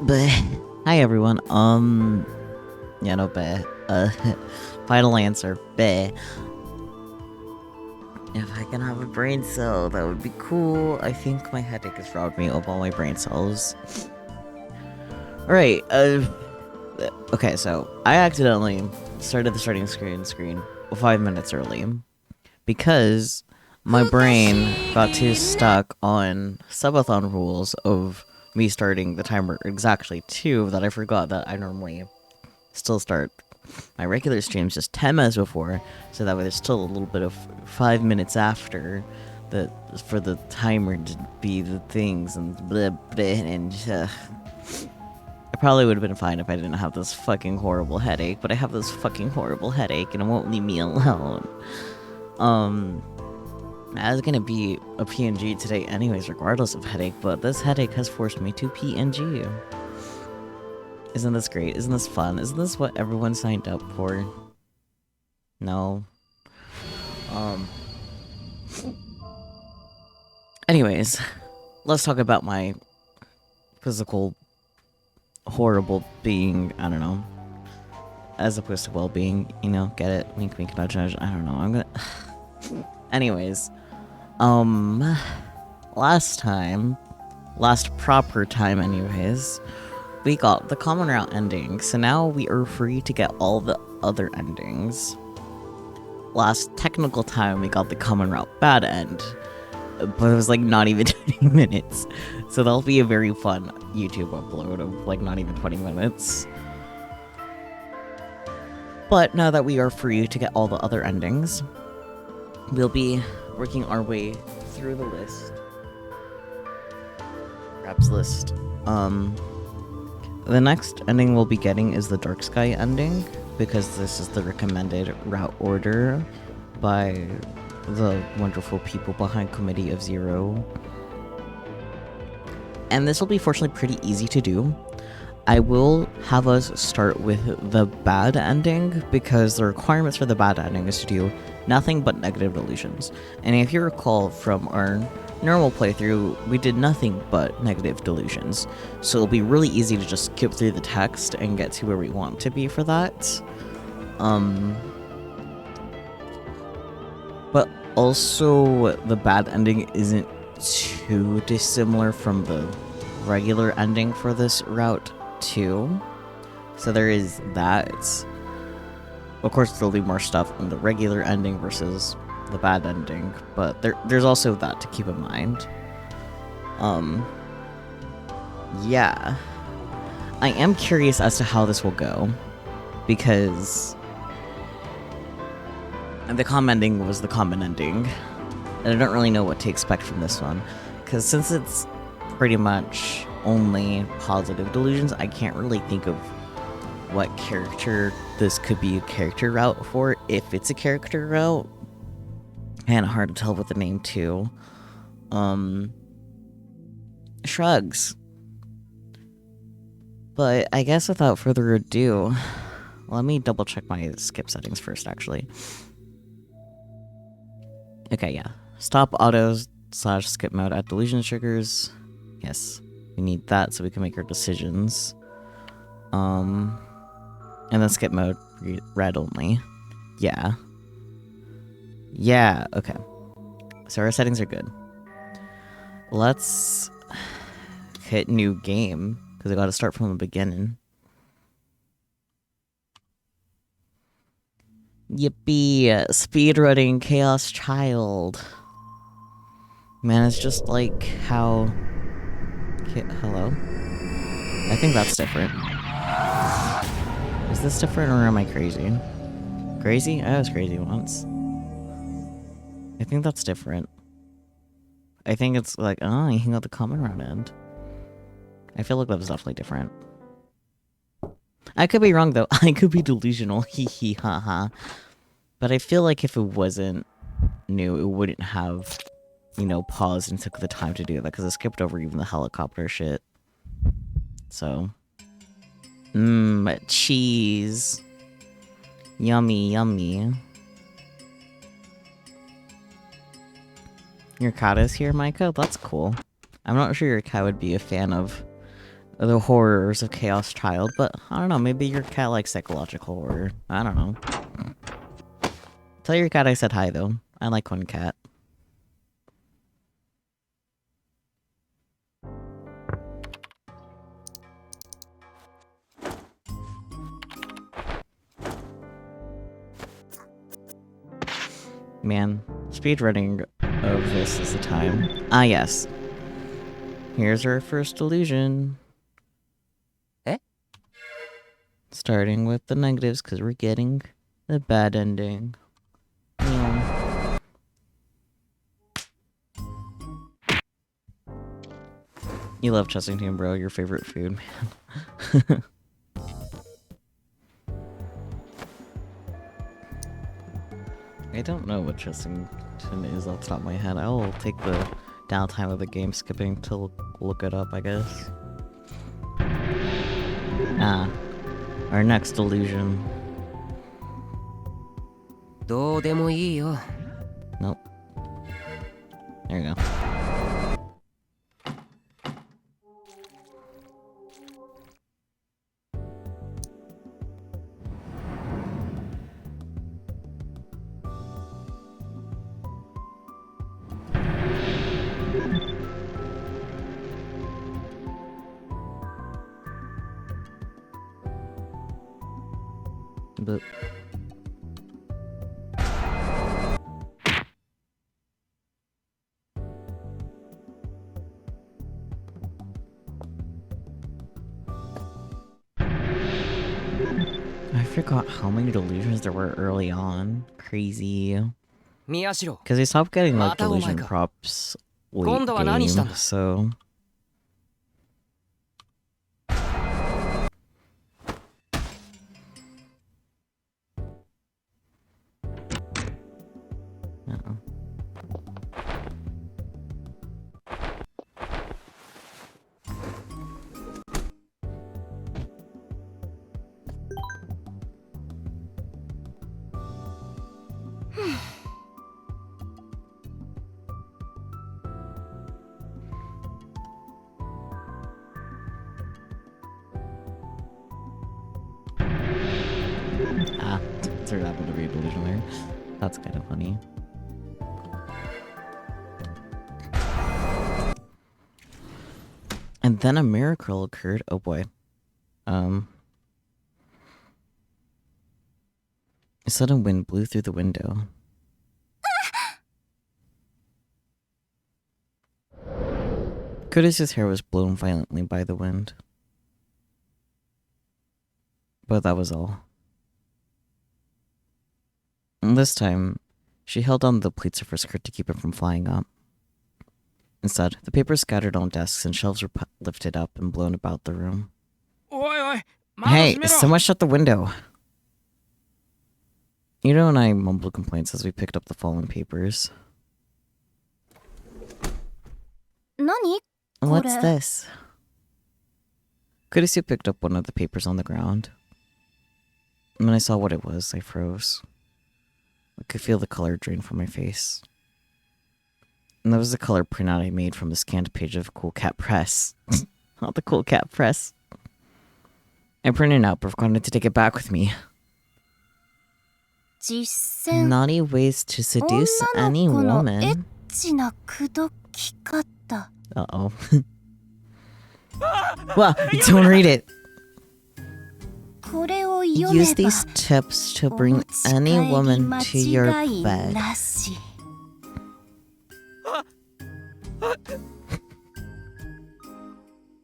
But hi everyone. Yeah, no, bleh. Final answer, bleh. If I can have a brain cell, that would be cool. I think my headache has robbed me of all my brain cells. Alright, okay, so I accidentally started the starting screen 5 minutes early because my brain got too stuck on subathon rules of me starting the timer exactly 2 that I forgot that I normally still start my regular streams just 10 minutes before, so that way there's still a little bit of 5 minutes after for the timer to be the things and blah blah and I probably would have been fine if I didn't have this fucking horrible headache, but I have this fucking horrible headache and it won't leave me alone. I was gonna be a PNG today anyways, regardless of headache, but this headache has forced me to PNG. Isn't this great? Isn't this fun? Isn't this what everyone signed up for? No. Anyways, let's talk about my physical horrible being, I don't know. As opposed to well-being, you know, get it? Wink, wink, nudge, nudge. I don't know, I'm gonna... Anyways, last proper time anyways, we got the common route ending, so now we are free to get all the other endings. Last technical time we got the common route bad end, but it was like not even 20 minutes, so that'll be a very fun YouTube upload of like not even 20 minutes. But now that we are free to get all the other endings, we'll be working our way through the list. Perhaps list. The next ending we'll be getting is the Dark Sky ending, because this is the recommended route order by the wonderful people behind Committee of Zero. And this will be fortunately pretty easy to do. I will have us start with the bad ending, because the requirements for the bad ending is to do nothing but negative delusions. And if you recall from our normal playthrough, we did nothing but negative delusions. So it'll be really easy to just skip through the text and get to where we want to be for that. But also, the bad ending isn't too dissimilar from the regular ending for this route too. So there is that. Of course, there'll be more stuff in the regular ending versus the bad ending, but there's also that to keep in mind. Yeah. I am curious as to how this will go, because the common ending was the common ending, and I don't really know what to expect from this one, because since it's pretty much only positive delusions, I can't really think of what character this could be a character route for, if it's a character route. And hard to tell with the name too. Shrugs. But I guess without further ado, let me double check my skip settings first, actually. Okay, yeah. Stop autos / skip mode at delusion triggers. Yes, we need that so we can make our decisions. And then skip mode, red only. Yeah. Yeah, okay. So our settings are good. Let's hit new game, because I gotta start from the beginning. Yippee! Speedrunning Chaos Child. Man, it's just like how... Hello? I think that's different. Is this different, or am I crazy? Crazy? I was crazy once. I think that's different. I think it's like, oh, you got the common round end. I feel like that was definitely different. I could be wrong, though. I could be delusional. Hee hee ha ha. But I feel like if it wasn't new, it wouldn't have, you know, paused and took the time to do that, because I skipped over even the helicopter shit. So. Cheese. Yummy, yummy. Your cat is here, Micah? That's cool. I'm not sure your cat would be a fan of the horrors of Chaos Child, but I don't know, maybe your cat likes psychological horror. I don't know. Tell your cat I said hi, though. I like one cat. Man, speedrunning of this is the time. Ah, yes. Here's our first illusion. Eh? Starting with the negatives, because we're getting the bad ending. You love Chessington, bro. Your favorite food, man. I don't know what Chessington is off the top of my head. I will take the downtime of the game skipping to look it up, I guess. Ah. Our next illusion. どうでもいいよ。 Nope. There you go. But I forgot how many delusions there were early on. Crazy. 宮代 Because they stopped getting like またお前 delusion か。 props late 今度は何したん game, だ。 so uh-oh. Ah, there happened to be a delusion there. That's kind of funny. And then a miracle occurred. Oh boy. A sudden wind blew through the window. Curtis's hair was blown violently by the wind. But that was all. And this time, she held on to the pleats of her skirt to keep it from flying up. Instead, the papers scattered on desks and shelves were lifted up and blown about the room. Hey, someone shut the window! Ito and I mumbled complaints as we picked up the fallen papers. 何? What's this? Kurisu picked up one of the papers on the ground. And when I saw what it was, I froze. I could feel the color drain from my face. And that was the color printout I made from the scanned page of Cool Cat Press. Not the Cool Cat Press. I printed it out, but forgot to take it back with me. 実践 Naughty ways to seduce any 女の子の woman. エッチな口説き方 Uh-oh. Well, don't read it. これを読 Use めば these tips to お bring 持ち帰 any り woman 間 to your 違い bed. なし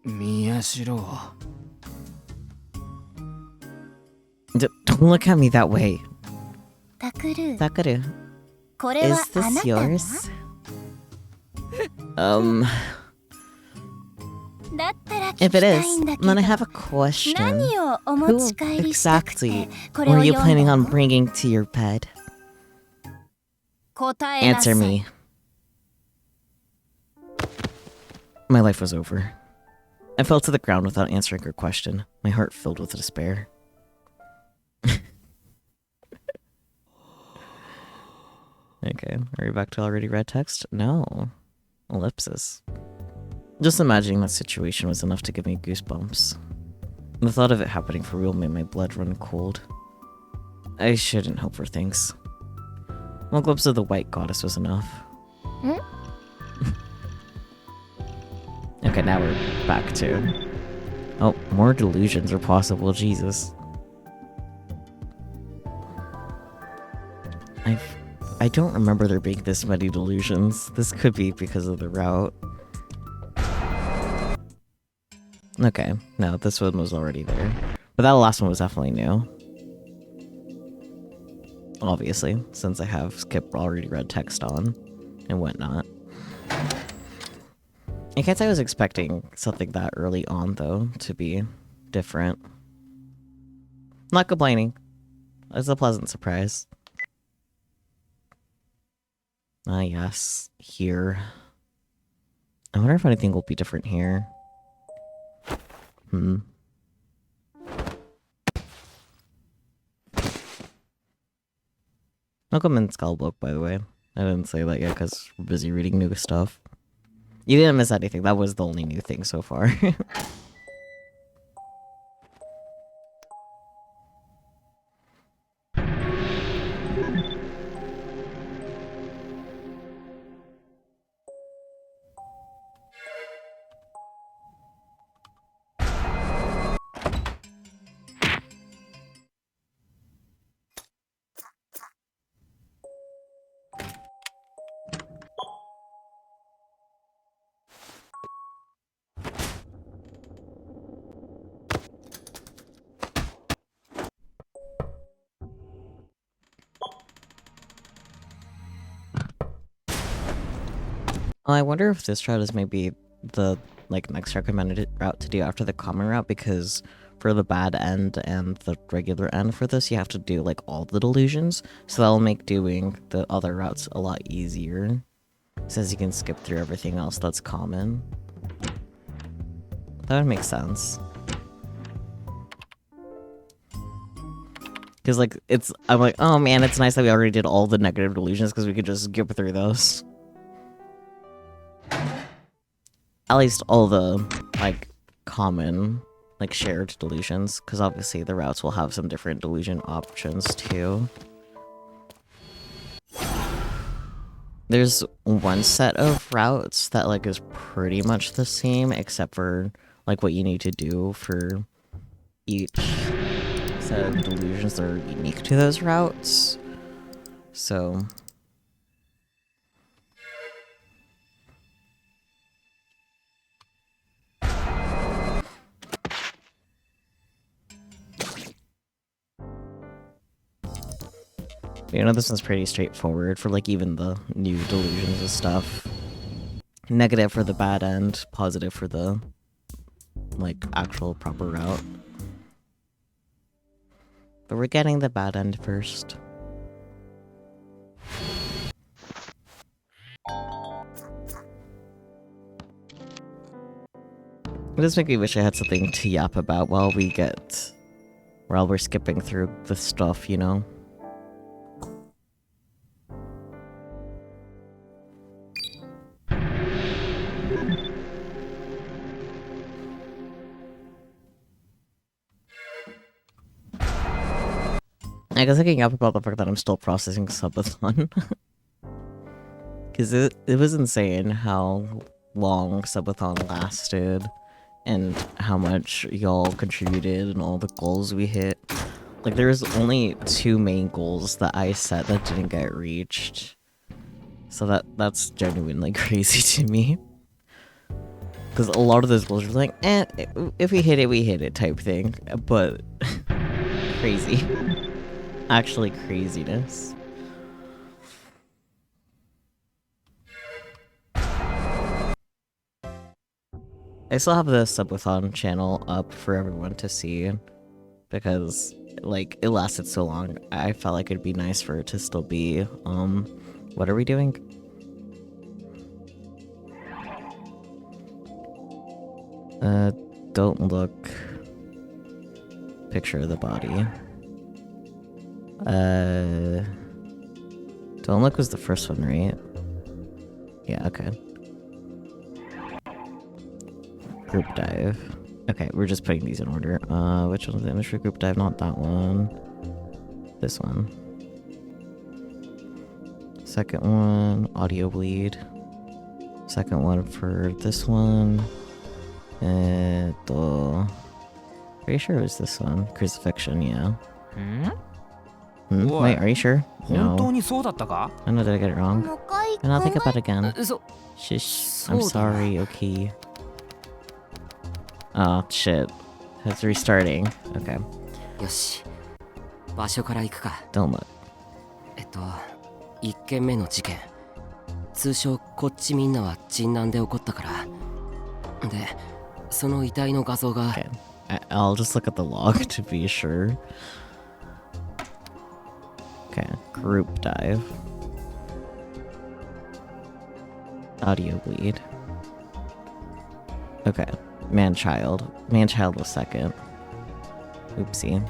宮代 Don't look at me that way. タクル Sakaru, これは is あな this たが yours? だったら聞 If き it た is, いんだけ then ど I have a question. 何をお持 Who ち帰りしたくて exactly これを were you 読ん planning だ on の bringing to your bed? 答えなさ Answer い me. My life was over. I fell to the ground without answering her question, my heart filled with despair. Okay, are we back to already read text? No. Ellipsis. Just imagining that situation was enough to give me goosebumps. The thought of it happening for real made my blood run cold. I shouldn't hope for things. 1 glimpse of the white goddess was enough. Okay, now we're back to... Oh, more delusions are possible, Jesus. I don't remember there being this many delusions. This could be because of the route. Okay, no, this one was already there. But that last one was definitely new. Obviously, since I have Skip already read text on and whatnot. I can't say I was expecting something that early on, though, to be different. Not complaining. It's a pleasant surprise. Ah, yes. Here. I wonder if anything will be different here. Welcome in Skullbook, by the way. I didn't say that yet because we're busy reading new stuff. You didn't miss anything. That was the only new thing so far. I wonder if this route is maybe the next recommended route to do after the common route, because for the bad end and the regular end for this, you have to do all the delusions, so that'll make doing the other routes a lot easier. It says you can skip through everything else that's common. That would make sense. Because I'm like, oh man, it's nice that we already did all the negative delusions because we could just skip through those. At least all the, common, shared delusions, because obviously the routes will have some different delusion options, too. There's one set of routes that, is pretty much the same, except for, what you need to do for each set of delusions that are unique to those routes. So... this one's pretty straightforward for, even the new delusions and stuff. Negative for the bad end, positive for the, actual proper route. But we're getting the bad end first. It does make me wish I had something to yap about while we're skipping through the stuff, you know? I guess thinking up about the fact that I'm still processing Subathon. Because it was insane how long Subathon lasted and how much y'all contributed and all the goals we hit. There was only 2 main goals that I set that didn't get reached. So that's genuinely crazy to me. Because a lot of those goals were if we hit it, we hit it type thing. But crazy. Actually craziness. I still have the Subathon channel up for everyone to see because it lasted so long. I felt like it'd be nice for it to still be what are we doing? Don't look. Picture of the body. Don't look was the first one, right? Yeah, okay. Group dive. Okay, we're just putting these in order. Which one's the image for group dive? Not that one. This one. Second one, audio bleed. Second one for this one. Are you sure it was this one? Crucifixion, yeah. Wait, are you sure? 本当 No. にそうだったか I know, did I get it wrong? もう一回 And I'll think about it again. そ Shish. I'm そうだな。 sorry, okay. Oh, shit. It's restarting. Okay. よし場所から行くか Don't look. 1件目の事件通称こっちみんなは人難で起こったからでその遺体の画像が Okay. I'll just look at the log to be sure. Okay. Group dive. Audio bleed. Okay. Man-child. Man-child was second. Oopsie.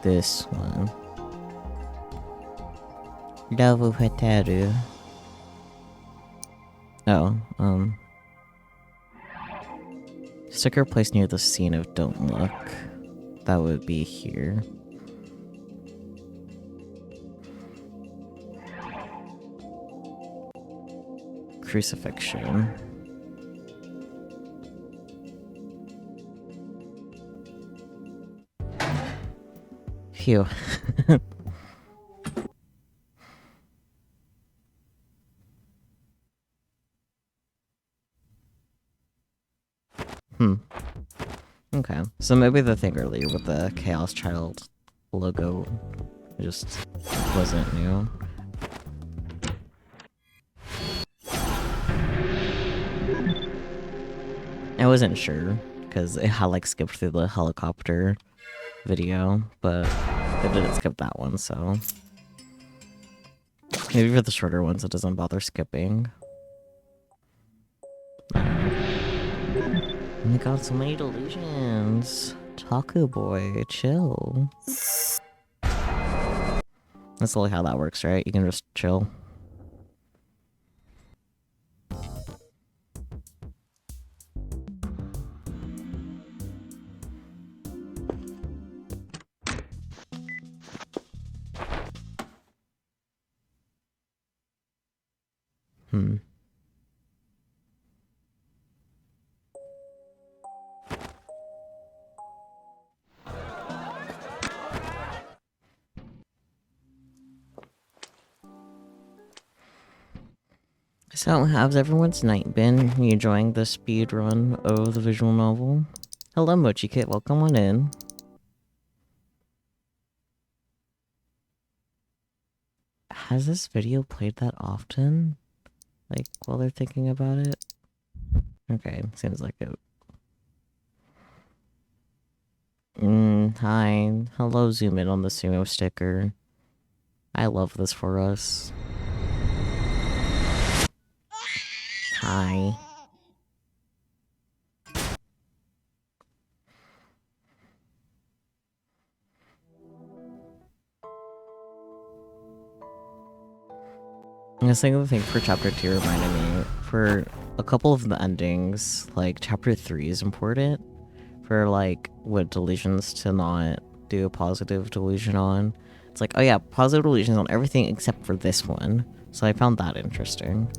This one. Double Hataru. Oh, sticker placed near the scene of Don't Look. That would be here. Crucifixion. Phew. Okay, so maybe the thing earlier with the Chaos Child logo just wasn't new. I wasn't sure, because it had like skipped through the helicopter video, but it didn't skip that one, so... Maybe for the shorter ones it doesn't bother skipping. Oh my god, so many delusions. Taku boy, chill. That's totally how that works, right? You can just chill. So, how's everyone's night been? Are you enjoying the speed run of the visual novel? Hello, Mochi Kit. Welcome on in. Has this video played that often? Like, while they're thinking about it? Okay, seems like it. Hi. Hello, zoom in on the sumo sticker. I love this for us. Hi. I was thinking the thing for chapter 2 reminded me, for a couple of the endings, like chapter 3 is important for like what delusions to not do a positive delusion on. It's like, oh yeah, positive delusions on everything except for this one. So I found that interesting.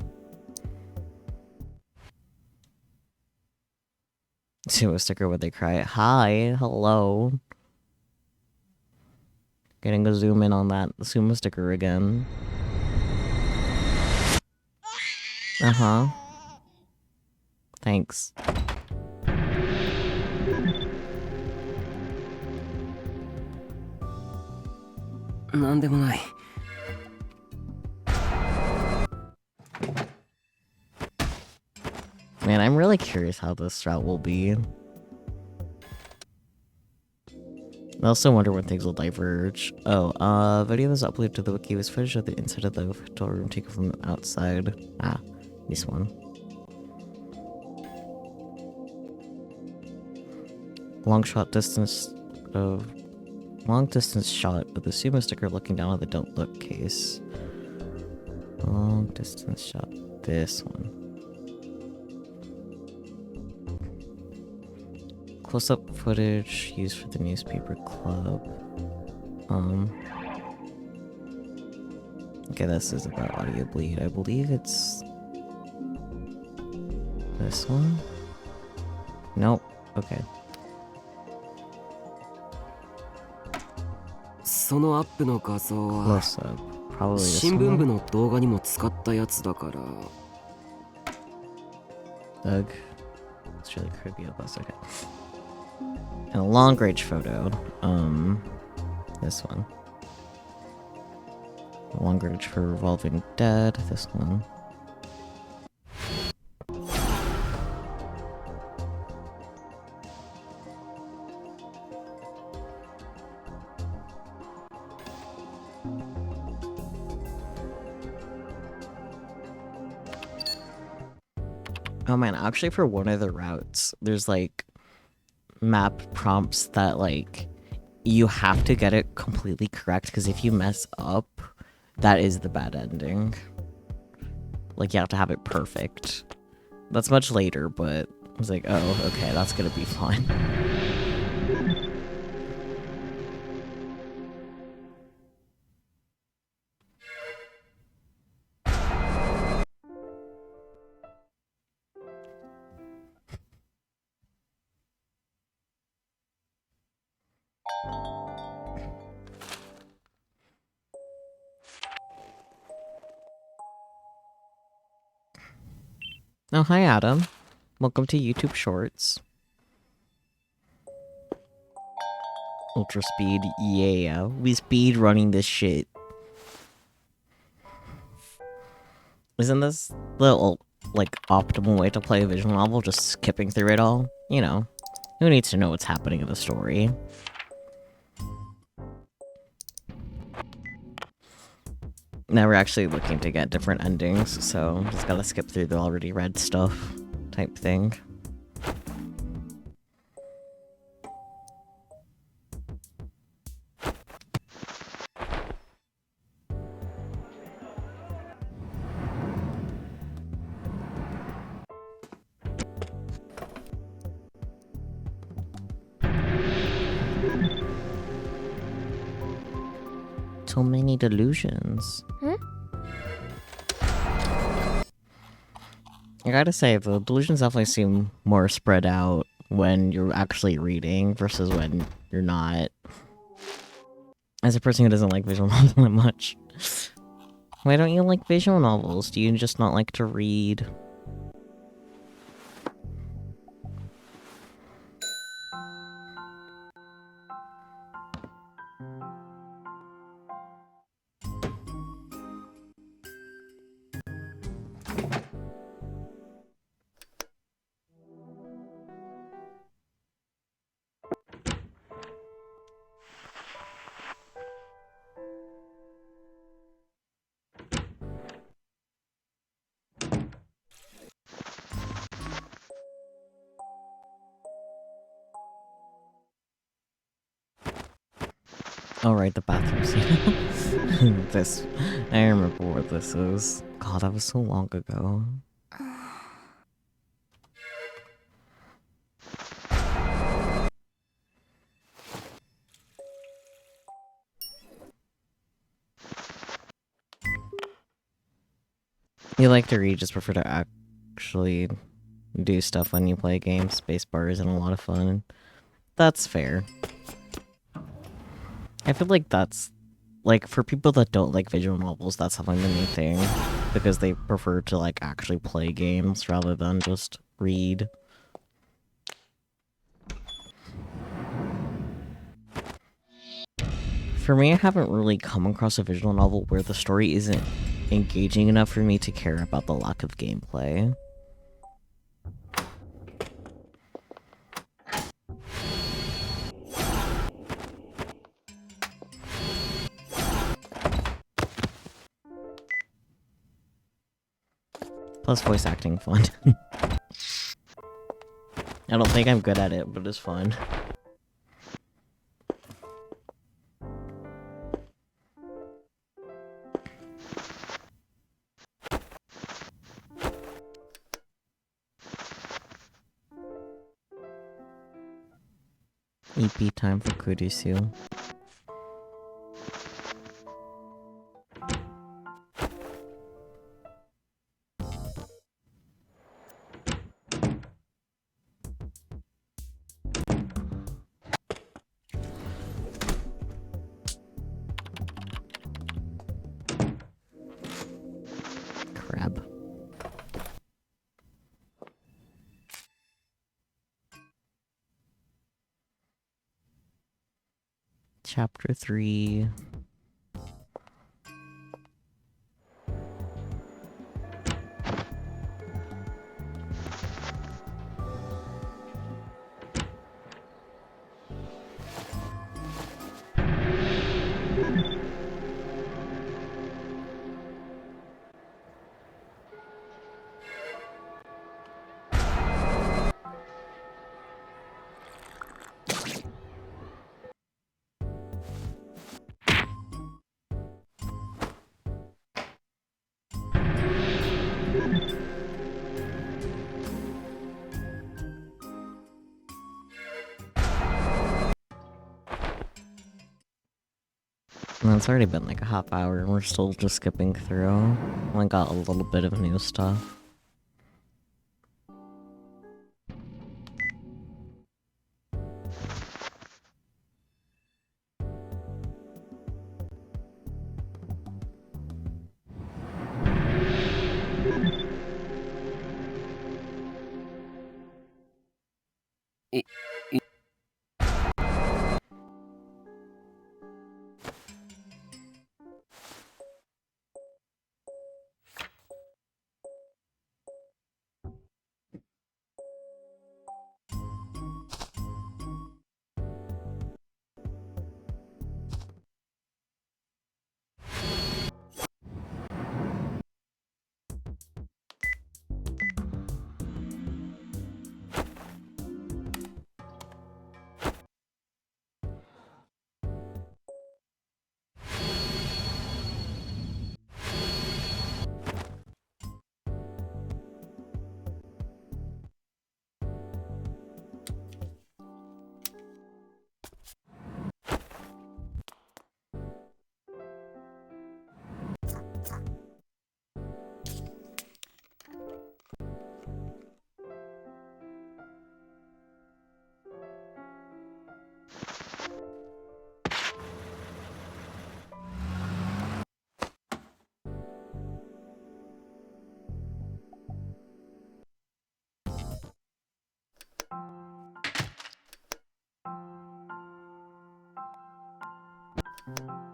Sumo sticker when they cry. Hi, hello. Getting a zoom in on that sumo sticker again. Uh-huh. Thanks. Man, I'm really curious how this route will be. I also wonder when things will diverge. Oh, video was uploaded to the wiki was footage of the inside of the hotel room taken from the outside. Ah, this one. Long shot distance of Long distance shot with the sumo sticker looking down at the don't look case. Long distance shot. This one. Close up footage used for the newspaper club. Okay, this is about audio bleed. I believe it's this one? Nope. Okay. そのアップの画像は Close up. Probably this 新聞部 one. の動画にも使ったやつだから Doug. It's really creepy of us. Okay. And a long range photo. This one. A long range for revolving dead. This one. Oh man, actually for one of the routes, there's like map prompts that like you have to get it completely correct because if you mess up, that is the bad ending. Like you have to have it perfect. That's much later, but I was like, oh, okay, that's gonna be fun. Oh, hi Adam. Welcome to YouTube Shorts. Ultra speed, yeah. We speed running this shit. Isn't this the like optimal way to play a visual novel? Just skipping through it all? You know, who needs to know what's happening in the story? Now we're actually looking to get different endings, so just gotta skip through the already read stuff type thing. So many delusions. I gotta say, the delusions definitely seem more spread out when you're actually reading versus when you're not. As a person who doesn't like visual novels that much. Why don't you like visual novels? Do you just not like to read? Oh, right, the bathroom scene. This. I remember what this is. God, that was so long ago. You like to read, just prefer to actually do stuff when you play games. Spacebar isn't a lot of fun. That's fair. I feel like that's, like, for people that don't like visual novels, that's having the main thing. Because they prefer to, like, actually play games rather than just read. For me, I haven't really come across a visual novel where the story isn't engaging enough for me to care about the lack of gameplay. Plus voice acting fun. I don't think I'm good at it, but it's fun. EP time for Kurisu. Crab. Chapter 3. And it's already been like a half hour and we're still just skipping through. Only got a little bit of new stuff.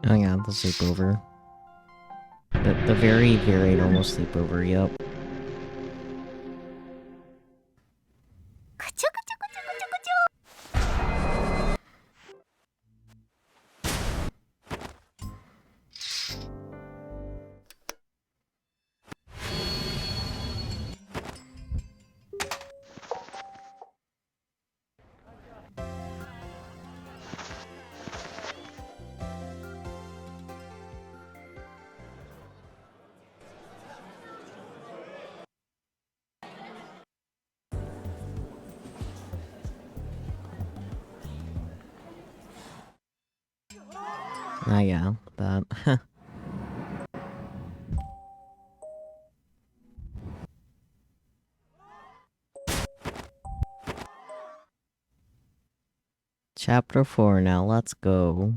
Oh yeah, the sleepover. The very, very normal sleepover, yep. くちょくちょくちょくちょくちょ。Ah yeah, that. Chapter 4, now let's go.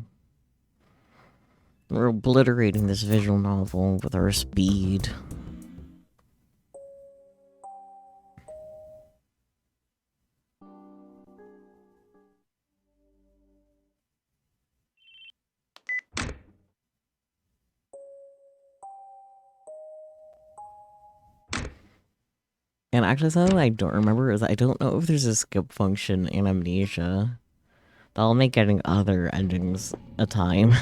We're obliterating this visual novel with our speed. And actually, something I don't remember is I don't know if there's a skip function in Amnesia. That'll make getting other endings a time.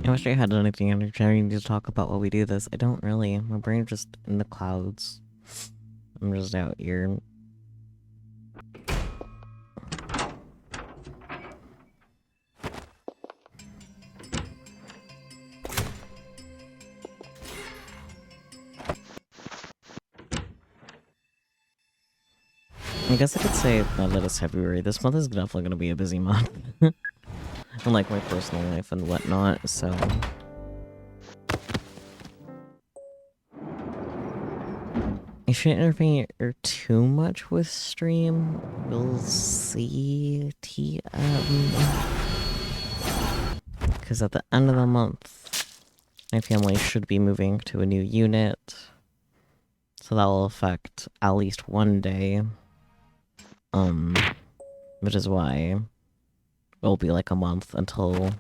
I wish I had anything entertaining to talk about while we do this. I don't really. My brain's just in the clouds. I'm just out here. I guess I could say that it is February. This month is definitely going to be a busy month. Unlike my personal life and whatnot, so... I shouldn't interfere too much with stream. We'll see. TM. Because at the end of the month, my family should be moving to a new unit. So that will affect at least one day. Which is why it'll be like a month until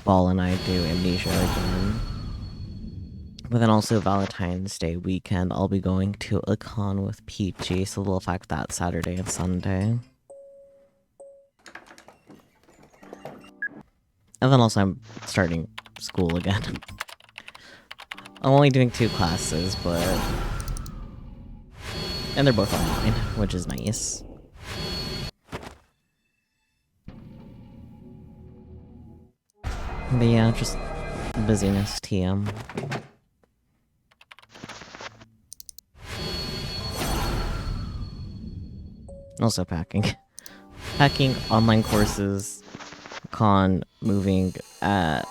Ball and I do Amnesia again. But then also Valentine's Day weekend, I'll be going to a con with Peachy, so it'll affect that Saturday and Sunday. And then also I'm starting school again. I'm only doing 2 classes, but... And they're both online, which is nice. But yeah, just busyness, TM. Also packing. Packing, online courses, con, moving, yeah.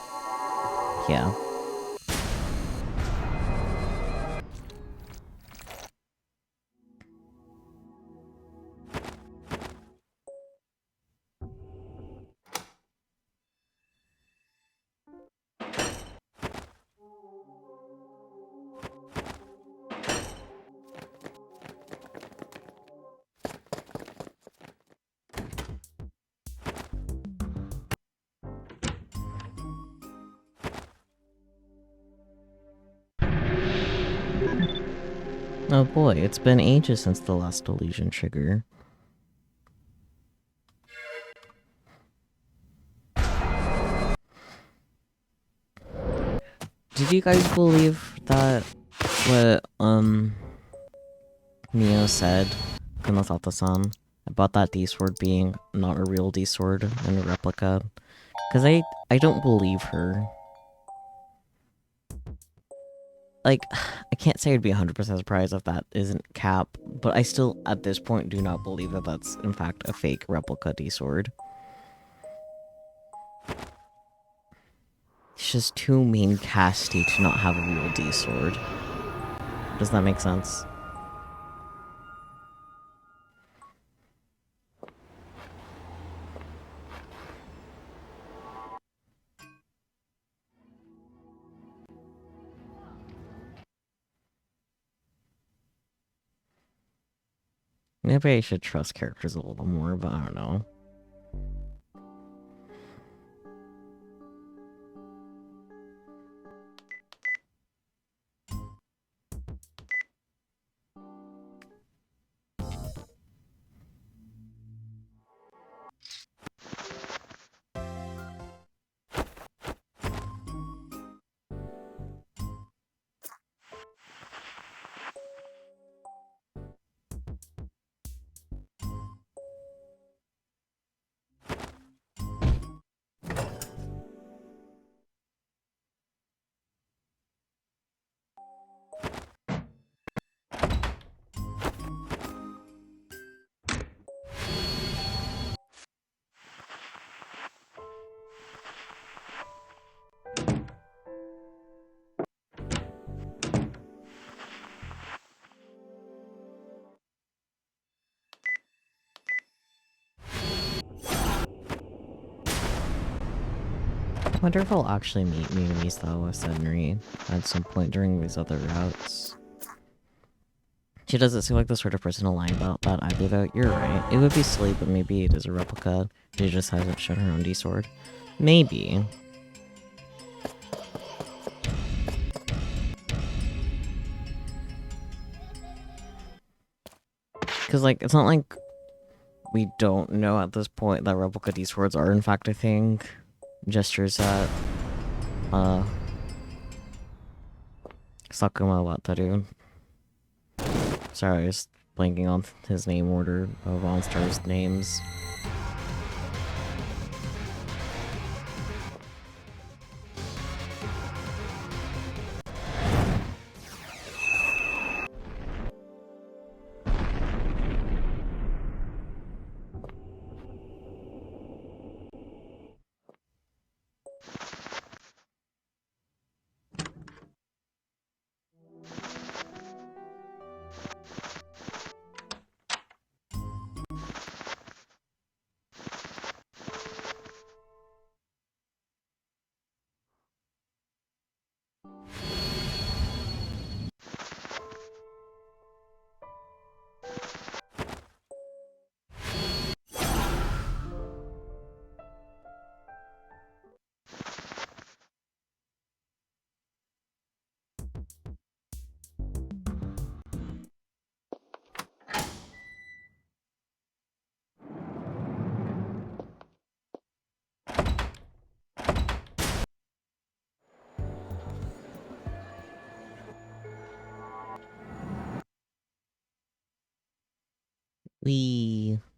Oh boy, it's been ages since the last illusion trigger. Did you guys believe that what, Mio said, Kunothata-san, about that D-sword being not a real D-sword and a replica? Because I don't believe her. Like, I can't say I'd be 100% surprised if that isn't Cap, but I still, at this point, do not believe that that's, in fact, a fake replica D-sword. It's just too mean casty to not have a real D-sword. Does that make sense? Maybe I should trust characters a little more, but I don't know. I wonder if I'll actually meet Muni's though with Senri at some point during these other routes. She doesn't seem like the sort of person to lie about that either though. You're right. It would be silly, but maybe it is a replica. She just hasn't shown her own D-sword. Maybe. Because, like, it's not like we don't know at this point that replica D-swords are in fact a thing. Gestures that Sakuma Wataru. Sorry, I was blanking on his name order of All-Stars names.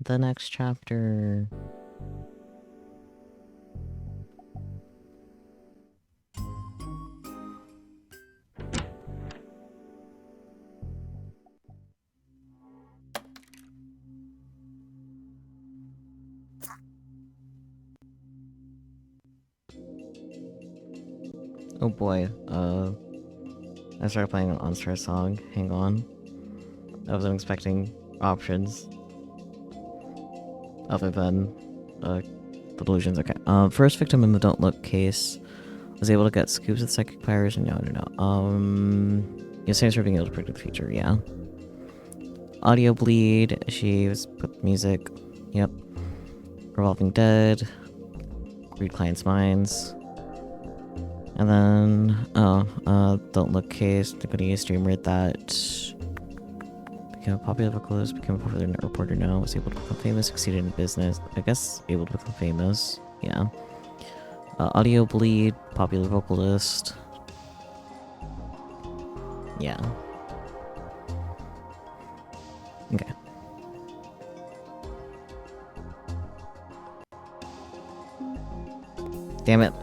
The next chapter. Oh boy, I started playing an On-Star song. Hang on. I wasn't expecting options other than the delusions. Okay. First victim in the Don't Look case was able to get scoops of psychic powers and no. Yes, thanks for being able to predict the future. Yeah. Audio bleed. She was put music. Yep. Revolving Dead. Read clients' minds. And then, Don't Look case. The Goody streamer that became a popular vocalist, became a popular net reporter now, was able to become famous, succeeded in business. I guess able to become famous. Yeah. Audio bleed, popular vocalist. Yeah. Okay. Damn it.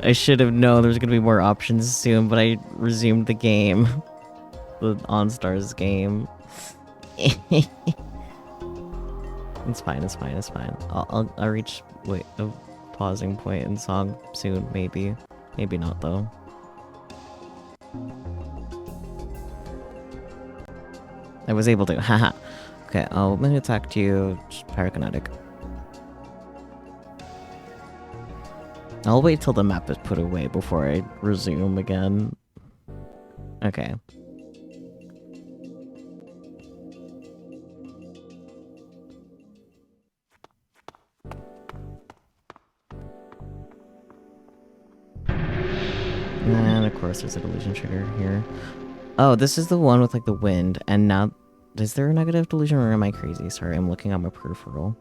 I should have known there was gonna be more options soon, but I resumed the game. The OnStars game. It's fine, it's fine, it's fine. I'll reach a pausing point in song soon, maybe. Maybe not though. I was able to, haha. Okay, I'll let me attack you, just pyrokinetic. I'll wait till the map is put away before I resume again. Okay. And of course there's a delusion trigger here. Oh, this is the one with like the wind, and now... Is there a negative delusion or am I crazy? Sorry, I'm looking at my peripheral.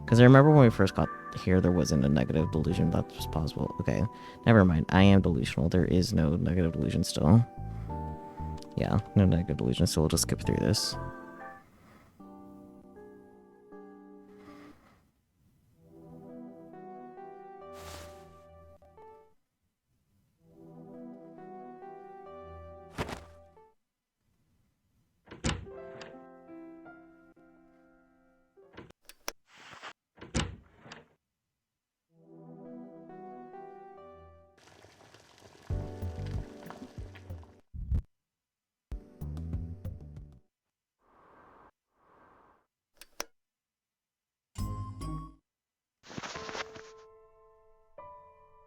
Because I remember when we first got here, there wasn't a negative delusion. That was possible. Okay, never mind. I am delusional. There is no negative delusion still. Yeah, no negative delusion, so we'll just skip through this.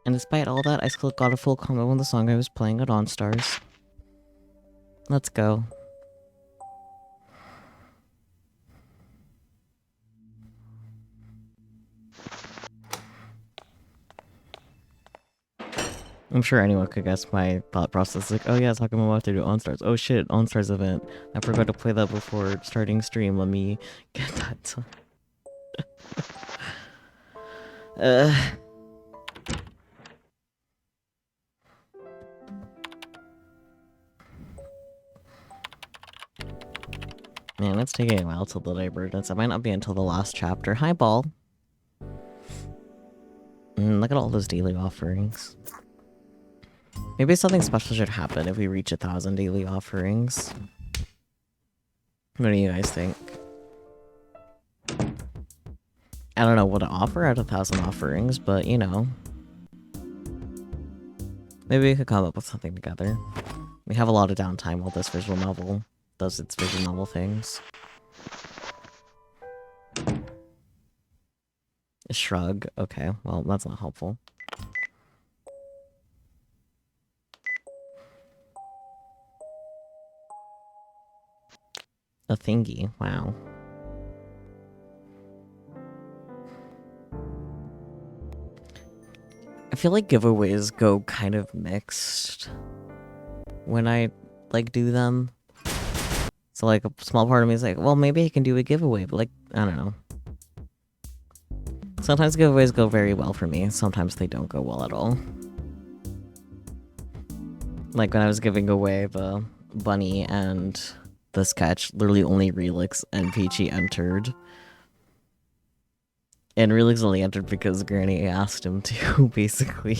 And despite all that, I still got a full combo on the song I was playing at OnStars. Let's go. I'm sure anyone could guess my thought process. Like, oh yeah, talking about to do OnStars. Oh shit, OnStars event. I forgot to play that before starting stream. Let me get that done. Man, it's taking a while till the day burdens. It might not be until the last chapter. Hi, Ball. Look at all those daily offerings. Maybe something special should happen if we reach 1,000 daily offerings. What do you guys think? I don't know what to offer at 1,000 offerings, but you know. Maybe we could come up with something together. We have a lot of downtime while this visual novel does its visual novel things. A shrug. Okay, well, that's not helpful. A thingy. Wow. I feel like giveaways go kind of mixed when I, like, do them. So, like, a small part of me is like, well, maybe I can do a giveaway, but, like, I don't know. Sometimes giveaways go very well for me, sometimes they don't go well at all. Like, when I was giving away the bunny and the sketch, literally only Relix and Peachy entered. And Relix only entered because Granny asked him to, basically.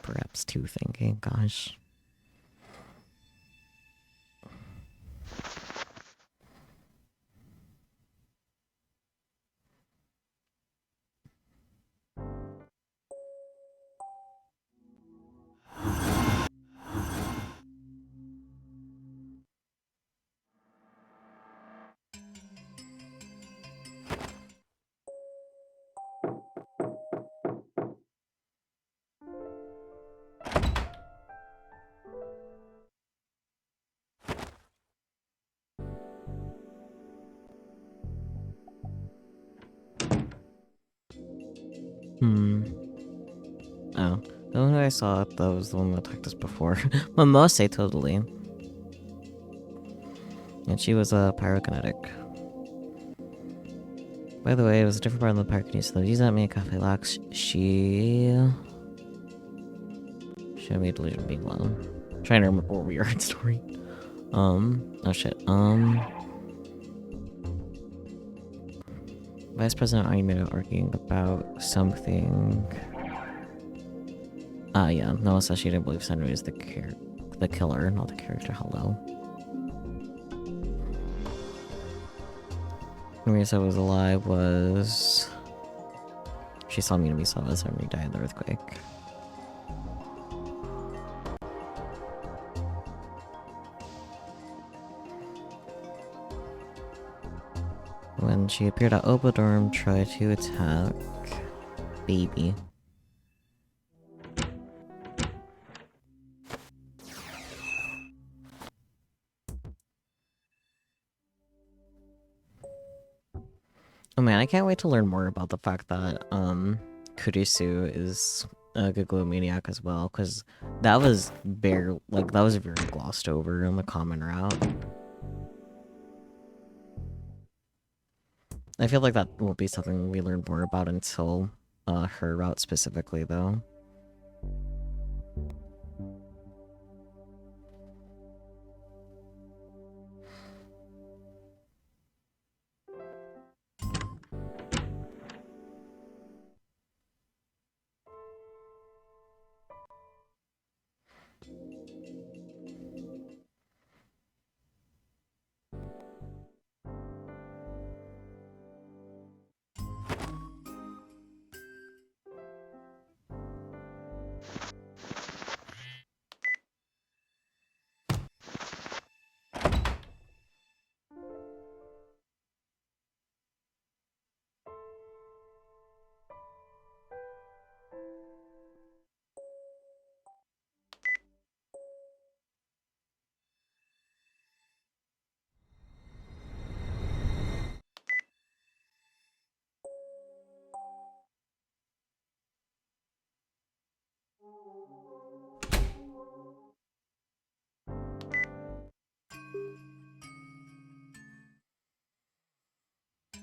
Perhaps two thinking, gosh. Oh. The one I saw, that was the one that attacked us before. Momose, totally. And she was a pyrokinetic. By the way, it was a different part of the pyrokinesis, though. Use that me a cafe lax. She showed me a delusion of being alone. Trying to remember where we are in story. Oh shit. Vice President Aimino arguing about something. Yeah. Noah says she didn't believe Senri is the killer, not the character. Hello. Maria said was alive was... She saw Minami as Senri died in the earthquake. When she appeared at Obodorm, tried to attack Baby. Oh man, I can't wait to learn more about the fact that, Kurisu is a Giglomaniac as well, because that was that was very glossed over in the common route. I feel like that won't be something we learn more about until, her route specifically, though.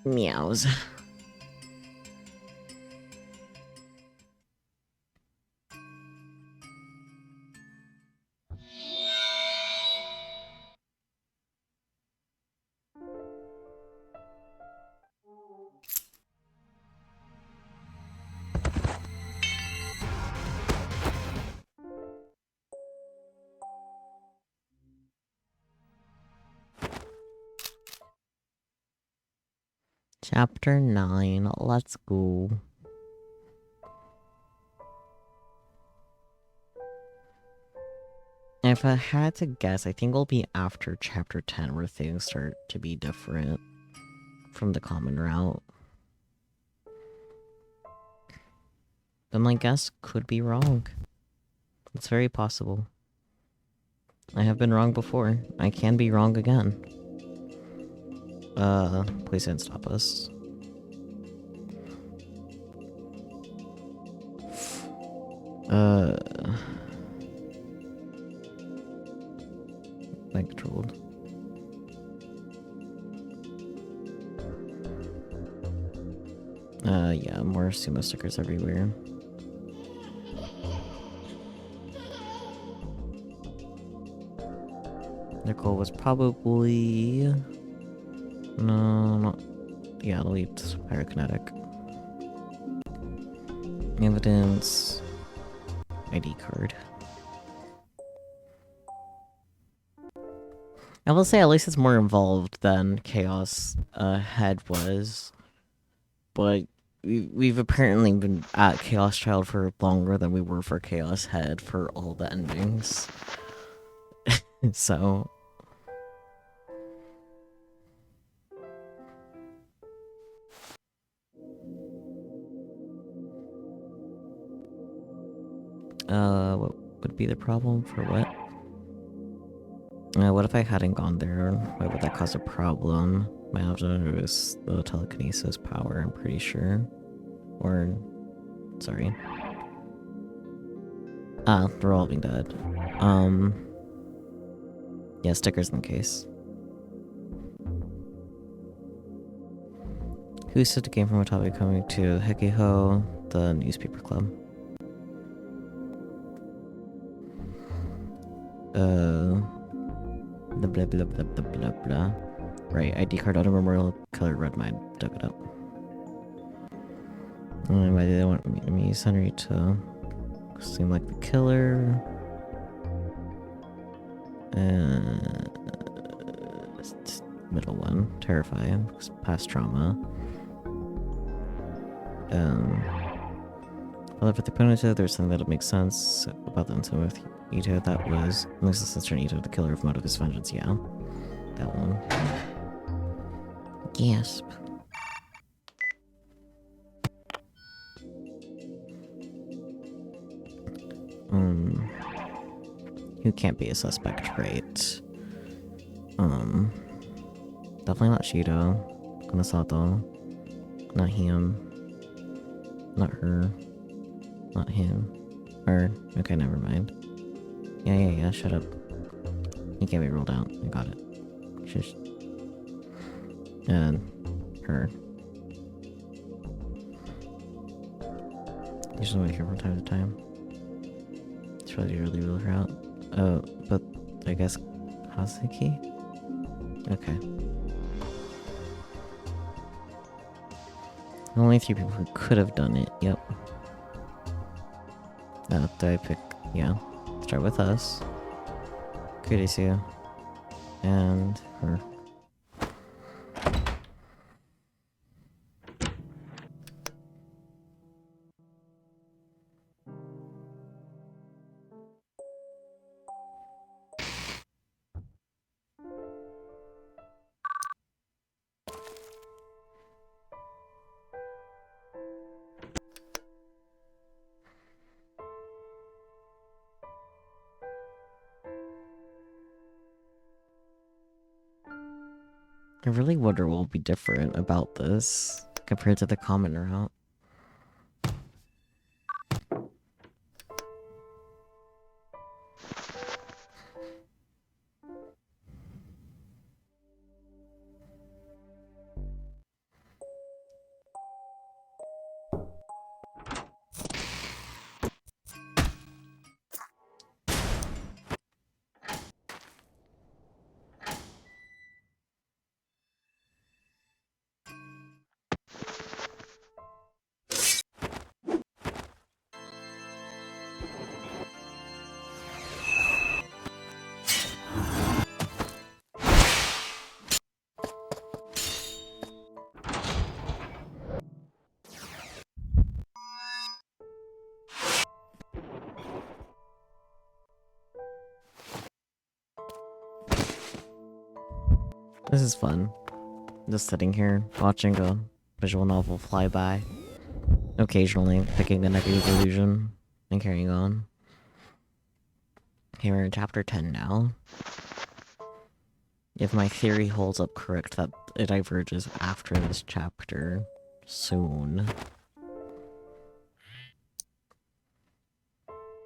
Meows. Chapter 9, let's go. If I had to guess, I think it'll be after chapter 10 where things start to be different from the common route. But my guess could be wrong. It's very possible. I have been wrong before. I can be wrong again. Please don't stop us. Mind controlled. Yeah, more sumo stickers everywhere. The goal was probably... No, not... Yeah, elite pyrokinetic. Evidence... ID card. I will say at least it's more involved than Chaos Head was. But we've apparently been at Chaos Child for longer than we were for Chaos Head for all the endings. So... what would be the problem for what? What if I hadn't gone there? Why would that cause a problem? My option is the telekinesis power, I'm pretty sure. Or... sorry. Ah, Revolving Dead. Yeah, stickers in the case. Who said the game from Otabe coming to Hekiho, the newspaper club? Blah blah blah blah blah blah blah. Right, ID card auto memorial color red mine. Dug it up. Why do they want me Henry to seem like the killer? Middle one, terrifying, past trauma. Well, if the Punita, there's something that'll make sense about the incident with Ito. That was makes sense to turn Ito the killer of motive is vengeance. Yeah, that one. Gasp. Who can't be a suspect, right? Definitely not Shido. Konosato. Not him. Not her. Not him. Or, okay, never mind. Yeah, shut up. He can't be ruled out. I got it. Shush. And her. Usually wait here from time to time. It's probably really rule her out. Oh, but I guess Hazuki? Okay. Only 3 people who could have done it, yep. Did I pick? Yeah. Start with us. Kurisu. And her. I really wonder what will be different about this compared to the common route. This is fun. Just sitting here, watching a visual novel fly by. Occasionally picking a negative illusion and carrying on. Okay, we're in chapter 10 now. If my theory holds up correct that it diverges after this chapter soon.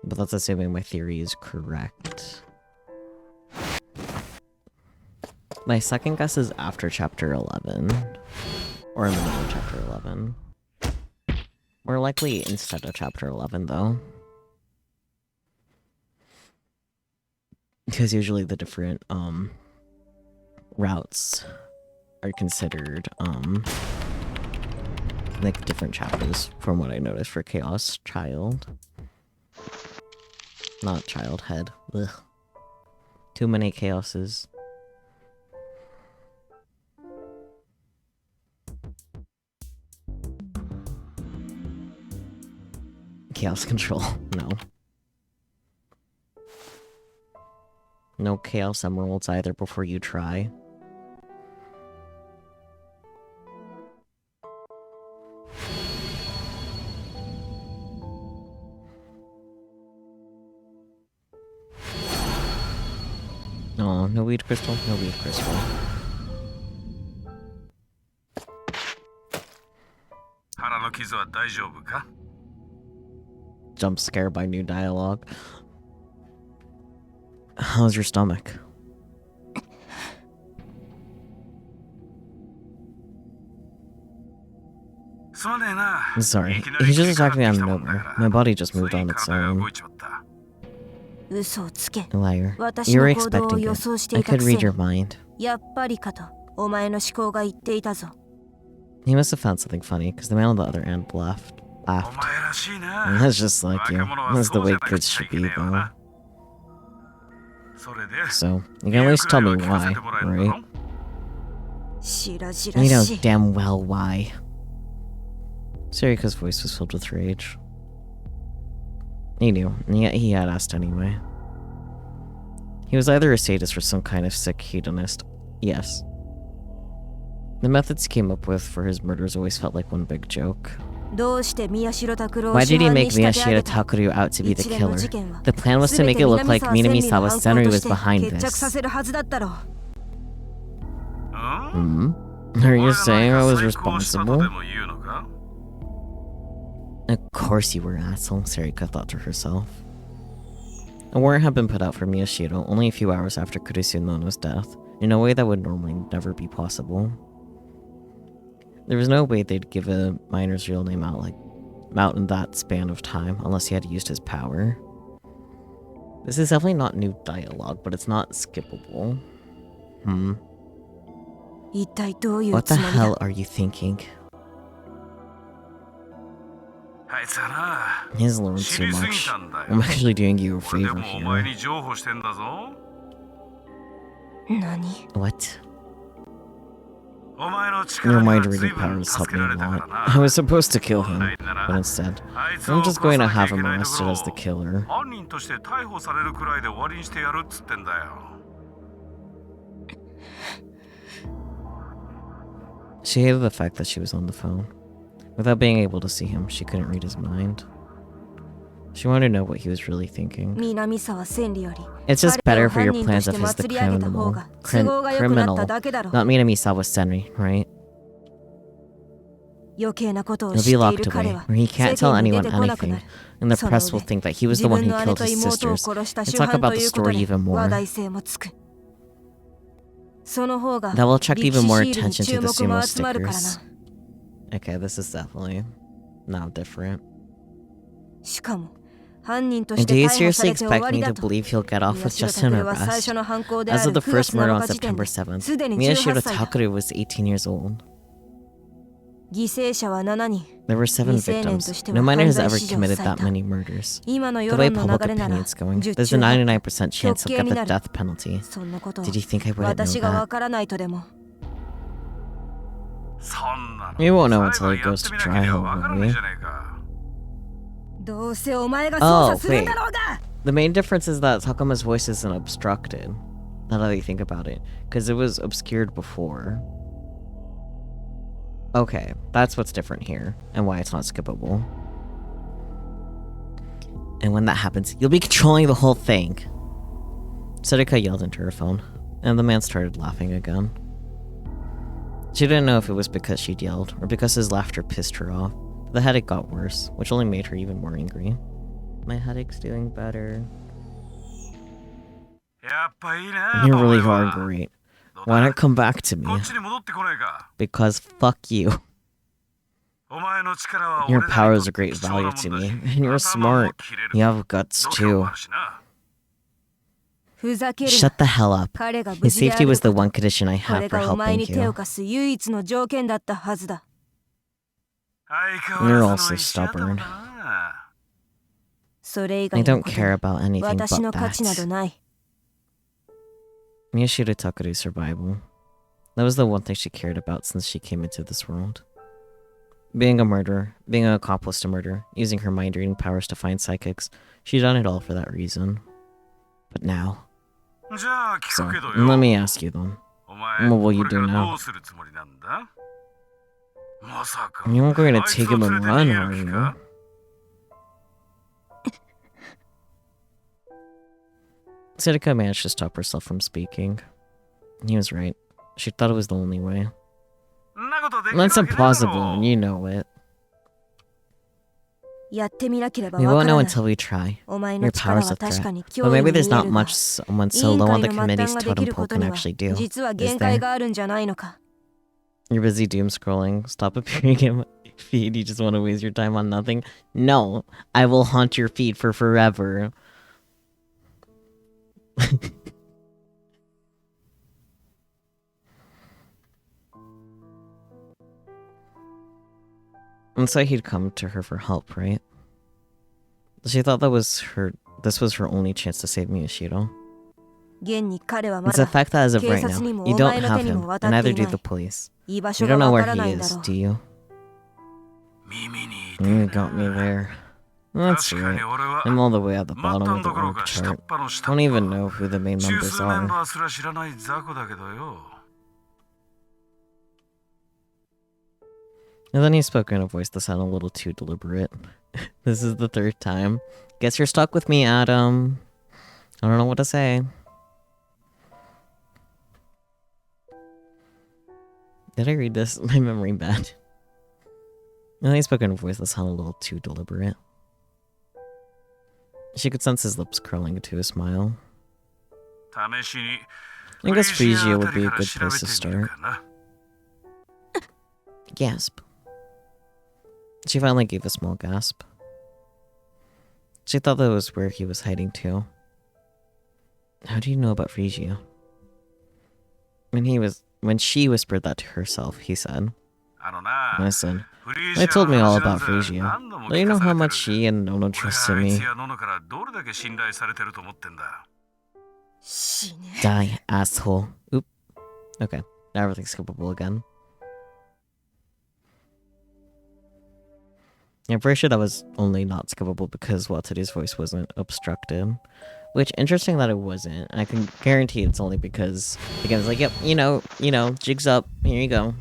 But that's assuming my theory is correct. My second guess is after chapter 11. Or in the middle of chapter 11. More likely instead of chapter 11, though. Because usually the different, routes are considered, like different chapters from what I noticed for Chaos Child. Not Child Head. Ugh. Too many chaoses. Chaos Control. No. No Chaos Emeralds either before you try. Oh, no weed crystal? No weed crystal. Jump scare by new dialogue. How's your stomach? Sorry, he just attacked me out of nowhere. My body just moved on its own. Liar. You were expecting it. I could read your mind. He must have found something funny, because the man on the other end laughed. And that's just like you. That's the way kids should be, though. So, you can at least tell me why, right? You know damn well why. Sarika's voice was filled with rage. He knew, and yet he had asked anyway. He was either a sadist or some kind of sick hedonist. Yes. The methods he came up with for his murders always felt like one big joke. Why did he make Miyashiro Takeru out to be the killer? The plan was to make it look like Minamisawa Senri was behind this. Are you saying I was responsible? Of course you were, asshole, Sarika thought to herself. A warrant had been put out for Miyashiro only a few hours after Kurisu Nono's death, in a way that would normally never be possible. There was no way they'd give a miner's real name out in that span of time, unless he had used his power. This is definitely not new dialogue, but it's not skippable. What the hell are you thinking? He's learned too much. I'm actually doing you a favor here. What? Your mind reading powers helped me a lot. I was supposed to kill him, but instead, I'm just going to have him arrested as the killer. She hated the fact that she was on the phone. Without being able to see him, she couldn't read his mind. She wanted to know what he was really thinking. It's just better for your plans if he's the criminal, not Minamisawa Senri, right? He'll be locked away, where he can't tell anyone anything, and the press will think that he was the one who killed his sisters, and talk about the story even more. That will attract even more attention to the sumo stickers. Okay, this is definitely now different. And do you seriously expect me to believe he'll get off with just an arrest? As of the first murder on September 7th, Miyashiro Takeru was 18 years old. There were 7 victims. No miner has ever committed that many murders. The way public opinion's going, there's a 99% chance he'll get the death penalty. Did you think I wouldn't know that? You won't know until he goes to trial, will we? Oh, wait. The main difference is that Takuma's voice isn't obstructed. Now that I think about it. Because it was obscured before. Okay, that's what's different here. And why it's not skippable. And when that happens, you'll be controlling the whole thing. Surika yelled into her phone, and the man started laughing again. She didn't know if it was because she'd yelled, or because his laughter pissed her off. The headache got worse, which only made her even more angry. My headache's doing better. You really are great. Why not come back to me? Because fuck you. Your power is a great value to me, and you're smart. You have guts too. Shut the hell up. His safety was the one condition I had for helping you. You're also stubborn. I don't care about anything but that. Miyashita Takaru's survival. That was the one thing she cared about since she came into this world. Being a murderer, being an accomplice to murder, using her mind-reading powers to find psychics, she'd done it all for that reason. But now... So, let me ask you then. What will you do now? You weren't going to take him and run, are you? Surika managed to stop herself from speaking. He was right. She thought it was the only way. That's impossible, and you know it. We won't know until we try. Your power's a threat. But maybe there's not much someone so low on the committee's totem pole can actually do, is there? You're busy doom scrolling. Stop appearing in my feed. You just want to waste your time on nothing? No, I will haunt your feed for forever. And so he'd come to her for help, right? She thought this was her only chance to save Miyashiro. It's the fact that as of right now, you don't have him, and neither do the police. You don't know where he is, do you? You got me there. That's right. I'm all the way at the bottom of the org chart. I don't even know who the main members are. And then he spoke in a voice that sounded a little too deliberate. This is the third time. Guess you're stuck with me, Adam. I don't know what to say. Did I read this? My memory bad. And then he spoke in a voice that sounded a little too deliberate. She could sense his lips curling into a smile. I guess Phrygia would be a good place to start. Gasp. She finally gave a small gasp. She thought that was where he was hiding to. How do you know about Phrygia? When she whispered that to herself, he said. Listen, they told me all about Phrygia. Do you know how much she and Nono trusted me? Die, asshole. Oop. Okay, now everything's skippable again. I'm pretty sure that was only not skippable because Wataru's voice wasn't obstructed. Which, interesting that it wasn't. I can guarantee it's only because, again, it's like, yep, you know, jig's up, here you go.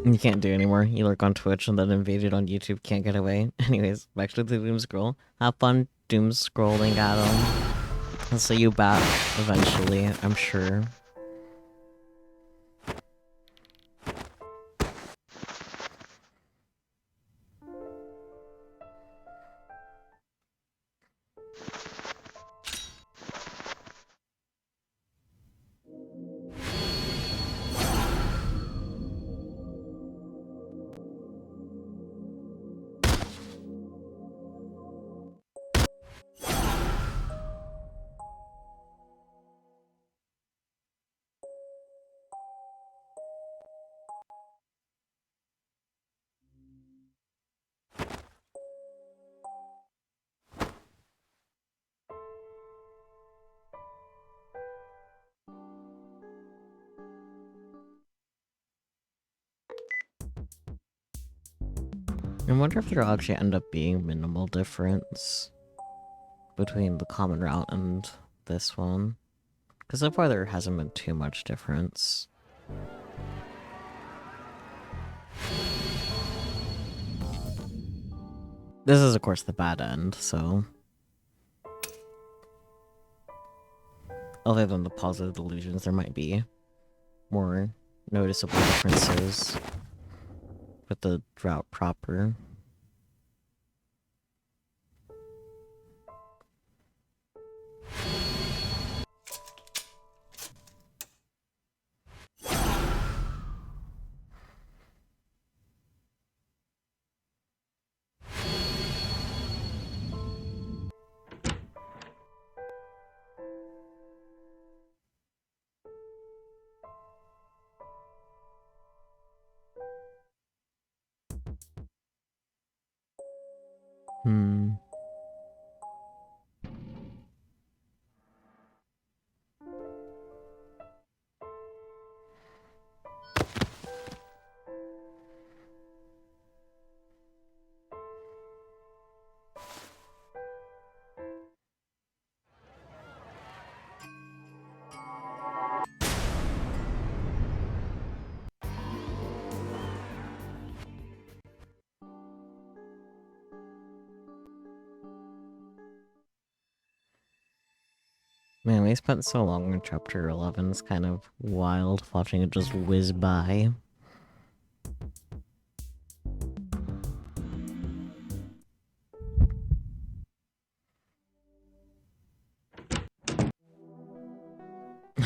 You can't do anymore. You lurk on Twitch and then invaded on YouTube. Can't get away. Anyways, back to the doom scroll. Have fun doom scrolling, Adam. I'll see you back eventually, I'm sure. I wonder if there'll actually end up being minimal difference between the common route and this one. Because so far there hasn't been too much difference. This is, of course, the bad end, so... Other than the positive illusions, there might be more noticeable differences with the route proper. Hmm. Man, we spent so long in chapter 11, it's kind of wild watching it just whiz by.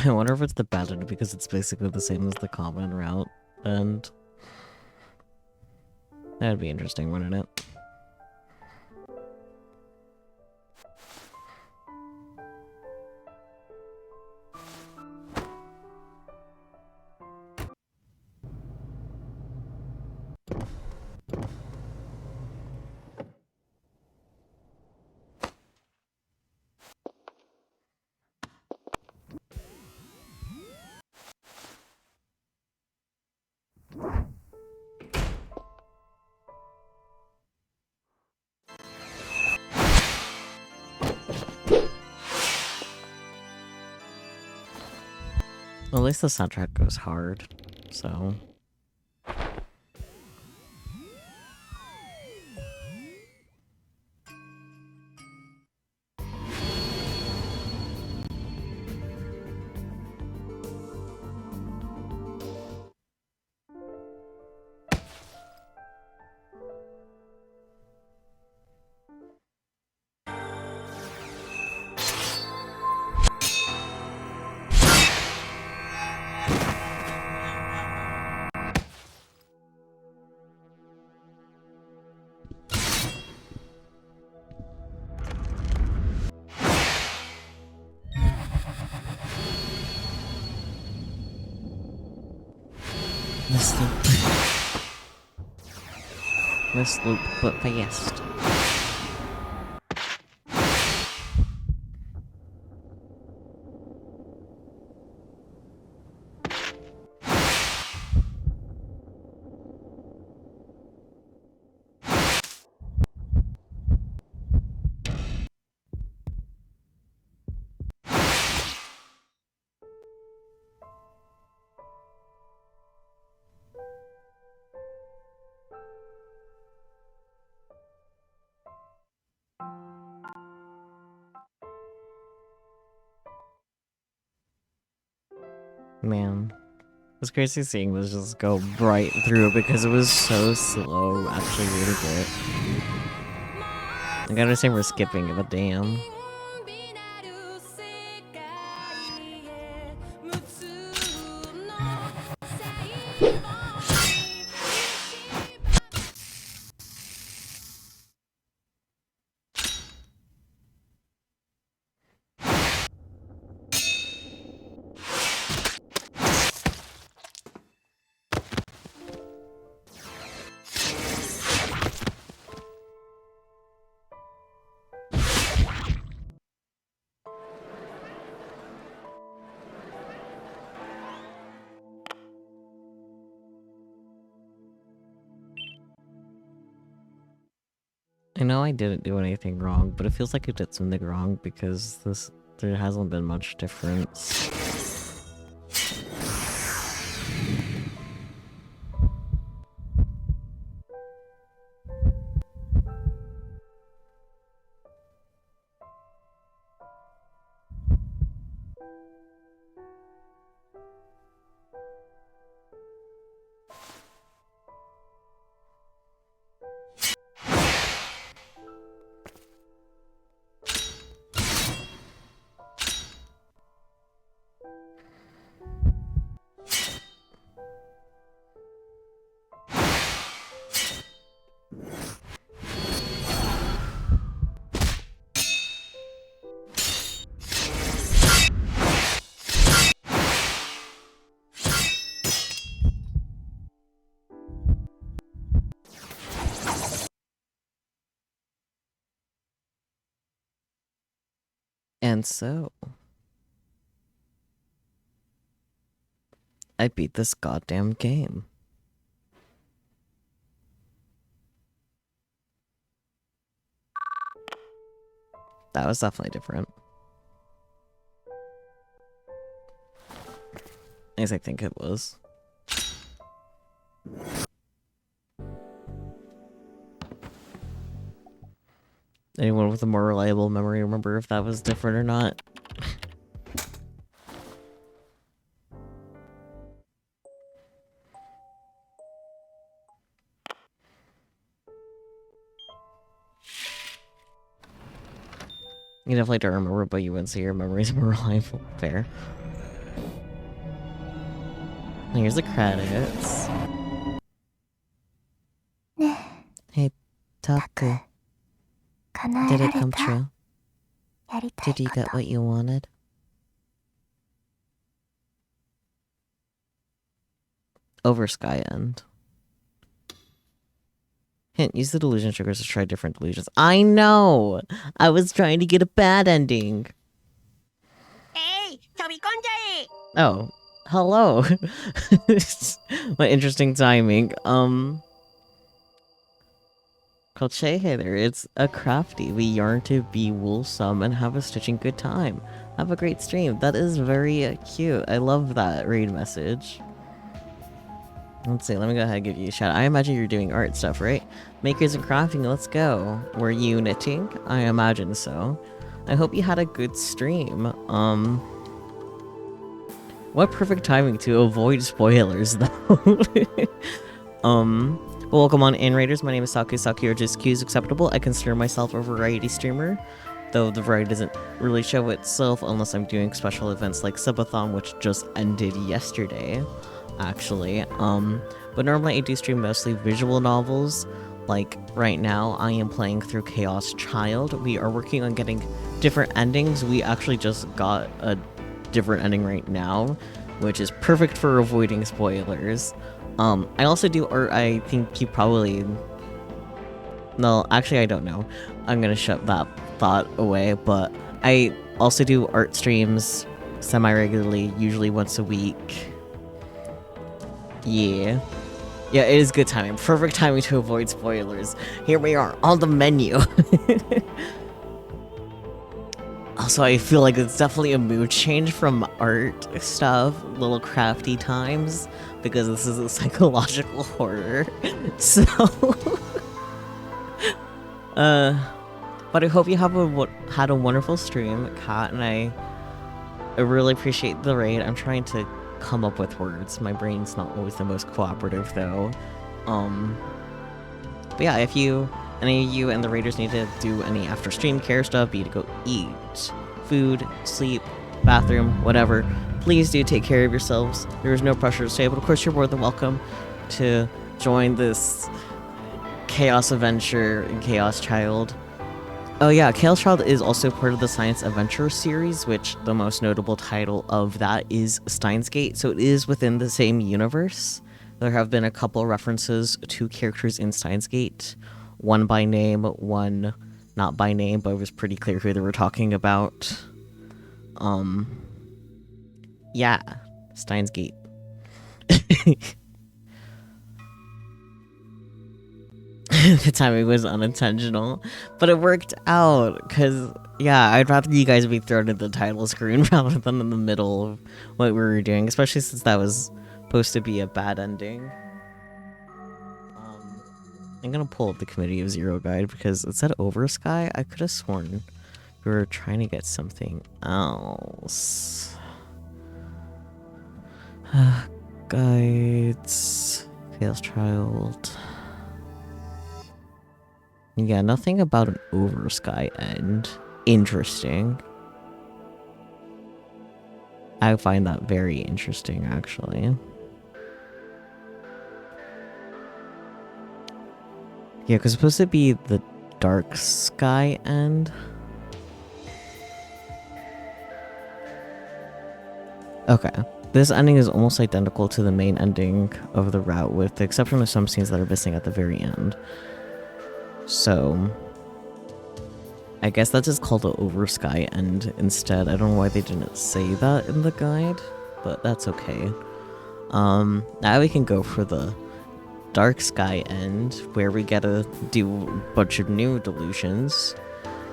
I wonder if it's the bad end because it's basically the same as the common route, and that'd be interesting, wouldn't it? Well, at least the soundtrack goes hard, so... This loop. This loop, but fast. Man. It's crazy seeing this just go right through because it was so slow actually reading it. I gotta say we're skipping it, but damn. know I didn't do anything wrong, but it feels like I did something wrong because there hasn't been much difference. And so, I beat this goddamn game. That was definitely different. At least I think it was. Anyone with a more reliable memory remember if that was different or not? You definitely don't remember, but you wouldn't say your memory's more reliable. Fair. And here's the credits. Hey, Taku. Did it come true? Did you get what you wanted? Over Sky End. Hint, use the delusion triggers to try different delusions. I know! I was trying to get a bad ending. Oh, hello. What interesting timing. Colche, hey there, it's a crafty. We yarn to be woolsome and have a stitching good time. Have a great stream. That is very cute. I love that raid message. Let's see, let me go ahead and give you a shout. I imagine you're doing art stuff, right? Makers and crafting, let's go. Were you knitting? I imagine so. I hope you had a good stream. What perfect timing to avoid spoilers, though. Welcome on in, Raiders. My name is Saku or just Q is acceptable. I consider myself a variety streamer, though the variety doesn't really show itself unless I'm doing special events like Subathon, which just ended yesterday, actually. But normally I do stream mostly visual novels. Like, right now, I am playing through Chaos Child. We are working on getting different endings. We actually just got a different ending right now, which is perfect for avoiding spoilers. I also do art. I think you probably... No, actually I don't know. I'm gonna shut that thought away, but I also do art streams semi-regularly, usually once a week. Yeah. Yeah, it is good timing. Perfect timing to avoid spoilers. Here we are, on the menu. Also, I feel like it's definitely a mood change from art stuff, little crafty times, because this is a psychological horror. So, but I hope you have had a wonderful stream, Kat, and I really appreciate the raid. I'm trying to come up with words. My brain's not always the most cooperative, though. But yeah, if any of you and the raiders need to do any after stream care stuff, be to go eat, food, sleep, bathroom, whatever, please do take care of yourselves. There is no pressure to stay, but of course you're more than welcome to join this Chaos Adventure and Chaos Child. Oh yeah, Chaos Child is also part of the Science Adventure series, which the most notable title of that is Steins Gate, so it is within the same universe. There have been a couple references to characters in Steins Gate. One by name, one not by name, but it was pretty clear who they were talking about. Yeah, Steins Gate. the timing was unintentional, but it worked out because, yeah, I'd rather you guys be thrown in the title screen rather than in the middle of what we were doing, especially since that was supposed to be a bad ending. I'm gonna pull up the Committee of Zero guide because it said Over Sky. I could have sworn we were trying to get something else. Guides. Chaos Child. Yeah, nothing about an Over Sky end. Interesting. I find that very interesting, actually. Yeah, because it's supposed to be the Dark Sky end. Okay. This ending is almost identical to the main ending of the route, with the exception of some scenes that are missing at the very end. So, I guess that's just called the Over Sky end instead. I don't know why they didn't say that in the guide, but that's okay. Now we can go for the Dark Sky end, where we get to do a bunch of new delusions,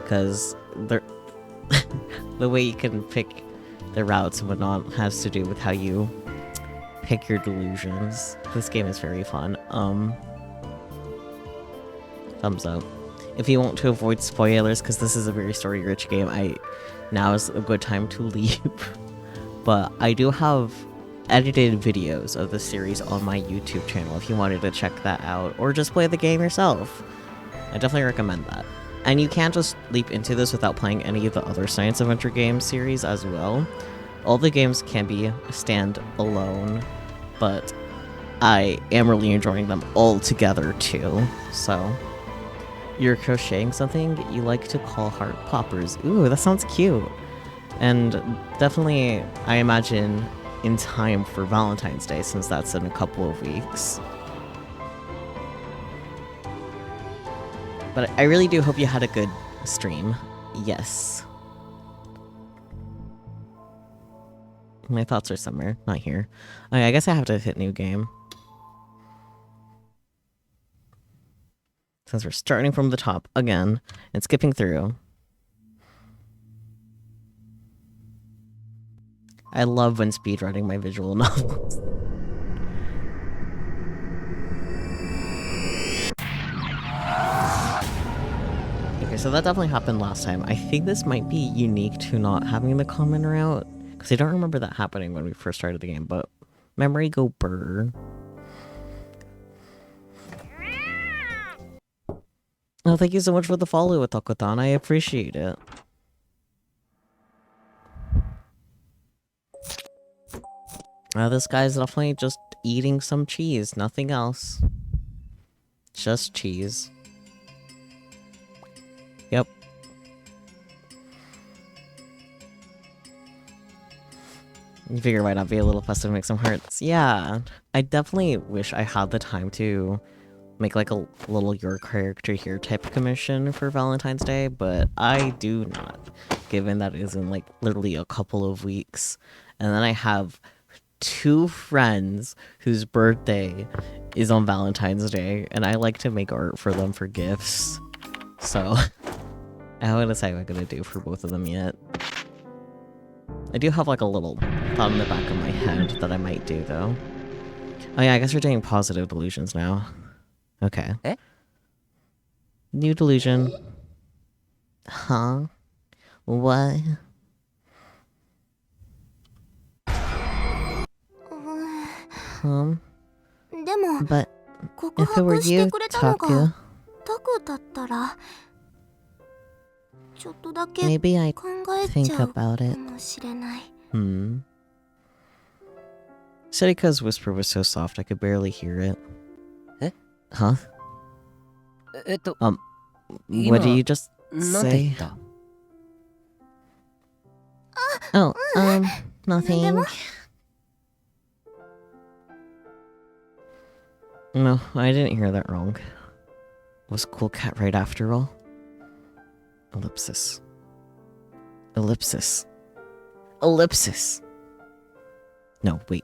because they're the way you can pick the routes and whatnot has to do with how you pick your delusions. This game is very fun. Thumbs up. If you want to avoid spoilers, because this is a very story-rich game, now is a good time to leave. But I do have edited videos of the series on my YouTube channel if you wanted to check that out, or just play the game yourself. I definitely recommend that. And you can't just leap into this without playing any of the other Science Adventure game series as well. All the games can be stand-alone, but I am really enjoying them all together too, so. You're crocheting something you like to call heart poppers. Ooh, that sounds cute. And definitely, I imagine, in time for Valentine's Day, since that's in a couple of weeks. But I really do hope you had a good stream. Yes. My thoughts are somewhere, not here. Okay, I guess I have to hit new game. Since we're starting from the top again and skipping through. I love when speedrunning my visual novels. Okay, so that definitely happened last time. I think this might be unique to not having the common route, because I don't remember that happening when we first started the game, but memory go burr. Oh, thank you so much for the follow, Otakutan. I appreciate it. This guy's definitely just eating some cheese, nothing else. Just cheese. Yep. You figure it might not be a little festive to make some hearts. Yeah, I definitely wish I had the time to make like a little your character here type commission for Valentine's Day, but I do not, given that it is in like literally a couple of weeks. And then I have 2 friends whose birthday is on Valentine's Day, and I like to make art for them for gifts. So I haven't decided what I'm gonna do for both of them yet. I do have like a little thought in the back of my head that I might do though. Oh yeah, I guess we're doing positive delusions now. Okay. Eh? New delusion. Huh? What? But if it were you, Taku, maybe I'd think about it. Sarika's whisper was so soft I could barely hear it. Eh? Huh? What did you just say? Oh, nothing. No, I didn't hear that wrong. Was Cool Cat right after all? Ellipsis. Ellipsis. Ellipsis! No, wait.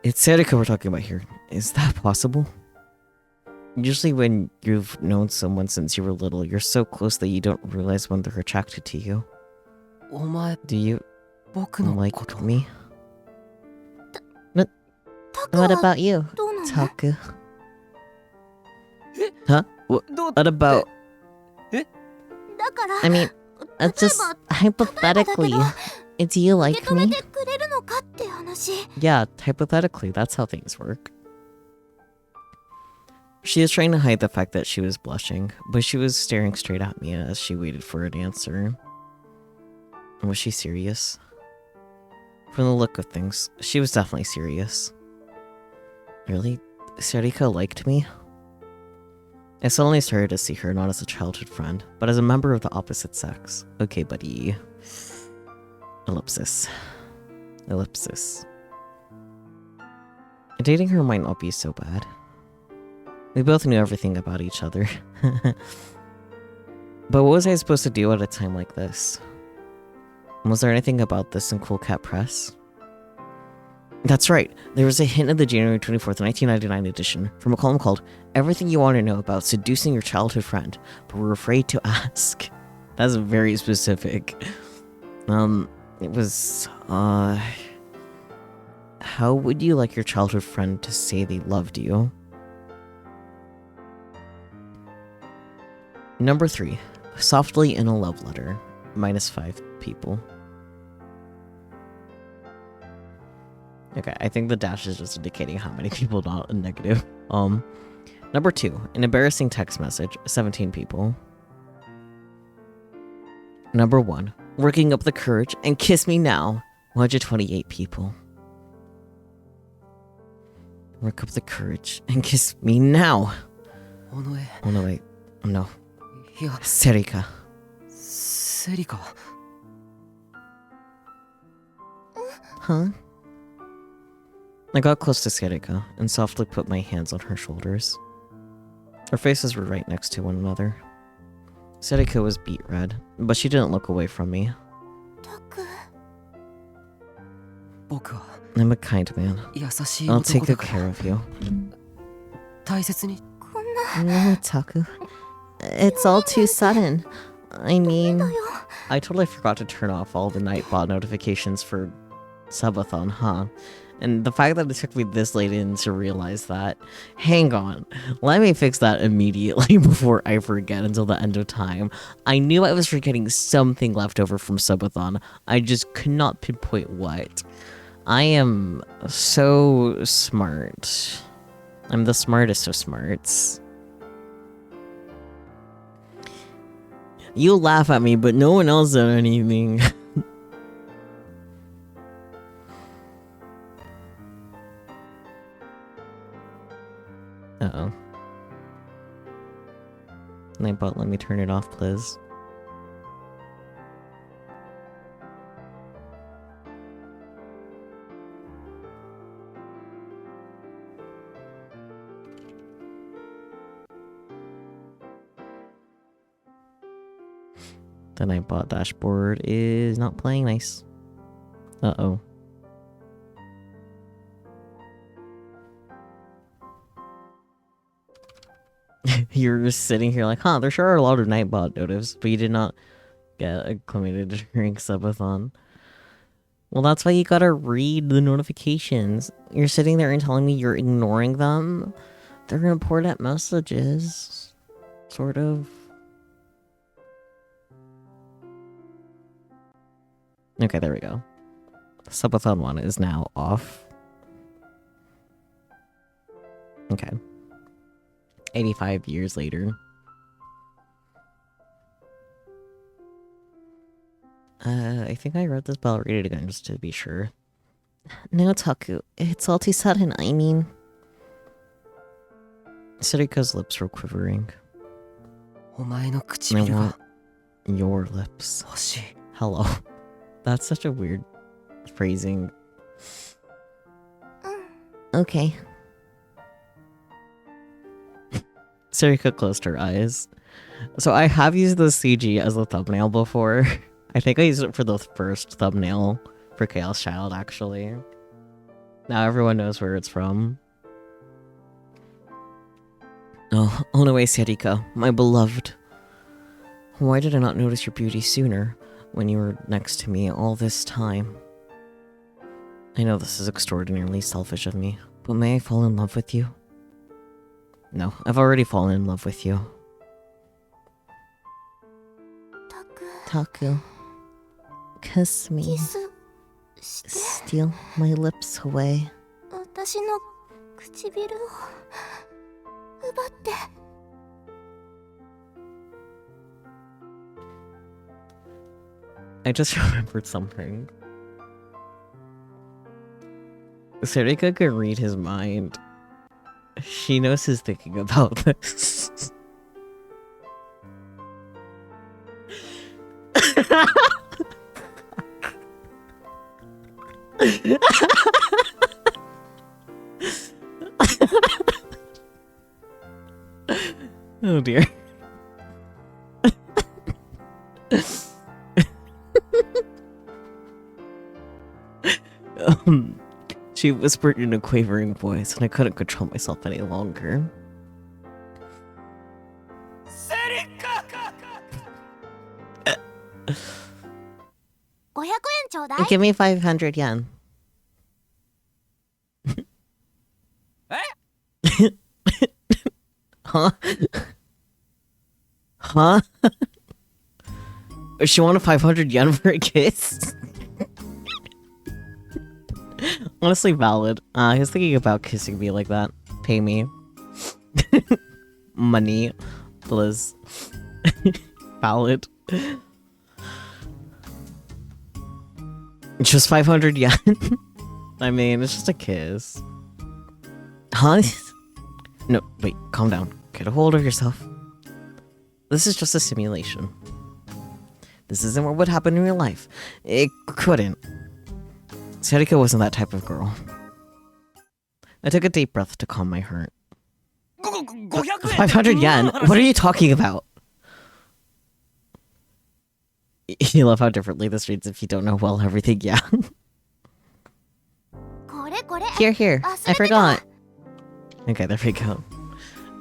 It's Sarika we're talking about here. Is that possible? Usually when you've known someone since you were little, you're so close that you don't realize when they're attracted to you. お前 Do you 僕の like こと me? タク What は about you, どうなの？ Taku? Huh? どう What about... だから I mean, 例え just ば hypothetically, do you 受 like け止め me? てくれるのかって話。 Yeah, hypothetically, that's how things work. She is trying to hide the fact that she was blushing, but she was staring straight at me as she waited for an answer. Was she serious? From the look of things, she was definitely serious. Really? Sarika liked me? I suddenly started to see her not as a childhood friend, but as a member of the opposite sex. Okay, buddy. Ellipsis. Ellipsis. Dating her might not be so bad. We both knew everything about each other. But what was I supposed to do at a time like this? Was there anything about this in Cool Cat Press? That's right, there was a hint in the January 24th, 1999 edition from a column called Everything You Want to Know About Seducing Your Childhood Friend, but We're Afraid to Ask. That's very specific. It was, how would you like your childhood friend to say they loved you? Number 3, softly in a love letter, -5 people. Okay, I think the dash is just indicating how many people, not a negative. Number 2, an embarrassing text message, 17 people. Number 1, working up the courage and kiss me now, 128 people. Work up the courage and kiss me now. 尾上 Oh no, wait. No. いや Serika. セリカ Huh? I got close to Serika and softly put my hands on her shoulders. Our faces were right next to one another. Serika was beet red, but she didn't look away from me. タク 僕は I'm a kind man. 優しい I'll take 男 good だから care of you. 大切に こんな No, Taku. It's all too sudden. I mean, だよ。 I totally forgot to turn off all the Nightbot notifications for Subathon, huh? And the fact that it took me this late in to realize that, hang on, let me fix that immediately before I forget until the end of time. I knew I was forgetting something left over from Subathon, I just could not pinpoint what. I am so smart. I'm the smartest of smarts. You laugh at me, but no one else said anything. Uh-oh. Nightbot, let me turn it off, please. The Nightbot dashboard is not playing nice. Uh-oh. You're just sitting here like, huh, there sure are a lot of Nightbot notifs, but you did not get acclimated during Subathon. Well, that's why you gotta read the notifications. You're sitting there and telling me you're ignoring them? They're important messages. Sort of. Okay, there we go. Subathon 1 is now off. Okay. 85 years later. I think I wrote this, but I'll read it again just to be sure. No, Taku. It's all too sudden, I mean... Sarika's lips were quivering. お前の I 唇 want が your lips. 欲しい Hello. That's such a weird phrasing. Okay. Sarika closed her eyes. So I have used the CG as a thumbnail before. I think I used it for the first thumbnail for Chaos Child, actually. Now everyone knows where it's from. Oh, Onoe Sarika, my beloved. Why did I not notice your beauty sooner when you were next to me all this time? I know this is extraordinarily selfish of me, but may I fall in love with you? No, I've already fallen in love with you. Taku, kiss me. キスして Steal my lips away. 私の唇を奪って I just remembered something. Sarika could read his mind. She knows he's thinking about this. Oh dear. She whispered in a quavering voice, and I couldn't control myself any longer. 500円ちょうだい Give me 500 yen. Huh? Huh? She wanted 500 yen for a kiss? Honestly valid. He was thinking about kissing me like that. Pay me. Money. Please. Valid. Just 500 yen? I mean, it's just a kiss. Huh? No, wait, calm down. Get a hold of yourself. This is just a simulation. This isn't what would happen in real life. It couldn't. Sarika wasn't that type of girl. I took a deep breath to calm my heart. 500 yen? What are you talking about? You love how differently this reads if you don't know well everything, yeah. これこれ Here, I 忘れてた forgot. Okay, there we go.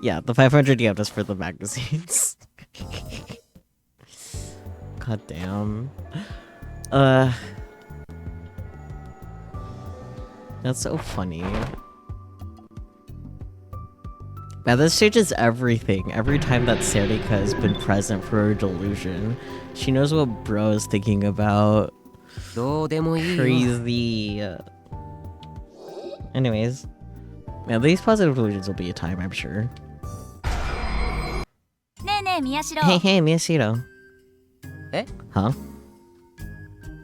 Yeah, the 500 yen was for the magazines. God damn. That's so funny. Now this changes everything. Every time that Sarika has been present for her delusion, she knows what bro is thinking about. どうでもいいよ Crazy. Anyways. Yeah, these positive delusions will be a time, I'm sure. ねえねえ宮代 Hey, Miyashiro. え Huh?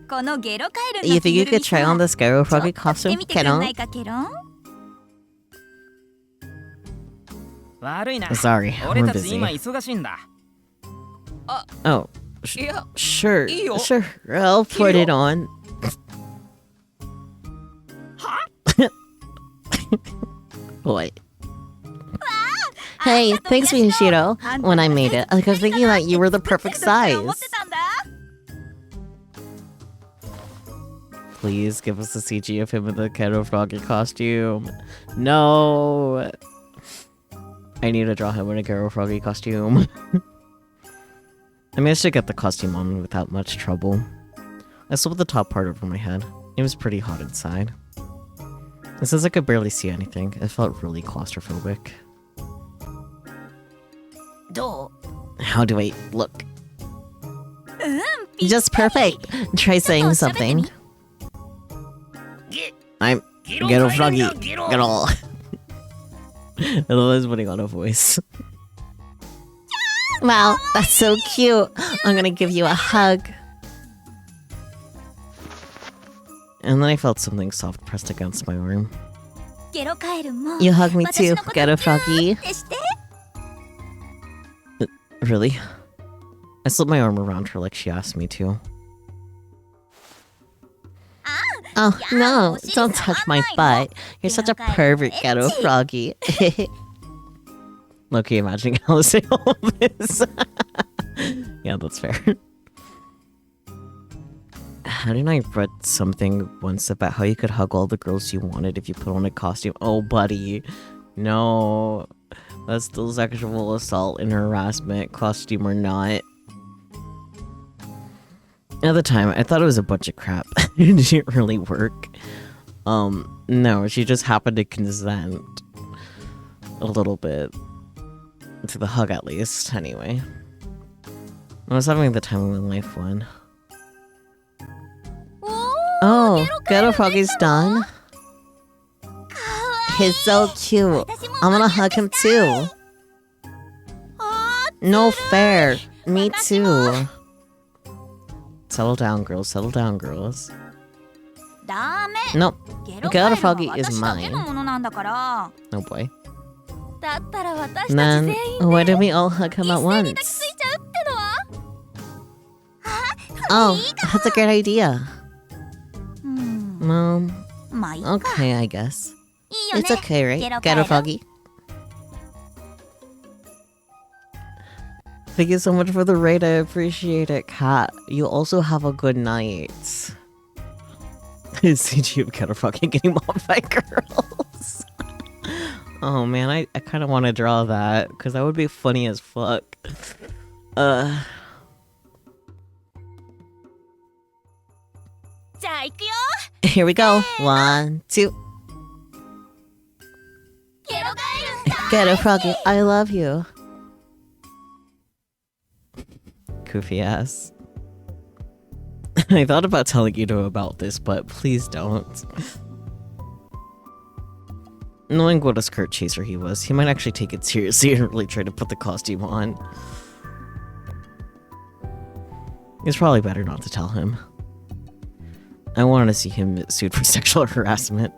このゲロカエルの You think you 着ぐる could try on み this Gyro さ Froggy ちょっと着て costume? みてくん Can な I? いかケロン悪いな Sorry, 俺 we're たち今 busy. 忙しいんだ Oh, いや sure, いいよ sure. I'll put it on. What? Hey, thanks, Miyashiro. When I made it, I was thinking that you were the perfect どっちから思っ size. てたんだ Please give us a CG of him in the Kero Froggy costume. No. I need to draw him in a Kero Froggy costume. I managed to get the costume on without much trouble. I slipped the top part over my head. It was pretty hot inside. And since I could barely see anything, it felt really claustrophobic. ど How do I look? ううんぴ Just perfect. Try saying something. I'm Ghetto Froggy. Ghetto. I love this putting on a voice. Wow, that's so cute. I'm gonna give you a hug. And then I felt something soft pressed against my arm. ゲロカエルも You hug me 私 too, のこと Ghetto Froggy. ってして Really? I slipped my arm around her like she asked me to. Oh, no, don't touch my butt. You're such a pervert, Ghetto Froggy. Low-key imagining how saying all this. Yeah, that's fair. Hadn't I read something once about how you could hug all the girls you wanted if you put on a costume? Oh, buddy. No. That's still sexual assault and harassment, costume or not. At the time, I thought it was a bunch of crap. It didn't really work. No, she just happened to consent. A little bit. To the hug, at least, anyway. I was having the time of my life one. Oh, Ghetto Froggy's done. He's so cute. I'm gonna hug him too. No fair. Me too. Settle down, girls. Settle down, girls. Nope. Ghetto Froggy is mine. Oh boy. Then, why don't we all hug him at once? Oh, that's a great idea. Okay, I guess. It's okay, right? Ghetto Froggy. Thank you so much for the raid, I appreciate it, Kat. You also have a good night. CG of Ghetto Froggy getting mobbed by girls. Oh man, I kind of want to draw that, because that would be funny as fuck. Here we go. 1, 2. Ghetto Froggy, I love you. Goofy ass. I thought about telling Ito about this, but please don't. Knowing what a skirt chaser he was, he might actually take it seriously and really try to put the costume on. It's probably better not to tell him. I wanted to see him sued for sexual harassment.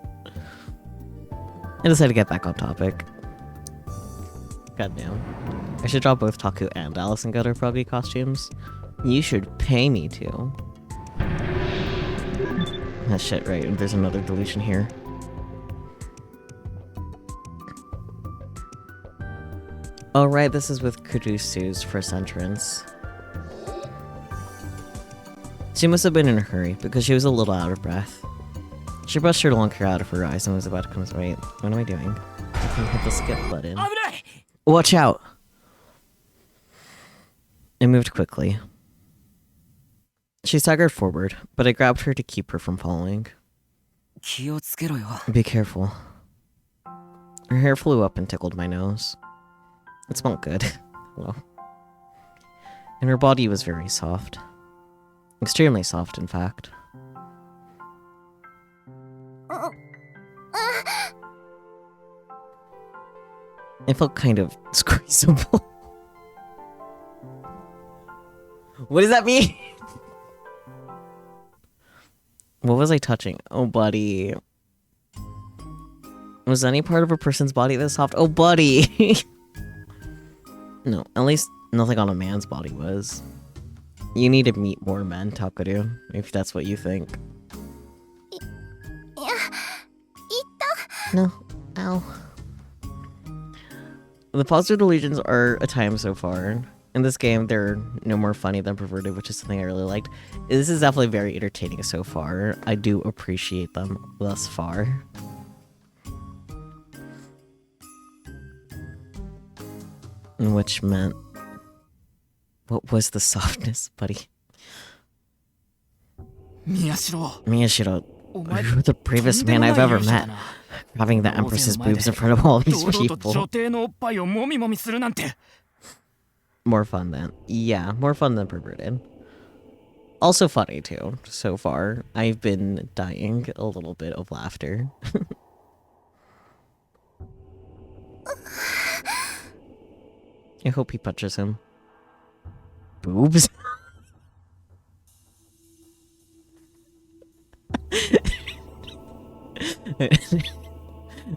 I decided to get back on topic. Goddamn. I should draw both Taku and Alice in Gutter Froggy costumes. You should pay me to. That shit, right? There's another deletion here. Oh right, this is with Kudusu's first entrance. She must have been in a hurry, because she was a little out of breath. She brushed her long hair out of her eyes and was about to come. Wait, what am I doing? I can hit the skip button. Watch out! I moved quickly. She staggered forward, but I grabbed her to keep her from falling. Be careful. Her hair flew up and tickled my nose. It smelled good. Hello. And her body was very soft. Extremely soft, in fact. It felt kind of squeezable. What does that mean? What was I touching? Oh, buddy. Was any part of a person's body this soft? Oh, buddy! No, at least nothing on a man's body was. You need to meet more men, Takuru, if that's what you think. No. Ow. The positive delusions are a time so far. In this game, they're no more funny than perverted, which is something I really liked. This is definitely very entertaining so far. I do appreciate them thus far. Which meant... What was the softness, buddy? Miyashiro, you're the bravest man I've ever met. Having the Empress's boobs in front of all these people. More fun than... Yeah, more fun than perverted. Also funny, too, so far. I've been dying a little bit of laughter. I hope he punches him. Boobs?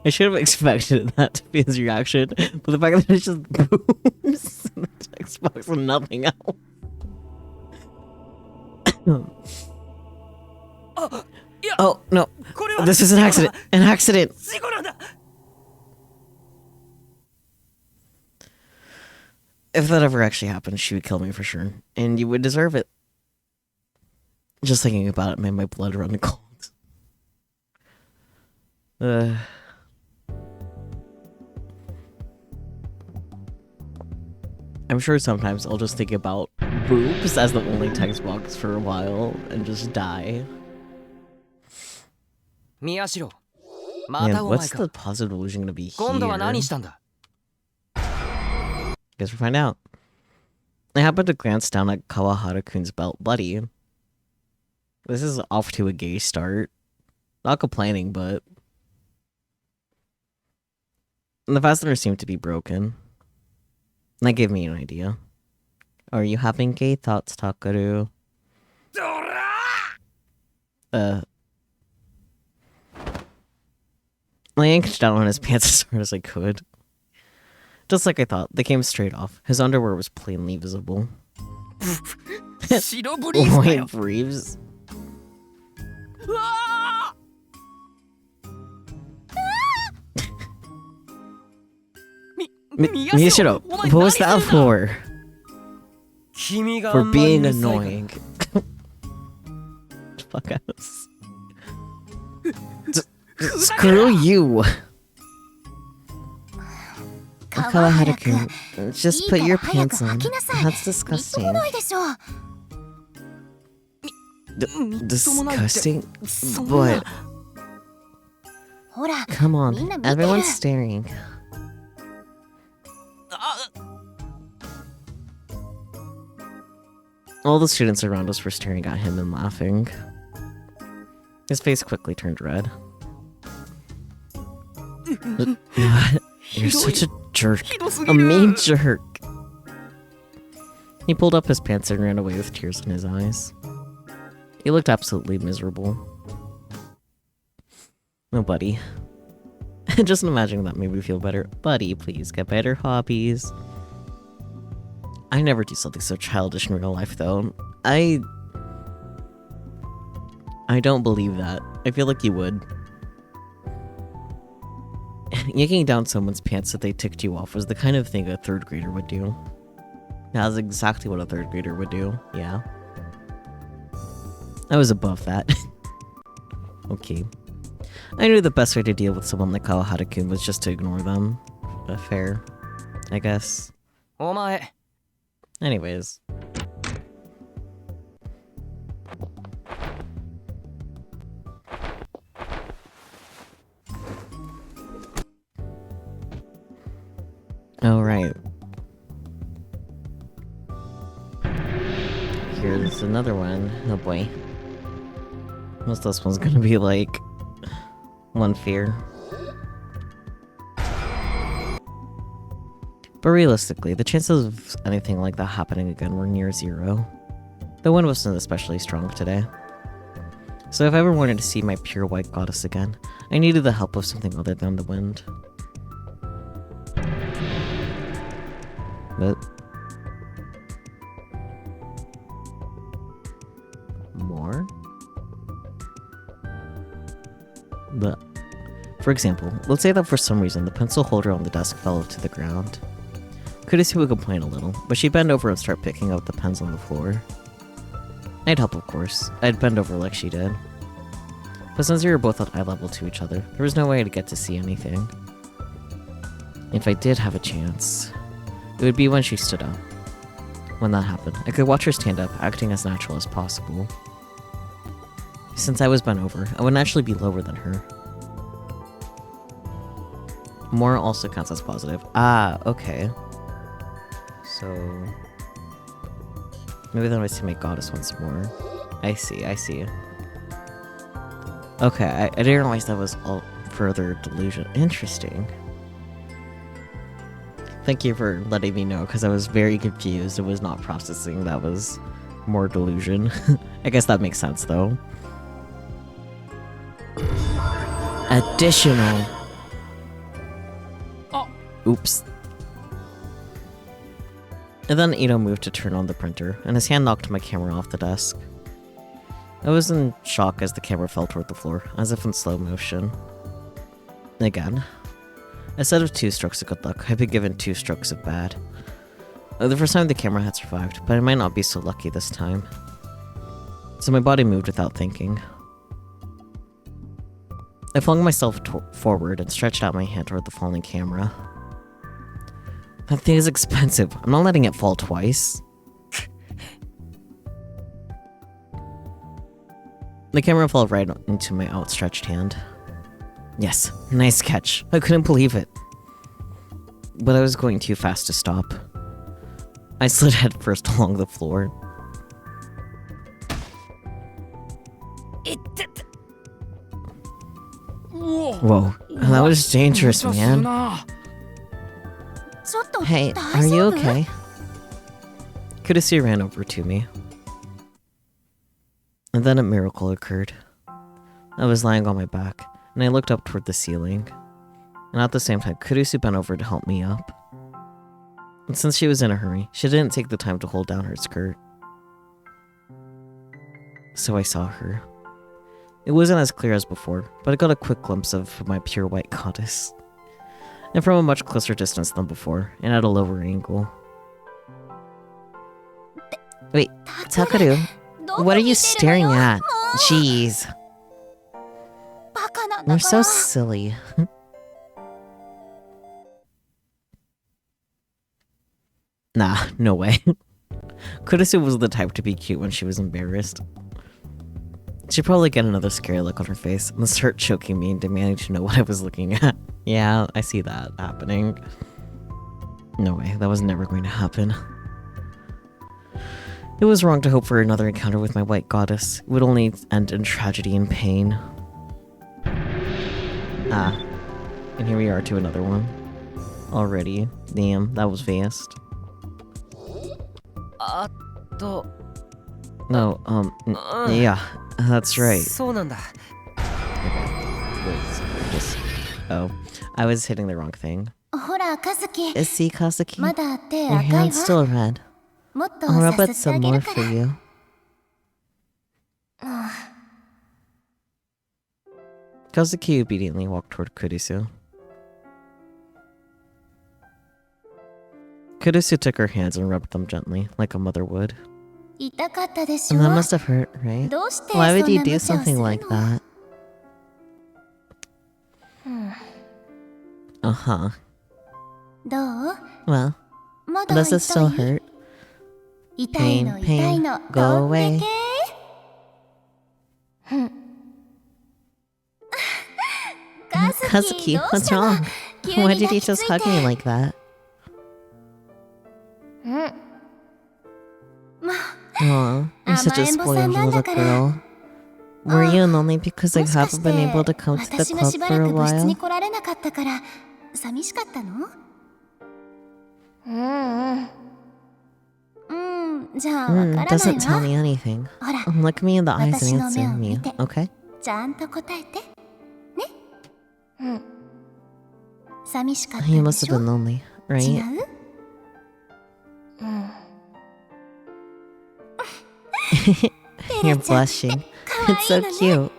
I should have expected that to be his reaction, but the fact that it's just boobs in the text box and nothing else. Oh, no. This is an accident. An accident. If that ever actually happened, she would kill me for sure. And you would deserve it. Just thinking about it made my blood run cold. I'm sure sometimes I'll just think about boobs as the only text box for a while and just die. 宮代ま Man, たお前 what's か the positive illusion gonna be 今度は here? 何したんだ Guess we'll find out. I happened to glance down at Kawahara-kun's belt buddy. This is off to a gay start. Not complaining, but... The fastener seemed to be broken. That gave me an idea. Are you having gay thoughts, Takaru? I yanked down on his pants as hard as I could. Just like I thought, they came straight off. His underwear was plainly visible. 白ブリーフかよ White briefs? うわー Miyashiro, what was that for? 君が For あんまり being うるさいから annoying. Fuck us. Screw you! Kawahara-kun, just put your pants on. That's disgusting. ないでしょう Disgusting? そんな But, ほら come on, みんな見てる everyone's staring. あ All the students around us were staring at him and laughing. His face quickly turned red. You're such a jerk. ひどす A ぎる mean jerk. He pulled up his pants and ran away with tears in his eyes. He looked absolutely miserable. No, buddy. Just imagining that made me feel better. Buddy, please get better hobbies. I never do something so childish in real life, though. I don't believe that. I feel like you would. Yanking down someone's pants that they ticked you off was the kind of thing a third grader would do. That's exactly what a third grader would do, yeah. I was above that. Okay. I knew the best way to deal with someone like Kawahara-kun was just to ignore them. Fair, I guess. お前 Anyways. Alright. Here's another one. Oh boy. Most of this one's gonna be like... one fear. But realistically, the chances of anything like that happening again were near zero. The wind wasn't especially strong today. So if I ever wanted to see my pure white goddess again, I needed the help of something other than the wind. But... more? But... for example, let's say that for some reason the pencil holder on the desk fell to the ground. Kudasi would complain a little, but she'd bend over and start picking up the pens on the floor. I'd help, of course. I'd bend over like she did. But since we were both at eye level to each other, there was no way to get to see anything. If I did have a chance, it would be when she stood up. When that happened, I could watch her stand up, acting as natural as possible. Since I was bent over, I would naturally be lower than her. More also counts as positive. Ah, okay. So... maybe that was to make goddess once more. I see, I see. Okay, I didn't realize that was all further delusion. Interesting. Thank you for letting me know, because I was very confused and was not processing that was more delusion. I guess that makes sense, though. Additional. Oh. Oops. And then Ito moved to turn on the printer, and his hand knocked my camera off the desk. I was in shock as the camera fell toward the floor, as if in slow motion. Again. Instead of 2 strokes of good luck, I'd been given 2 strokes of bad. The first time the camera had survived, but I might not be so lucky this time. So my body moved without thinking. I flung myself forward and stretched out my hand toward the falling camera. That thing is expensive. I'm not letting it fall twice. The camera fell right into my outstretched hand. Yes, nice catch. I couldn't believe it. But I was going too fast to stop. I slid headfirst along the floor. Whoa, that was dangerous, man. ちょっと Hey, 大 are you 丈夫 okay? Kudusi ran over to me. And then a miracle occurred. I was lying on my back, and I looked up toward the ceiling. And at the same time, Kudusi bent over to help me up. And since she was in a hurry, she didn't take the time to hold down her skirt. So I saw her. It wasn't as clear as before, but I got a quick glimpse of my pure white goddess. And from a much closer distance than before, and at a lower angle. Wait, Takaru, どこ what are 見 you てるの staring よ at? もう Jeez, バカなんだ you're か so ら silly. Nah, no way. Kurusu was the type to be cute when she was embarrassed. She'd probably get another scary look on her face and start choking me and demanding to know what I was looking at. Yeah, I see that happening. No way, that was never going to happen. It was wrong to hope for another encounter with my white goddess. It would only end in tragedy and pain. Ah, and here we are to another one. Already. Damn, that was fast. あと No, yeah, that's right. そうなんだ Just, oh, I was hitting the wrong thing. ほらカズキ See, Kazuki, まだ手 your 赤い hand's わ still red. もっと I'll さ rub す it ってあ some げ more るか for ら you. Kazuki obediently walked toward Kurisu. Kurisu took her hands and rubbed them gently, like a mother would. 痛かったでしょ And that must have hurt, right? どうしてそん Why な would you 無 do 茶をす something る like の that? Uh-huh. どう Well, まだ does it 痛 still い hurt? 痛いの Pain, 痛い pain, の go どんだ away. けカズキ Kazuki, どうし what's たの wrong? 急 Why に did 抱 you きつ just い hug て me like that? もう Aw, you're such a spoiled little girl. Were you lonely because I もしかし haven't て been able to come to the 私が club しば for ら a く部室 while? に来られなかったから寂しかったのじゃあわからない Doesn't tell わ me anything. ほら Look me in the eyes 私 and の目 answer を見 me, て okay? ちゃんと答えてね寂しかった You で must し have ょ been lonely, 違 right? う You're blushing. It's so cute.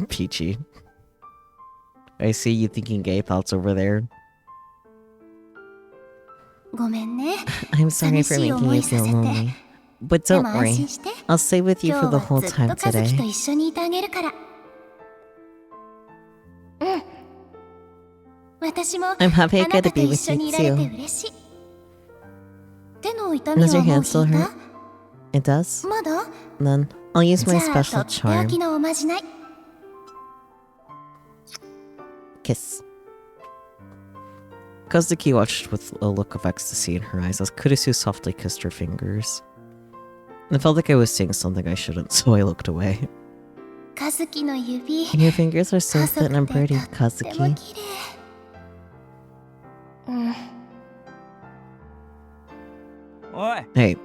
Peachy. I see you thinking gay thoughts over there. ごめんね I'm sorry for making you feel lonely. But で don't も安 worry. 心して I'll stay with you 今 for 日 the は whole ずっ time とカズキと today. 一緒にいてあげるから私も I'm happy あ I な get た to と be 一 with 緒 you にいられて too. 嬉しい手の痛み Does は your もう hand still 引い hurt? た It does? まだ Then I'll use じ my ゃあ special とってお charm. きのおまじない Kiss. Kazuki watched with a look of ecstasy in her eyes as Kurisu softly kissed her fingers. I felt like I was saying something I shouldn't, so I looked away. カズキの指 Your fingers are so 細 thin and くて pretty, とっても Kazuki. 綺麗おい Hey,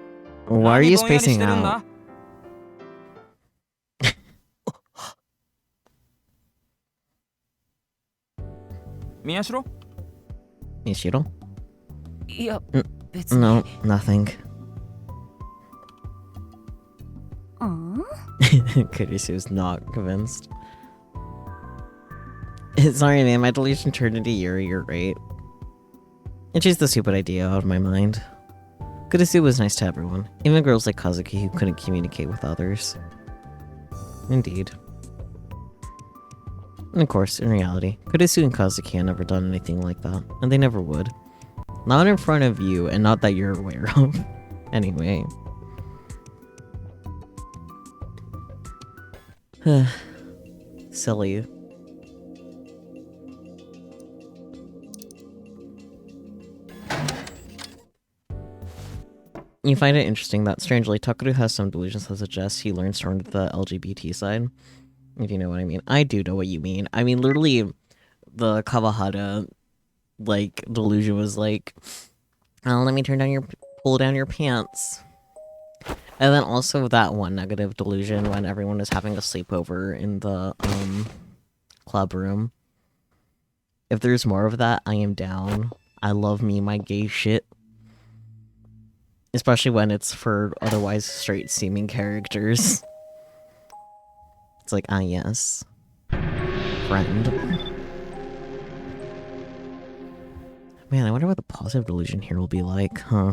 why are you 何ぼんやりし spacing てるん out? だ宮代 Mishiro? いや別に No, nothing. うん Kurisu's not convinced. Sorry, man, my delusion turned into Yuri, you're right. It chased the stupid idea out of my mind. Kurisu was nice to everyone, even girls like Kazuki who couldn't communicate with others. Indeed. And of course, in reality, Kudesu and Kazuki had never done anything like that, and they never would. Not in front of you, and not that you're aware of. Anyway. Silly. You find it interesting that, strangely, Takeru has some delusions that suggest he learns toward the LGBT side. If you know what I mean. I do know what you mean. I mean, literally, the Kawahara, like, delusion was like, oh, let me pull down your pants. And then also that one negative delusion when everyone was having a sleepover in the, club room. If there's more of that, I am down. I love me my gay shit. Especially when it's for otherwise straight-seeming characters. It's like, ah, yes. Friend. Man, I wonder what the positive delusion here will be like, huh?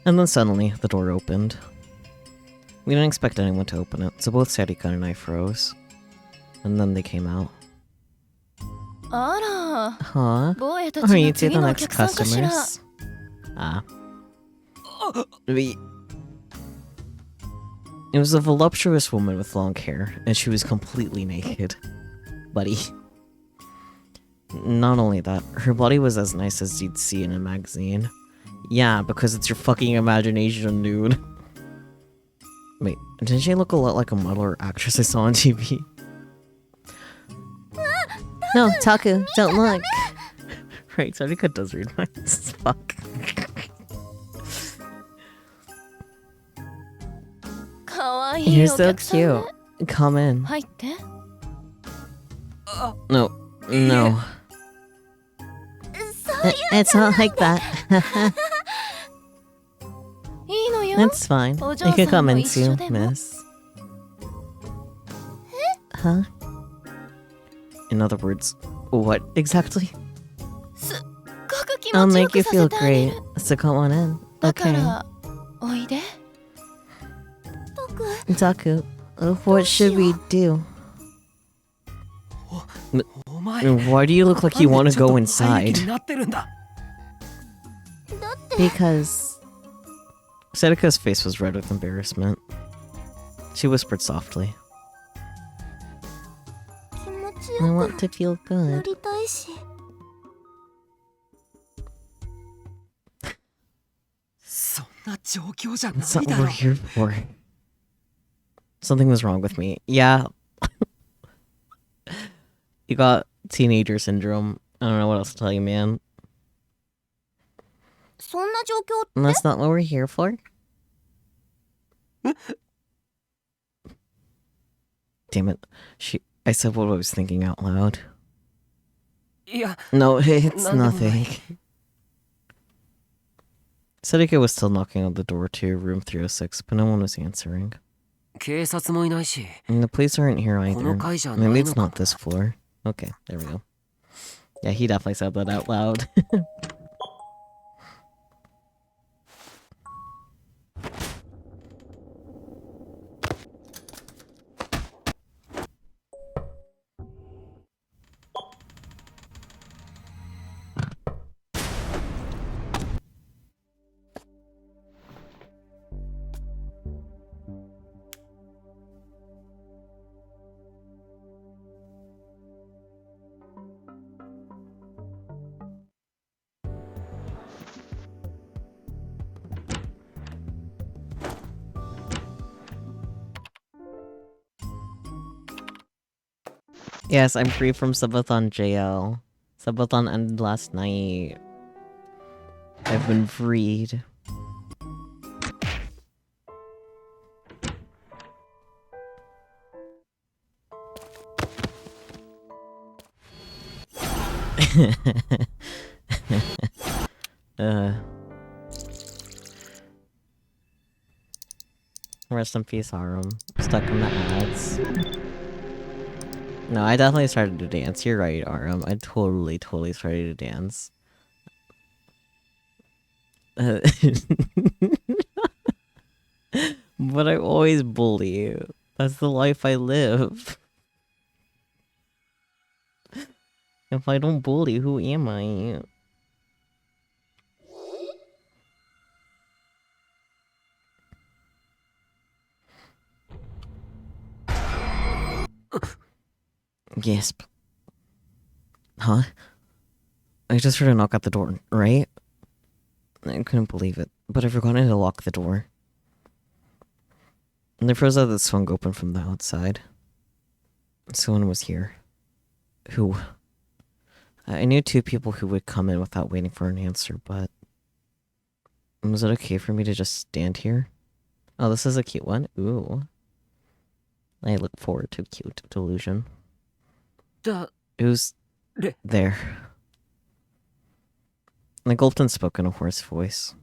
And then suddenly, the door opened. We didn't expect anyone to open it, so both Sarika and I froze. And then they came out. Ara. Huh? Are you two the next customers? Ah. It was a voluptuous woman with long hair, and she was completely naked. Buddy. Not only that, her body was as nice as you'd see in a magazine. Yeah, because it's your fucking imagination, dude. Wait, didn't she look a lot like a model or actress I saw on TV? No, Taku, don't look. Right, Sarika does read minds. Fuck. You're so cute. Come in. No, no. It's not like that. It's fine. You can come in too, miss. Huh? In other words, what exactly? I'll make you feel great, so come on in. Okay. Taku, what should we do? Why do you look like you want to go inside? Because... Sarika's face was red with embarrassment. She whispered softly. I want to feel good. That's not what we're here for. Something was wrong with me. Yeah. You got teenager syndrome. I don't know what else to tell you, man. And that's not what we're here for? Damn it. I said what I was thinking out loud. No, it's nothing. Sarika was still knocking on the door to room 306, but no one was answering. And the police aren't here either. Maybe it's not this floor. Okay, there we go. Yeah, he definitely said that out loud. Yes, I'm free from subathon JL. Subathon ended last night. I've been freed. Rest in peace, Harum. Stuck in the ads. No, I definitely started to dance. You're right, Arum. I totally started to dance. I, But I always bully. That's the life I live. If I don't bully, who am I? Gasp. Huh? I just heard a knock at the door, right? I couldn't believe it, but I forgot to lock the door. And the froze out that swung open from the outside. Someone was here. Who? I knew 2 people who would come in without waiting for an answer, but... Was it okay for me to just stand here? Oh, this is a cute one. Ooh. I look forward to cute delusion. Who's there? I gulped and spoke in a hoarse voice.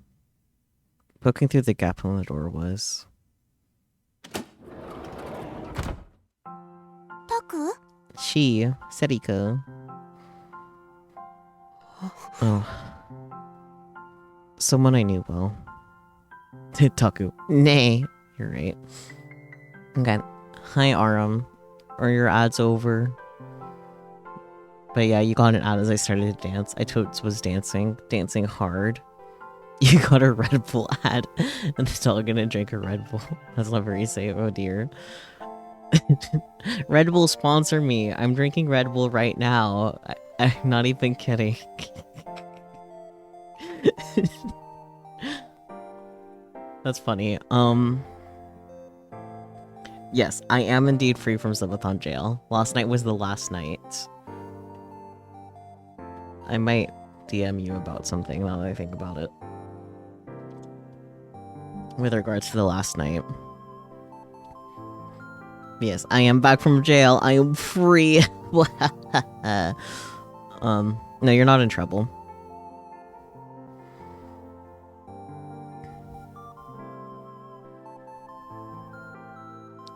Poking through the gap on the door was... Taku? She, Serika. Oh. Someone I knew well. Taku. Nay, you're right. Okay. Hi, Aram. Are your ads over? But yeah, you got an ad as I started to dance. I totes was dancing hard. You got a Red Bull ad, and the dog gonna drink a Red Bull. That's not very safe, oh dear. Red Bull sponsor me. I'm drinking Red Bull right now. I'm not even kidding. That's funny. Yes, I am indeed free from Subathon jail. Last night was the last night. I might DM you about something now that I think about it. With regards to the last night. Yes, I am back from jail. I am free. No, you're not in trouble.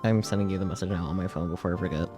I'm sending you the message now on my phone before I forget.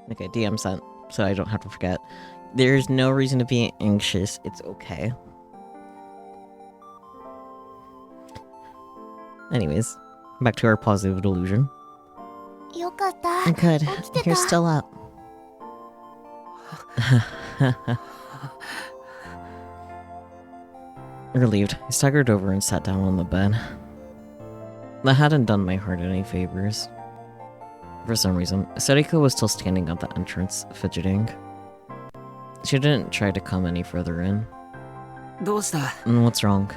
Okay, DM sent, so I don't have to forget. There's no reason to be anxious. It's okay. Anyways, back to our positive delusion. よかった。 Good. 起きてた。 You're still up. Relieved, I staggered over and sat down on the bed. That hadn't done my heart any favors. For some reason, Sariko was still standing at the entrance, fidgeting. She didn't try to come any further in. どうした？ What's wrong?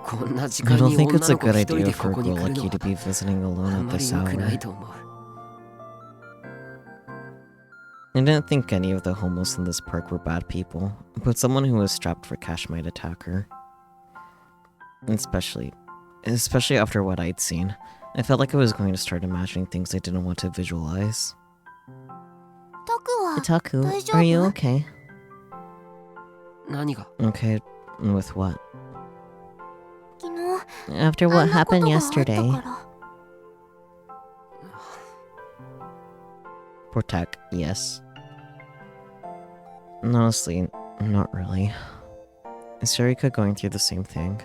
こんな時 I 間 don't に think 女 it's a の子 good 一人 idea で for こ a こに girl 来る like の you to be visiting あ alone ん at まり this 良くない hour. と思う。 I didn't think any of the homeless in this park were bad people, but someone who was strapped for cash might attack her. Especially after what I'd seen. I felt like I was going to start imagining things I didn't want to visualize. タクは Itaku, 大丈夫？ are you okay? 何が？ Okay, with what? 昨日 After あ what んなこと happened があった yesterday? から。 Portak, yes. Honestly, not really. Is Sarika going through the same thing?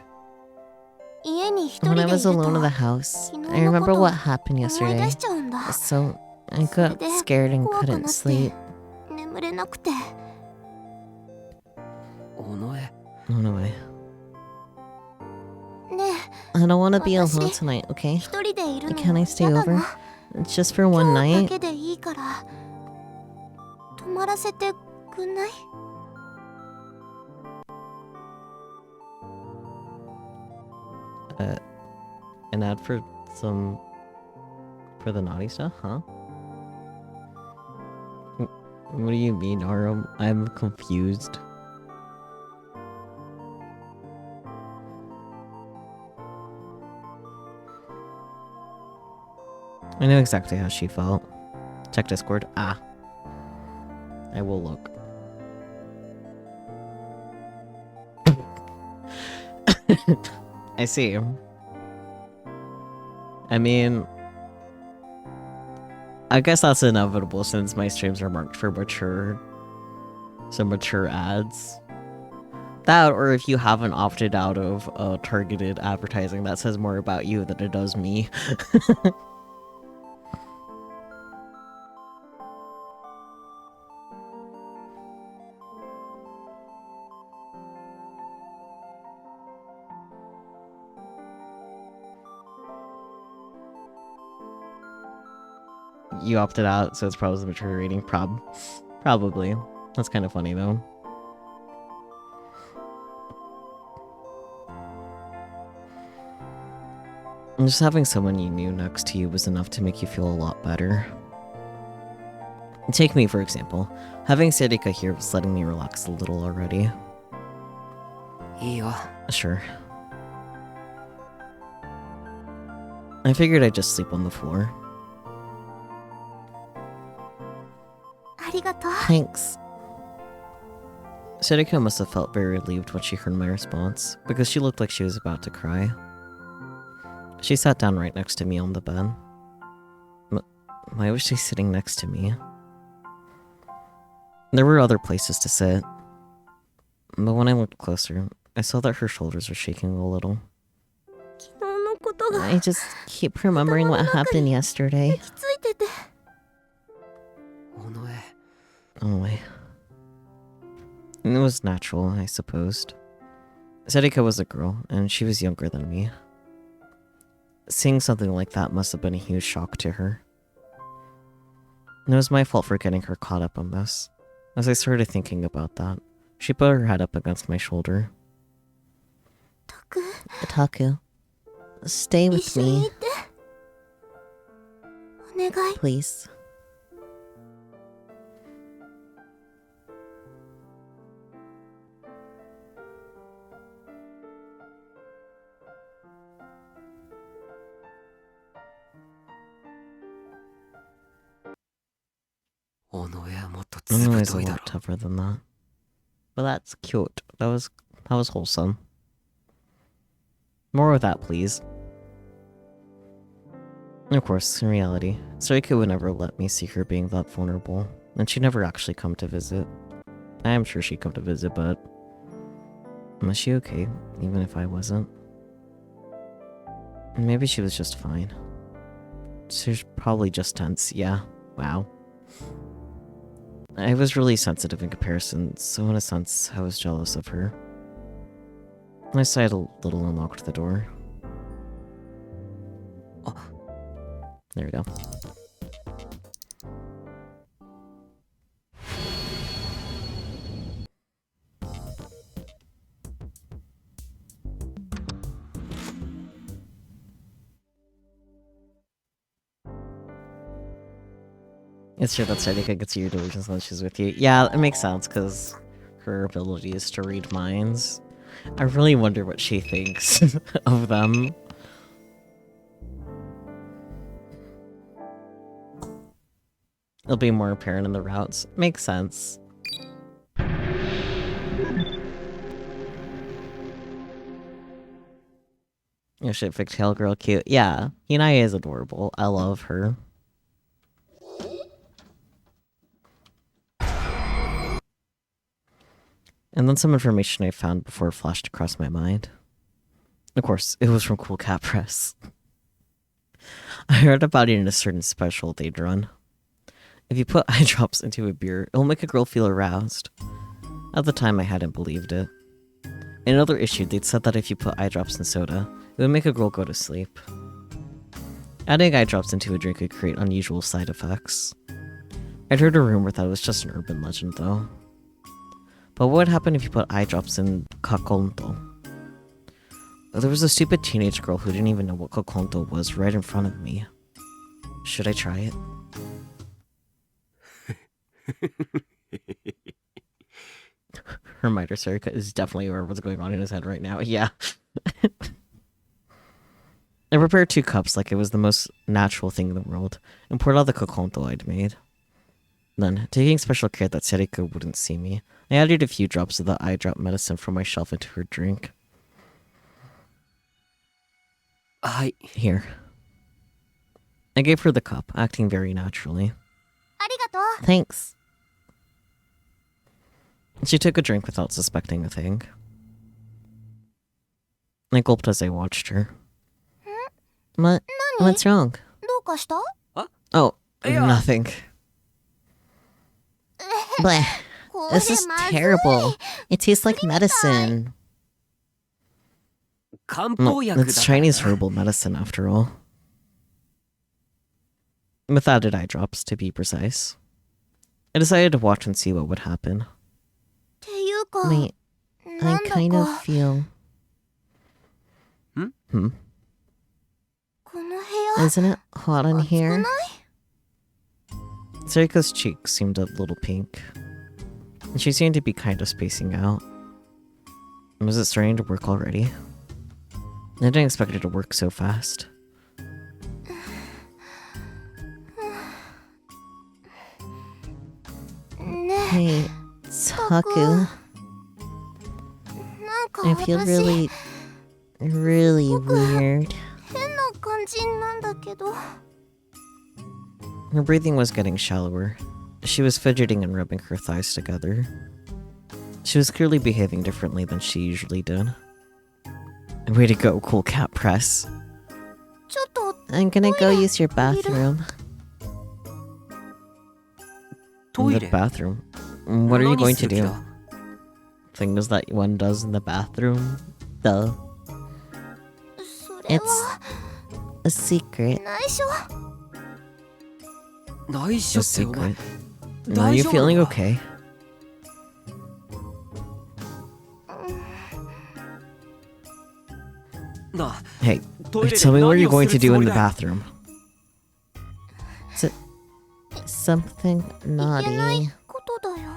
家に一 When 人 I でい was ると alone in the house, 昨日 I の remember こと what happened 思い yesterday. 出しちゃうんだ。 So, I それ got で scared and 怖くな couldn't っ sleep. て眠れなくて。尾上。 Oh no way. ね I don't want to be 私 alone tonight, え、 okay? 一人でいるの Can I stay 嫌だ over? な。 It's just for 今 one 日だ night. けでいいから泊まらせてくんない？ Uh, An ad for some... for the naughty stuff, huh? What do you mean, Arum? I'm confused. I know exactly how she felt. Check Discord. Ah. I will look. I see. I mean... I guess that's inevitable since my streams are marked for mature... some mature ads. That, or if you haven't opted out of targeted advertising, that says more about you than it does me. You opted out, so it's probably the mature rating. Probably. That's kind of funny, though. And just having someone you knew next to you was enough to make you feel a lot better. Take me, for example. Having Serika here was letting me relax a little already. いいよ Sure. I figured I'd just sleep on the floor. ありがとう。 Thanks. Serika must have felt very relieved when she heard my response, because she looked like she was about to cry. She sat down right next to me on the bed. Why was she sitting next to me? There were other places to sit, but when I looked closer, I saw that her shoulders were shaking a little. 昨日のことが I just keep remembering what happened yesterday. ついてて。 尾上 Oh, wait. It was natural, I supposed. Serika was a girl, and she was younger than me. Seeing something like that must have been a huge shock to her. It was my fault for getting her caught up on this. As I started thinking about that, she put her head up against my shoulder. たく、 Taku, stay 一 with 緒にい me, て。お願い。 please. I know it's a 太いだろ lot tougher than that. But that's cute. That was wholesome. More of that, please. Of course, in reality, Sarika would never let me see her being that vulnerable, and she'd never actually come to visit. I am sure she'd come to visit, but... Was she okay, even if I wasn't? Maybe she was just fine. She was probably just tense, yeah. Wow. I was really sensitive in comparison, so in a sense, I was jealous of her. I sighed a little and locked the door. Oh. There we go. It's true that Sarika gets your delusions when she's with you. Yeah, it makes sense, because her ability is to read minds. I really wonder what she thinks of them. It'll be more apparent in the routes. Makes sense. Oh shit, Fictail girl cute. Yeah, Hinai is adorable. I love her. And then some information I found before it flashed across my mind. Of course, it was from Cool Cat Press. I heard about it in a certain special they'd run. If you put eye drops into a beer, it'll make a girl feel aroused. At the time, I hadn't believed it. In another issue, they'd said that if you put eye drops in soda, it would make a girl go to sleep. Adding eye drops into a drink could create unusual side effects. I'd heard a rumor that it was just an urban legend, though. But what would happen if you put eye drops in kakonto? There was a stupid teenage girl who didn't even know what kokonto was right in front of me. Should I try it? Her miter Sarika is definitely aware of what's going on in his head right now. Yeah. I prepared 2 cups like it was the most natural thing in the world, and poured out the kokonto I'd made. Then, taking special care that Sarika wouldn't see me, I added a few drops of the eye drop medicine from my shelf into her drink. Here. I gave her the cup, acting very naturally. ありがとう。 Thanks. She took a drink without suspecting a thing. I gulped as I watched her. What? What's wrong? どうかした？ Oh, Yeah. nothing. Bleh. これ This is まずい。 terrible. It tastes like medicine. 漢 Well, 方薬だ it's Chinese herbal medicine after all. With added eye drops, to be precise. I decided to watch and see what would happen. っていうか、 Wait, な I んだ kind of か feel... Hmm? この部屋 Isn't it hot in 暑く here? ない？ Sarika's cheeks seemed a little pink. And she seemed to be kind of spacing out. Was it starting to work already? I didn't expect it to work so fast. Hey, Taku. なんか I feel 私 really weird. 変な感じなんだけど。 Her breathing was getting shallower. She was fidgeting and rubbing her thighs together. She was clearly behaving differently than she usually did. Way to go, cool cat press. ちょっと I'm gonna go use your bathroom. The bathroom? What are you going to do? Things that one does in the bathroom? Duh. それ It's は a secret. 内緒。内緒 A ってお前 secret. Are you feeling okay? Hey, tell me what you're going to do in the bathroom. Is it something いけない naughty? ことだよ。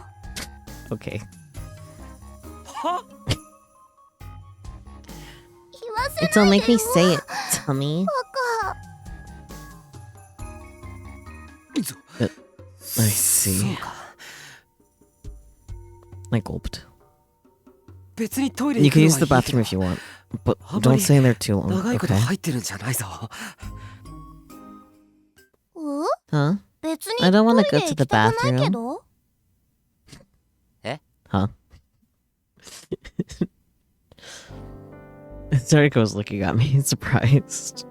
Okay. 言わせ Don't ない make で me よ。 say it, Tommy. バカ。 I see. I gulped. 別にトイレ You 行く can の use はい the いけど bathroom if you want, but あんま don't り stay in there too long, 長いこと okay? 入ってるんじゃないぞ。Huh? 別に I don't ト wanna イ go レ to 行 the きたくない bathroom. けど。 Huh? Sariko was looking at me, surprised.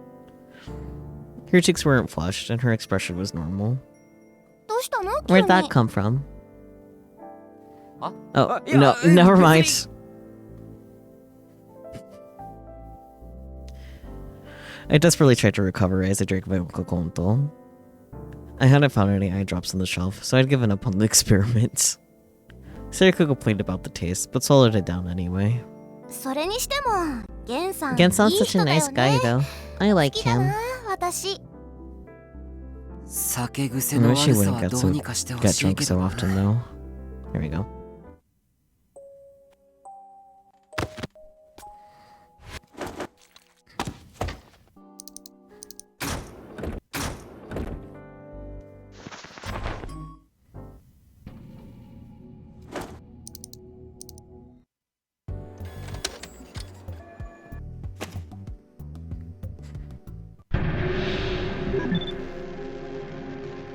Her cheeks weren't flushed, and her expression was normal. どうしたの？ Where'd 急 that に。 come from? Huh? Oh, Yeah, no, never mind. it's- I desperately tried to recover as I drank my kokonto. I hadn't found any eye drops on the shelf, so I'd given up on the experiment. Sariko complained about the taste, but swallowed it down anyway. それにしても、ゲンさん。 Gensan's いい such 人 a だよ nice guy, ね。 though. I 好 like きだ him. な、私。酒 I 癖の wish he 悪さ wouldn't は get ど so うにかしてほ get しい drunk け so ど often, な。 though. Here we go.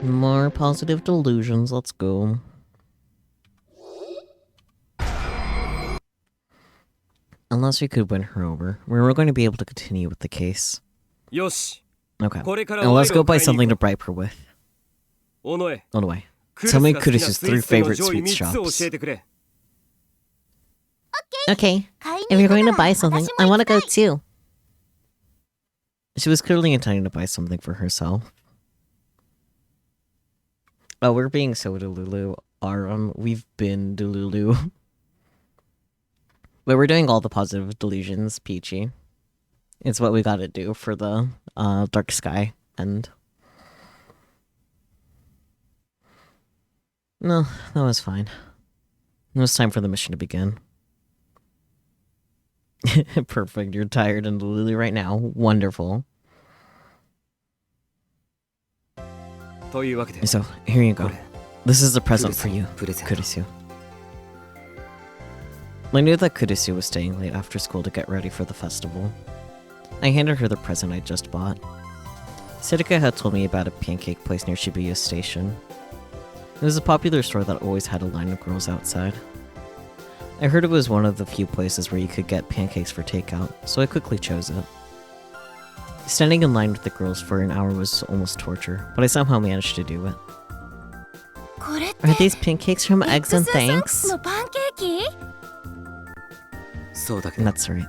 More positive delusions, let's go. Unless we could win her over, we were going to be able to continue with the case. よし Okay. これから And 賄 let's 賂 go を buy 買いに something 行 to こ bribe her with. う小野へ On the way. クル Tell ス me が好きな Kurusu's スイー three ツ店の favorite 上位 sweet 3つを shops. 教えてくれ Okay. 買いに If you're 行く going な to ら buy 私 something, も I 行 want to きたい go too. She was clearly intending to buy something for herself. Oh, we're being so Delulu. We've been Delulu. But we're doing all the positive delusions, Peachy. It's what we gotta do for the dark sky and no, that was fine. It was time for the mission to begin. Perfect, you're tired and literally right now. Wonderful. というわけで So, here you go. これ This is a present for you, プレゼント Kurisu. I knew that Kurisu was staying late after school to get ready for the festival. I handed her the present I just bought. Sidika had told me about a pancake place near Shibuya Station. It was a popular store that always had a line of girls outside. I heard it was one of the few places where you could get pancakes for takeout, so I quickly chose it. Standing in line with the girls for an hour was almost torture, but I somehow managed to do it. これって Are these pancakes from Eggs and Thanks? のパンケーキ？そうだけど That's right.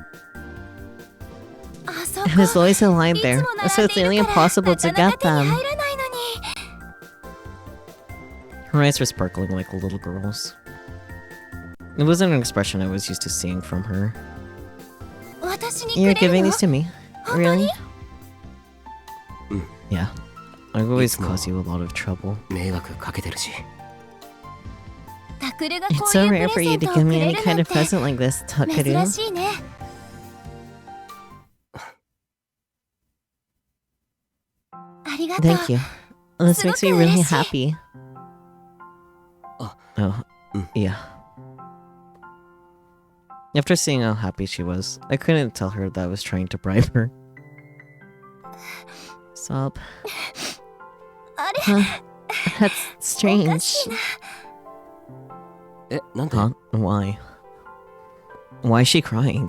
あそ There's こ always a line いつ there, も so 並ん it's でい nearly るから impossible な to かな get か手に them. 入らないのに。 Her eyes were sparkling like a little girl's. It wasn't an expression I was used to seeing from her. 私に You're くれる giving の？ these to me? Really? Mm. Yeah. I've always It's more- caused you a lot of trouble. 迷惑かけてるしタクルがこ It's う so いう rare プ for レゼ you ン to トを give く me れ any る kind なん of て present like this, 珍 Takeru. しいね。ありがとう。 Thank you. This makes me really すごく嬉しい。 happy. Oh, yeah. After seeing how happy she was, I couldn't tell her that I was trying to bribe her. Stop. あれ Huh? That's おかし strange. いな。えなんで Huh? Why? Why is she crying?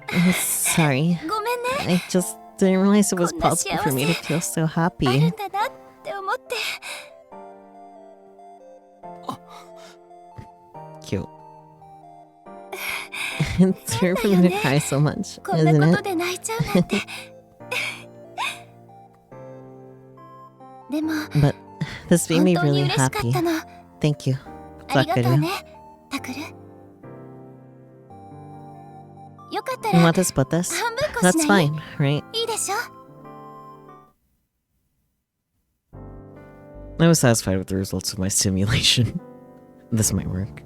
I'm sorry. ごめんね。 I just didn't realize it was こんな possible for me to 幸 feel so ある happy. んだなって思って。 Cute. It's weird for me to cry so much, こんな isn't こと it? で泣いちゃうなんて。でも But this made 本 me 当に really 嬉しかっ happy. たの。 Thank you. ありがとうね、タクル。よかったら You 半 want to split this? 分こ That's しない？ fine, right? いいでしょ？ I was satisfied with the results of my simulation. This might work.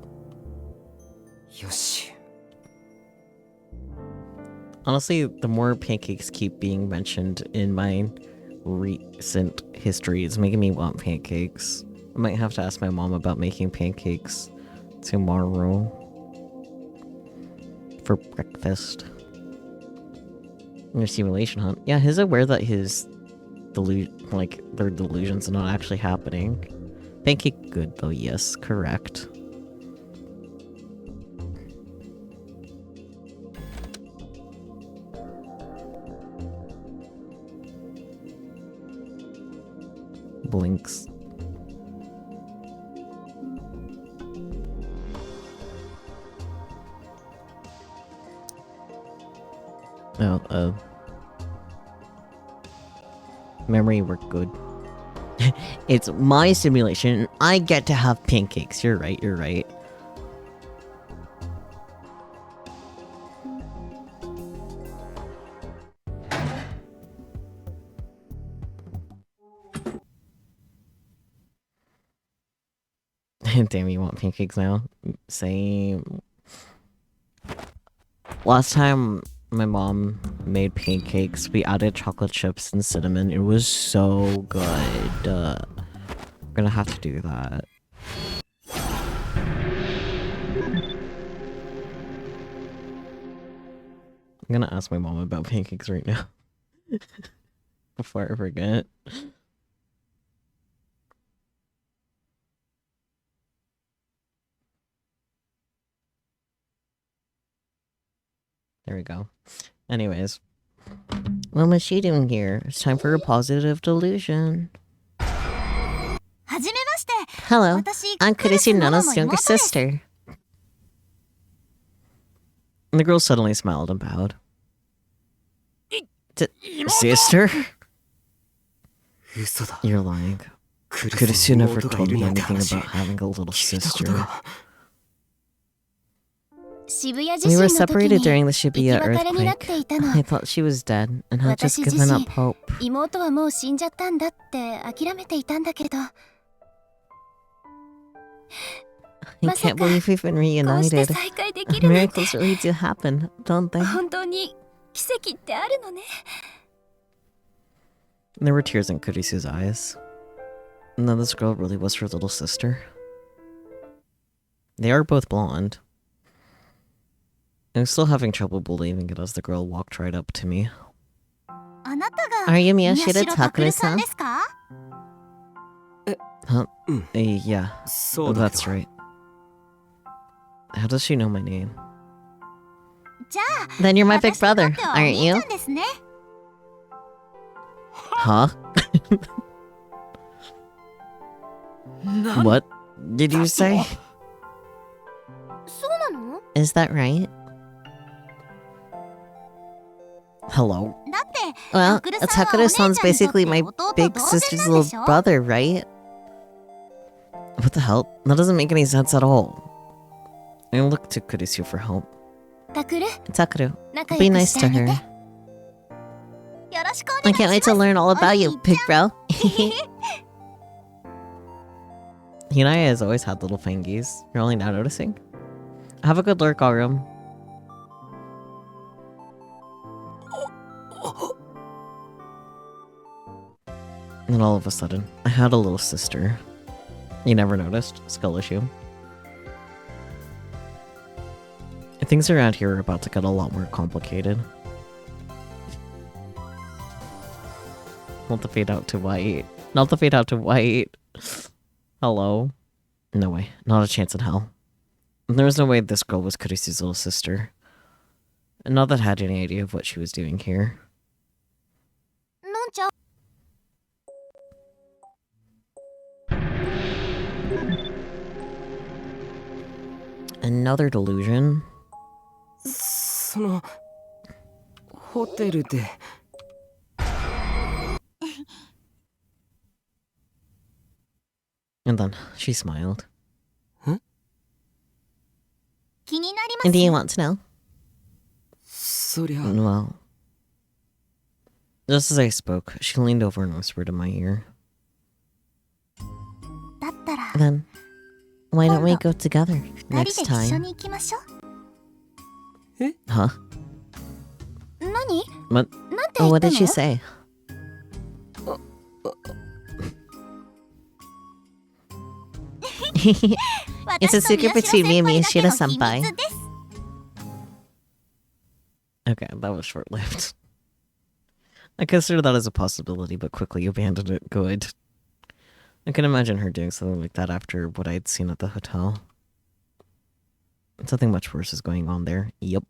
よし Honestly, the more pancakes keep being mentioned in my recent history, it's making me want pancakes. I might have to ask my mom about making pancakes tomorrow for breakfast. Your simulation hunt. Yeah, he's aware that his their delusions are not actually happening. Pancake good though, yes, correct. Blinks. Oh, memory worked good. It's my simulation. I get to have pancakes. You're right, you're right. Damn, you want pancakes now? Same. Last time my mom made pancakes, we added chocolate chips and cinnamon. It was so good. We're gonna have to do that. I'm gonna ask my mom about pancakes right now. Before I forget. There we go. Anyways. What was she doing here? It's time for a positive delusion. はじめまして。 Hello, 私 I'm クリス Kurisu ママ Nana's の younger 妹です sister. The girl suddenly smiled and bowed. Sister? 嘘だ You're lying. ク Kurisu 妹 never がい told る me なんて anything 話 about having a little 聞いたこと sister. が渋谷地 We 震 were の時 separated に during the 生き Shibuya 別れになっ earthquake. ていたの。 I thought she was dead and had just 私自 given 身 up hope. 妹はもう死んじゃったんだって諦めていたんだけど、 I まさ can't か believe we've been こうして reunited. 再会できるなんて Miracles really do happen, don't they? 本当に奇跡ってあるのね。 There were tears in Kurisu's eyes. And then this girl really was her little sister. They are both blonde. I'm still having trouble believing it as the girl walked right up to me. あなたが Are you 宮 Miyashita 代拓さん Takuru-san? ですか？ Huh? うん Yeah, そうだけ that's ど right. How does she know my name? じゃあ Then you're my big 私にと brother, ってはお aren't 兄ち you? ゃんですね。 Huh? 何 What did you say? そうなの？ Is that right? Hello? だって Well, タクルさんはお姉 Takura-san's ちゃんにとって basically my 弟 big 同然 sister's なんで little しょ？ brother, right? What the hell? That doesn't make any sense at all. I look to Kurisu for help. タクル Takuru, 仲 be 良く nice してあ to げて。 her. よろしくお I 願い can't wait し to ます。 learn all about you, big bro. Hinaya has always had little fingies. You're only now noticing? Have a good lurk, Arum. And then all of a sudden, I had a little sister. You never noticed? Skull issue. Things around here are about to get a lot more complicated. Not the fade out to white. Not the fade out to white. Hello? No way. Not a chance in hell. There was no way this girl was Kurisu's little sister. And not that I had any idea of what she was doing here. のんちゃん Another delusion? そのホテルで And then she smiled. 気になります。 And do you want to know? そりゃ Well, just as I spoke, she leaned over and whispered in my ear. だったら Then, why don't we go together 二 next 人で一緒 time? に行きましょ Huh? う。何？ What? なんて言 Oh, った what の？ did she say? It's a 私と secret 宮代 between me and 先輩だけの Miyashita 秘 senpai. 密です。 Okay, that was short-lived. I considered that as a possibility, but quickly abandoned it. Good. I can imagine her doing something like that after what I'd seen at the hotel. Something much worse is going on there. Yep.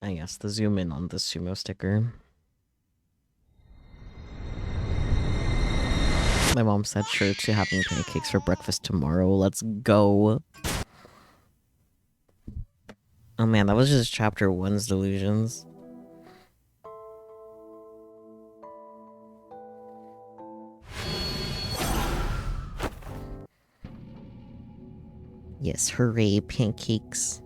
Ah, yes, the zoom in on the sumo sticker. My mom said sure to having pancakes for breakfast tomorrow. Let's go. Oh man, that was just chapter 1's delusions. Yes, hooray, pancakes.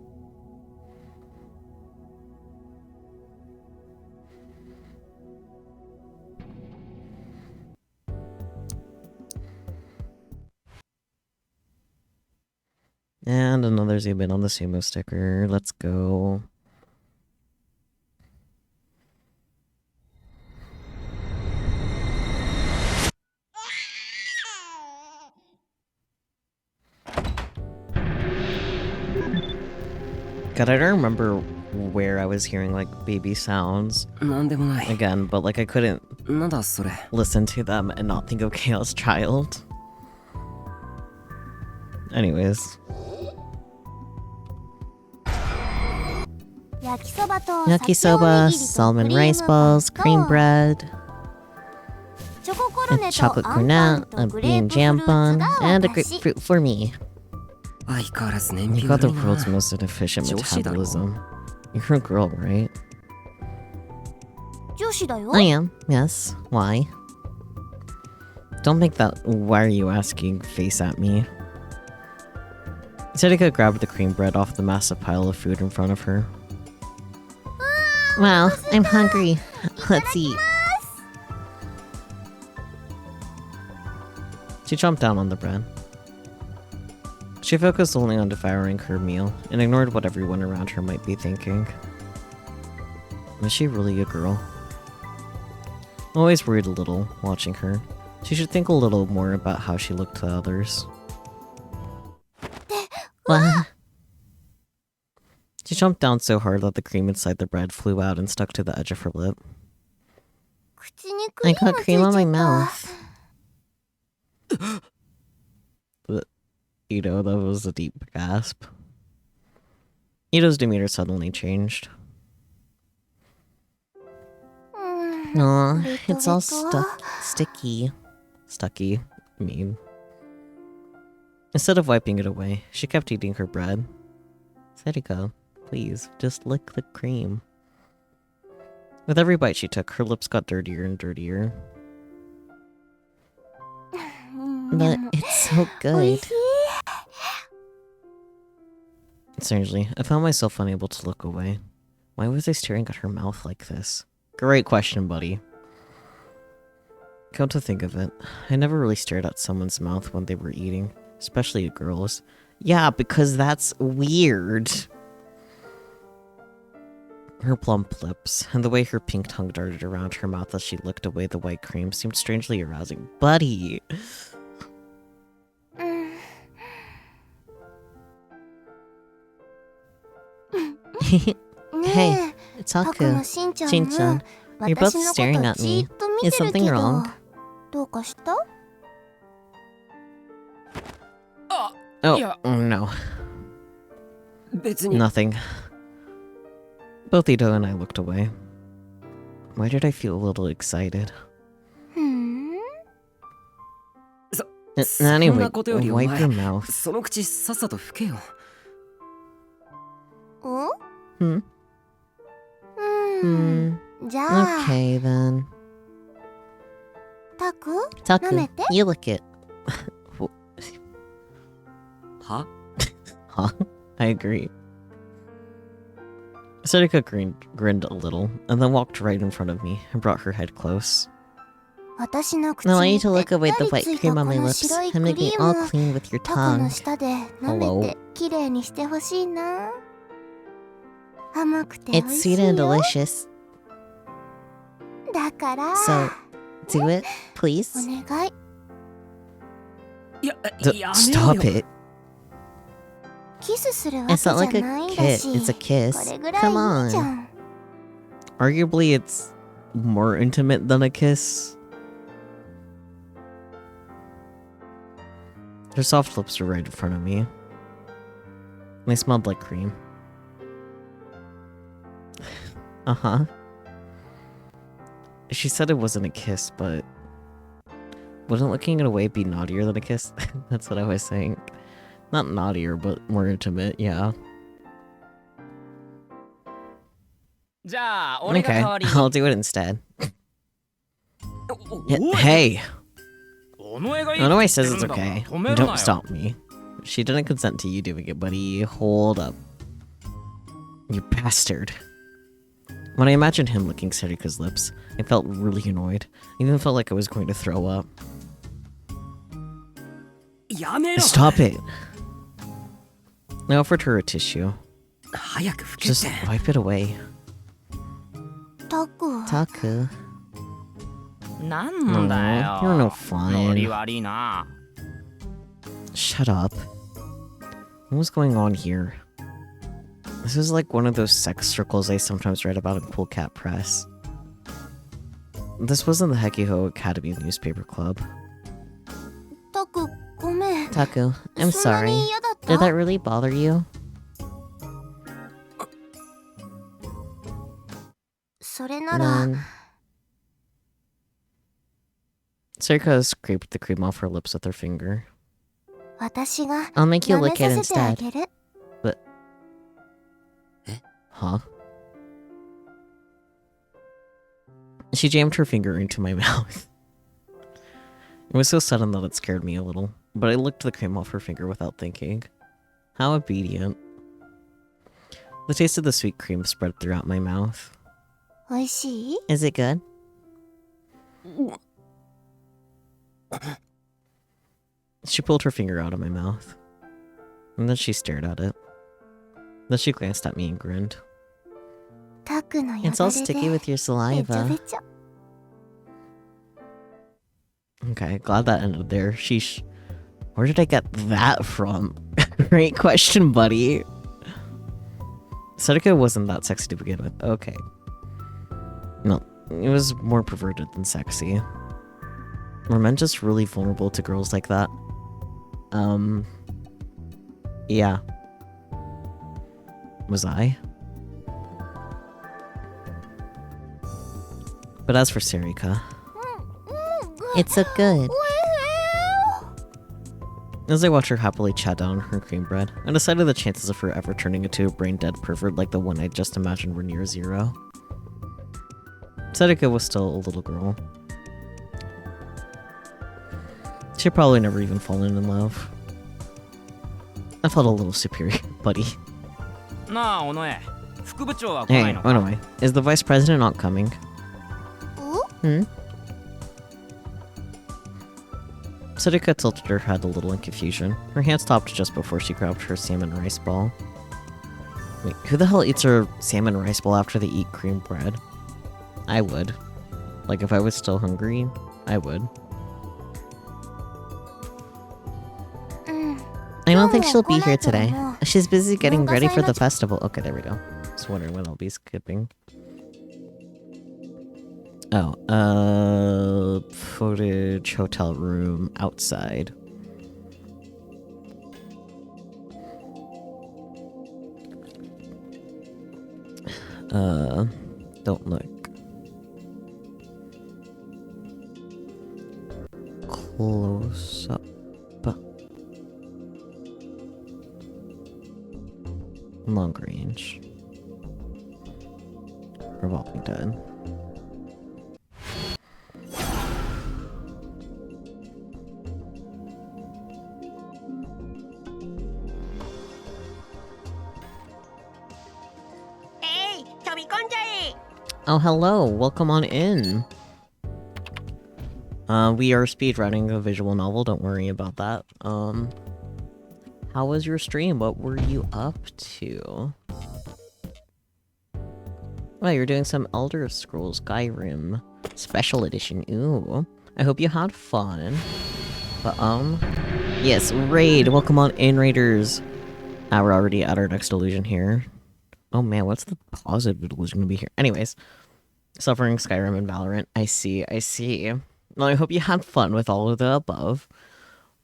And another zoom in on the sumo sticker. Let's go. God, I don't remember where I was hearing like baby sounds なんでもない。 again, but like I couldn't なんだそれ。 listen to them and not think of Chaos Child. Anyways. 焼きそばと Yakisoba, 鮭おにぎりと salmon クリーム rice パン balls, と cream bread, チョココロ a ネと chocolate アンパン cornet, と a グレ bean ープフル jam ーツ bun, が and a 私 grapefruit for me. 相変わらず燃 You 費 got 悪 the いな。 world's most efficient 女子だろ。 metabolism. You're a girl, right? 女子だよ I am, yes. Why? Don't make that why are you asking face at me. Sedika grabbed the cream bread off the massive pile of food in front of her. Wow, I'm hungry. Let's eat. She chomped down on the bread. She focused only on devouring her meal and ignored what everyone around her might be thinking. Is she really a girl? I'm always worried a little watching her. She should think a little more about how she looked to others. What? She chomped down so hard that the cream inside the bread flew out and stuck to the edge of her lip. 口にク I リーム got つい cream ちゃ on っ my た mouth. Ito, that was a deep gasp. Ito's demeanor suddenly changed. うん Aw, ベト it's all ベト sticky. Stucky, I mean. Instead of wiping it away, she kept eating her bread. Sedika, please, just lick the cream. With every bite she took, her lips got dirtier and dirtier. うん But it's so おい good. しい Strangely, I found myself unable to look away. Why was I staring at her mouth like this? Great question, buddy. Come to think of it, I never really stared at someone's mouth when they were eating, especially a girl's. Yeah, because that's weird. Her plump lips, and the way her pink tongue darted around her mouth as she licked away the white cream seemed strangely arousing. Buddy! うん Hey, ねえ it's タクも Haku. しんちゃん Shin-chan, も you're both 私のこ staring と at じ me. ーっと見て Is る something けど wrong? どうかした Oh, Yeah. no. 別に。 Nothing. Both Ito and I looked away. Why did I feel a little excited? ふん そんな Anyway, ことよりお前 wipe your mouth. その口さっさと拭けよ。お Hmm? うんじゃあ Okay, then. タク Taku, Namete? you lick it. は Huh? I agree. Sedika grinned a little, and then walked right in front of me and brought her head close. 私の口 Now I に need to べ lick った away the り white ついた cream こ on my の lips 白い and ク make リ me ー all ム clean with your タコ tongue. の舌で舐めてきれいにしてほしいな甘くて美 It's 味し sweet い and よ delicious. だから So, do it, お please. 願いいや、 Stop it. キスするわけ It's じゃ not like a ないんだ kiss. し It's a こ kiss. れぐらい Come いいじゃ on. ん Arguably, it's more intimate than a kiss. Her soft lips were right in front of me. They smelled like cream. Uh-huh. She said it wasn't a kiss, but wouldn't looking it away be naughtier than a kiss? That's what I was saying. Not naughtier, but more intimate, yeah. じゃあ、俺が Okay, 代わりに。 I'll do it instead. お Hey! お前がいい Onoi って says 言っ it's てるんだから okay. 止めるなよ Don't stop me. She didn't consent to you doing it, buddy. Hold up. You bastard. When I imagined him licking Serika's lips, I felt really annoyed. I even felt like I was going to throw up. やめろ。 Stop it! I offered her a tissue. 早く拭け Just て。 wipe it away. タク Taku. なんだよ You're no ノリ fun. 悪いな Shut up. What was going on here? This is like one of those sex circles I sometimes read about in Cool Cat Press. This wasn't the Hekiho Academy newspaper club. タク、ごめん。 Taku, I'm そんなに sorry. 嫌だった Did that really bother you? それなら、 None. Sarika scraped the cream off her lips with her finger. 私が I'll make you 舐め lick it させてあ instead. げる。 Huh? She jammed her finger into my mouth. It was so sudden that it scared me a little, but I licked the cream off her finger without thinking. How obedient. The taste of the sweet cream spread throughout my mouth. おいしい？ Is it good? She pulled her finger out of my mouth. And then she stared at it. Then she glanced at me and grinned. タクのよだれで It's all sticky with your べちゃべ saliva. ちゃ。 Okay, glad that ended there. Sheesh. Where did I get that from? Great question, buddy. Sadaka wasn't that sexy to begin with. Okay. No, it was more perverted than sexy. Were men just really vulnerable to girls like that? Yeah. Was I? But as for Sarika, it's so good. As I watched her happily chat down her cream bread, I decided the chances of her ever turning into a brain-dead pervert like the one I just imagined were near zero. Sadaka was still a little girl. She'd probably never even fallen in love. I felt a little superior, buddy. なあ、尾上。副部長は来ない Hey, の run か away. Is the vice president not coming? お Hmm? Sadaka tilted her head a little in confusion. Her hand stopped just before she grabbed her salmon rice ball. Wait, who the hell eats her salmon rice ball after they eat cream bread? I would. Like, if I was still hungry, I would. うん。 I don't think she'll be here Oh, today. no. She's busy getting ready for the Nunca festival. Okay, there we go. Just wondering when I'll be skipping. Oh, footage, hotel room, outside. Don't look. Close up. Long range. Revolving dead. Oh, hello. Welcome on in. We are speedrunning a visual novel. Don't worry about that. How was your stream? What were you up to? Oh, you're doing some Elder Scrolls Skyrim Special Edition. Ooh. I hope you had fun. But, yes, Raid. Welcome on in, Raiders. We're already at our next illusion here. Oh man, what's the positive illusion gonna be here? Anyways, Suffering, Skyrim, and Valorant. I see. Well, I hope you had fun with all of the above.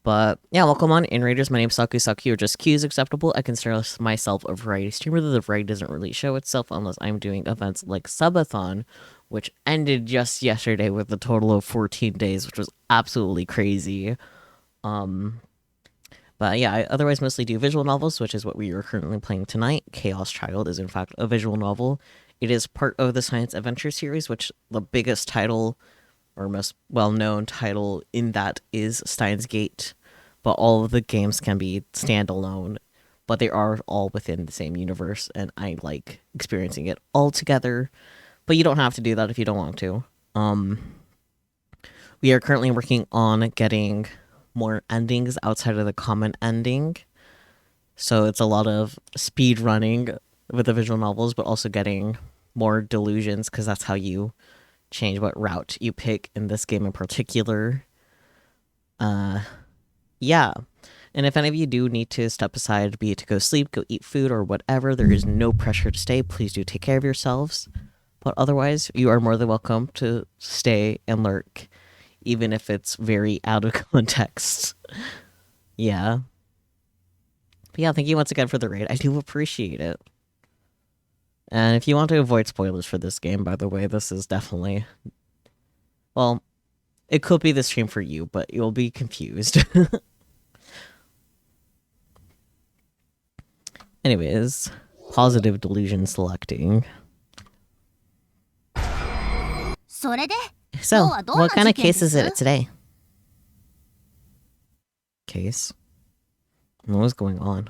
But yeah, welcome on in, Raiders. My name's Saku, or just Q is acceptable. I consider myself a variety streamer, though the variety doesn't really show itself unless I'm doing events like Subathon, which ended just yesterday with a total of 14 days, which was absolutely crazy. But yeah, I otherwise mostly do visual novels, which is what we are currently playing tonight. Chaos Child is in fact a visual novel. It is part of the Science Adventure series, which the biggest title, or most well-known title in that is Steins Gate. But all of the games can be standalone, but they are all within the same universe, and I like experiencing it all together. But you don't have to do that if you don't want to. We are currently working on getting more endings outside of the common ending. So it's a lot of speed running with the visual novels, but also getting more delusions, because that's how you change what route you pick in this game in particular. Yeah. And if any of you do need to step aside, be it to go sleep, go eat food, or whatever, there is no pressure to stay. Please do take care of yourselves. But otherwise, you are more than welcome to stay and lurk, even if it's very out of context. Yeah. But yeah, thank you once again for the raid. I do appreciate it. And if you want to avoid spoilers for this game, by the way, this is definitely... Well, it could be the stream for you, but you'll be confused. Anyways, positive delusion selecting. So, what kind of case is it today? Case? What was going on?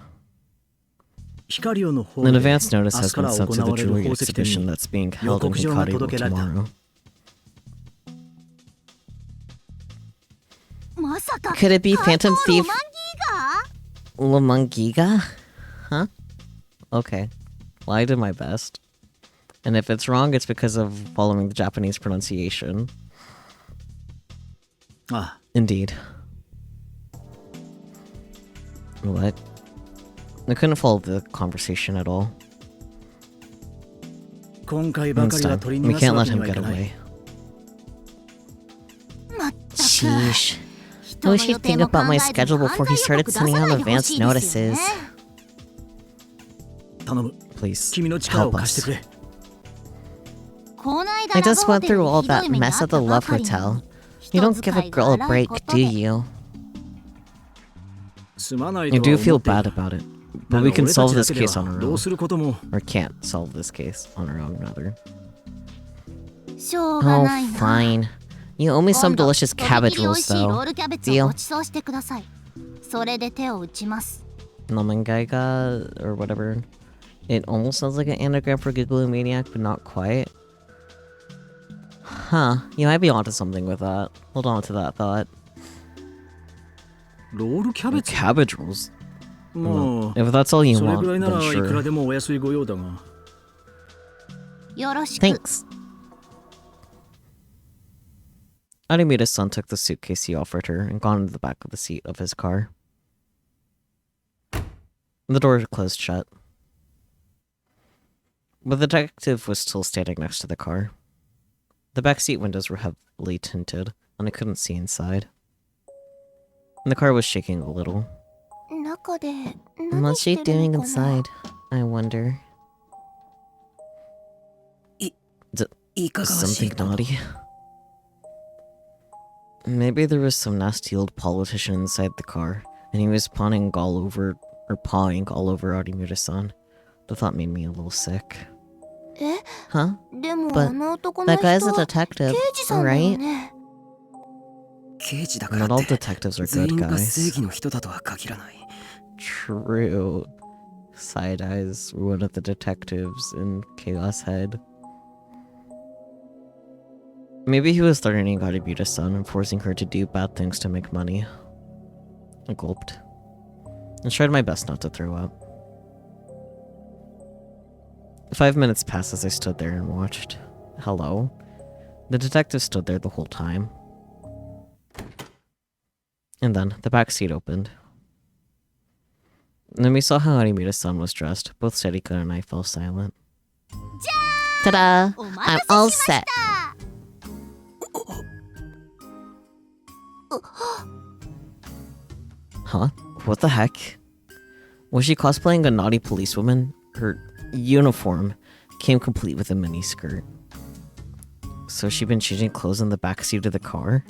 An advance notice has been sent to the jewelry exhibition that's being held in Hokkaido tomorrow. Could it be Phantom Thief Lamangiga? Huh? Okay. Well, I did my best. And if it's wrong, it's because of following the Japanese pronunciation. Ah. Indeed. What? I couldn't follow the conversation at all. Next time, we can't let him get away. Sheesh. I wish he'd think about my schedule before he started sending out advance notices. Please, help us. I just went through all that mess at the Love Hotel. You don't give a girl a break, do you? I do feel bad about it, but we can solve this case on our own. Or can't solve this case on our own, rather. Oh, fine. You owe me some delicious cabbage rolls, though. Deal? Namangaiga, or whatever. It almost sounds like an anagram for Giggly Maniac, but not quite. Huh, you might be onto something with that. Hold on to that thought. Cabbage rolls? Well, if that's all you want, then sure. Thanks. Arimita's-san took the suitcase he offered her and got into the back of the seat of his car. The door closed shut. But the detective was still standing next to the car. The back seat windows were heavily tinted, and I couldn't see inside. And the car was shaking a little. What's she doing inside, I wonder? Something naughty? Maybe there was some nasty old politician inside the car, and he was pawing all over Arimura-san. The thought made me a little sick. Huh? But that guy's a detective, right? Not all detectives are good guys. True. Side-eyes were one of the detectives in Chaos Head. Maybe he was threatening Arimura-san and forcing her to do bad things to make money. I gulped. I tried my best not to throw up. 5 minutes passed as I stood there and watched. Hello? The detective stood there the whole time. And then, the back seat opened. And then we saw how Arimura-san was dressed. Both Serika and I fell silent. Ta-da! I'm all set! Huh? What the heck? Was she cosplaying a naughty policewoman? Her uniform came complete with a mini skirt. So she'd been changing clothes in the backseat of the car?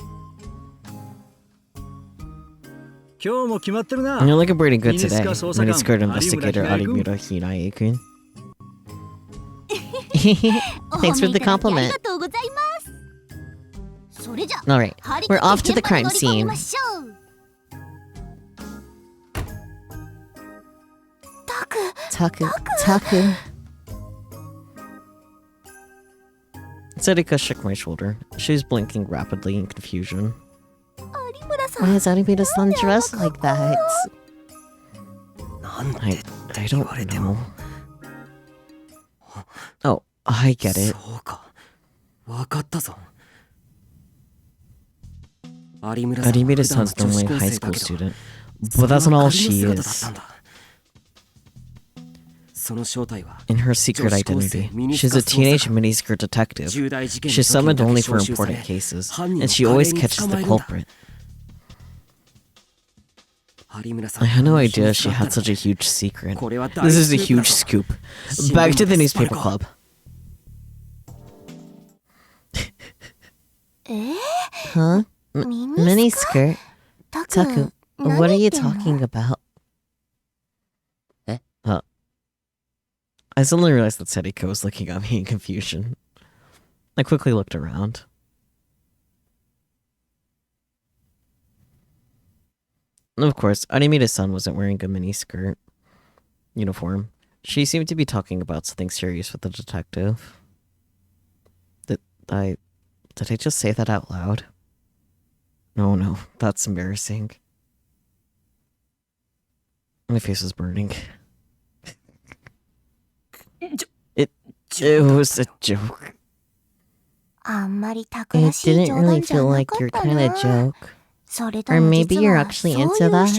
You're looking pretty good today, miniskirt investigator Arimura Hinae-kun. Thanks for the compliment. Alright, we're off to the crime scene. Taku. Serika shook my shoulder. She was blinking rapidly in confusion. Why is Arimura-san dressed like that? I don't know. Oh, I get it. Arimura-san's normally a high school student, But that's not all she is. In her secret identity, she's a teenage miniskirt detective. She's summoned only for important cases, and she always catches the culprit. I had no idea she had such a huge secret. This is a huge scoop. Back to the newspaper club. Huh? Miniskirt? Taku, what are you talking about? I suddenly realized that Sediko was looking at me in confusion. I quickly looked around. Of course, Arimida's-san wasn't wearing a miniskirt uniform. She seemed to be talking about something serious with the detective. Did I just say that out loud? No, that's embarrassing. My face is burning. It was a joke. It didn't really feel like your kind of joke. Or maybe you're actually into that?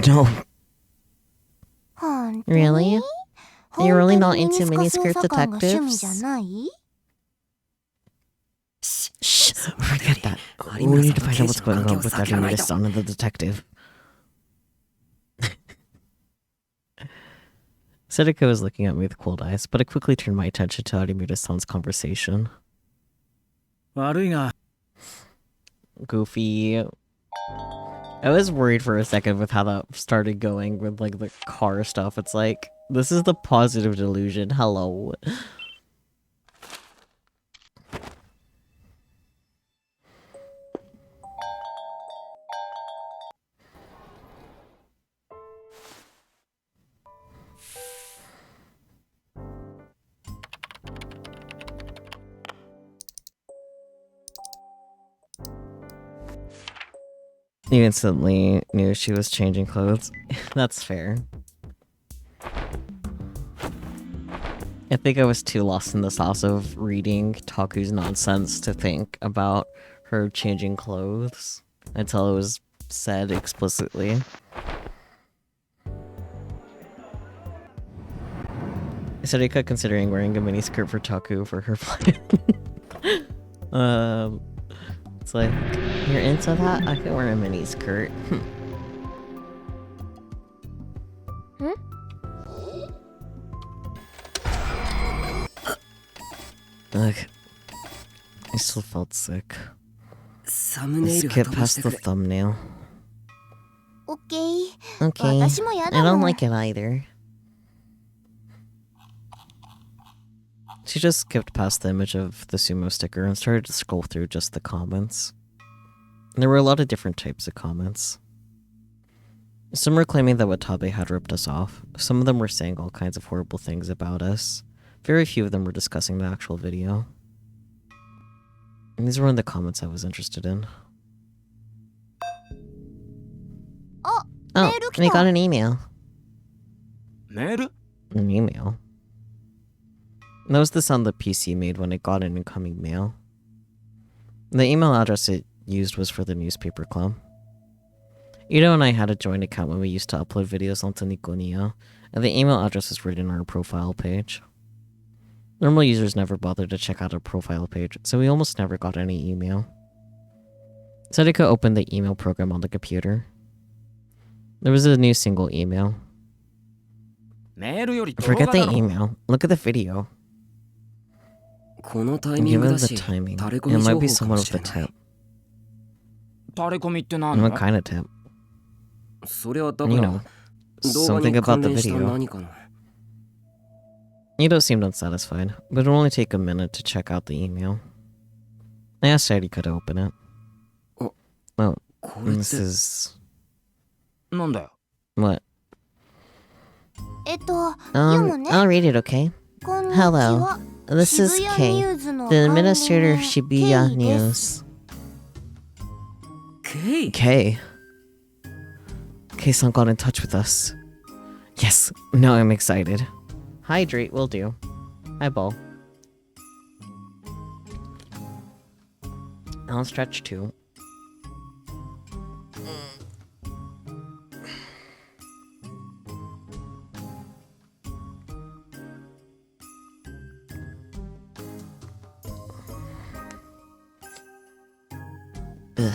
No. Really? You're really not into miniskirt detectives? Shh, forget that. We need to find out what's going on with Arimida's-san and the detective. Sediko was looking at me with cold eyes, but I quickly turned my attention to Arimida's-san's conversation. Goofy. I was worried for a second with how that started going with like the car stuff. It's like, this is the positive delusion. Hello. You instantly knew she was changing clothes. That's fair. I think I was too lost in the sauce of reading Taku's nonsense to think about her changing clothes until it was said explicitly. Sarika considering wearing a miniskirt for Taku for her plan. It's like, you're into that? I could wear a miniskirt. Ugh. I still felt sick. Let's skip past the thumbnail. Okay. Okay. I don't like it either. She just skipped past the image of the sumo sticker and started to scroll through just the comments. There were a lot of different types of comments. Some were claiming that Watabe had ripped us off. Some of them were saying all kinds of horrible things about us. Very few of them were discussing the actual video. And these were in the comments I was interested in. Oh, I got an email. An email? That was the sound the PC made when it got an incoming mail. The email address it used was for the newspaper club. Ito and I had a joint account when we used to upload videos onto Niconia, and the email address was written on our profile page. Normal users never bothered to check out our profile page, so we almost never got any email. Sedika opened the email program on the computer. There was a new single email. Forget the email. Look at the video. Given the timing, it might be someone with a tip. And what kind of tip? You know, something about the video. Ito seemed unsatisfied, but it would only take a minute to check out the email. I asked Sarika to open it. Oh, this is... What? I'll read it, okay? Hello, this is Kei, the administrator of Shibuya News. Kei? Kei-san got in touch with us. Yes, now I'm excited. Hydrate will do. Eyeball. I'll stretch too. Ugh.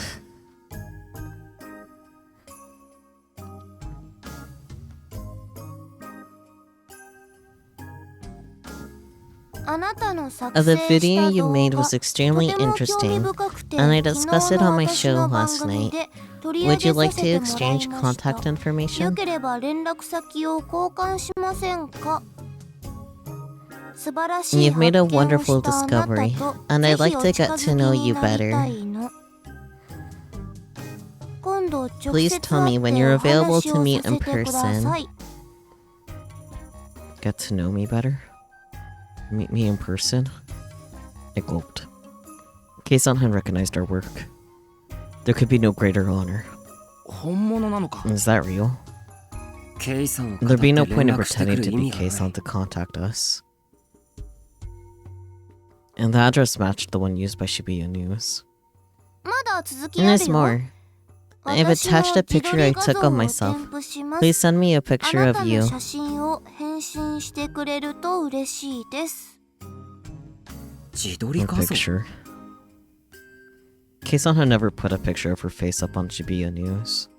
あなたの作 The 成し video た you 動 made 画 was と extremely ても興味 interesting, 深くて and I 昨 discussed 日 it on の my 私 show の番 last 組 night. で取り上 Would you げさ like せ to てもらい exchange ました contact よ information? ければ連絡先を交換しませんか素晴らしい You've 発 made a 見を wonderful したあなた discovery, と and ぜ I'd ひ like お to 近 get づ to き know に you なりた better. いの今度直 Please 接 tell 会 me っ when て you're お available 話 to を meet さ in せてください Get to know me better? Meet me in person? I gulped. Kei-san had recognized our work. There could be no greater honor. 本物なのか Is that real? ケイさんを語って There'd be no 連 point in 絡してく pretending る to 意 be 味がない Kei-san to contact us. And the address matched the one used by Shibuya News. まだ続き And あ there's るよ more. I've 私の attached a 自撮 picture り I 画 took 像 of を myself. 添付しま Please す send me a あ picture な of たの you. 写真を返信してくれると嬉しいです。自撮り A 画像 picture. Kei-san had never put a picture of her face up on Shibuya News.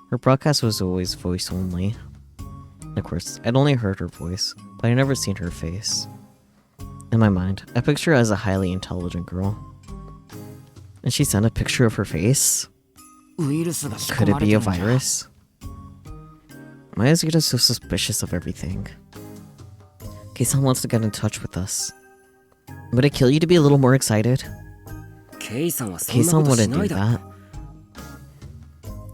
Her broadcast was always voice only. Of course, I'd only heard her voice, but I'd never seen her face. In my mind, I picture her as a highly intelligent girl. And she sent a picture of her face? ウイルスが仕 Could 込ま it れて be る a んじゃ virus? Why is Yuta so suspicious of everything? Kei-san wants to get in touch with us. Would it kill you to be a little more excited? ケイさんはそんな Kei-san ことし wouldn't な do いだろ that.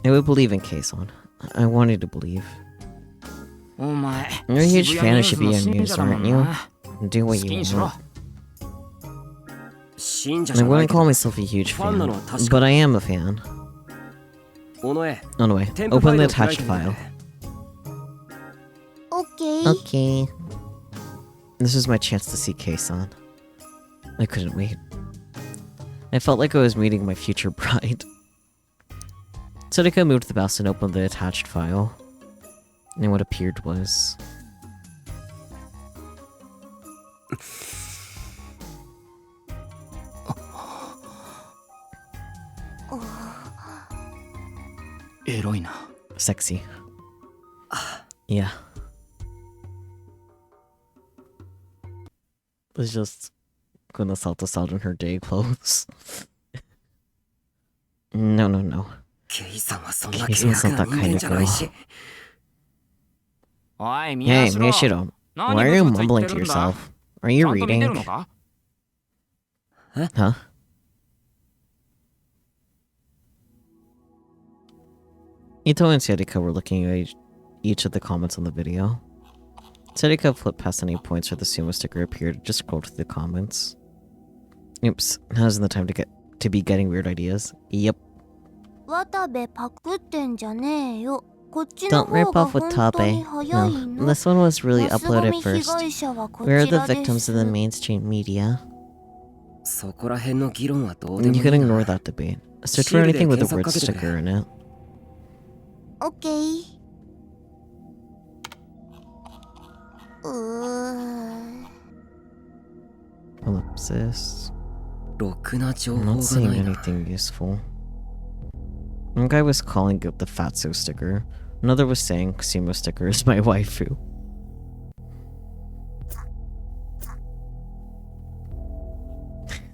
I would believe in Kei-san. I wanted to believe. お前 You're a huge 渋 fan 谷 of ニュースの Shibuya 信 News, 者だも aren't ん you? な Do 好 what き you にしろ want. 信者 I じゃない wouldn't けど call myself a huge ファンな fan, のは確 but か I am a fan. 尾上 Anyway, 添付ファ open イ the ルを開い attached てみて file. オッケー。 Okay. This is my chance to see Kei-san. I couldn't wait. I felt like I was meeting my future bride. Sodika moved the mouse and opened the attached file. And what appeared was... エロいな sexy. Yeah. Was just gonna salt us out in her day clothes. No, no, no. ケイさんはそんなケイさんは険悪な人間じゃないしおい宮 Hey, 代 Miyashiro. 何 Why are you ブツブツ mumbling 言って to るんだ yourself? Are ち you ゃんと見て reading? るのか Huh? Ito and Sadika were looking at each of the comments on the video. Sadika flipped past any points where the sumo sticker appeared and just scrolled through the comments. Oops, now isn't the time to be getting weird ideas. Yep. 渡部パクってんじゃねえよ。こっちの Don't rip 方が off with 本当 Tabe. に早い No, の。 this one was really マスゴミ uploaded 被 first. 害者はこ We're ち the らで victims す of the mainstream media. そこら辺の議論はどうで You もいい can な ignore that debate. Search for anything with the word sticker in it. オッケー。Ellipsis. ろくな情 I'm 報 not が seeing ないな anything useful. One guy was calling it the fatso sticker. Another was saying Sumo sticker is my waifu.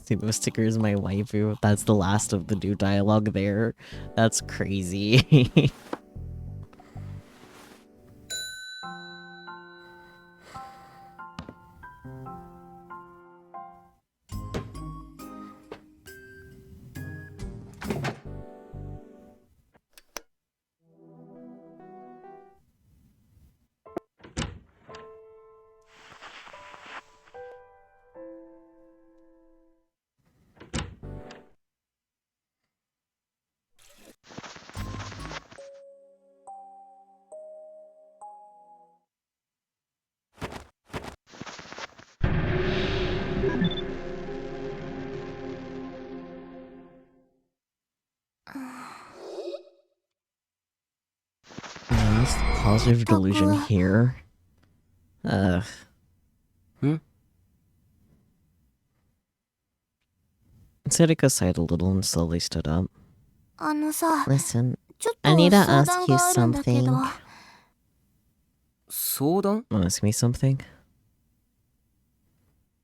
Sumo sticker is my waifu. That's the last of the new dialogue there. That's crazy. Last positive delusion here. Sadika sighed a little and slowly stood up. さ、 Listen, ちょっ I と need to 相 ask 談 you があるんだけど。 something. 相談？ Ask me something?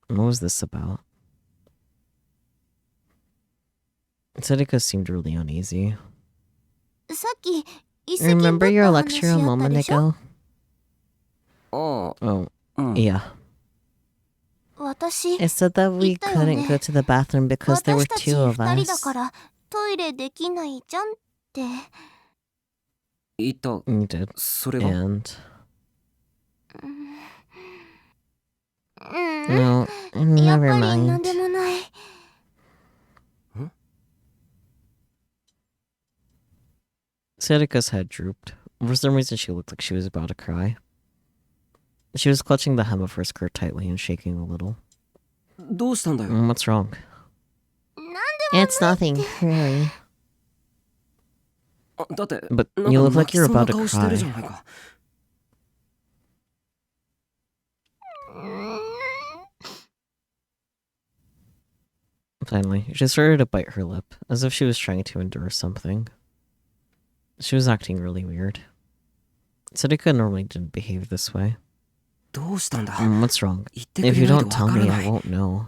What was this about? Sadiko seemed really uneasy. さっき一石に Remember 取っ your た lecture 話 a あった moment でしょ？ ago? ああ、 Oh, うん。 yeah. 私、 It said that we 言ったよね。 couldn't go to the bathroom because there were 私たち two of 二人だ us. からトイレできないじゃんって。言った。 You did. それが？ And うん、 no, やっ never ぱりなん mind. でもない。 Sadiko's head drooped. For some reason, she looked like she was about to cry. She was clutching the hem of her skirt tightly and shaking a little. どうしたんだよ。 What's wrong? なんで It's nothing, really. だって、 But なん you か look 泣 like き you're そうな about to 顔してるじゃ cry. ないか。 Finally, she started to bite her lip, as if she was trying to endure something. She was acting really weird. Sadiko normally didn't behave this way. どうしたんだ？ What's wrong? 言ってく If れ you ないと don't わ tell から me, な I い。 won't know.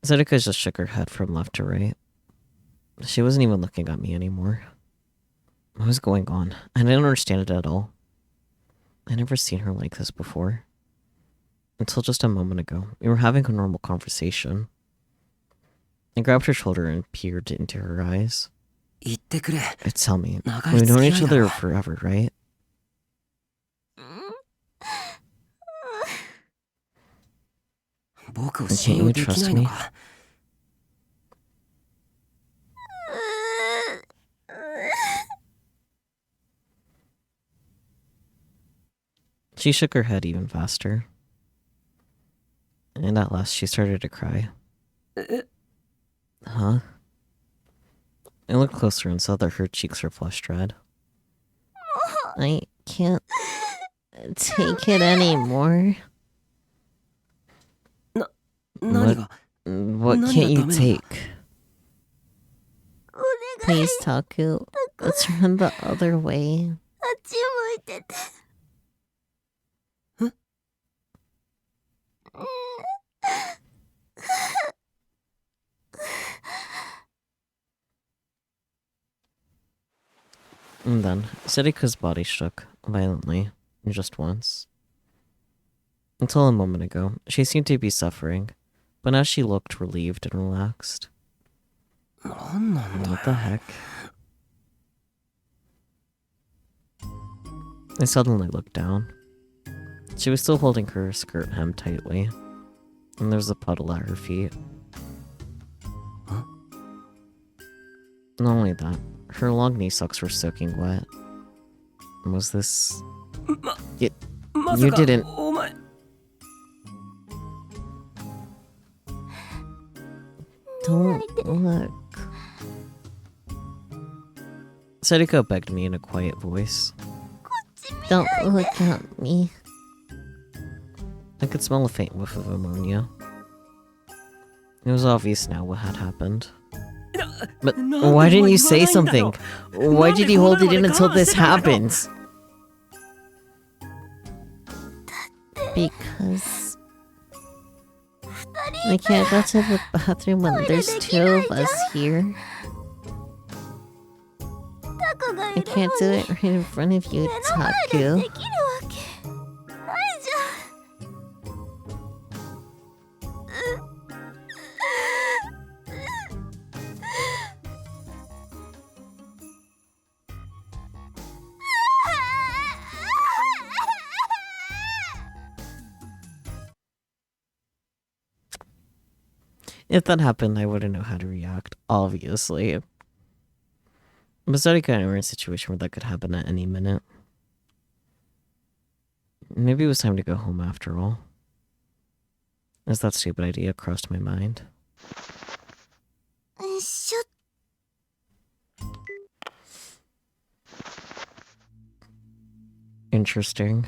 Sadiko just shook her head from left to right. She wasn't even looking at me anymore. What was going on? I didn't understand it at all. I'd never seen her like this before. Until just a moment ago, we were having a normal conversation. I grabbed her shoulder and peered into her eyes. 言ってくれ。 Tell me, 長い we've 付 known き合 each いだ other ろ。 forever, right? "僕を Can't 信 you 用でき trust ないの me? か?" She shook her head even faster. And at last, she started to cry. Huh? I looked closer and saw that her cheeks were flushed red. I can't take it anymore. 何が？ What Nani can't you ga damena? take? Please, Taku. Let's turn the other way. あっち向いてて。 And then, Sadiko's body shook violently, just once. Until a moment ago, she seemed to be suffering, but now she looked relieved and relaxed. 何なんだ What the heck? I suddenly looked down. She was still holding her skirt hem tightly, and there was a puddle at her feet. Huh? Not only that, her long knee socks were soaking wet. Was this... ま You さか didn't... お前。 Don't look. Sadiko begged me in a quiet voice. Don't look at me. I could smell a faint whiff of ammonia. It was obvious now what had happened. But why didn't you say something? Why did you hold it in until this happens? Because we can't go to the bathroom when there's two of us here. タコがい I る can't の do に it right in front of you, 目の前で Taku. できるわけないじゃん。 If that happened, I wouldn't know how to react, obviously. But Sadiko and I were in a situation where that could happen at any minute. Maybe it was time to go home after all. As that stupid idea crossed my mind. しょ Interesting.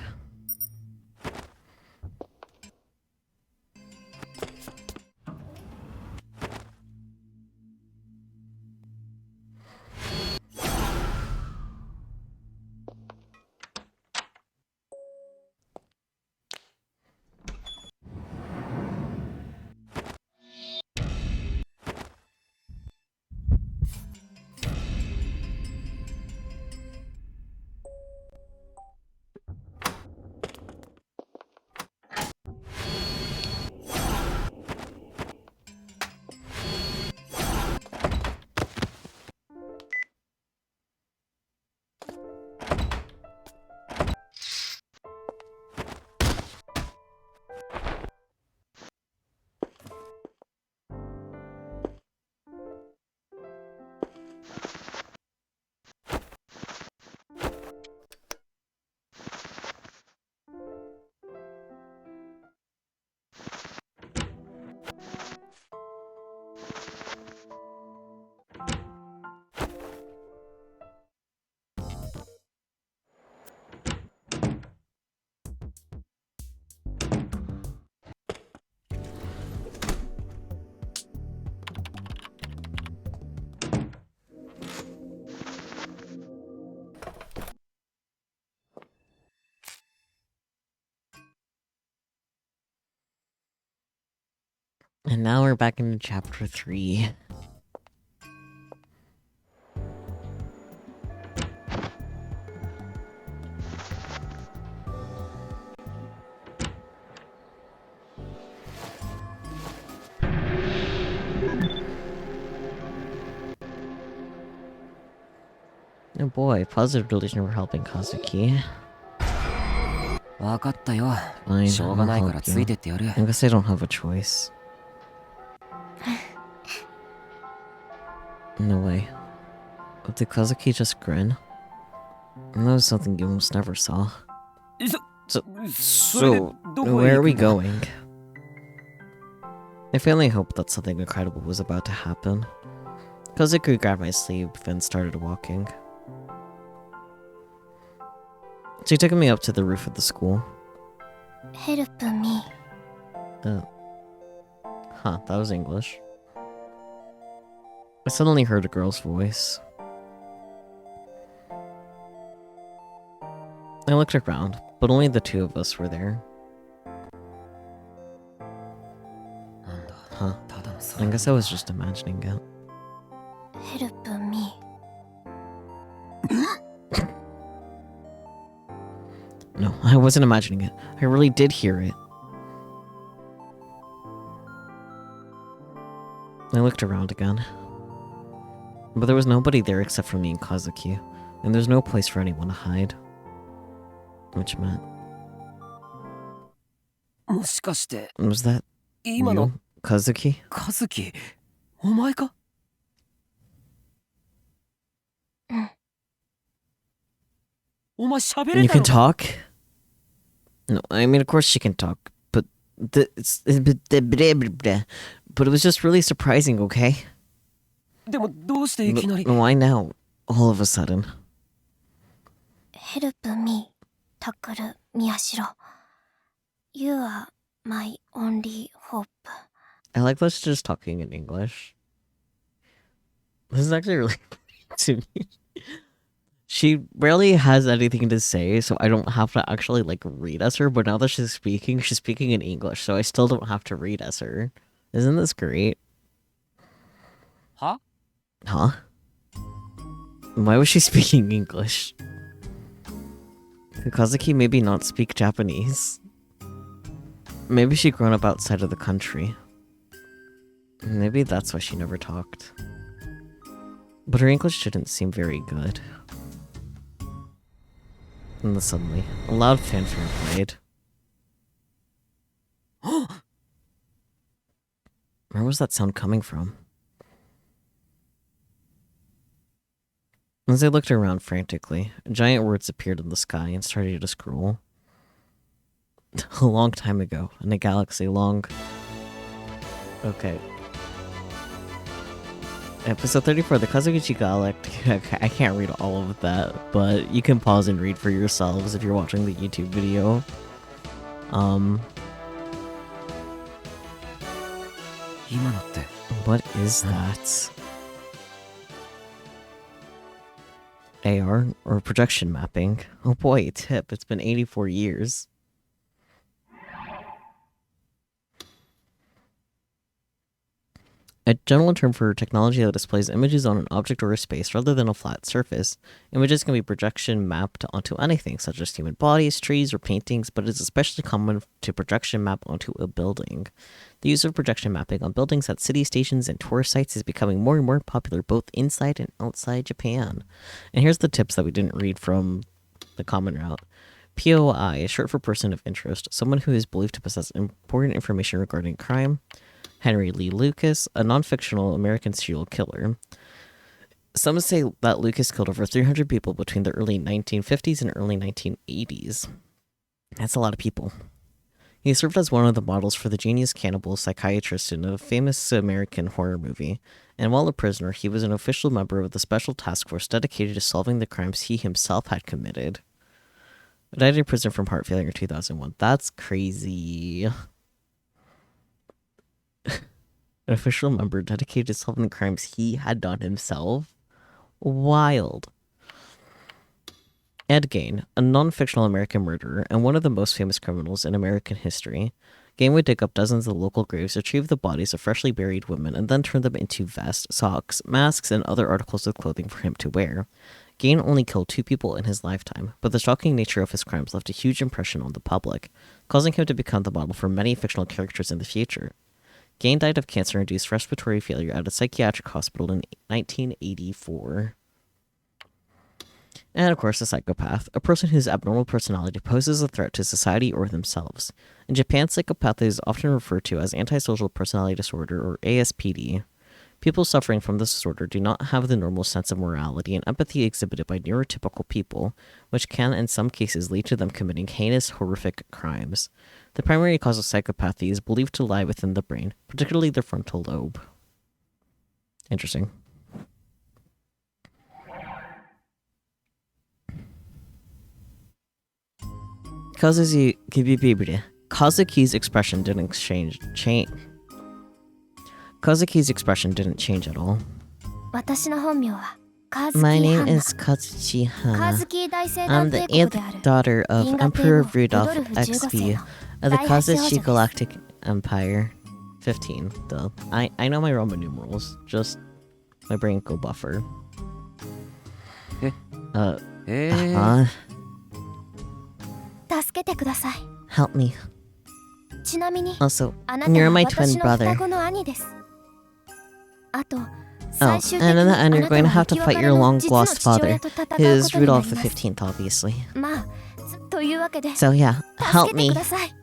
And now we're back into chapter 3. Oh boy, positive delusion for helping Kazuki. わかったよ。 Fine, しょう I'll がないから help つい you. てってやる。 I guess I don't have a choice. No way. Did Kazuki just grin? That was something you almost never saw. So, where are we going? I finally hoped that something incredible was about to happen. Kazuki grabbed my sleeve and started walking. She took me up to the roof of the school. Help me. Huh, that was English. I suddenly heard a girl's voice. I looked around, but only the two of us were there. Huh. I guess I was just imagining it. Help me. No, I wasn't imagining it. I really did hear it. I looked around again. But there was nobody there except for me and Kazuki, and there's no place for anyone to hide. Which meant... もしかして Was that 今の you, Kazuki? 和樹お前か？ お前喋れ You た can のか？ talk? No, I mean, of course she can talk, but but it was just really surprising, okay? でもどうしていきなり Why now, all of a sudden? Help me, Takuru Miyashiro. You are my only hope. I like that she's just talking in English. This is actually really to me. She rarely has anything to say, so I don't have to actually like read as her, but now that she's speaking in English, so I still don't have to read as her. Isn't this great? は？ Huh? Why was she speaking English? Could Kazuki maybe not speak Japanese? Maybe she'd grown up outside of the country. Maybe that's why she never talked. But her English didn't seem very good. And then suddenly, a loud fanfare played. Where was that sound coming from? As I looked around frantically, giant words appeared in the sky and started to scroll. A long time ago, in a galaxy long... Okay. Episode 34, the Kazuguchi Galactic. Okay, I can't read all of that, but you can pause and read for yourselves if you're watching the YouTube video. 今のって What is that? AR or projection mapping? Oh boy, it's hip. It's been 84 years. A general term for technology that displays images on an object or a space rather than a flat surface. Images can be projection mapped onto anything, such as human bodies, trees, or paintings, but it is especially common to projection map onto a building. The use of projection mapping on buildings at city stations and tourist sites is becoming more and more popular both inside and outside Japan. And here's the tips that we didn't read from the common route. POI is short for person of interest, someone who is believed to possess important information regarding crime. Henry Lee Lucas, a non-fictional American serial killer. Some say that Lucas killed over 300 people between the early 1950s and early 1980s. That's a lot of people. He served as one of the models for the genius cannibal psychiatrist in a famous American horror movie, and while a prisoner, he was an official member of the special task force dedicated to solving the crimes he himself had committed. Died in prison from heart failure in 2001. That's crazy. An official member dedicated to solving the crimes he had done himself? Wild. Ed Gein, a non-fictional American murderer and one of the most famous criminals in American history. Game would dig up dozens of local graves, retrieve the bodies of freshly buried women, and then turn them into vests, socks, masks, and other articles of clothing for him to wear. Gain only killed 2 people in his lifetime, but the shocking nature of his crimes left a huge impression on the public, causing him to become the model for many fictional characters in the future. Gain died of cancer-induced respiratory failure at a psychiatric hospital in 1984. And of course, a psychopath, a person whose abnormal personality poses a threat to society or themselves. In Japan, psychopathy is often referred to as antisocial personality disorder, or ASPD. People suffering from this disorder do not have the normal sense of morality and empathy exhibited by neurotypical people, which can in some cases lead to them committing heinous, horrific crimes. The primary cause of psychopathy is believed to lie within the brain, particularly the frontal lobe. Interesting. Kazuki's expression didn't change. Kazuki's expression didn't change at all. 私の本名はカズキ My ハン name ナ is Katsuchi カ Hana. ズキ大聖 I'm 団 the 帝国 eighth である daughter of 銀河 Emperor 帝王 Rudolph ルドルフ15 XP 世の of the 大八王女 Kazuchi です Galactic Empire. 15, though. I know my Roman numerals, just my brain go buffer. Huh? 助けてください Help me. ちなみに Also, あなた you're は my 私 twin の brother. 双子の兄ですあと Oh, 最終的 and に in the あ end, な you're た going to は have 生 to き fight 別 your れの long 実の lost 父親 father, と戦うこ who とにな is り Rudolph ます the 15th, obviously. まあというわけで So yeah, 助 help けて me. ください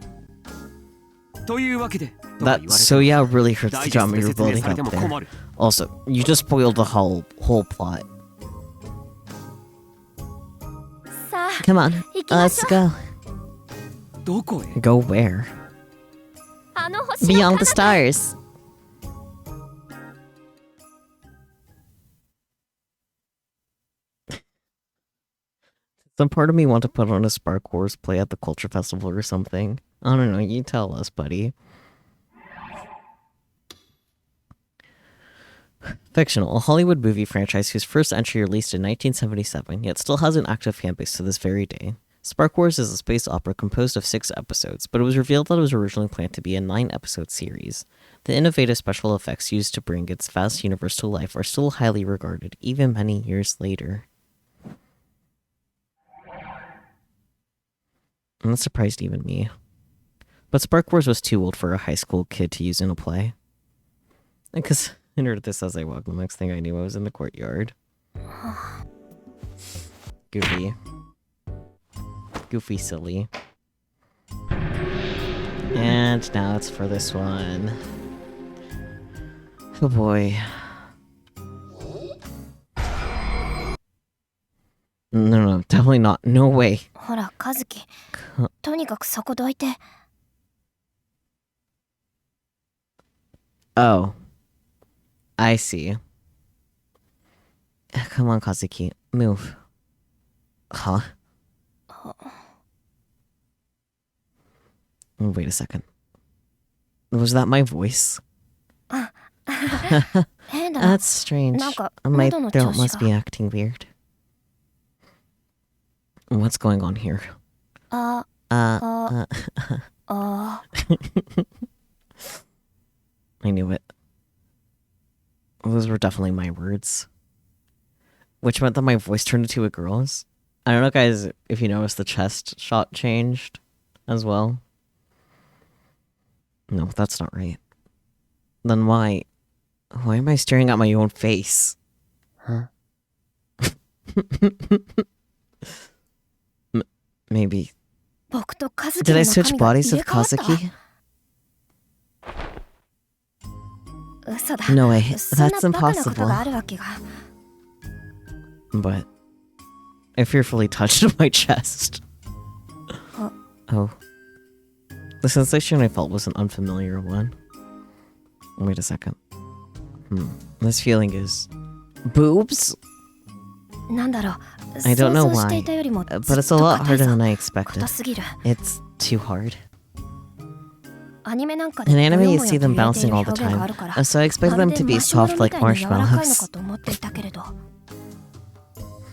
というわけで That so yeah really hurts ダ the イジェス drama トで you're 説明 building されて up も there. 困る Also, you just spoiled the whole plot. さあ Come on, 行きまし let's ょう go. どこへ Go where? あの星の Beyond the 彼方 stars. Some part of me want to put on a Spark Wars play at the Culture Festival or something. I don't know, you tell us, buddy. Fictional, a Hollywood movie franchise whose first entry released in 1977, yet still has an active fanbase to this very day. Spark Wars is a space opera composed of 6 episodes, but it was revealed that it was originally planned to be a 9-episode series. The innovative special effects used to bring its vast universe to life are still highly regarded, even many years later. And that surprised even me. But Spark Wars was too old for a high school kid to use in a play. Because I heard this as I walked. The next thing I knew, I was in the courtyard. Goofy. Goofy silly. And now it's for this one. Oh boy. No, definitely not. No way. ほらカズキとにかくそこどいて Oh. I see. Come on, Kazuki. Move. Huh? Wait a second. Was that my voice? 変だな That's strange. なんか My 喉の調 throat 子 must be が acting weird. What's going on here? あ Uh, あ I knew it. Those were definitely my words. Which meant that my voice turned into a girl's. I don't know, guys, if you noticed the chest shot changed as well. No, that's not right. Then why am I staring at my own face? Huh? Maybe. 僕とカズキ Did の I 中 switch 身が bodies 入れ with 替わったわ Kazuki? 嘘だ No way. そんな That's バカなこと impossible. があるわけが But I fearfully touched my chest. Oh. The sensation I felt was an unfamiliar one. Wait a second. This feeling is boobs? なんだろう I don't 想 know 像して why, いたよりも but ずっ it's a と lot 硬い harder ぞ than I expected. 硬すぎる It's too hard. アニメなんかで In anime, モ you ヨモヨ see と them 揺れてい bouncing る all the 表現があ time, るから so I expected ま them る to で be マシュマロ soft み like たいに柔らかいのか marshmallows. と思っていたけれど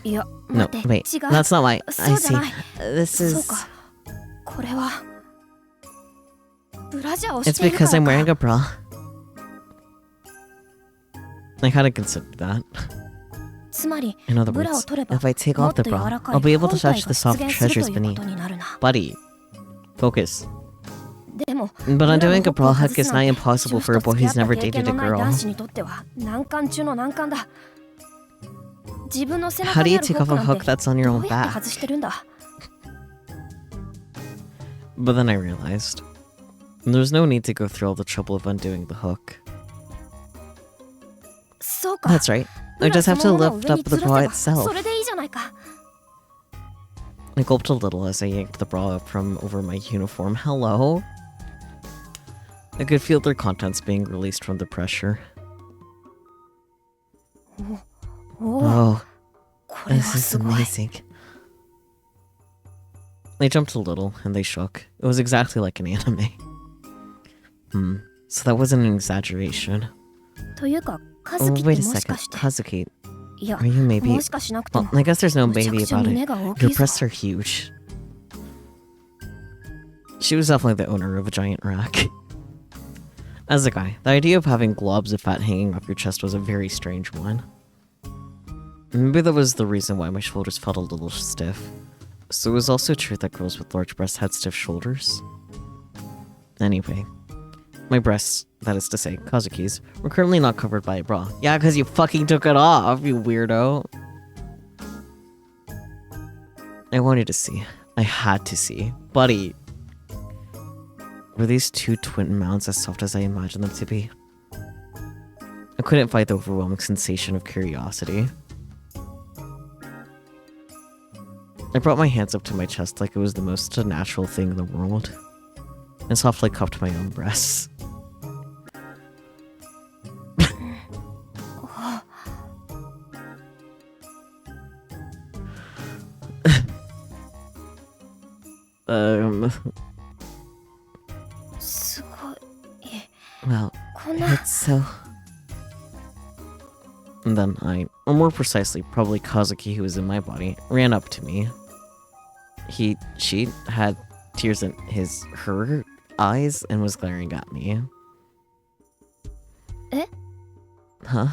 いや No, 待って wait, 違う that's not why. そ I うじゃ see. ない This そう is... かこれは It's because I'm wearing a bra. I kinda considered that. In other words, if I take off the bra, I'll be able to touch the soft treasures beneath. Buddy, focus. But undoing a bra hook is not impossible for a boy who's never dated a girl. How do you take off a hook that's on your own back? But then I realized, there's no need to go through all the trouble of undoing the hook. That's right. I just have to lift up the bra itself. I gulped a little as I yanked the bra up from over my uniform. Hello? I could feel their contents being released from the pressure. Oh, this is amazing. They jumped a little, and they shook. It was exactly like an anime. So that wasn't an exaggeration. Oh, wait a second. Kazuki, are you maybe... Well, I guess there's no maybe about it. Your breasts are huge. She was definitely the owner of a giant rack. As a guy, the idea of having globs of fat hanging off your chest was a very strange one. Maybe that was the reason why my shoulders felt a little stiff. So it was also true that girls with large breasts had stiff shoulders. Anyway, my breasts, that is to say, Kazuki's, were currently not covered by a bra. Yeah, because you fucking took it off, you weirdo. I wanted to see. I had to see. Buddy, were these two twin mounds as soft as I imagined them to be? I couldn't fight the overwhelming sensation of curiosity. I brought my hands up to my chest like it was the most natural thing in the world, and softly cupped my own breasts. Well, it's so... And then I, or more precisely, probably Kazuki, who was in my body, ran up to me. She had tears in her eyes and was glaring at me. Eh? Huh?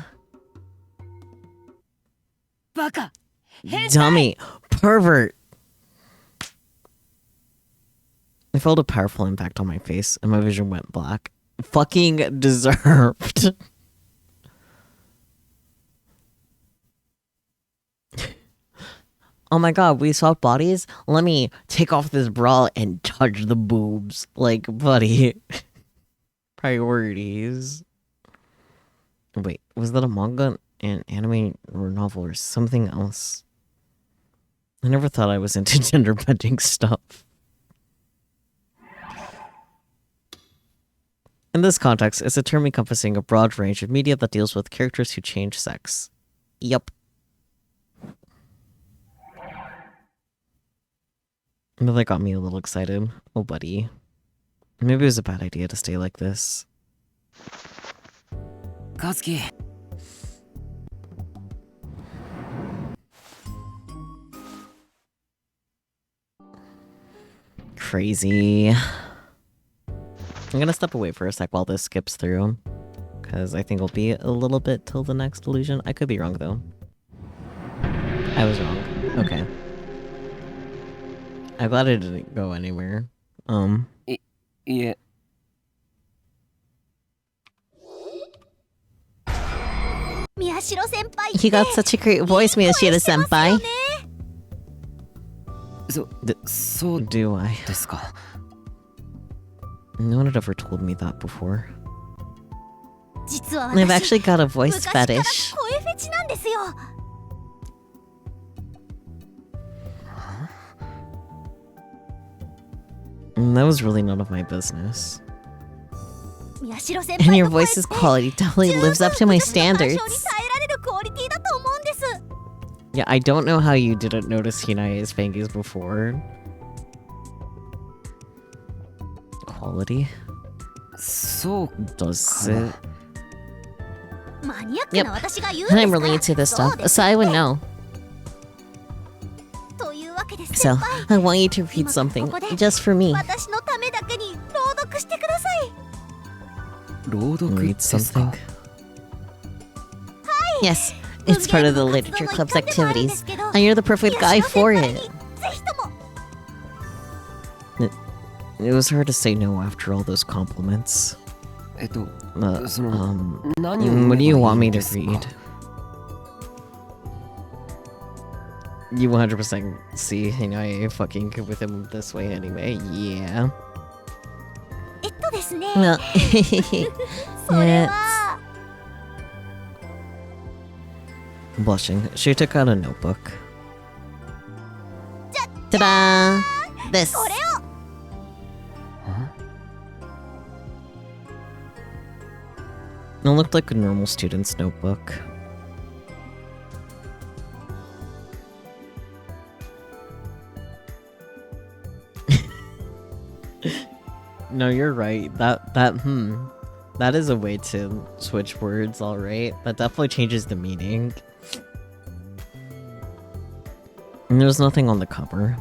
Baka! Dummy! Pervert! I felt a powerful impact on my face, and my vision went black. Fucking deserved. Oh my god, we swapped bodies? Let me take off this bra and touch the boobs. Like, buddy. Priorities. Wait, was that a manga, an anime, or a novel, or something else? I never thought I was into gender bending stuff. In this context, it's a term encompassing a broad range of media that deals with characters who change sex. Yup. That got me a little excited. Oh, buddy. Maybe it was a bad idea to stay like this. Kazuki. Crazy. I'm gonna step away for a sec while this skips through, because I think it'll be a little bit till the next illusion. I could be wrong, though. I was wrong. Okay. I'm glad it didn't go anywhere. Yeah. He got such a great voice, Miyashiro-senpai. So do I? ですか。 No one had ever told me that before. I've actually got a voice fetish. That was really none of my business. And your voice's quality definitely lives up to my standards. Yeah, I don't know how you didn't notice Hinae's Fangies before. Quality? So does it? Yep, and I'm really into this stuff, so I would know. So, I want you to read something, just for me. Read something. Yes, it's part of the literature club's activities. And you're the perfect guy for it. It was hard to say no after all those compliments. What do you want me to read? You 100% see, I fucking with him this way anyway. Yeah. Well, blushing, she took out a notebook. Ta-da! This. It looked like a normal student's notebook. No, you're right. That is a way to switch words, alright. That definitely changes the meaning. And there's nothing on the cover.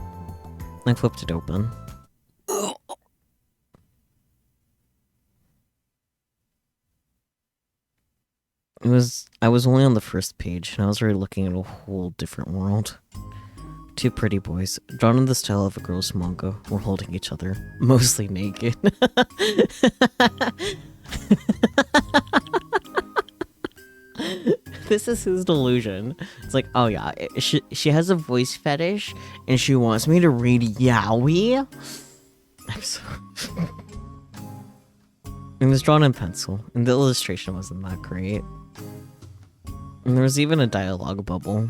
I flipped it open. I was only on the first page, and I was already looking at a whole different world. Two pretty boys, drawn in the style of a girl's manga, were holding each other, mostly naked. This is his delusion. It's like, oh yeah, she has a voice fetish, and she wants me to read yaoi? I'm so... It was drawn in pencil, and the illustration wasn't that great. And there was even a dialogue bubble.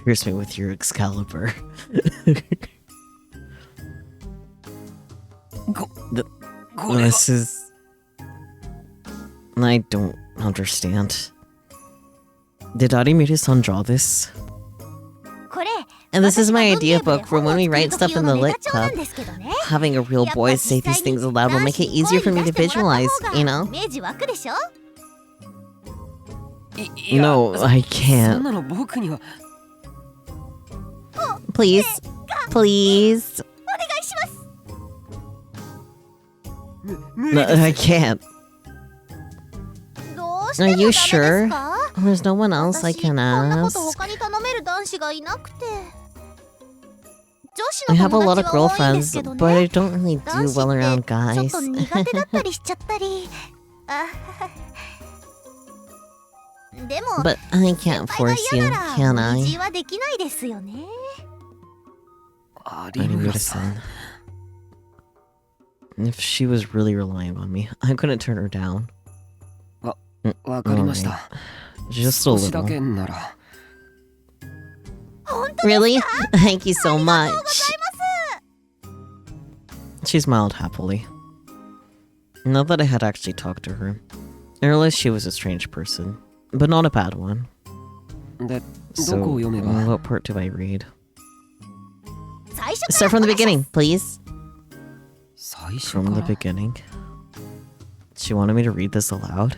Pierce me with your Excalibur. This is... I don't understand. Did Arimeru-san draw this? And this is my idea book for when we write stuff in the lit club. Having a real boy say these things aloud will make it easier for me to visualize, you know? No, I can't. Please. Please. No, I can't. Are you sure? There's no one else I can ask. I have a lot of girlfriends, but I don't really do well around guys. But I can't force you, can I? Arimeru-san. If she was really relying on me, I couldn't turn her down. Alright. Just a little. Really? Thank you so much. She smiled happily. Not that I had actually talked to her. I realized she was a strange person, but not a bad one. So, what part do I read? Start from the beginning, please. From the beginning? She wanted me to read this aloud?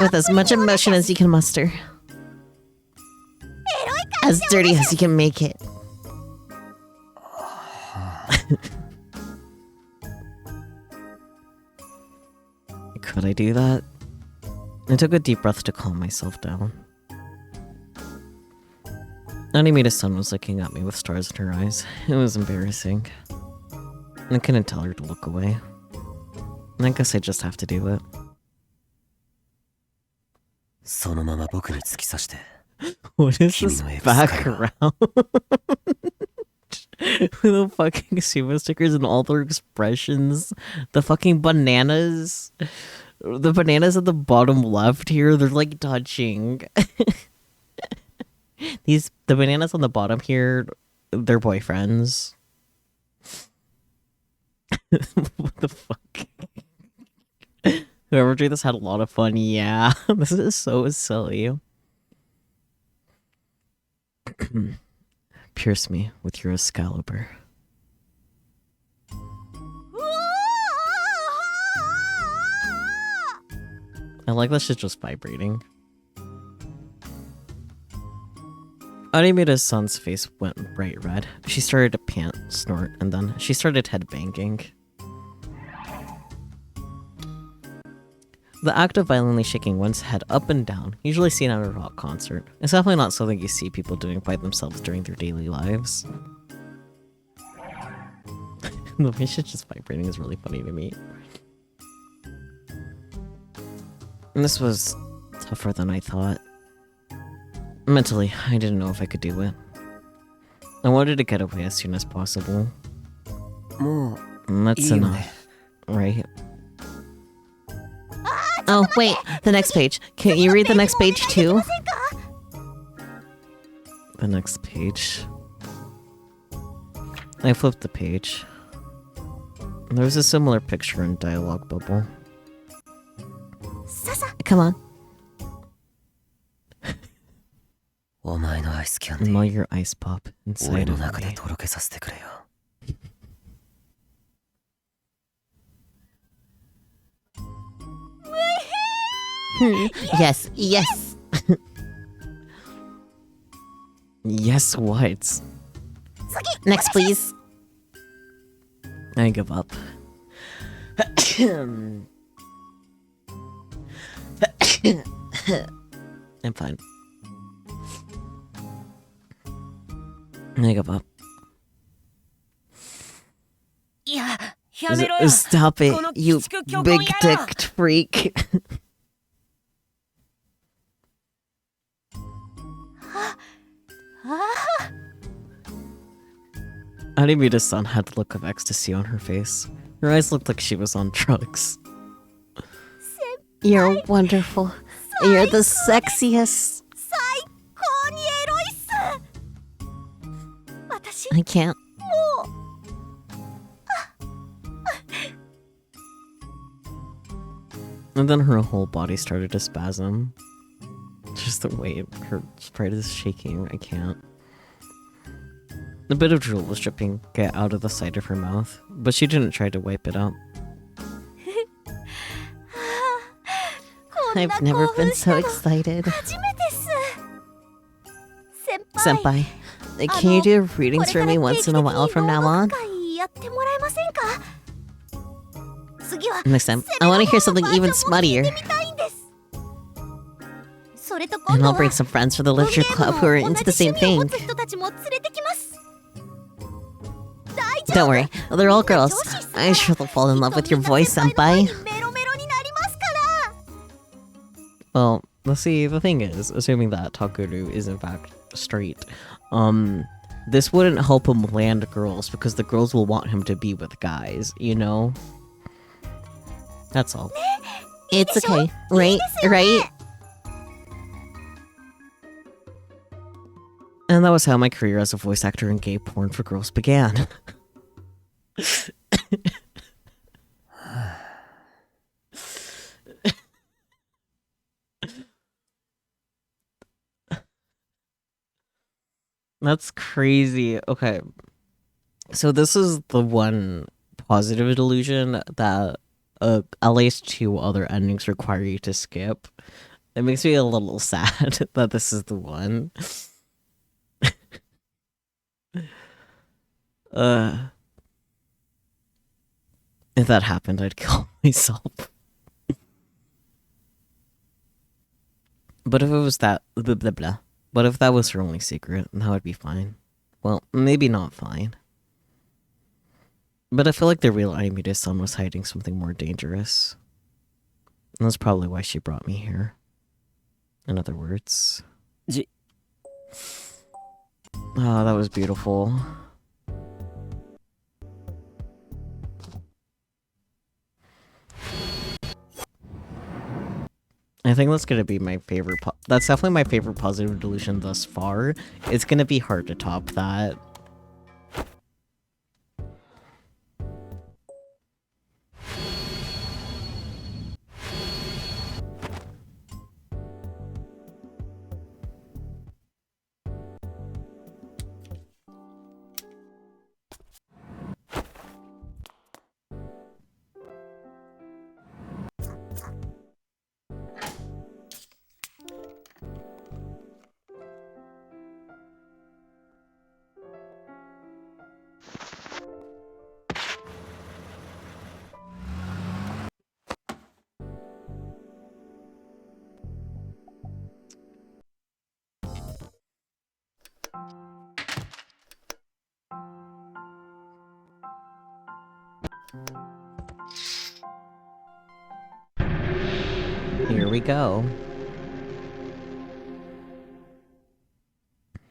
With as much emotion as you can muster. As dirty as you can make it. Could I do that? I took a deep breath to calm myself down. Animita-san was looking at me with stars in her eyes. It was embarrassing. I couldn't tell her to look away. I guess I just have to do it. What is this background? With the fucking sumo stickers and all their expressions. The fucking bananas. The bananas at the bottom left here, they're like touching. The bananas on the bottom here, they're boyfriends. What the fuck? Whoever drew this had a lot of fun. Yeah, this is so silly. Pierce me with your Excalibur. I like that shit's just vibrating. Animita-san's face went bright red. She started to pant, snort, and then she started headbanging. The act of violently shaking one's head up and down, usually seen at a rock concert, is definitely not something you see people doing by themselves during their daily lives. The way she's just vibrating is really funny to me. And this was tougher than I thought. Mentally, I didn't know if I could do it. I wanted to get away as soon as possible. も And う that's いいよ enough, ね right? Oh, wait, the next page. Can you read the next page too? The next page. I flipped the page. There's a similar picture in dialogue bubble. Come on. お前のアイスキャンディ Mull your ice pop 俺 inside の of 中で me. とろけさせてくれよ Yes, yes. Yes, what? Next, please. I give up. I'm fine. I give up. いややめろよ Stop it, この you 鬼畜巨 big 根野郎 dicked freak. Animita's-san had the look of ecstasy on her face. Her eyes looked like she was on drugs. You're wonderful. You're the sexiest. 最高にエロいっす。私 I can't. And then her whole body started to spasm. Just the way her sprite is shaking, I can't. A bit of drool was dripping out of the side of her mouth, but she didn't try to wipe it out. I've never been so excited. 初めてっす。先輩 Senpai, can you do readings for me once in a while from now on? やってもらえませんか。次は Next time, I want to hear something even smuttier. 見たいんです。それと And 今 I'll 度 bring は some friends for the literature club who are into the same 同じ趣味を thing. 持つ人たちも連れてきます。大丈 Don't 夫 worry, they're all girls. I'm sure they'll fall in love with your voice, Senpai. メロメロになりますから。 Well, let's see, the thing is, assuming that Takuru is in fact straight, this wouldn't help him land girls because the girls will want him to be with guys, you know? That's all. It's okay, right? Right? And that was how my career as a voice actor in gay porn for girls began. That's crazy. Okay. So this is the one positive delusion that at least two other endings require you to skip. It makes me a little sad that this is the one. If that happened, I'd kill myself. But if it was that blah blah blah. But if that was her only secret, that would be fine. Well, maybe not fine. But I feel like the real Animita's-san was hiding something more dangerous. And that's probably why she brought me here. In other words. Oh, that was beautiful. I think that's gonna be my favorite. That's definitely my favorite positive delusion thus far. It's gonna be hard to top that. Here we go.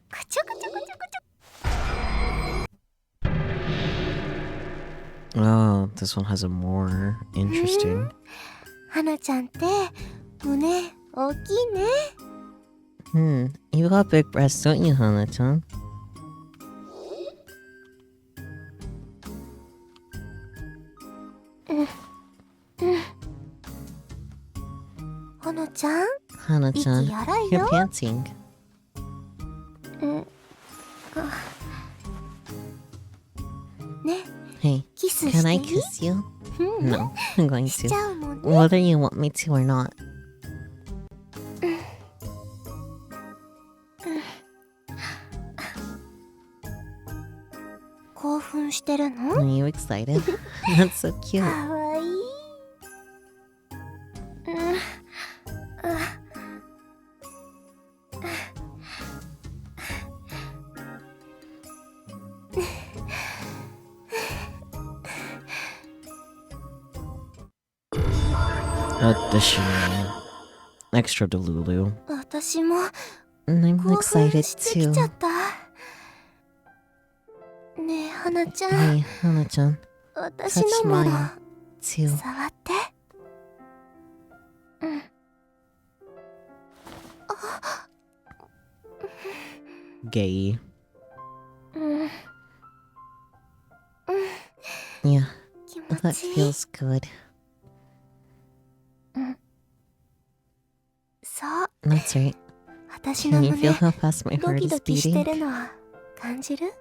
くちょくちょくちょくちょ Oh, this one has a more interesting. 花ちゃんって胸大きいね。 You got big breasts, don't you, Hana-chan? 花ちゃん Hana-chan, 息荒い you're よ。 panting. ね Hey, キス can して I いい？ kiss you? うん No, I'm going しち to. ゃうもんね。 Whether you want me to or not. 興奮してるの？ Are you excited? That's so cute. かわいい。Additional. Extra Delulu. 私も And I'm 興奮 excited してき too. ちゃった。ねえ花ちゃん、 Hey, Hana-chan, 私 touch のも mine too. 触って。 Gay. うん、 Yeah, 気持 that ちいい。 feels good. そう、 That's right. 私の Can you 胸 feel how fast my ド heart キ is ドキして beating? るの感じる？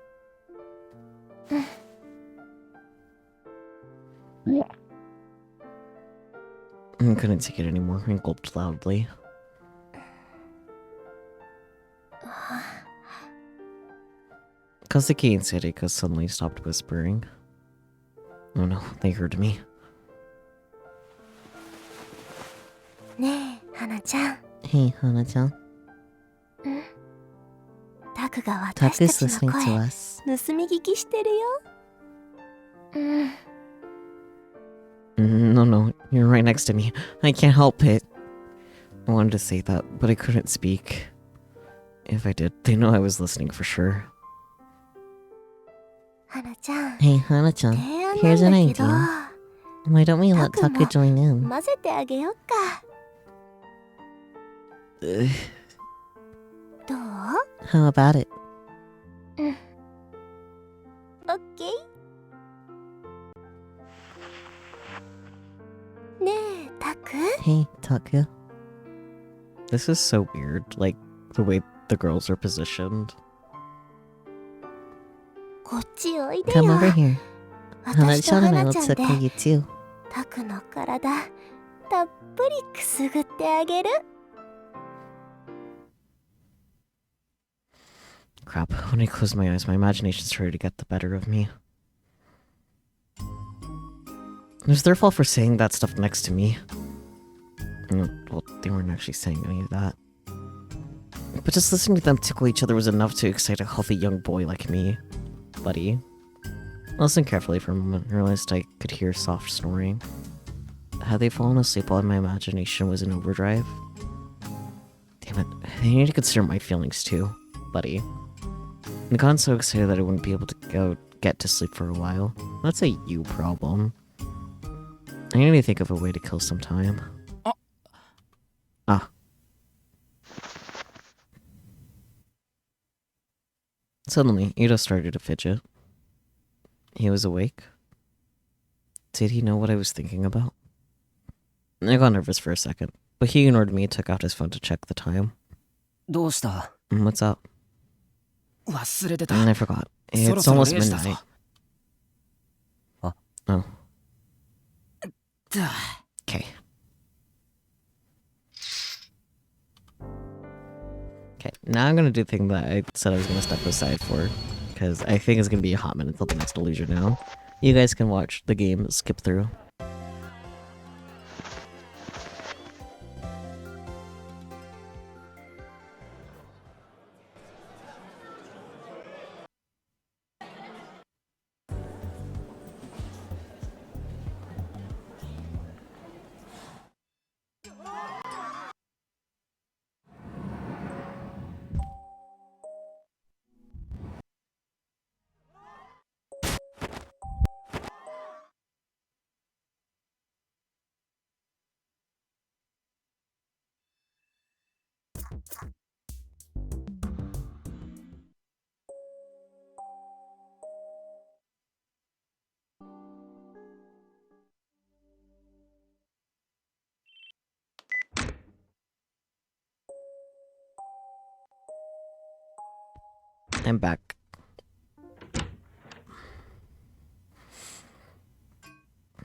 I couldn't take it anymore and gulped loudly. Kazuki and Sarika suddenly stopped whispering. Oh no, they heard me. ねえ花ちゃん、 Hey, Hana-chan. タクが Taku's 私たち listening の to 声 us. 盗み聞きしてるよ。うん、 No, no, you're right next to me. I can't help it. I wanted to say that, but I couldn't speak. If I did, they know I was listening for sure. 花ちゃん、 Hey, Hana-chan, 提案 here's な an んだけど idea. Why don't we let Taku Taku join in? 混ぜてあげようか。 どう？ How about it? オッケー。ねえタク、 Hey, Taku. This is so weird, like, the way the girls are positioned. こっちおいで Come よ。 over here. 私と Hana-chan and I 花 will ちゃんで tickle you too. タクの体たっぷりくすぐってあげる。 Crap, when I close my eyes, my imagination started to get the better of me. It was their fault for saying that stuff next to me. Well, they weren't actually saying any of that. But just listening to them tickle each other was enough to excite a healthy young boy like me. Buddy. I listened carefully for a moment and realized I could hear soft snoring. Had they fallen asleep while my imagination was in overdrive? Damn it, I need to consider my feelings too, buddy. I got so excited that I wouldn't be able to get to sleep for a while. That's a you problem. I need to think of a way to kill some time. Ah. Suddenly, Ito started to fidget. He was awake. Did he know what I was thinking about? I got nervous for a second, but he ignored me and took out his phone to check the time. どうした？ What's up? 忘れてた。 I forgot. そろ It's そろ almost 0時だぞ。 midnight. あ。 Oh, だ okay. Okay, now I'm gonna do the thing that I said I was gonna step aside for, because I think it's gonna be a hot minute until the next illusion now. You guys can watch the game skip through. I'm back.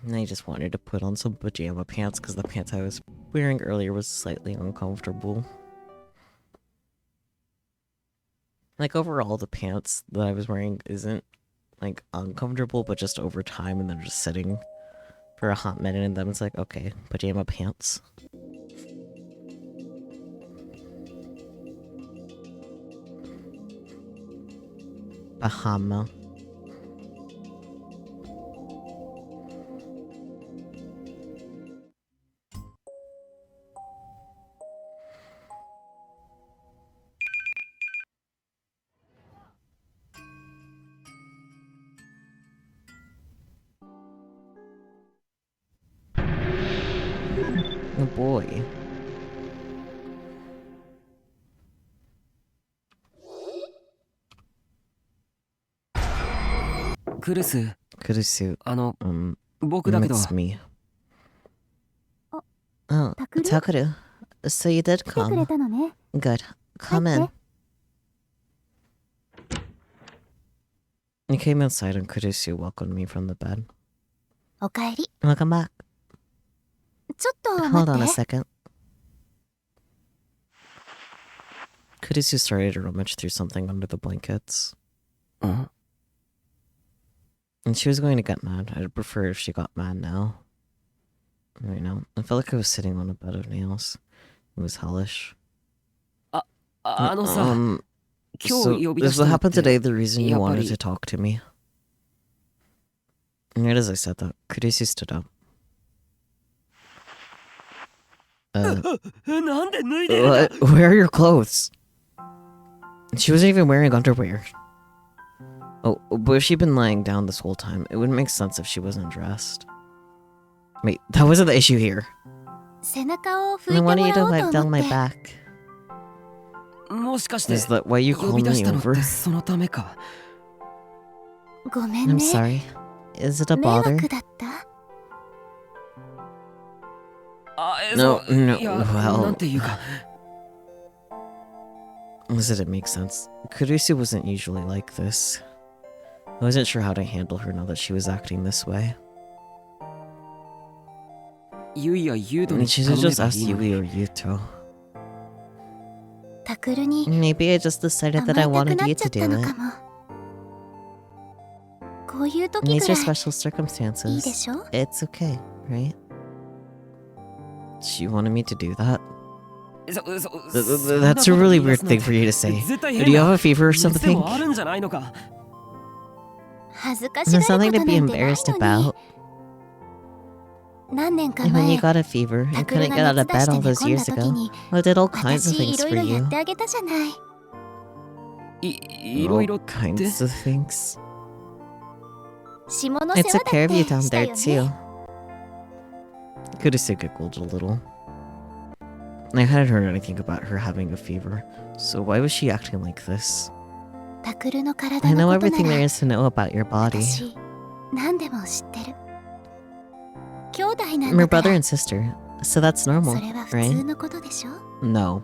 And I just wanted to put on some pajama pants because the pants I was wearing earlier was slightly uncomfortable. Like, overall, the pants that I was wearing isn't, like, uncomfortable, but just over time, and then just sitting for a hot minute, and then it's like, okay, pajama pants. Bahama. Oh boy. Kurusu, Kurusu. 僕だけど It's me. Oh, Takuru. So you did 来てくれ come. たのね。 Good. Come in. You came inside and Kurusu welcomed me from the bed. おかえり。 Welcome back. ちょっと Hold 待 on a って second. Kurusu started to rummage through something under the blankets. ん And she was going to get mad. I'd prefer if she got mad now. Right now. I felt like I was sitting on a bed of nails. It was hellish. あのさ、 So, 今日呼び出 is した what のっ happened て today the reason you やっぱ wanted り to talk to me? And right as I said that, Kurusu stood up. なんで脱いでる What? Where are your clothes? She wasn't even wearing underwear. Oh, but if she'd been lying down this whole time, it wouldn't make sense if she wasn't dressed. Wait, that wasn't the issue here. 背中を拭 I いても wanted you ら to おう wipe と down 思 my って back. もしかして Is that why you 呼 called び出 me したのっ over? てそのためかごめん I'm ね sorry. Is it a 迷 bother? 惑だったあ、No, そう no, いや、 well- なんていうか Does it make sense? Kurusu wasn't usually like this. I wasn't sure how to handle her now that she was acting this way. ユイやユード I に mean, she 頼 should め just ばい ask いのに Yui or Yuto. タクルに Maybe I just decided 甘 that え I たく wanted なっ you ちゃ to った do の it. かもこういう時 These く are らい special いいで circumstances. しょ It's okay, right? She wanted me to do that? そ That's a really weird thing for you to say. 絶対 Do 変 you な have a fever or 癖 something? もあるんじゃないのか恥ずかしが There's る something こ to と be なんてない embarrassed のに about. 何年か And when 前 you got a fever タ and クル couldn't が get out 熱 of 出 bed して all 寝 those 込んだ years 時 ago, に I did all kinds of 私い things ろい for ろや you. ってあげたじゃないいろいろ All って kinds of things. 下の I 世話 took だ care っ of you て down した there よ too. ね Kurusu giggled a little. I hadn't heard anything about her having a fever, so why was she acting like this? タクルの I 体 know のこと everything な there ら is to know about your body. 私何でも知ってる兄弟なん We're だか brother ら and sister, so that's normal, それは普通 right? のことでしょ No.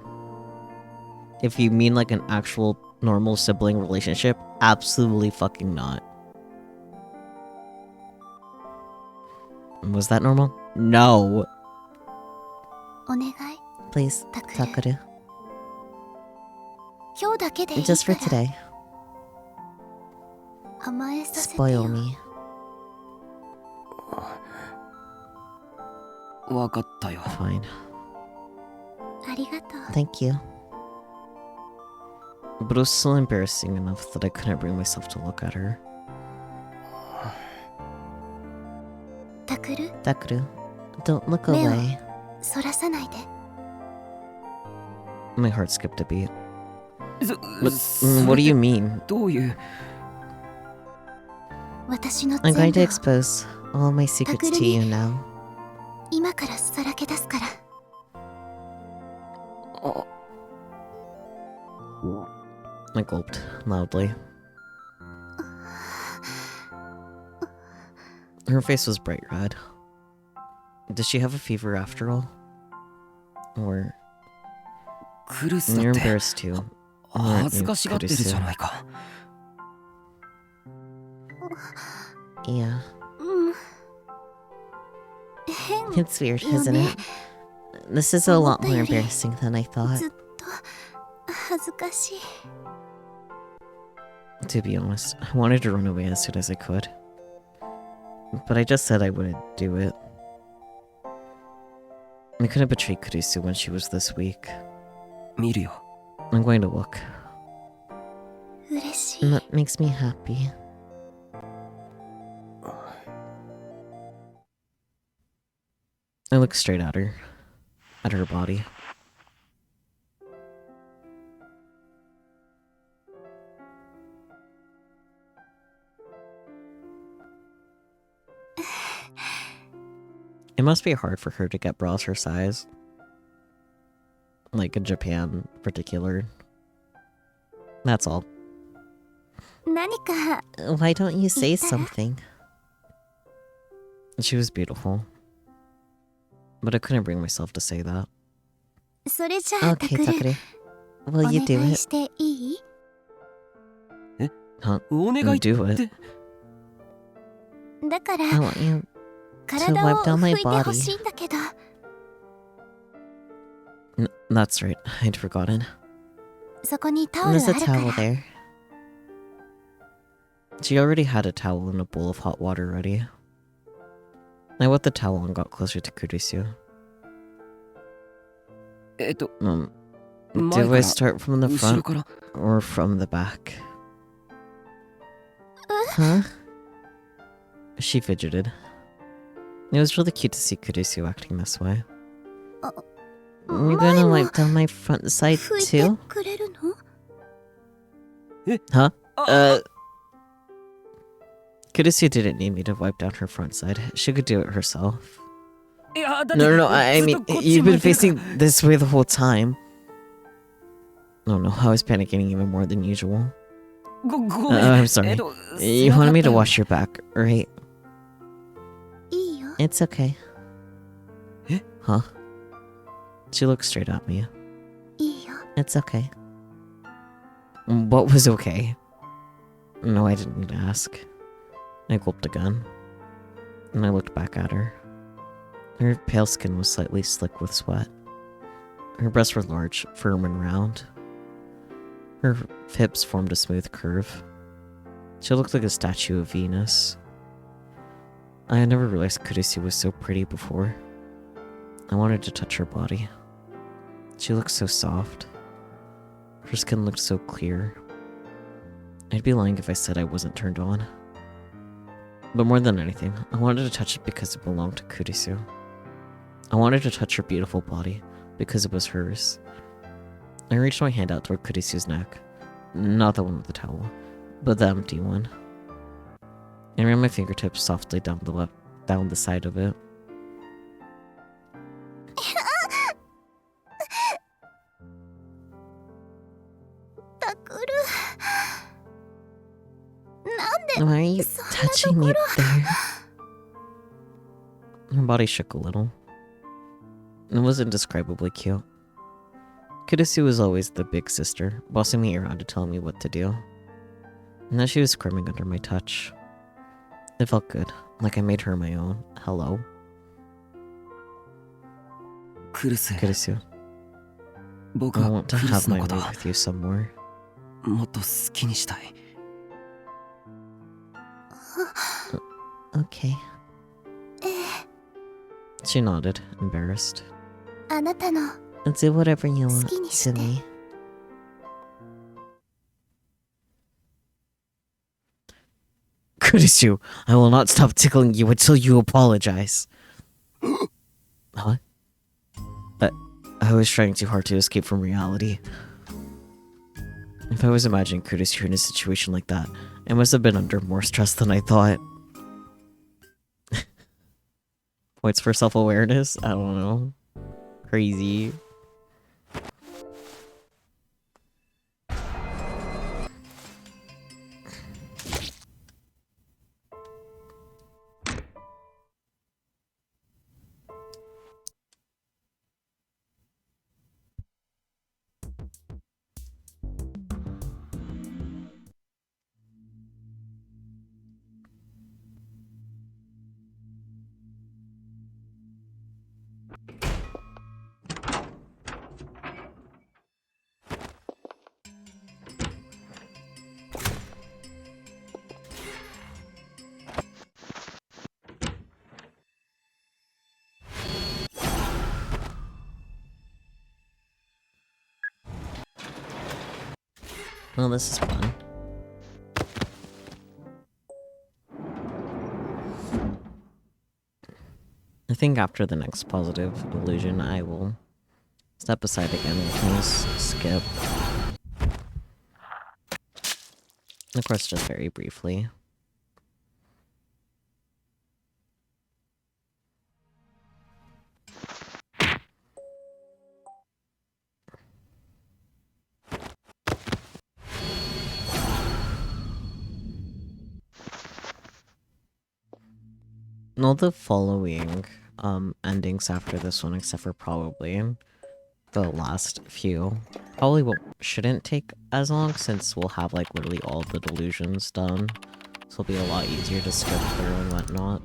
If you mean like an actual normal sibling relationship, absolutely fucking not. Was that normal? No. お願い Please, タクル Takuru. 今日だけでいい Just か for ら today. 甘えさせて Spoil よ me. わかったよ Fine. ありがとう Thank you. But it was still embarrassing enough that I couldn't bring myself to look at her. タクル Takuru, don't look Meo. away. そらさないで My heart skipped a beat. そ What do you mean? どういう私の I'm 全 going 部 to を expose all my secrets to Takuru you ni- now. 今からさらけ出すからあ I gulped loudly. Her face was bright red. Does she have a fever after all? Or クルスだ you're って embarrassed too. 恥ずかしがってるじゃないか。 Yeah. うん。変 It's weird, よ isn't ね。 it? This is a lot more 思ったより embarrassing than I thought. ずっと恥ずかしい。 To be honest, I wanted to run away as soon as I could. But I just said I wouldn't do it. I couldn't betray Kurisu when she was this weak. 見るよ。 I'm going to look. 嬉しい。 And that makes me happy. I looked straight at her. At her body. It must be hard for her to get bras her size. Like in Japan, in particular. That's all. 何か Why don't you say Ita. something? She was beautiful. But I couldn't bring myself to say that. それじゃあ Okay, タクル Takure. Will you お do 願い it? していい？ Huh? お願いって Do it. だから I want you. 体 wipe を down 拭 my いてほしいんだけど That's right. I'd forgotten. そこにタオル There's あ a るから towel there. She already had a towel and a bowl of hot water ready. I wet the towel and got closer to Kurisu. 前 Do か I ら start from the 後ろ front から or from the back? Huh? She fidgeted. It was really cute to see Kurisu acting this way. You're 前 gonna も wipe down my front side 拭いて too? くれるの？ Huh? あ Kurisu didn't need me to wipe down her front side. She could do it herself. いやだって No, I ずっ mean, とこっち you've 向 been いてるから facing this way the whole time. Oh no, I was panicking even more than usual. ごめん I'm sorry. You wanted me to wash your back, right? いいよ。 It's okay. Eh? Huh? She looked straight at me. いいよ。 It's okay. What was okay? No, I didn't need to ask. I gulped again. And I looked back at her. Her pale skin was slightly slick with sweat. Her breasts were large, firm and round. Her hips formed a smooth curve. She looked like a statue of Venus. I had never realized Kurisu was so pretty before. I wanted to touch her body. She looked so soft. Her skin looked so clear. I'd be lying if I said I wasn't turned on. But more than anything, I wanted to touch it because it belonged to Kurisu. I wanted to touch her beautiful body because it was hers. I reached my hand out toward Kurisu's neck. Not the one with the towel, but the empty one. I ran my fingertips softly down the side of it. タクル。なんで Why are you touching me there? Her body shook a little. It was indescribably cute. Kurisu was always the big sister, bossing me around and telling me what to do. And now she was squirming under my touch. It felt good, like I made her my own. Hello, クルス Kurisu. 僕 I は want to クル have スの my こと way with you some more. もっと好きにしたい Okay. ええ She nodded, embarrassed. あなたの Do whatever you want 好きにし to て me. Kurisu, I will not stop tickling you until you apologize. Huh? I was trying too hard to escape from reality. If I was imagining Kurisu in a situation like that, I must have been under more stress than I thought. Points for self-awareness? I don't know. Crazy. Well, this is fun. I think after the next positive illusion, I will step aside again and kind of skip. Of course, just very briefly. All the following endings after this one, except for probably the last few, probably shouldn't take as long since we'll have like literally all the delusions done. So it'll be a lot easier to skip through and whatnot.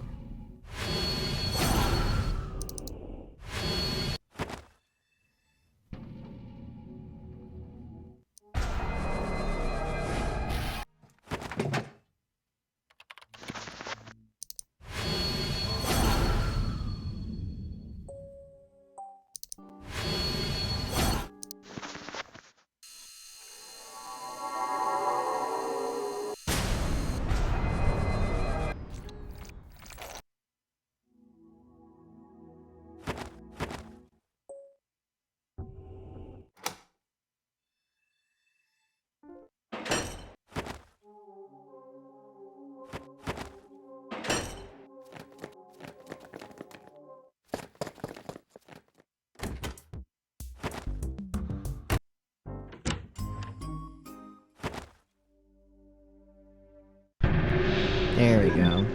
There we go.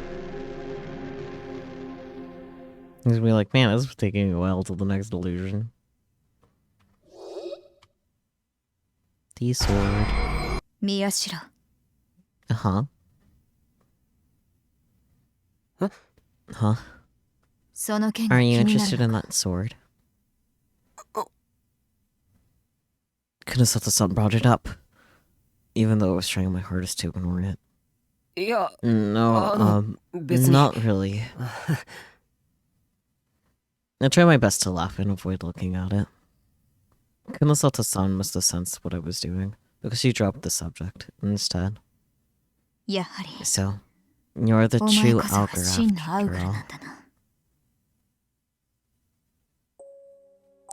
He's gonna be like, man, this is taking a while till the next delusion. The sword. Miyashiro. Uh-huh. Huh? Huh? その件が Are 気 you になる interested の in か that sword? Kunosato-san brought it up, even though I was trying my hardest to ignore it. いや No, 別に not really. I try my best to laugh and avoid looking at it. Kunosato-san must have sensed what I was doing, because she dropped the subject instead. やはり So, you're the お前 true こそが Algar 真のアウ after グル all. なんだな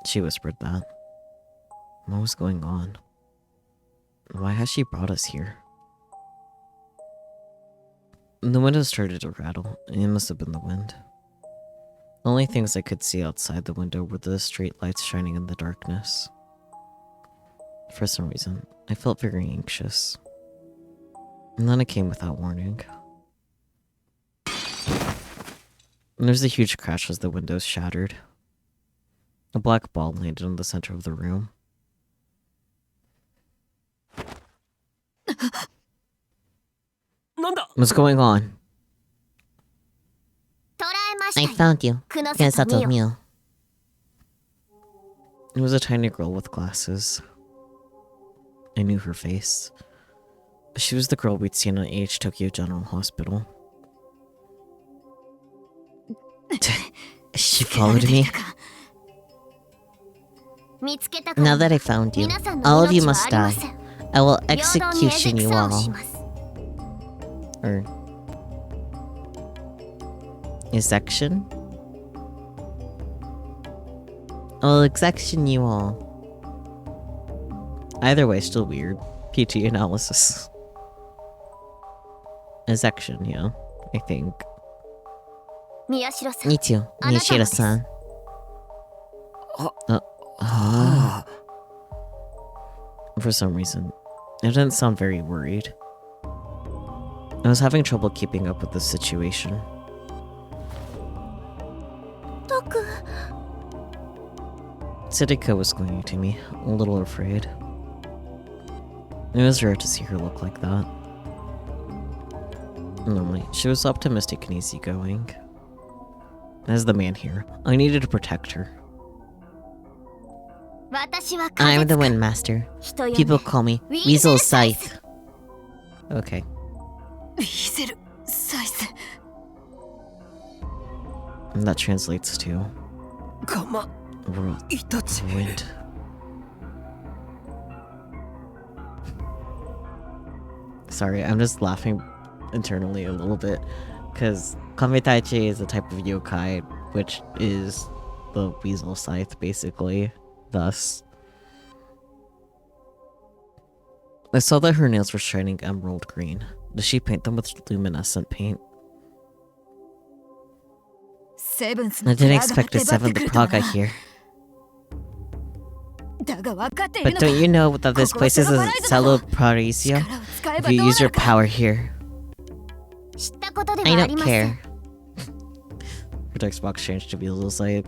She whispered that. What was going on? Why has she brought us here? The window started to rattle. It must have been the wind. The only things I could see outside the window were the street lights shining in the darkness. For some reason, I felt very anxious. And then it came without warning. And there's a huge crash as the windows shattered. A black ball landed in the center of the room. What's going on? 捕らえました I よ found you. 黒里 Kunosato 美代 Mio. It was a tiny girl with glasses. I knew her face. She was the girl we'd seen at H Tokyo General Hospital. She followed me. 見つけたから Now that I found you, 皆さんの all of you 命は must ありま die. せん I will 平等に餌 execution you 草を all. します Or execution? I will execution you all. Either way, still weird. PT analysis. Execution, yeah, I think. 宮代さん Me too, あなたもです Miyashiro-san. For some reason, it didn't sound very worried. I was having trouble keeping up with the situation. トク Sadako was clinging to me, a little afraid. It was rare to see her look like that. Normally, she was optimistic and easygoing. As the man here, I needed to protect her. I'm the Wind Master. People call me Weasel Scythe. Okay. ウィゼルサイズ And that translates to かま いたち wind. Sorry, I'm just laughing internally a little bit because Kametaichi is a type of yokai, which is the weasel scythe, basically. Thus, I saw that her nails were shining emerald green. Does she paint them with luminescent paint? セブンス I の didn't expect a seventh Praga here. だが分かってい But るのか don't you know that this place is a Cello Parisio? 力を使えば If ど you う use な your るか power here, 知ったことで I はあ don't りません care. For Xbox changed to weasel scythe.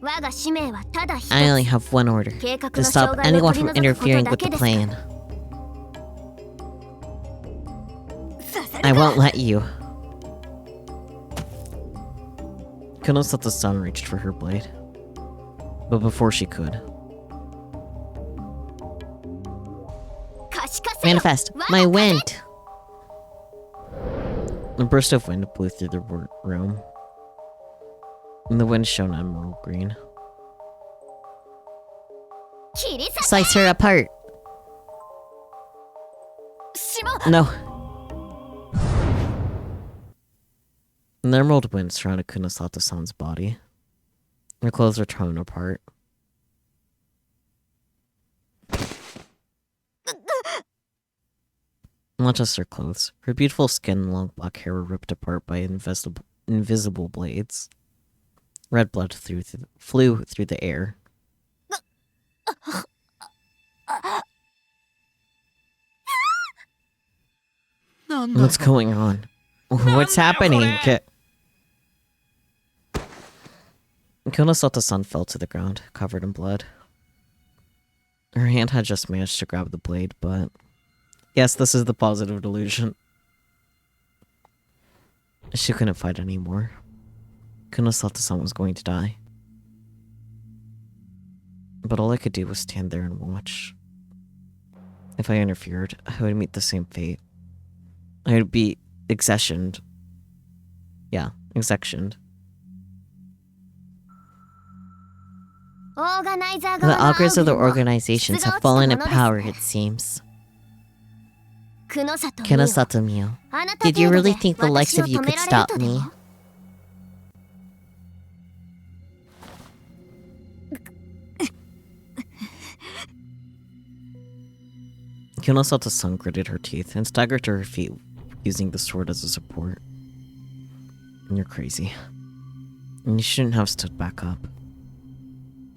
我が使命はただ一つ I only have one order: 計画 to の障 stop 害を anyone 取り from 除くこと interfering だ with け the です plan. させる I won't let you. Konosata-san reached for her blade, but before she could, 可視化せよ manifest my wind. A burst of wind blew through the room, and the wind shone emerald green. 切り裂 Slice her apart. しま No. An emerald wind surrounded Kunosata-san's body. Her clothes were torn apart. Not just her clothes. Her beautiful skin and long black hair were ripped apart by invisible blades. Red blood flew through the air. What's going on? What's happening? Konosata-san fell to the ground, covered in blood. Her hand had just managed to grab the blade, but... Yes, this is the positive delusion. She couldn't fight anymore. Konosata-san was going to die. But all I could do was stand there and watch. If I interfered, I would meet the same fate. I would be executioned. Yeah, executioned. オーガナイザー The 側の augurs of the アウグルも organizations have fallen in power, it seems. 久野里美代 Konosato Mio, あなた did you 程度 really で think the likes 私を of you 止め could られる stop とで me? も Konosato-san gritted her teeth and staggered to her feet, using the sword as a support. You're crazy. And you shouldn't have stood back up.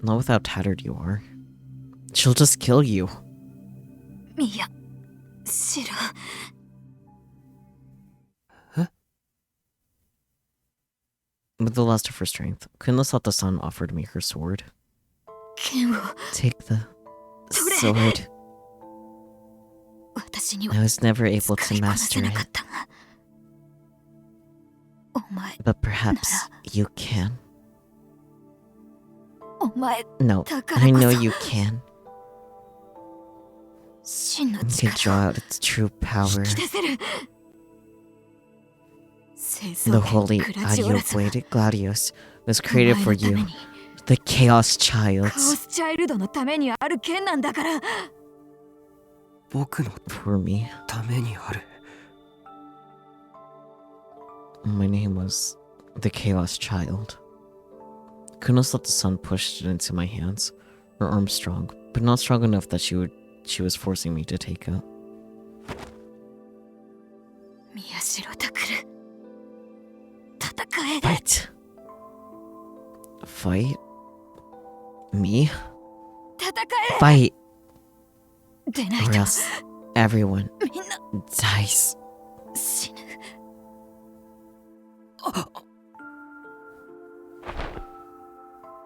Not with how tattered you are. She'll just kill you. いや知らん With the last of her strength, Konosato-san offered me her sword. 剣を Take the sword. 私には I was never able 使 to いこなせ master なかっ it, たがお前 but perhaps you can. お前 No, だから I こ know そ you can. 真の You can 力 draw を out its true power. 引き出せる製造 The 権 holy グラジオラスが audio-bladed Gladius was お created 前 for のた you, めに the Chaos カオ Childs. スチャイルドのためにある剣なんだから 僕の For me, ためにある my name was the Chaos Child. Kunosato-san pushed it into my hands, her arm strong, but not strong enough that she was forcing me to take it. 宮代拓戦え Fight. Fight? Me? 戦 Fight, えでない or と else everyone みんな dies. 死ぬ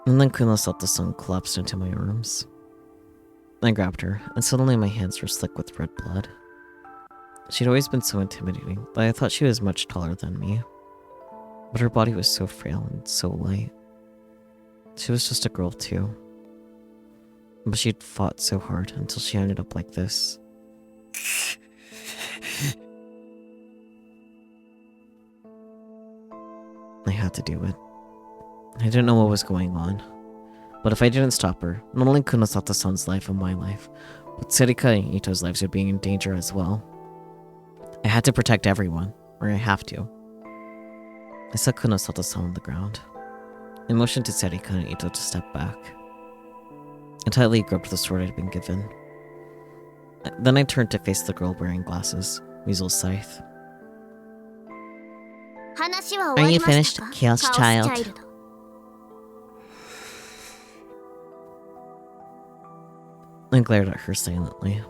And then Kunosato-san collapsed into my arms. I grabbed her, and suddenly my hands were slick with red blood. She'd always been so intimidating, but I thought she was much taller than me. But her body was so frail and so light. She was just a girl too. But she'd fought so hard until she ended up like this. I had to do it. I didn't know what was going on. But if I didn't stop her, not only Kunosata-san's life and my life, but Serika and Ito's lives would be in danger as well. I had to protect everyone, or I have to. I saw Kunosata-san on the ground. I motioned to Serika and Ito to step back. I tightly gripped the sword I'd been given. Then I turned to face the girl wearing glasses, Weasel Scythe. Are you finished, Chaos Child? I glared at her silently.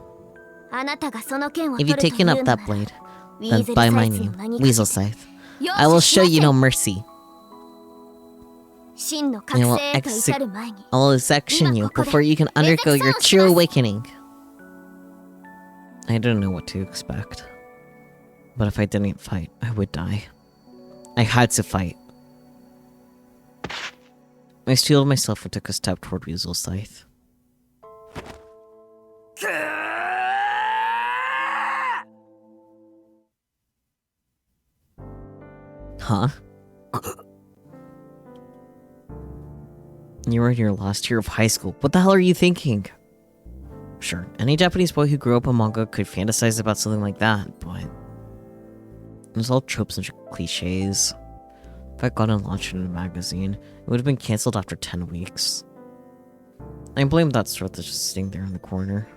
If you've taken up that blade, then by my name, Weasel Scythe, I will show you no mercy. I will section you before you can undergo your true awakening. I didn't know what to expect. But if I didn't fight, I would die. I had to fight. I steeled myself and took a step toward Weasel Scythe. Huh? You were in your last year of high school. What the hell are you thinking? Sure, any Japanese boy who grew up in manga could fantasize about something like that, but it was all tropes and cliches. If I'd gotten launched in a magazine, it would have been cancelled after 10 weeks. I blamed that sword that's just sitting there in the corner.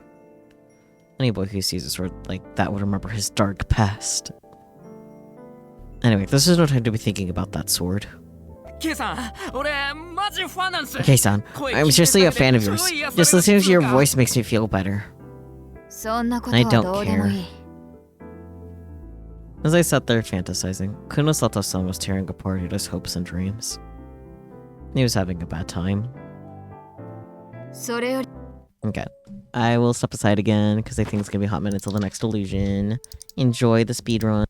Any boy who sees a sword like that would remember his dark past. Anyway, this is no time to be thinking about that sword. K-san, K-san, I'm seriously a fan of yours. Just listening to your voice makes me feel better. I don't care. As I sat there fantasizing, Kunosato-san was tearing apart Ito's hopes and dreams. He was having a bad time. Okay, I will step aside again because I think it's gonna be a hot minute until the next illusion. Enjoy the speedrun.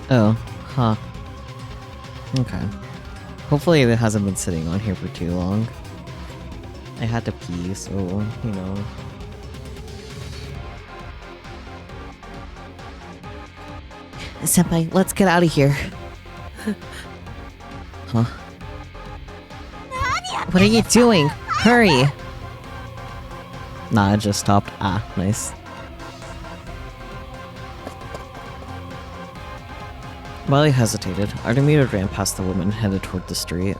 Oh, huh. Okay. Hopefully it hasn't been sitting on here for too long. I had to pee, so, you know. Senpai, let's get out of here. Huh? What are you doing? Hurry! Nah, it just stopped. Ah, nice. While I hesitated, Artemida ran past the woman headed toward the street.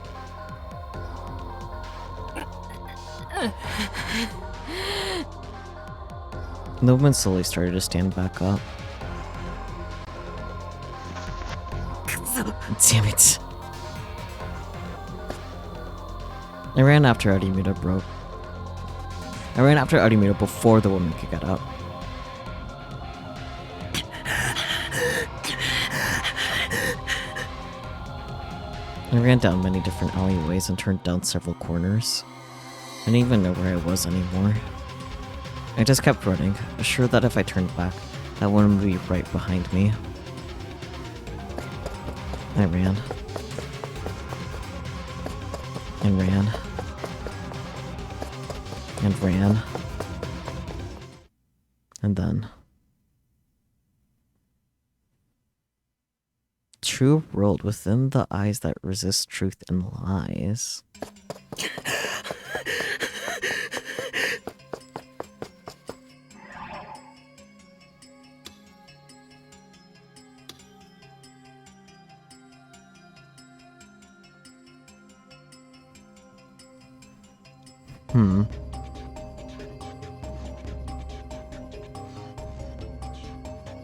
The woman slowly started to stand back up. Damn it. I ran after Artemida before the woman could get up. I ran down many different alleyways and turned down several corners. I didn't even know where I was anymore. I just kept running, assured that if I turned back, that woman would be right behind me. I ran. And ran. And ran. And then... True world within the eyes that resist truth and lies.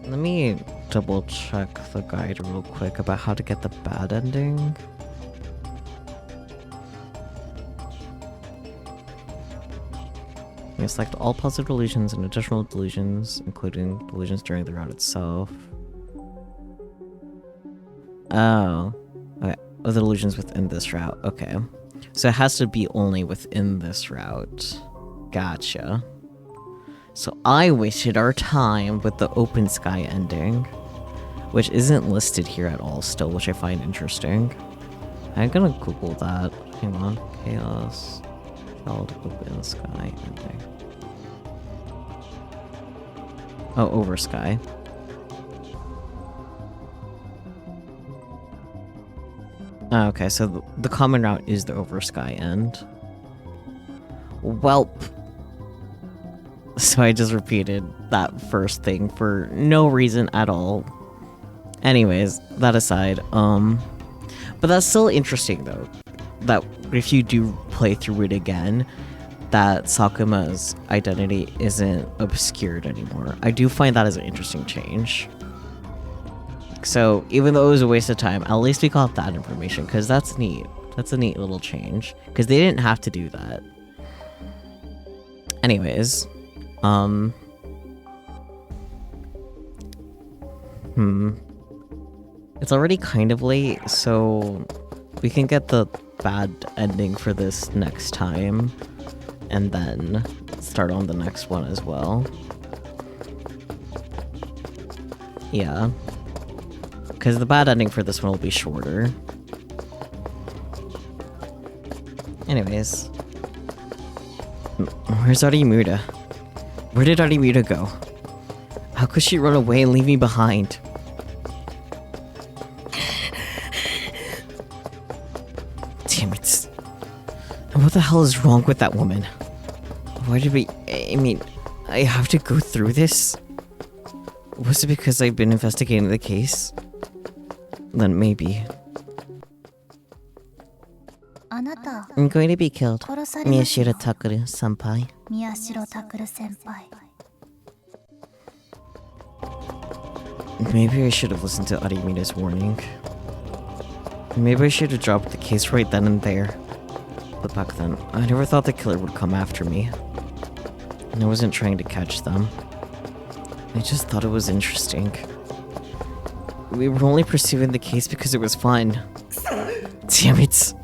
Let me double check the guide real quick about how to get the bad ending. You select all positive delusions and additional delusions, including delusions during the route itself. Oh. Okay. Oh, the delusions within this route. Okay. So it has to be only within this route. Gotcha. So I wasted our time with the open sky ending, which isn't listed here at all still, which I find interesting. I'm gonna Google that. Hang on. Chaos called open sky ending. Oh, over sky. Okay, so the common route is the over sky end. Welp. So I just repeated that first thing for no reason at all. Anyways, that aside, but that's still interesting though, that if you do play through it again, that Sakuma's identity isn't obscured anymore. I do find that as an interesting change. So even though it was a waste of time, at least we got that information, because that's neat. That's a neat little change, because they didn't have to do that. Anyways, it's already kind of late, so we can get the bad ending for this next time, and then start on the next one as well. Yeah. Because the bad ending for this one will be shorter. Anyways. Where's Artemida? Where did Artemida go? How could she run away and leave me behind? Damn it. And what the hell is wrong with that woman? Why did we... I mean, I have to go through this? Was it because I've been investigating the case? Then maybe. I'm going to be killed. Miyashiro Takuru-senpai. Maybe I should have listened to Arimida's warning. Maybe I should have dropped the case right then and there. But back then, I never thought the killer would come after me. And I wasn't trying to catch them. I just thought it was interesting. We were only pursuing the case because it was fun. Damn it.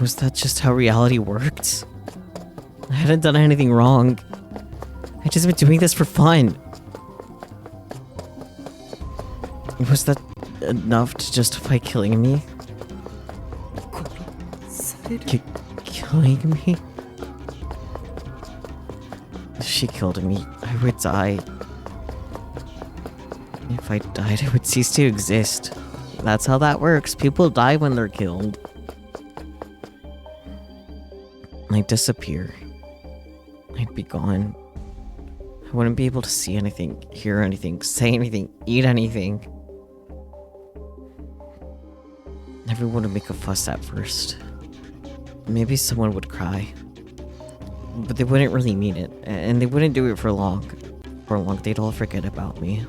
Was that just how reality worked? I hadn't done anything wrong. I'd just been doing this for fun. Was that enough to justify killing me? Killing me? If she killed me, I would die. If I died, I would cease to exist. That's how that works. People die when they're killed. I'd disappear. I'd be gone. I wouldn't be able to see anything, hear anything, say anything, eat anything. Everyone would make a fuss at first. Maybe someone would cry. But they wouldn't really mean it, and they wouldn't do it for long. For long, they'd all forget about me.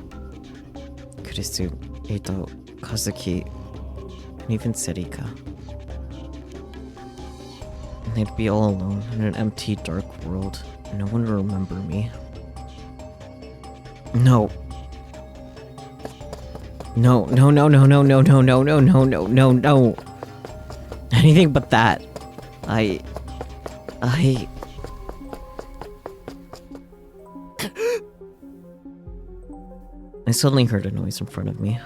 Kurisu, Eito, Kazuki, and even Serika. And they'd be all alone in an empty, dark world, and no one would remember me. No. No, no, no, no, no, no, no, no, no, no, no, no, no. Anything but that. I suddenly heard a noise in front of me.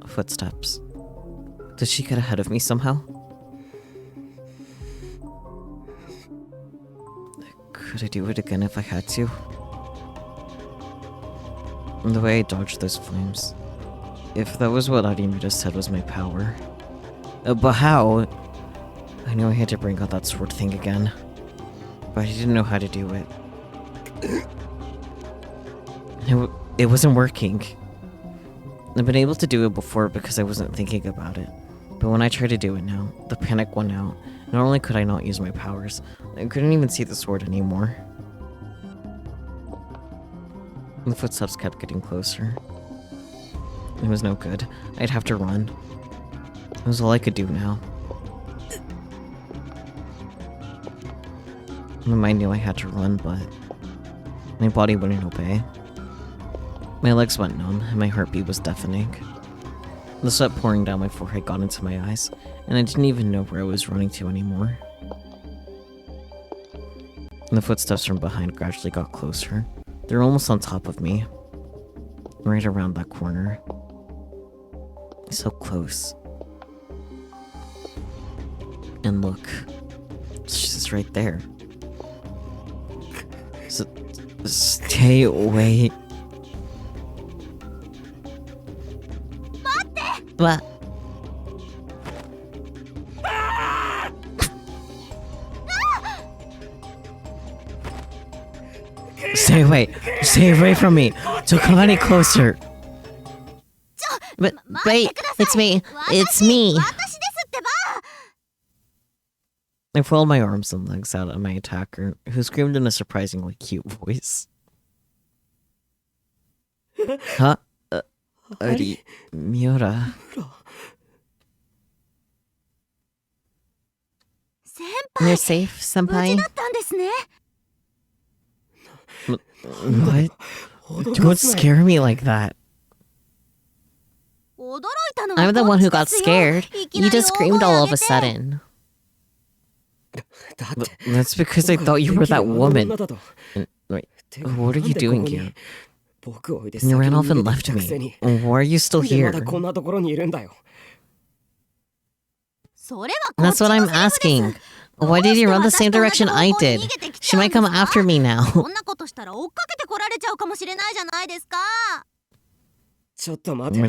Footsteps. Did she get ahead of me somehow? Could I do it again if I had to? The way I dodged those flames. If that was what Arimita said was my power. But how? I knew I had to bring out that sword thing again. But I didn't know how to do it. It wasn't working. I've been able to do it before because I wasn't thinking about it. But when I try to do it now, the panic went out. Not only could I not use my powers, I couldn't even see the sword anymore. The footsteps kept getting closer. It was no good. I'd have to run. It was all I could do now. My mind knew I had to run, but my body wouldn't obey. My legs went numb, and my heartbeat was deafening. The sweat pouring down my forehead got into my eyes, and I didn't even know where I was running to anymore. And the footsteps from behind gradually got closer. They were almost on top of me. Right around that corner. So close. And look. She's right there. Stay away. What? Stay away. Stay away from me. Don't come any closer. But wait, it's me. It's me. I pulled my arms and legs out at my attacker, who screamed in a surprisingly cute voice. Huh? Miura. You're safe, senpai? What? Don't scare me like that. I'm the one who got scared. You just screamed all of a sudden. That's because I thought you were that woman. Wait, what are you doing here? You ran off and left me. Why are you still here? That's what I'm asking. Why did you run the same direction I did? She might come after me now. Wait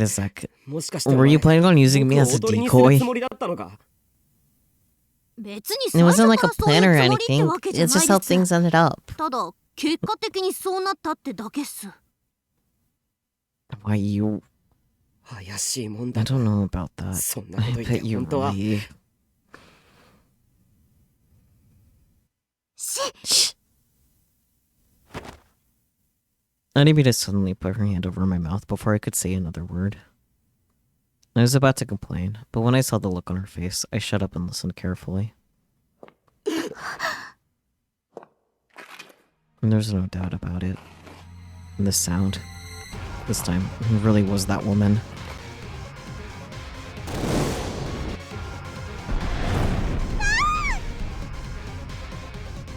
a sec. Were you planning on using me as a decoy? It wasn't like a plan or anything. It's just how things ended up. Why you... I don't know about that. I bet you're right. Shh! Arimita suddenly put her hand over my mouth before I could say another word. I was about to complain, but when I saw the look on her face, I shut up and listened carefully. And there's no doubt about it. And the sound. This time, it really was that woman.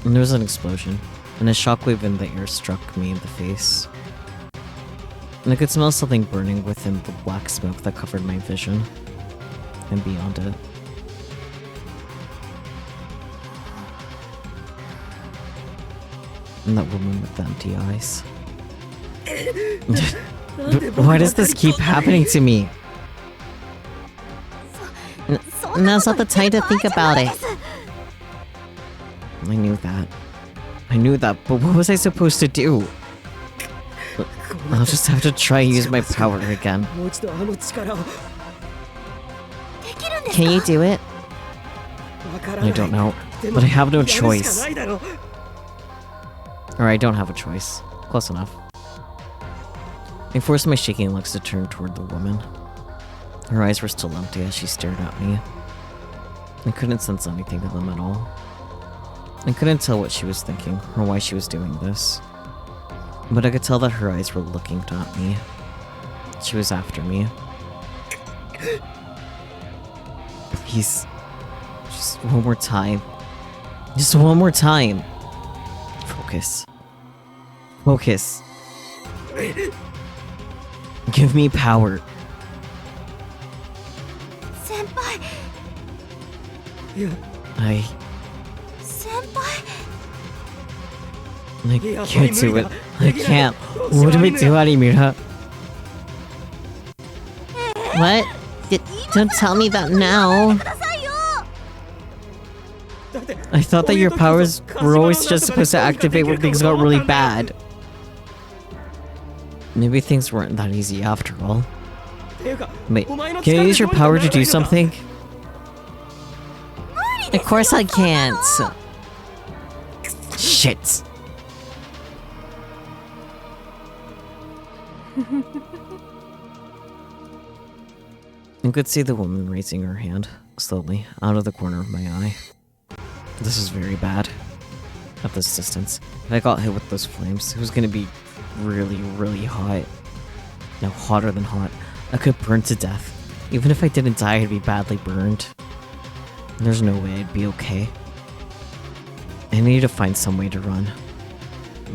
And there was an explosion, and a shockwave in the air struck me in the face. And I could smell something burning within the black smoke that covered my vision. And beyond it. And that woman with the empty eyes. Why does this keep happening to me? Now's not the time to think about it. I knew that. But what was I supposed to do? I'll just have to try and use my power again. Can you do it? I don't know, but I have no choice. Or I don't have a choice. Close enough. I forced my shaking legs to turn toward the woman. Her eyes were still empty as she stared at me. I couldn't sense anything in them at all. I couldn't tell what she was thinking or why she was doing this. But I could tell that her eyes were looking at me. She was after me. Please. Just one more time. Just one more time. Focus. Focus. Give me power. Senpai. I Senpai. can't do it. I can't. What do we do, Arimura? What? Don't tell me that now. I thought that your powers were always just supposed to activate when things got really bad. Maybe things weren't that easy after all. Wait, can you use your power to do something? Of course I can't. Shit. I could see the woman raising her hand, slowly, out of the corner of my eye. This is very bad. At this distance. If I got hit with those flames, it was gonna be really, really hot. No, hotter than hot. I could burn to death. Even if I didn't die, I'd be badly burned. There's no way I'd be okay. I need to find some way to run.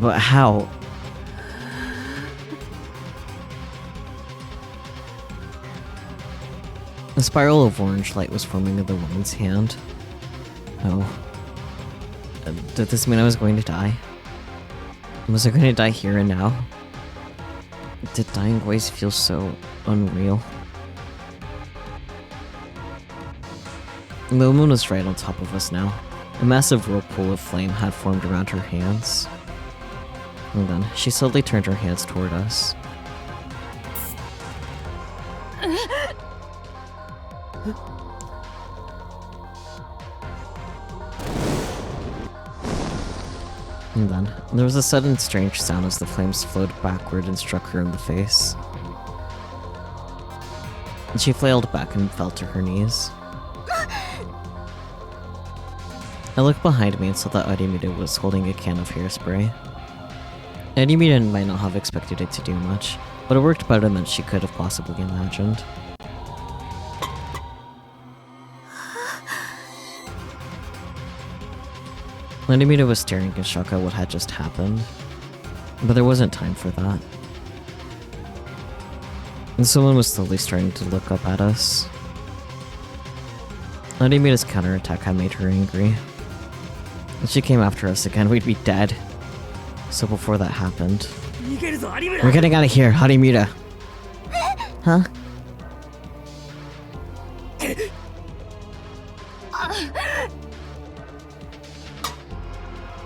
But how? A spiral of orange light was forming in the woman's hand. Oh. Did this mean I was going to die? Was I going to die here and now? Did dying always feel so unreal? The woman was right on top of us now. A massive whirlpool of flame had formed around her hands. And then she slowly turned her hands toward us. And then, there was a sudden strange sound as the flames flowed backward and struck her in the face. And she flailed back and fell to her knees. I looked behind me and saw that Arimura was holding a can of hairspray. Arimura might not have expected it to do much, but it worked better than she could have possibly imagined. Arimura was staring in shock at what had just happened, but there wasn't time for that. And someone was slowly starting to look up at us. Arimura's counterattack had made her angry. If she came after us again, we'd be dead. So before that happened... We're getting out of here, Arimura! Huh?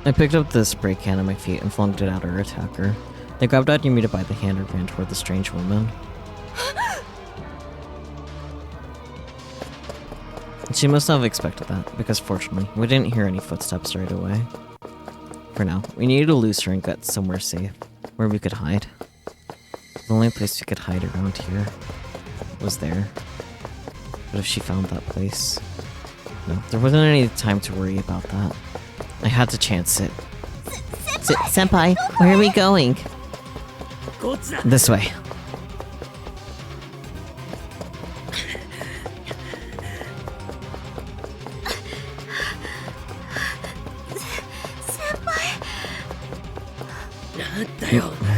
I picked up the spray can at my feet and flung it at her attacker. They grabbed Arimura by the hand and ran toward the strange woman. She must not have expected that, because fortunately, we didn't hear any footsteps right away. For now, we needed to lose her and get somewhere safe, where we could hide. The only place we could hide around here was there. But if she found that place... No, there wasn't any time to worry about that. I had to chance it. Senpai, where are we going? This way.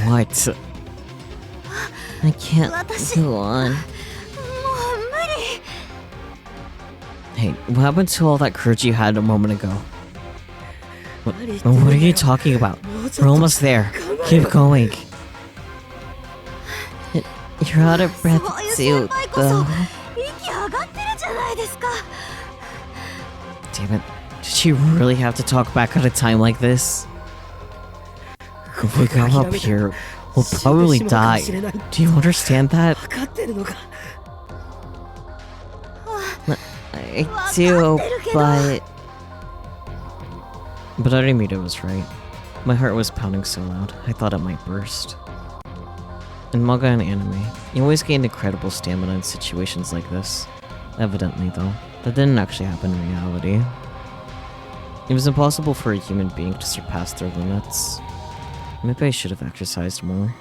What? I can't go on. もう無理。 Hey, what happened to all that courage you had a moment ago? What are you talking about? We're almost there. Keep going. You're out of breath そういう too, 先輩こそ though. 息上がってるじゃないですか。 Damn it. Did she really have to talk back at a time like this? If we go up here, we'll probably die. Do you understand that? 分かってるのか。 I do, but... But Unedited was right. My heart was pounding so loud, I thought it might burst. In manga and anime, you always gain incredible stamina in situations like this. Evidently, though, that didn't actually happen in reality. It was impossible for a human being to surpass their limits. Maybe I should have exercised more.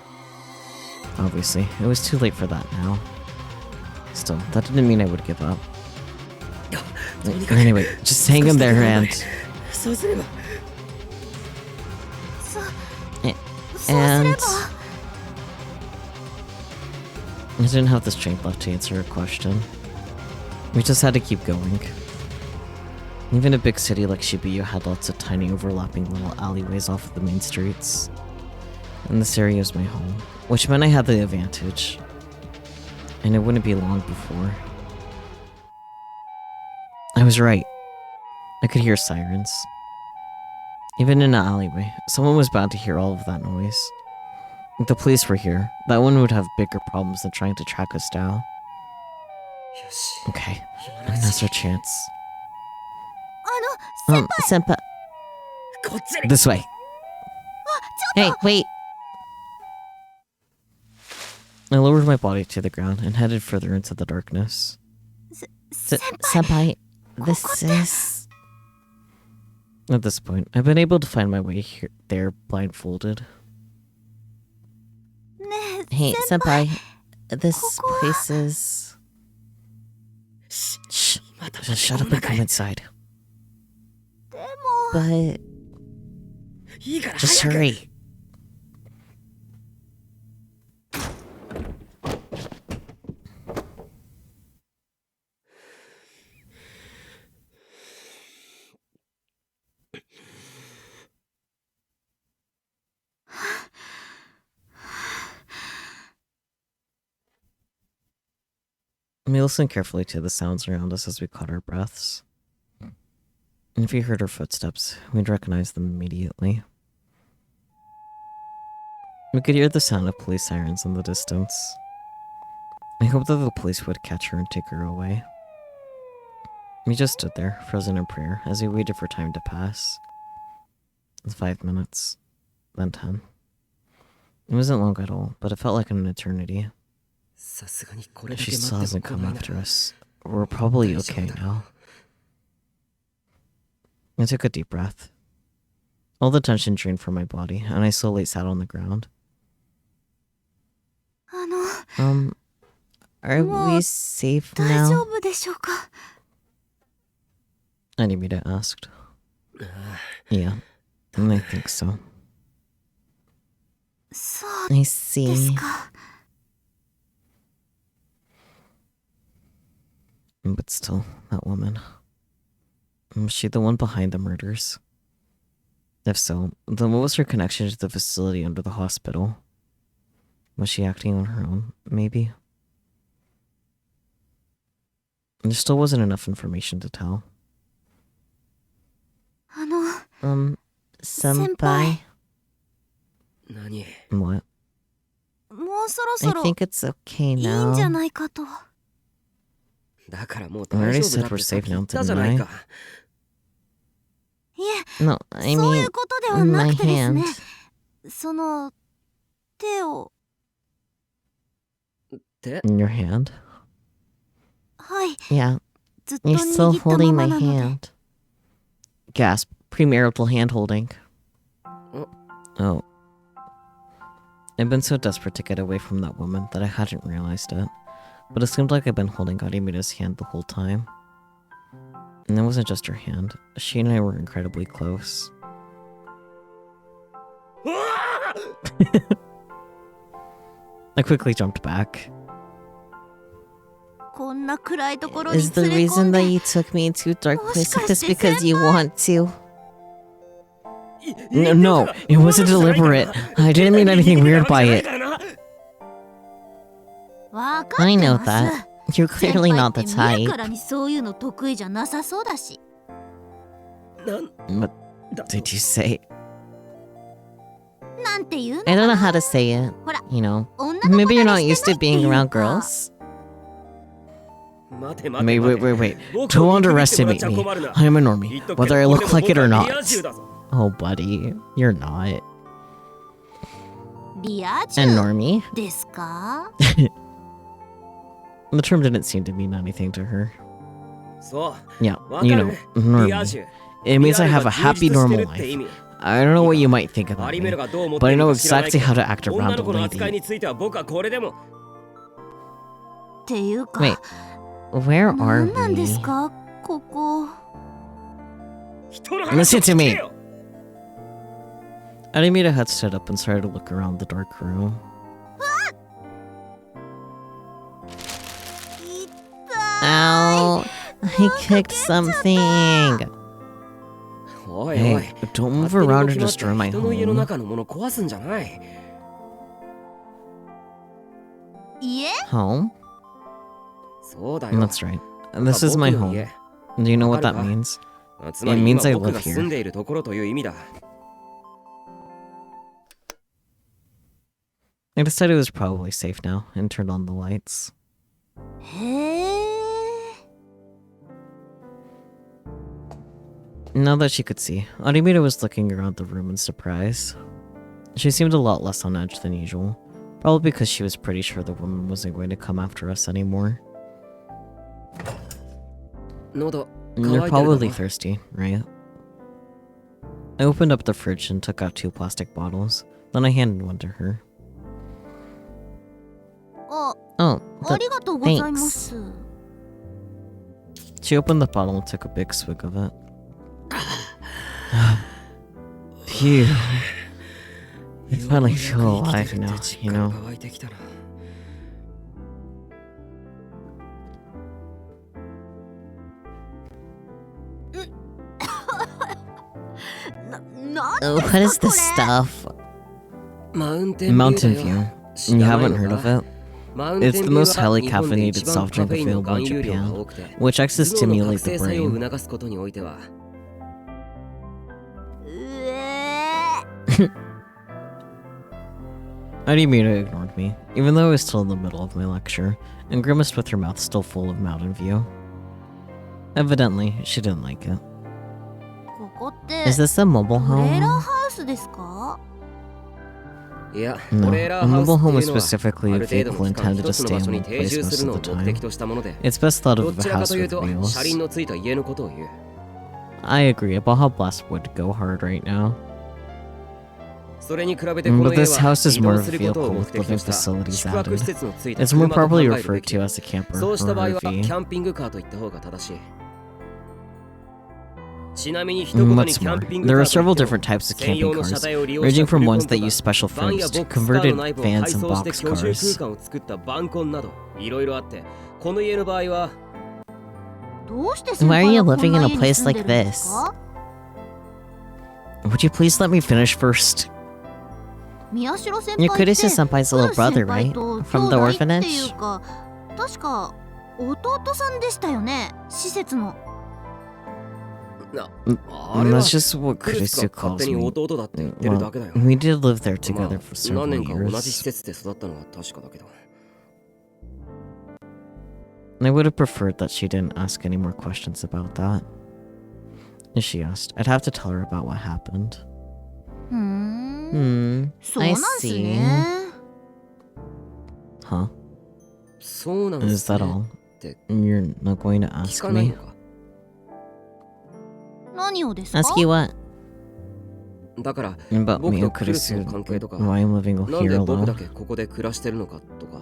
Obviously, it was too late for that now. Still, that didn't mean I would give up. Anyway, just hang in there and... そうすれば。そうすれ And... ば。 I didn't have the strength left to answer her question. We just had to keep going. Even a big city like Shibuya had lots of tiny overlapping little alleyways off of the main streets. And this area was my home, which meant I had the advantage. And it wouldn't be long before. I was right. I could hear sirens. Even in an alleyway, someone was bound to hear all of that noise. If the police were here, that one would have bigger problems than trying to track us down. Okay, that's our chance. あの、 Senpai. こっちに。 This way. Hey, wait. I lowered my body to the ground and headed further into the darkness. Senpai, this is... At this point, I've been able to find my way there blindfolded. ねえ、 Hey, 先輩 Senpai, this place is... Shh, just shut up and come inside. でも But... いいから Just 早く。 hurry. We listened carefully to the sounds around us as we caught our breaths. And if we heard our footsteps, we'd recognize them immediately. We could hear the sound of police sirens in the distance. I hoped that the police would catch her and take her away. We just stood there, frozen in prayer, as we waited for time to pass. 5 minutes, then 10. It wasn't long at all, but it felt like an eternity. さすがにこれ If だ she け still 待って hasn't も来 come ないな after ら。 us, we're probably okay now. I took a deep breath. All the tension drained from my body, and I slowly sat on the ground. あの、 Are Well, we safe 大丈 now? 夫でしょうか。 Unedited asked. Yeah, I think so. そうで I す see. か。 But still, that woman. Was she the one behind the murders? If so, then what was her connection to the facility under the hospital? Was she acting on her own, maybe? There still wasn't enough information to tell. あの、 Senpai? 何？ What? もうそろ I そろ think it's okay いいんじゃ now. ないかと。だからもう I 大 already 丈夫だ said って we're さ safe っき言 now, ったじゃない didn't か。いえ、 No, I そうい mean, うことではな my くてです hand. ね。その、手を、手？ In your hand? はい、 Yeah, ずっと you're still 握ったま holding ま my なので。 hand. Gasp. Premarital hand holding. Oh. I've been so desperate to get away from that woman that I hadn't realized it. But it seemed like I've been holding Garimira's hand the whole time. And it wasn't just her hand. She and I were incredibly close. I quickly jumped back. こんな暗いところに Is the 連れ込 reason ん that で you took me into a dark place like this もしかして because you want to? No, it wasn't deliberate. I didn't mean anything weird by it. わか I って know ます that. You're 先 clearly 輩 not って the 見る type. からにそういうの得意じゃなさそうだし What did you say? なんて言うの I don't know how to say it. ほら You know, 女の maybe you're 子 not 慣れ used して to ないって being いう around か girls. 待て Wait. Don't underestimate me. I'm a normie, whether I look like it or not. Oh, buddy, you're not. リア充 And normie? ですか The term didn't seem to mean anything to her. そう Yeah, you know, リア normie. 充 It means I have a happy normal life. I don't know what you might think ア about リ me, メロがどう思っ but て I いる know のか知らない exactly けど how to act 女 around の a 子の扱い lady. については僕はこれでもっていうか Wait, where are 何なんです we? かここ人の話を Listen to 聞 me. けよ Arimita had stood up and started to look around the dark room. いった Ow! I kicked something! おいおい Hey, don't move 勝手に around 動 and き回って destroy my 人の家の home. 中のもの壊すんじゃない 家 Home? そうだよ That's right. This is my 僕の home. 家 Do you know what that わかるか？ means? つまり It means 今 I 僕 live が here. 住んでいるところという意味だ I decided it was probably safe now and turned on the lights. へえ Now that she could see, Arimita was looking around the room in surprise. She seemed a lot less on edge than usual, probably because she was pretty sure the woman wasn't going to come after us anymore. 喉 You're 乾いてる probably だろ thirsty, right? I opened up the fridge and took out 2 plastic bottles. Then I handed one to her. あ Oh, ありがとうございます she opened the bottle and took a big swig of it. Phew. I finally feel alive now, you know? 乾いてきたな なん What is this stuff? マウンテン Mountain ビューだよ View. 知 You らない haven't の heard か of it? マウンテン It's ビ the ューは most highly 日本で caffeinated 一番 soft カ drink フェインの available 含 in 有量が Japan, 多くて which acts to 頭脳の stimulate 覚 the 醒作用を brain. 促すことにおいてはうえ Arimita ignored me, even though I was still in the middle of my lecture, and grimaced with her mouth still full of Mountain View. Evidently, she didn't like it. ここって Is this a mobile トレーラー home? ハウスですかいや No, トレーラ a ーハウス mobile って home い is うのは specifically あ a る程度 vehicle の期間 intended to 一つの stay 場所 in に one 定 place 住す most るの of を the 目 time. 的としたもので It's best thought ど of ち a らか house という with と車 wheels. 輪のついた家のことを言う I agree, a Baja Blast would go hard right now. それに比べてこの But 家 this は house is 移 more 動 of す a ることを vehicle 目 with 的と living した facilities 宿泊 added. 施設のついた It's more 車と考 properly えるべ referred き to as a camper そうした場合 or はキ RV. ャンピングカーと言った方が正しいちなみに一言に What's キャ more, ンピングカ there ー are と言 several っても different types of 専用 camping の車 cars, 体を利用した ranging フ from ルコン ones ト that が use special バンや frames ボ to ックスカーの converted 内部を vans 改 and 装して box 居住 cars. 空間を作ったバンコンなどいろいろあってこの家の場合はどうして先 Why are 輩 you はこん living な in a 家に place 住んで like るんです this? か Would you please let me finish first? 宮代先 You're 輩って Kurisu senpai's プ little ル先 brother, 輩 right? と From the 兄弟ってい orphanage? うか確か弟さんでしたよね施設のあれは That's just what クルス Kurisu が勝 calls 手に me. 弟だって言ってるだけだよ We did live there ま together あ for 何 several 年か同じ施 years. 設で育ったのは確かだけど I would have preferred that she didn't ask any more questions about that. If she asked, I'd have to tell her about what happened. ふーん そうなん I す see. ね Huh? そうなんで Is す that ね all? って You're not going to 聞 ask かない me? のか何をですか Ask you what? だから About 僕 me と and クルスの Kurisu. 関係とか Why I'm living なんで here 僕だ alone. けここで暮らしてるのかとか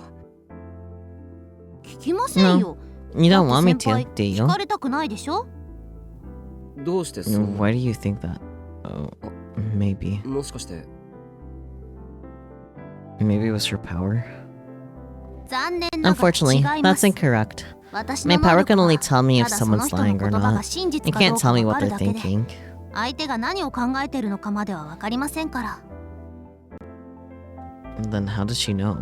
聞きませんよ You だ don't って want me 先輩 to, do 聞 you? かれたくないでしょどうしてそう Why do you think that? Oh, maybe. もしかして Maybe it was her power. Unfortunately, that's incorrect. My power can only tell me if someone's lying or not. It can't tell me what they're thinking. 相手が何を考えてるのかまではわかりませんから。 Then how does she know?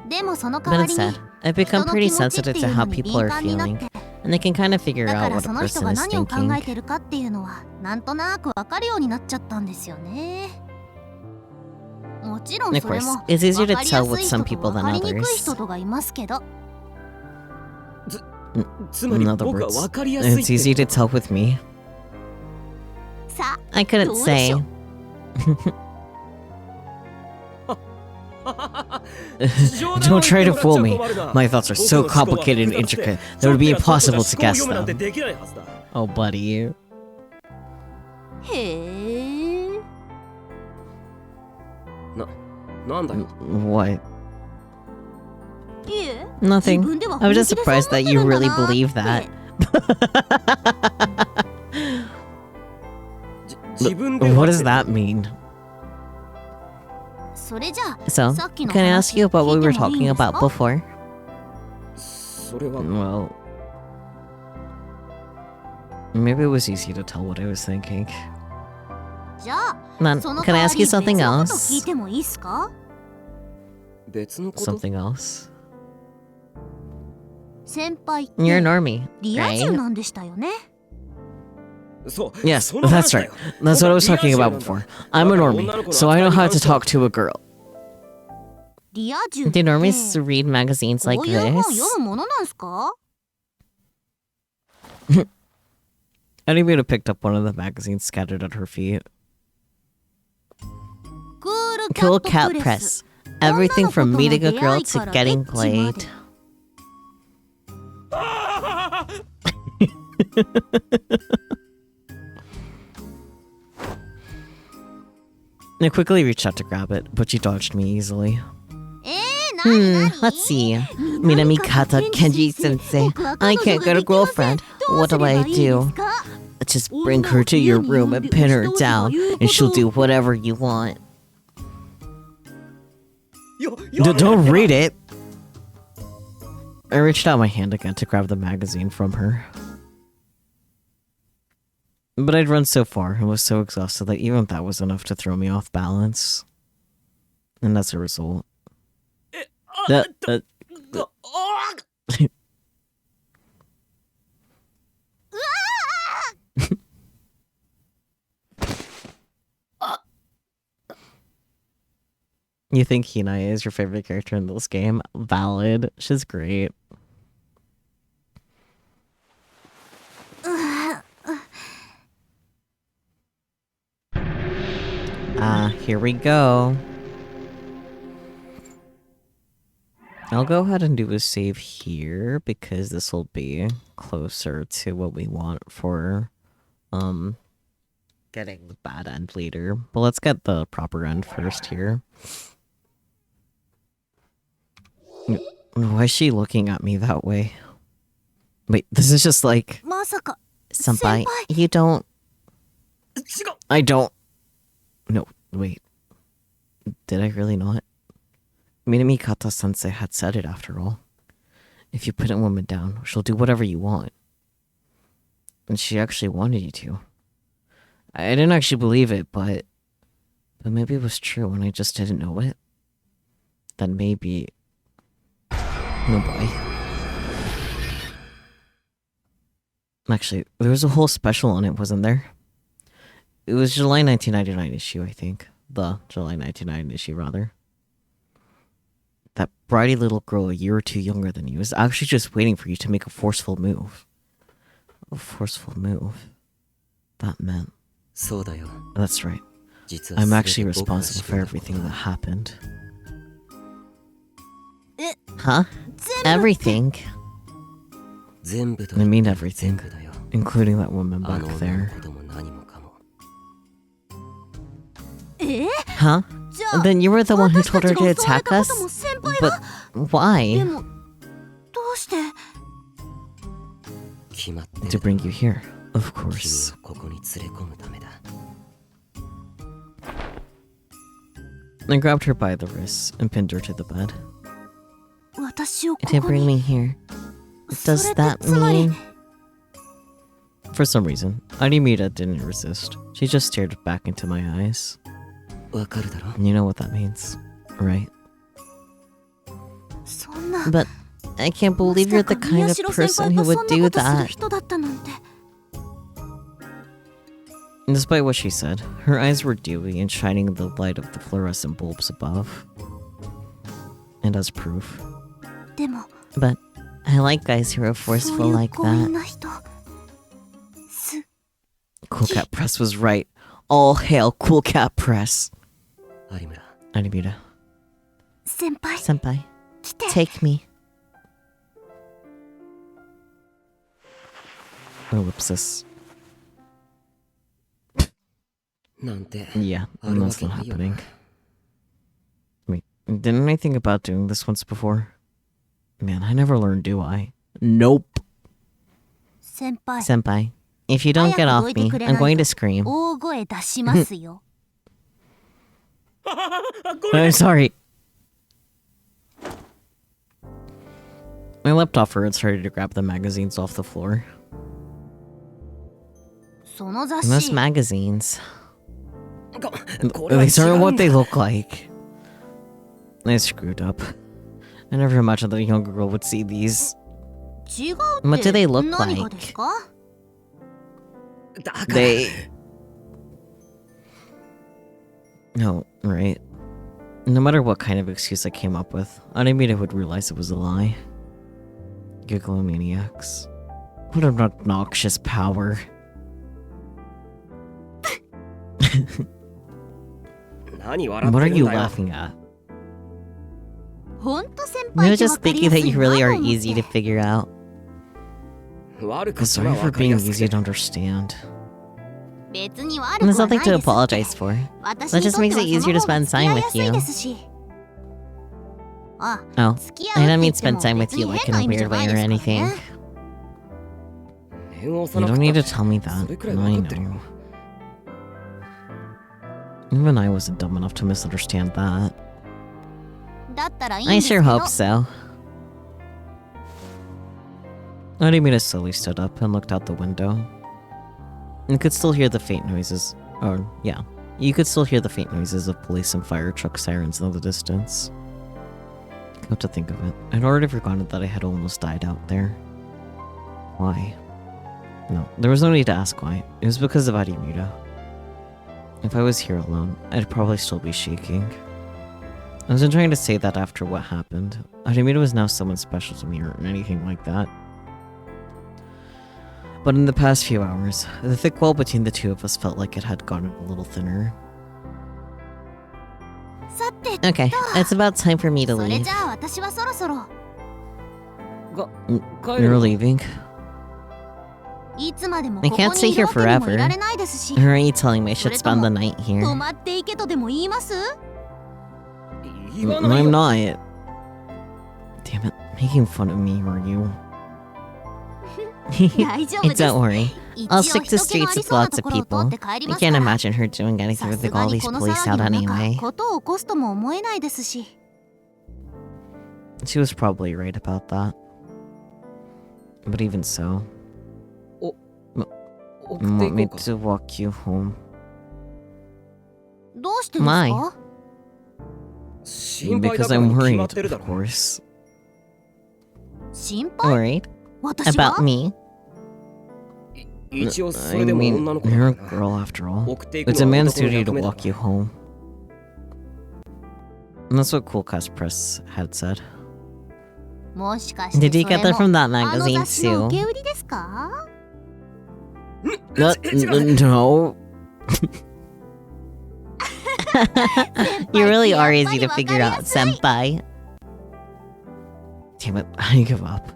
でもその代 But わりに instead, I've become pretty sensitive to how people are feeling, and I can kind of figure だか out ら what そ a の人 person が is 何を考 thinking. えてるかっていうのはなんとなくわかるようになっちゃったんですよね。もちろん Of それ course, も it's easier わ to かりや tell す with い some 人と people わ than かりにくい others. 人とがいますけど。つまり In other 僕は words, 分かりやすいって it's easy to tell with me. さ I couldn't どうでし say. ょう Don't try to fool me. My thoughts are so complicated and intricate that it would be impossible to guess them. Oh, buddy. へえ。なんだよ What? いえ、 Nothing. 自分では I was 本 just 気でそう surprised 思っ that て you るんだ really な believe って that. 自分で What does that mean? それじゃあ So, さっきの can I ask you about what we were 聞いてもいい talking んですか about before? それは Well, maybe it was easy to tell what I was thinking. じゃあ Then, その can 代 I わ ask り you 別 something のこと聞い else? てもいいっすか？別のこと Something else? 先輩って You're a normie, リア充 right? なんでしたよね。そう Yes, その that's 話だ right. よ That's what I was 僕は talking リア充 about なんだ before. I'm a normie, so I know how to talk to a girl. リア充って Do normies read magazines こ like ういう本 this? 読むものなんすか？ I think we'd have picked up one of the magazines scattered at her feet. クールキャ Cool ット Cat プレ Press. ス。 Everything from 女の子との meeting a 出 girl 会い to から getting エッチまで played. I quickly reached out to grab it, but she dodged me easily. なになに Let's see. Minami Kata Kenji Sensei. I can't get a girlfriend. What do I do? Just bring her to your room and pin her down, and she'll do whatever you want. Don't read it. I reached out my hand again to grab the magazine from her. But I'd run so far and was so exhausted that even that was enough to throw me off balance. And as a result... You think Hinai is your favorite character in this game? Valid. She's great. Here we go. I'll go ahead and do a save here because this will be closer to what we want for getting the bad end later. But let's get the proper end first here. Why is she looking at me that way? Wait, this is just like... まさか Senpai, you don't... I don't... No, wait. Did I really not? Minami Kata Sensei had said it after all. If you put a woman down, she'll do whatever you want. And she actually wanted you to. I didn't actually believe it, but maybe it was true and I just didn't know it. Then maybe... Oh boy. Actually, there was a whole special on it, wasn't there? It was July 1999 issue, I think. The July 1999 issue, rather. That bratty little girl a year or two younger than you is actually just waiting for you to make a forceful move. A forceful move. That meant... そうだよ。 That's right. 実は I'm 全 actually て僕が responsible 仕 for 組んだこと everything that だ happened. え Huh? 全部 Everything. 全部と I mean 全 everything. 部だよ。 Including that woman あ back の女の there. ことも何もかも。え Huh? じゃあ Then you were the one who 私た told her ちが to 襲われ attack たこ us? とも先輩が But why? でもどうして 決まってる To bring you here, of 君 course. をここに連れ込むためだ。 I grabbed her by the wrists and pinned her to the bed. 私をこ to こ bring に me here. そ Does れって that つまり mean... For some reason, Arimita didn't resist. She just stared back into my eyes. わかるだろ And you know what that means, right? そんな But I can't ま believe さ you're か the 宮 kind of 代先 person 輩 who とそ would んな do ことする that. 人だったなんて Despite what she said, her eyes were dewy and shining in the light of the fluorescent bulbs above. And as proof. でも But I like guys who are そうい forceful う like 強引 that. な人す Cool Cat Press was right. All hail Cool Cat Press. 有村 Arimita. 先輩 Senpai, 来て take me. Ellipsis. なんて Yeah, あるわ that's け not ないよ happening. な Wait, didn't I think about doing this once before? Man, I never learned, do I? Nope. 先輩 Senpai, if you don't get off me, I'm going to scream. 大声出しますよ I'm sorry. I leapt off her and started to grab the magazines off the floor. その雑 Those 誌 magazines. これは違 These うん aren't what だ they look like. I screwed up. I never imagined that a younger girl would see these. 違う What っ do て they look 何 like? がですか だから They... No, right. No matter what kind of excuse I came up with, Arimita would realize it was a lie. Gigglomaniacs. What an obnoxious power. 何笑っ What て are るん you だよ laughing at? ほんと先輩 I って was わ just かり thinking や that すい you な really と are 思っ easy to て figure out. 悪くす Sorry ら for 分かり being やす easy く to understand. 別に悪 There's くはない nothing で to すって apologize for. 私 That に just とって makes は it easier そ to の方が spend 付き合 time いや with すい you. ですしあ Oh, 付き合 I う don't って言 mean っても spend time 別 with に you like 変 in な a 意味じゃ weird な way い or ですから anything. ね念を押さ You なか don't っ need た to tell me そ that. れくらい I 分かってるよ know. Even I wasn't dumb enough to misunderstand that. だったらいいん I ですけ sure ど hope so. Arimita slowly stood up and looked out the window. You could still hear the faint noises. Or, yeah. You could still hear the faint noises of police and fire truck sirens in the distance. Come to think of it, I'd already forgotten that I had almost died out there. Why? No, there was no need to ask why. It was because of Arimita. If I was here alone, I'd probably still be shaking. I wasn't trying to say that after what happened. Arimita was now someone special to me or anything like that. But in the past few hours, the thick wall between the two of us felt like it had gotten a little thinner. さて Okay, it's about time for me to それ leave. じゃあ私はそろそろ帰る You're の leaving? いつまでも I ここ can't に stay いる here わけにも forever. いられないですし Or are you telling me I should spend the night 泊 here? まっていけとでも言います 言わない I'm よ not. Damn it, making fun of me, are you? 大丈夫です Don't worry. 一 I'll 応 stick 人 to 気のあ streets り with そうな lots と of ころを通 people. って帰り I ますか can't ら imagine her doing anything さ with す all がに these この police 騒 out ぎの中 anyway. ことを起こすとも思えないですし She was probably right about that. But even so, 送 you って want me いこうか to walk you home? どうしてですか Why? 心配だ Because から I'm に決 worried, まってるだ of ろ course. 心配 Worried? 私 About は me? 一応そ I れでも mean, 女の子だ you're か a らな girl after all. 送っていく It's a のは man's 男の duty 役 to 目だ walk you から home. And that's what Cool Cast Press had said. もしかして Did you それ get that も from that あの magazine 雑誌の too? 受け売りですか No. You really are easy to figure out, senpai. Damn it, I give up.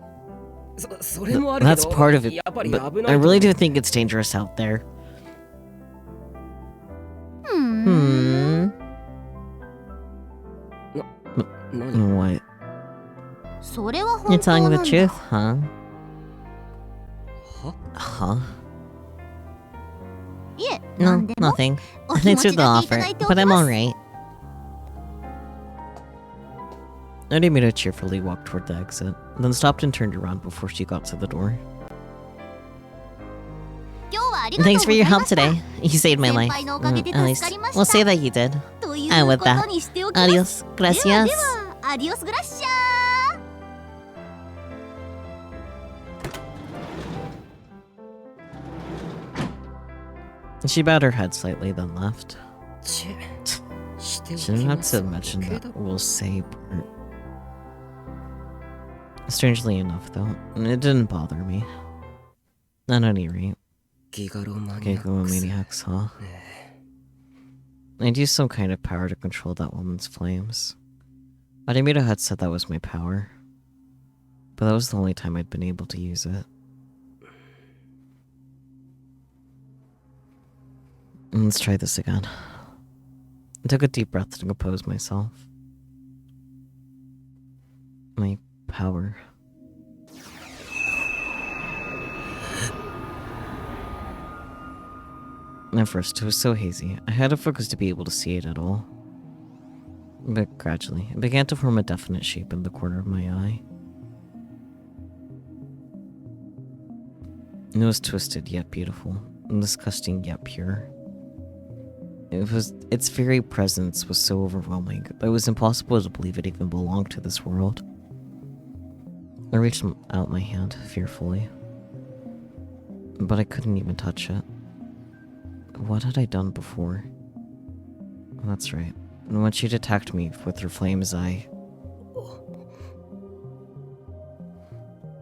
それもあるけ That's ど part of it, やっぱり but 危な I いと really do think it's dangerous out there. うーん 何 What? それは You're 本当 telling なん the だ truth, huh? は Huh? いえ、な No, んでも nothing. お気持 Thanks for ち the だけいた offer, だいてお but き I'm ます alright. Arimita cheerfully walked toward the exit, then stopped and turned around before she got to the door. Thanks for your help today. You saved my life. At least, we'll say that you did. And with that, adios, gracias. She bowed her head slightly, then left. Shouldn't have to mention that we'll say part. Strangely enough, though, it didn't bother me. At any rate. Gigalomaniacs, huh? I'd use some kind of power to control that woman's flames. Arimita had said that was my power, but that was the only time I'd been able to use it. Let's try this again. I took a deep breath to compose myself. My power. At first, it was so hazy, I had to focus to be able to see it at all. But gradually, it began to form a definite shape in the corner of my eye. It was twisted yet beautiful, and disgusting yet pure. Its very presence was so overwhelming that it was impossible to believe it even belonged to this world. I reached out my hand fearfully, but I couldn't even touch it. What had I done before? That's right. When she'd attacked me with her flames,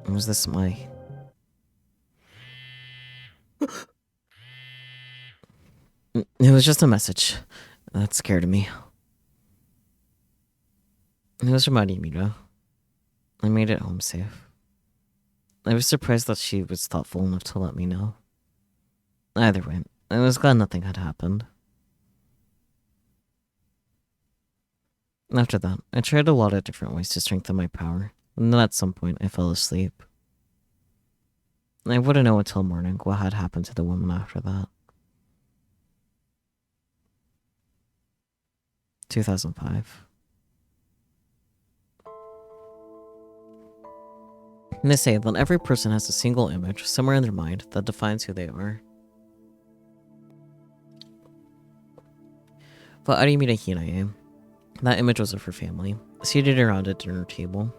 Was this my... It was just a message. That scared me. It was from Arimita. I made it home safe. I was surprised that she was thoughtful enough to let me know. Either way, I was glad nothing had happened. After that, I tried a lot of different ways to strengthen my power, and then at some point I fell asleep. I wouldn't know until morning what had happened to the woman after that. 2005. And they say that every person has a single image somewhere in their mind that defines who they are. For Arimita Hinae, that image was of her family, seated around a dinner table.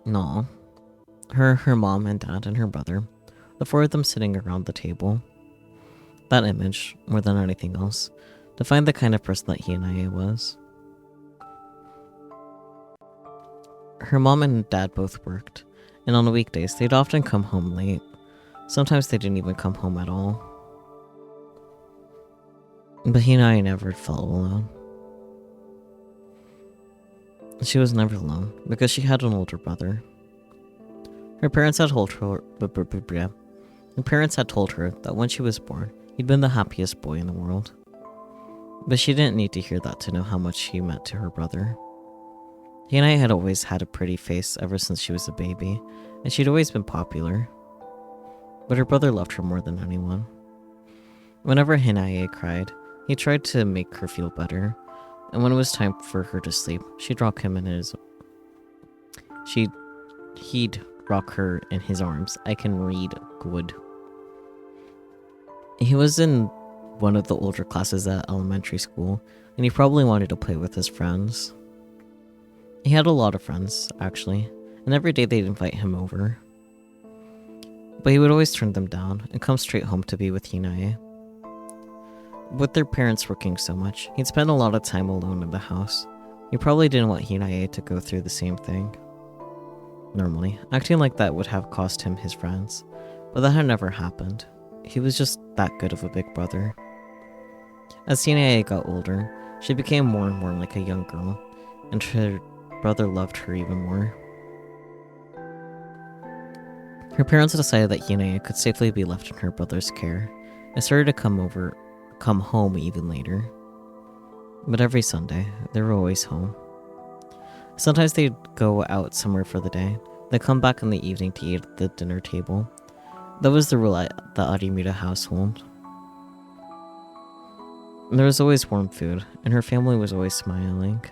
No. Her mom and dad and her brother, the four of them sitting around the table. That image, more than anything else, defined the kind of person that Hinae was. Her mom and dad both worked, and on the weekdays they'd often come home late. Sometimes they didn't even come home at all. But Hinae never felt alone. She was never alone, because she had an older brother. Her parents had told her that when she was born, he'd been the happiest boy in the world. But she didn't need to hear that to know how much he meant to her brother. Hinae had always had a pretty face ever since she was a baby, and she'd always been popular. But her brother loved her more than anyone. Whenever Hinae cried, he tried to make her feel better, and when it was time for her to sleep, she'd rock him in his... He'd rock her in his arms. I can read good. He was in one of the older classes at elementary school, and he probably wanted to play with his friends. He had a lot of friends, actually, and every day they'd invite him over. But he would always turn them down and come straight home to be with Hinae. With their parents working so much, he'd spend a lot of time alone in the house. He probably didn't want Hinae to go through the same thing. Normally, acting like that would have cost him his friends, but that had never happened. He was just that good of a big brother. As Hinae got older, she became more and more like a young girl, and her brother loved her even more. Her parents decided that Hinae could safely be left in her brother's care, and started to come home even later. But every Sunday, they were always home. Sometimes they'd go out somewhere for the day, then come back in the evening to eat at the dinner table. That was the rule at the Arimita household. There was always warm food, and her family was always smiling.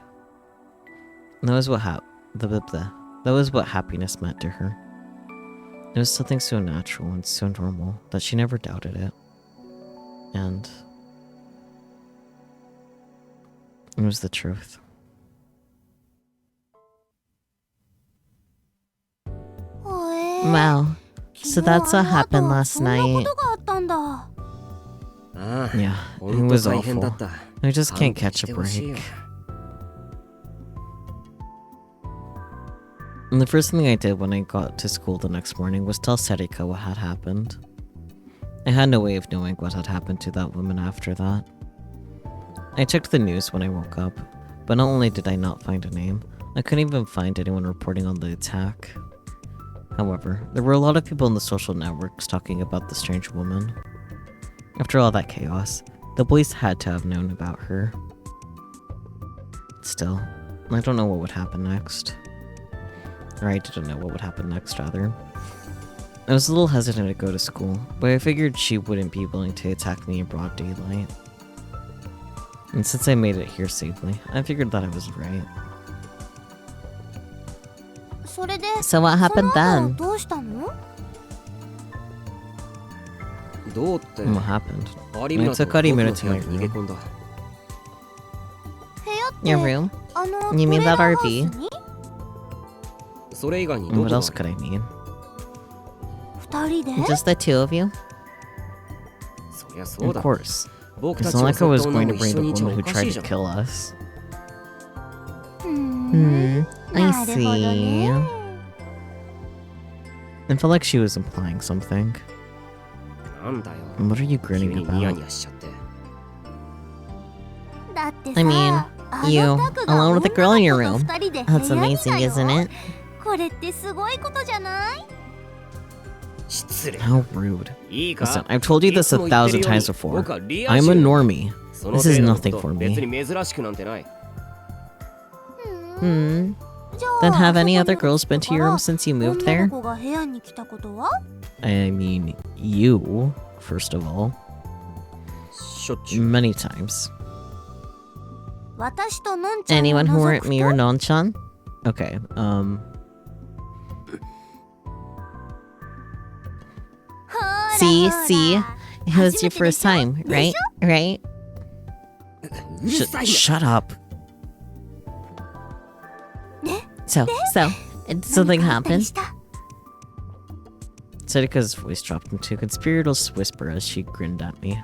That was what that was what happiness meant to her. It was something so natural and so normal that she never doubted it. And it was the truth. Wow. So that's what happened last night. Yeah, it was awful. I just can't catch a break. And the first thing I did when I got to school the next morning was tell Serika what had happened. I had no way of knowing what had happened to that woman after that. I checked the news when I woke up, but not only did I not find a name, I couldn't even find anyone reporting on the attack. However, there were a lot of people in the social networks talking about the strange woman. After all that chaos, the police had to have known about her. Still, I don't know what would happen next. Or I didn't know what would happen next, rather. I was a little hesitant to go to school, but I figured she wouldn't be willing to attack me in broad daylight. And since I made it here safely, I figured that I was right. So what happened then? What happened? I took Arimura to my room. Your room? You mean that RV? And what else could I mean? Just the two of you? Of course. It's not like I was going to bring the woman who tried to kill us. I see. I felt like she was implying something. What are you grinning about? I mean, you, alone with the girl in your room. That's amazing, isn't it? How rude. Listen, I've told you this 1,000 times before. I'm a normie. This is nothing for me. Then have any other girls been to your room since you moved there? I mean, you, first of all. Many times. Anyone who weren't me or Non-chan? Okay, See? It was your first time, right? Right? Shut up. So, did something happen? Serika's voice dropped into a conspiratorial whisper as she grinned at me.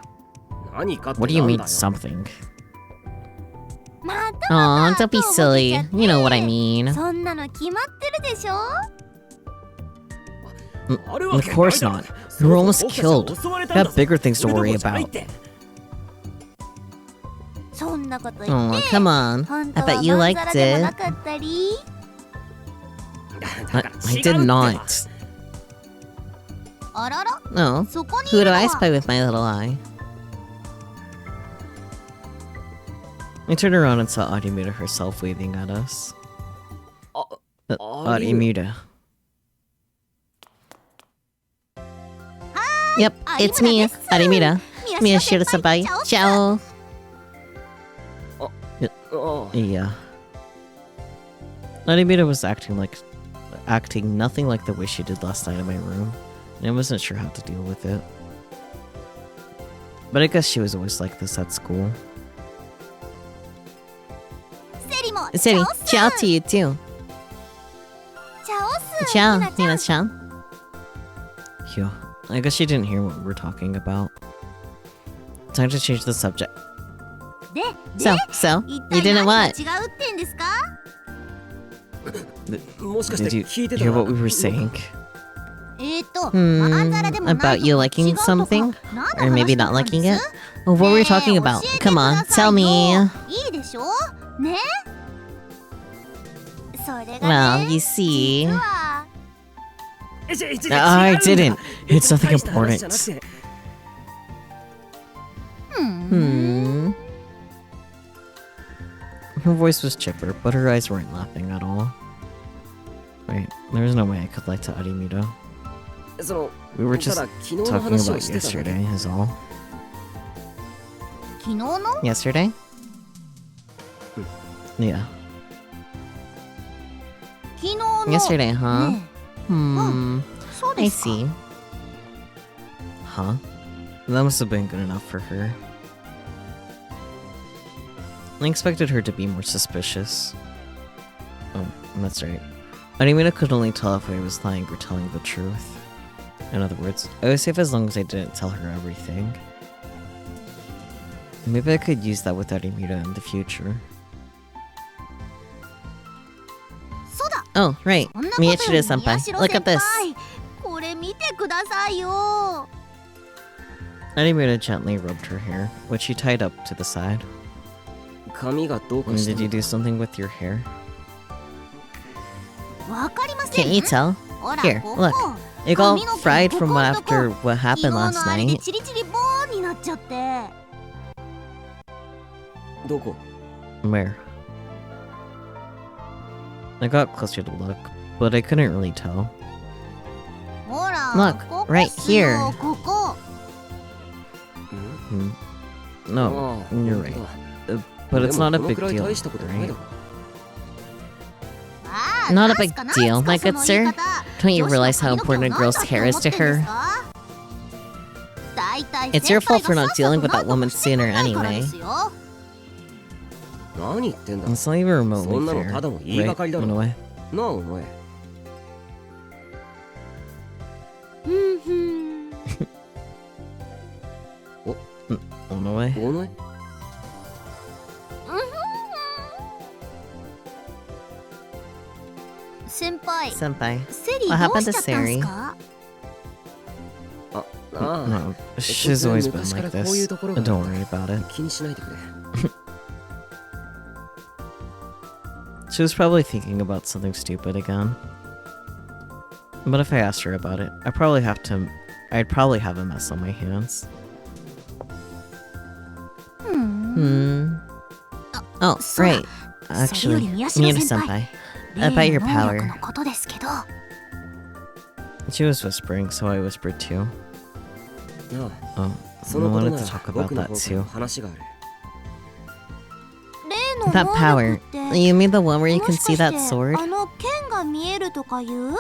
What do you mean, something? Aw, don't be silly. You know what I mean. Of course not. You were almost killed. You have bigger things to worry about. Oh, come on. I bet you liked it. I did not. Oh, who do I spy with my little eye? I turned around and saw Arimura herself waving at us. Arimura. Yep, it's me, Arimura. Miyashiro-senpai. Ciao. Yeah. Arimura was acting nothing like the way she did last night in my room, and I wasn't sure how to deal with it. But I guess she was always like this at school. Seri, ciao to you too. Ciao, Nina-chan. Phew, I guess she didn't hear what we were talking about. Time to change the subject. So, you didn't what? Did you hear what we were saying? About you liking something? Or maybe not liking it? Well, what were we talking about? Come on, tell me. Well, you see... I didn't. It's nothing important. Her voice was chipper, but her eyes weren't laughing at all. Wait, there was no way I could lie to Arimura. We were just talking about yesterday, is all. Yesterday? Yeah. Yesterday, huh? ね そう I ですか see. Huh? That must have been good enough for her. I expected her to be more suspicious. Oh, that's right. Animita could only tell if I was lying or telling the truth. In other words, I was safe as long as I didn't tell her everything. Maybe I could use that with Animita in the future. そうだ Oh, right. こんなことより Miyashiro senpai. 宮代 Look at this. 先輩これ見てくださいよ Animita gently rubbed her hair, which she tied up to the side. 髪がどうかして Did you do something with your hair? わかりません Can't you tell? ほら Here, こ look. こ It all 髪の毛 fried こ from こん what とこ after what 昨 happened 日の last あれで night. チリチリボーンになっちゃって どこ Where? I got closer to look, but I couldn't really tell. ほら Look, ここ right っすよ here. ここ Hmm. No, ああ you're 本 right. 当だ But it's でも not a この big くらい deal, 大したことないだ right? ろ ああ Not a なん big すか deal, なんすか my good その言い sir. 方 Don't you 女子の realize how 髪の毛を important a 何 girl's だって hair 思 is って to んです her? か大体 It's your 先輩 fault for が not さっさ dealing と with な that んとか woman してく sooner れないから anyway. ですよ何言ってんだ It's not even remotely そんなの fair, ただの言いが right? かりだろ In a way. なあお前ふんふん In a way. お前先輩 Senpai. セリ What どう happened し to ちゃったんす Sari? か ああ No, she's always been like this. Don't worry about it. 気にしないでくれ She was probably thinking about something stupid again. But if I asked her about it, I'd probably have a mess on my hands. ふん Oh, so- right. Actually, Sari より宮代 Miyata 先輩 senpai. About 例 your の能 power. 力のことですけど She was whispering, so I whispered too. な Oh, あ I そのこと wanted な to ら talk about 僕の that 方か too. ら話がある例の That 能 power. 力って You mean the one where you も can しか see して that sword? あの剣が見えるとかいう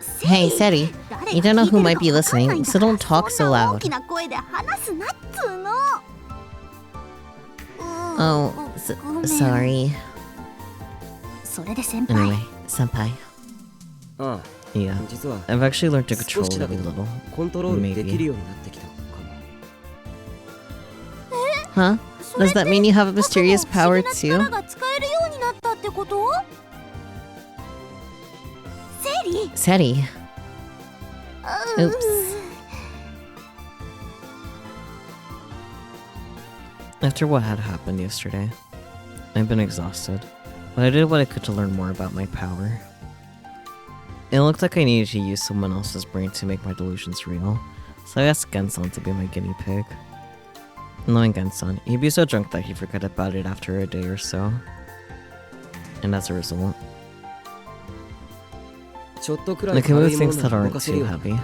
セ Hey, リ Seri. 誰が you don't know who 聞い might て be るかわかんない listening, んだ so から don't talk so そんな loud. 大きな声で話すなっつうの Oh, ごめん sorry. それで先輩 Anyway, senpai. あ Yeah, あ実は I've actually learned to 少 control し it だ a けど little. コントロールでき Maybe. るようになってきたかも Huh? それ Does って that mean you have a 僕も mysterious 不思 power 議な力 too? が使えるようになったってことセリ Seri. Oops. After what had happened yesterday, I've been exhausted, but I did what I could to learn more about my power. It looked like I needed to use someone else's brain to make my delusions real, so I asked Genson to be my guinea pig. Knowing Genson, he'd be so drunk that he'd forget about it after a day or so. And as a result, ちょっとくらい I can move 軽いも things の that なら aren't 動かせる too よ heavy.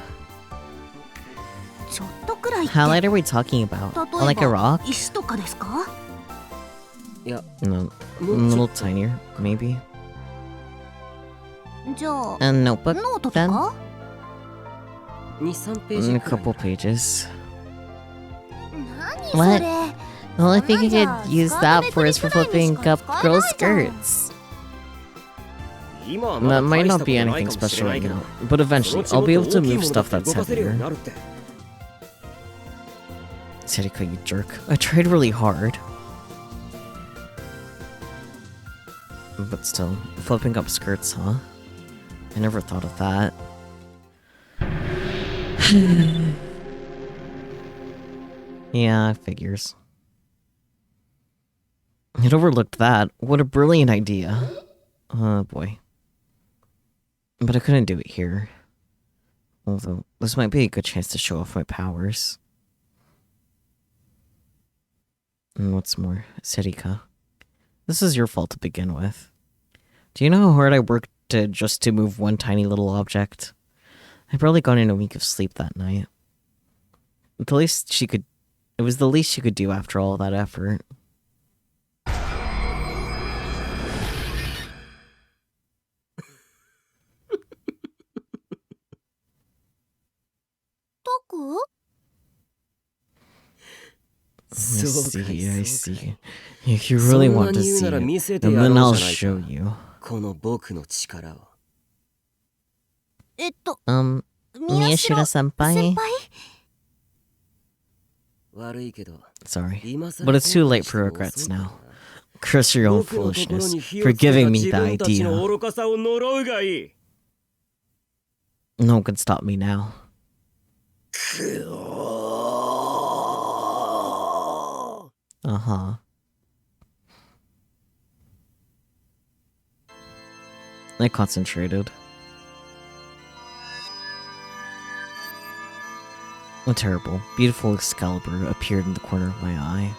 ちょっとくらいって How light are we talking about? 例 Like え a ば rock? 石とかですかいや No, も a うちょ little っと tinier, maybe. じゃあ A notebook, ノートと then? か23ページ A くらい couple pages. 何そ What? れ The only thing you could Sometimes use that for is for skirt flipping maybe up skirt girls' skirt. skirts. 今はまだ That 大 might した not こ be とない anything かもし special れない right けど now, but その eventually うち I'll もっ be と able to 大きい move ものだ stuff って that's 動かせるように heavier. なるって Serika, you jerk. I tried really hard. But still, flipping up skirts, huh? I never thought of that. Yeah, figures. I'd overlooked that. What a brilliant idea. Oh boy. But I couldn't do it here. Although, this might be a good chance to show off my powers. And what's more, Serika, this is your fault to begin with. Do you know how hard I worked just to move one tiny little object? I barely got in a week of sleep that night. The least she could... It was the least she could do after all that effort. I see. If you really want to see it, and then I'll show you. この僕の力を。宮代 Miyashiro-senpai? 悪いけど、 Sorry, 今更 but it's too late 後 for 悔しても regrets 遅い now. Curse your own 僕の心 foolishness に火 for をつけた giving me the 自分たちの idea. 愚かさを呪うがいい。 No one can stop me now. Uh-huh. I concentrated. A terrible, beautiful Excalibur appeared in the corner of my eye,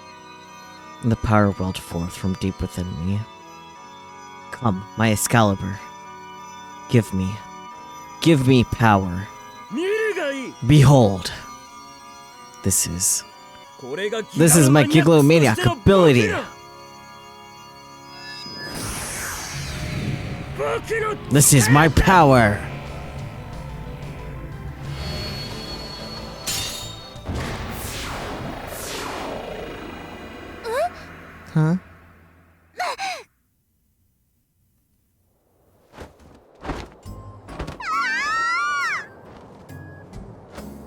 and the power welled forth from deep within me. Come, my Excalibur. Give me power. 見るがいい。 Behold. This is これが This is my Giglomaniac ability. 僕の This is my power. Huh?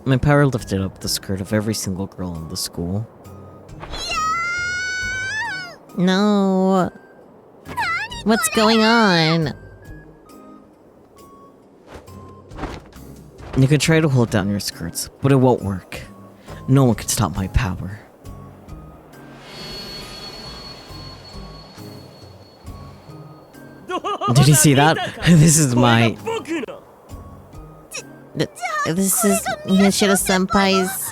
My power lifted up the skirt of every single girl in the school. No. What's going on? You can try to hold down your skirts, but it won't work. No one can stop my power. Did you see that? This is my... 僕の This is Miyashiro-senpai's...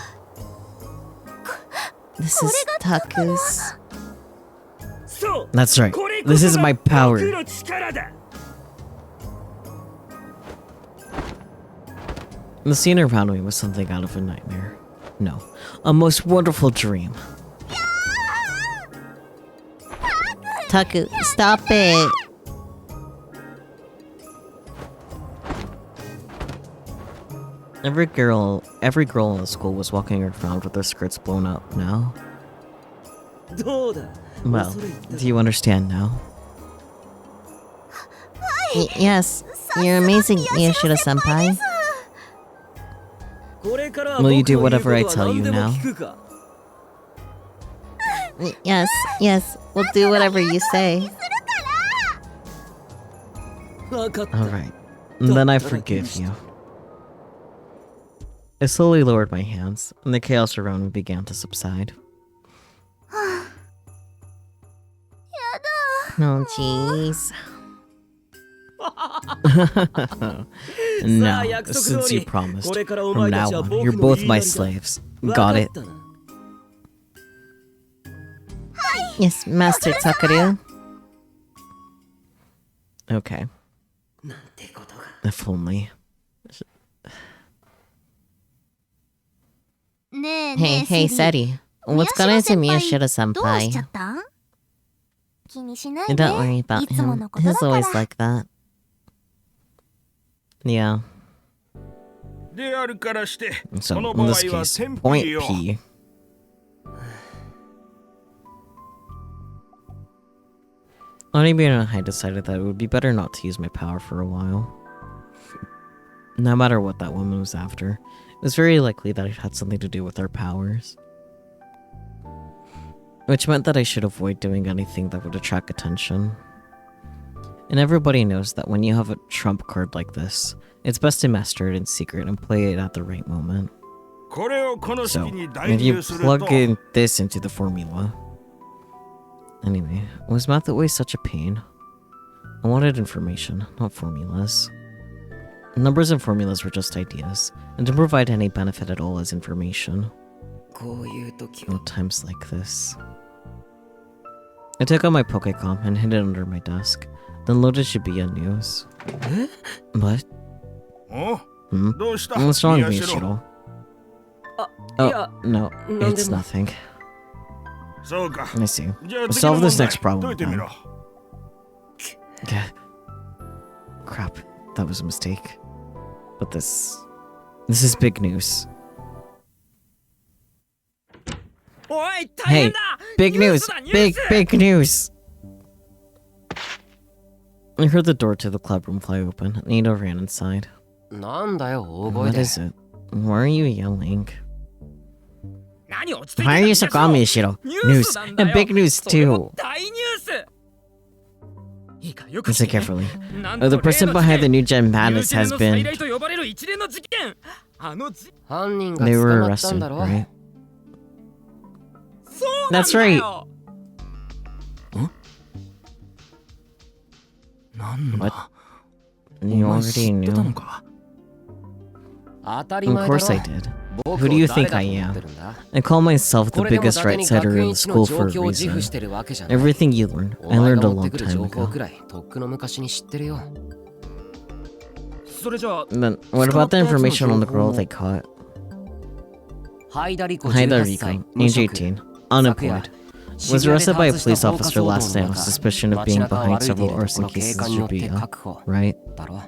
This is Taku's... そう That's right. これこ This そ is が my 僕 power. の力だ。 The scene around me was something out of a nightmare. No, a most wonderful dream. Taku, stop it! Every girl in the school was walking around with their skirts blown up now. どうだ。 Well, 恐れ入った do you understand now? Yes, you're amazing, Miyashiro-senpai. これからは Will you 僕 do の言う whatever I ことは tell you 何でも now? 聞くか。 Yes, we'll do whatever you say. 分かった。 Alright, then I forgive you. I slowly lowered my hands, and the chaos around me began to subside. No, jeez. No, since you promised, from now on, you're both my slaves. Got it? Yes, Master Takaru. Okay, なんてことが。 if only. ねえ Hey, ねえ hey, セリ Seti. What's got into どうしちゃ Miyashiro-senpai? ったん気にしないで Don't worry about いつも him. のことだ He's から always like that. Yeah. であるからして、 So この in 場合 this は case, 先 point 輩よ。 P. Onibira and I decided that it would be better not to use my power for a while. No matter what that woman was after, it was very likely that it had something to do with our powers. Which meant that I should avoid doing anything that would attract attention. And everybody knows that when you have a trump card like this, it's best to master it in secret and play it at the right moment. これをこの So, 式に代 if you 入すると、 plug in this into the formula. Anyway, was math always such a pain? I wanted information, not formulas. Numbers and formulas were just ideas, and didn't provide any benefit at all as information. こういう時は At times like this. I took out my Pokecom and hid it under my desk, then loaded Shibuya News. What? お Hmm? どうした What's wrong, 宮代 Miyashiro? あ、い Oh, や、 no, なんでも。 it's nothing. そうか。 I see. じゃあ We'll 次の solve 問 this 題 next problem 解いてみ then. ろ。 Crap, that was a mistake. But this is big news. おい、大 Hey, 変だ big ニュー news! スだニュー Big, ス big news! I heard the door to the club room fly open. Nito ran inside. なんだよ大声 What で is it? Why are you yelling? 何落ち着いてん Why だ are you so calm, Mishiro? ニュー News. スなんだ And よ big news それも too. 大ニュースいいかよく Listen 聞け carefully. なんと The person 例の behind 事 the 件 new gen ニュー madness ジェネ has の再 been... 来と呼ばれる一連の事件犯人が They 捕 were まったん arrested, だろ right? そうなん That's だ right. よなんだ You お前 already 知ってたの knew. か当たり Of 前だろ course I did. 僕 Who を do you 誰 think だ I と思 am? ってるんだ I call myself こ the れでも伊 biggest 達 right に sider 学 in 園 the 一の school 状 for a 況を自 reason. 負してるわけじゃない Everything you learn, お I 前 learned が a 持って long くる time 情報 ago. くらいとっくの昔に知ってるよそれじゃあ Then, what about the information on the girl they caught? ハイダリコ Haida 18歳 Rico, 無 age 職 18, unemployed, was arrested by a police officer last night on 街 suspicion of being 中を behind 歩いてい several るとこ arson ろ警 cases 官 in によって Shibuya, 確保 right? だろ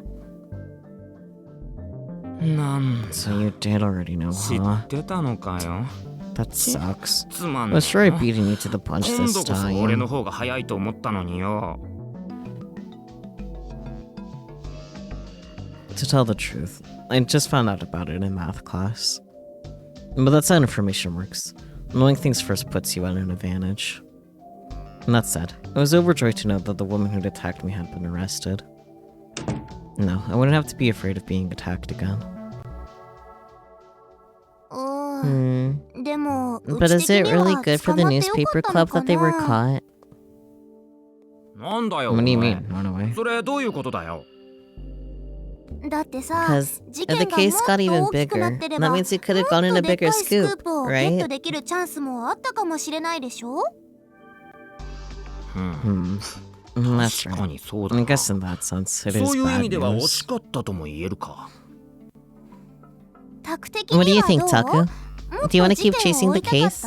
なんだ So you did already know, 知 huh? ってたのかよ That sucks. つまんない Let's try beating you to the punch 今 this 度こそ俺の time. 方が早いと思ったのによ To tell the truth, I just found out about it in math class. But that's how information works. Knowing things first puts you at an advantage. And that said, I was overjoyed to know that the woman who'd attacked me had been arrested. No, I wouldn't have to be afraid of being attacked again. でも But is it really good for the newspaper club that they were caught? なんだよ What do you お前 mean, run away? それどういうことだよだってさ Because 事 if 件 the が case もっ got と even 大きくな bigger, ってれ that ば means we could も have っ gone in と a でっ bigger かいスク scoop, ープをゲット right? できるチャンスもあったかもしれないでしょThat's 確か right. にそうだ I な guess in that sense, it is そういう意 bad 味では惜 news. しかったとも言えるかタク的に What do you は think, どう Taku? もっ Do you want と to 事 keep 件 chasing を追 the いたかっ case?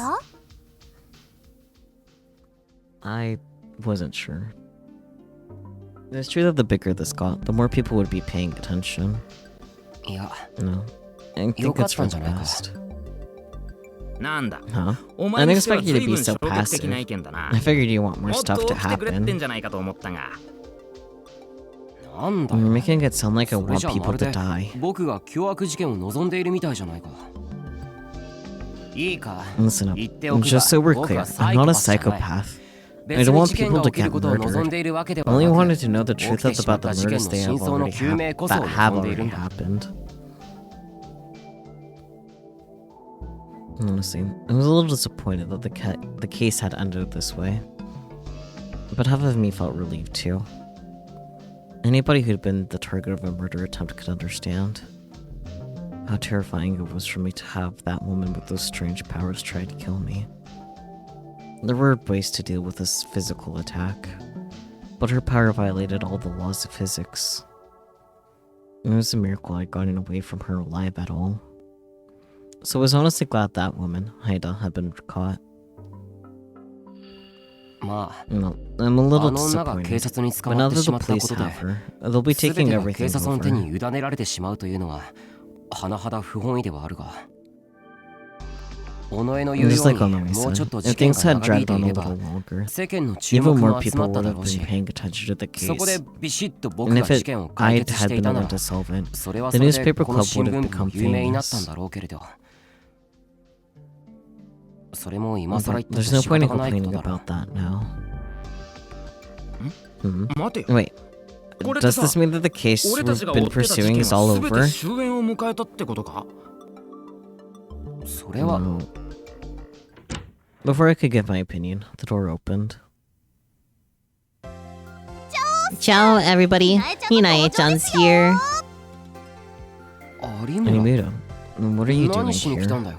た I wasn't sure. It's true that the bigger this got, the more people would be paying attention. いや No, I think it's for the best. なんだ Huh? お前にしては I didn't expect you to 随 be 分 so 消極的な passive. 意見だな I figured you want more もっ stuff と to 起きてくれってん happen. じゃないかと思ったがなんだ You're よ making it sound like I それ want じゃま people る to で die. 僕が凶悪事件を望んでいるみたいじゃないかいいか Listen up. 言っておくが Just so we're 僕 clear, は I'm サイ not コ a パスじゃない psychopath. 別 I don't に want 事件 people が to 起きる get ことを望ん murdered. でいるわけで I は only な wanted く to know the 起 truth きてしま about っ the た事件 murders の they 真 have 相の already 究明こそ that を have 望んでいる already んだ happened. Honestly, I was a little disappointed that the case had ended this way. But half of me felt relieved too. Anybody who'd been the target of a murder attempt could understand how terrifying it was for me to have that woman with those strange powers try to kill me. There were ways to deal with this physical attack, but her power violated all the laws of physics. It was a miracle I'd gotten away from her alive at all. So I was honestly glad that woman, Haida, had been caught. まあ No, I'm a little あの女が警 disappointed. 察に捕 But ま now って that し the まったこ police とで have her, they'll be 全 taking てが警 everything 察の手 over. に委ねられてしまうというのは甚だ不本意ではあるが己の言う And よ just う like に Onami もうちょっ said, と if 事件 things が had 長引い dragged てい on a れば little longer, 世間の注 even 目 more も集 people まった would だ have ろう been し paying attention to the そこで case. ビシッと僕 And が if 事件を it, 解 I 決し had てい been た the な one ら to solve it, それは the それで newspaper この club 新 would 聞 have 部 become も有名になったん famous. だろうけれどそれも今更言 But っても there's no 仕 point 方 in がないこと complaining だろ about that now. Hmm? 待てよ Wait, これって does さ this mean that the case 俺たち we've が been 追ってた事 pursuing 件 is all は全て over? 終焉を迎えたってことかそれは No. Before I could give my opinion, the door opened. Ciao, everybody. Hinae-chan's here. 有村 Animuto, what are you doing 何しに来たん here? だよ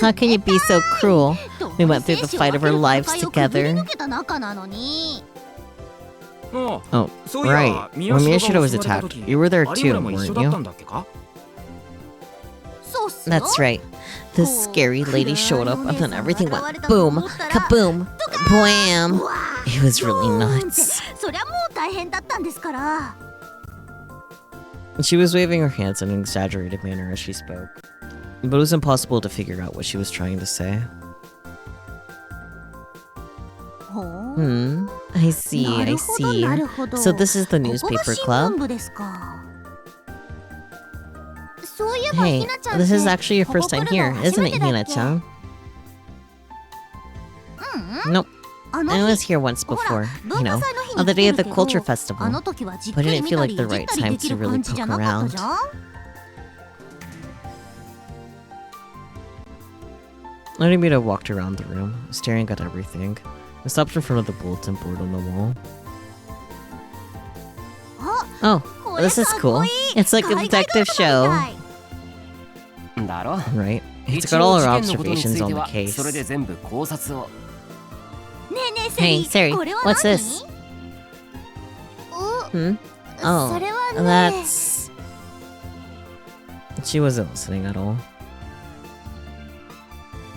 How can you be so cruel? We went through the fight of our lives together. あ Oh, そういや right. 宮 When 代 Miyashiro が was 襲われた attacked, 時 you were there 有 too, 村も一緒 weren't だった you? んだっけか That's right. The scary lady showed up and then everything went boom, kaboom, blam. It was really nuts. そりゃもう大変だったんですから She was waving her hands in an exaggerated manner as she spoke. But it was impossible to figure out what she was trying to say. I see, I see. So this is the newspaper club? Hey, this is actually your first time here, isn't it, Hina-chan? Nope. I was here once before, you know, on the day of the culture festival. But I didn't feel like the right time to really poke around. Unedited walked around the room, staring at everything. I stopped in front of the bulletin board on the wall. Oh, this is cool. It's like a detective show. Right? It's got all our observations on the case. Hey, Sari, what's this? Oh, that's... She wasn't listening at all.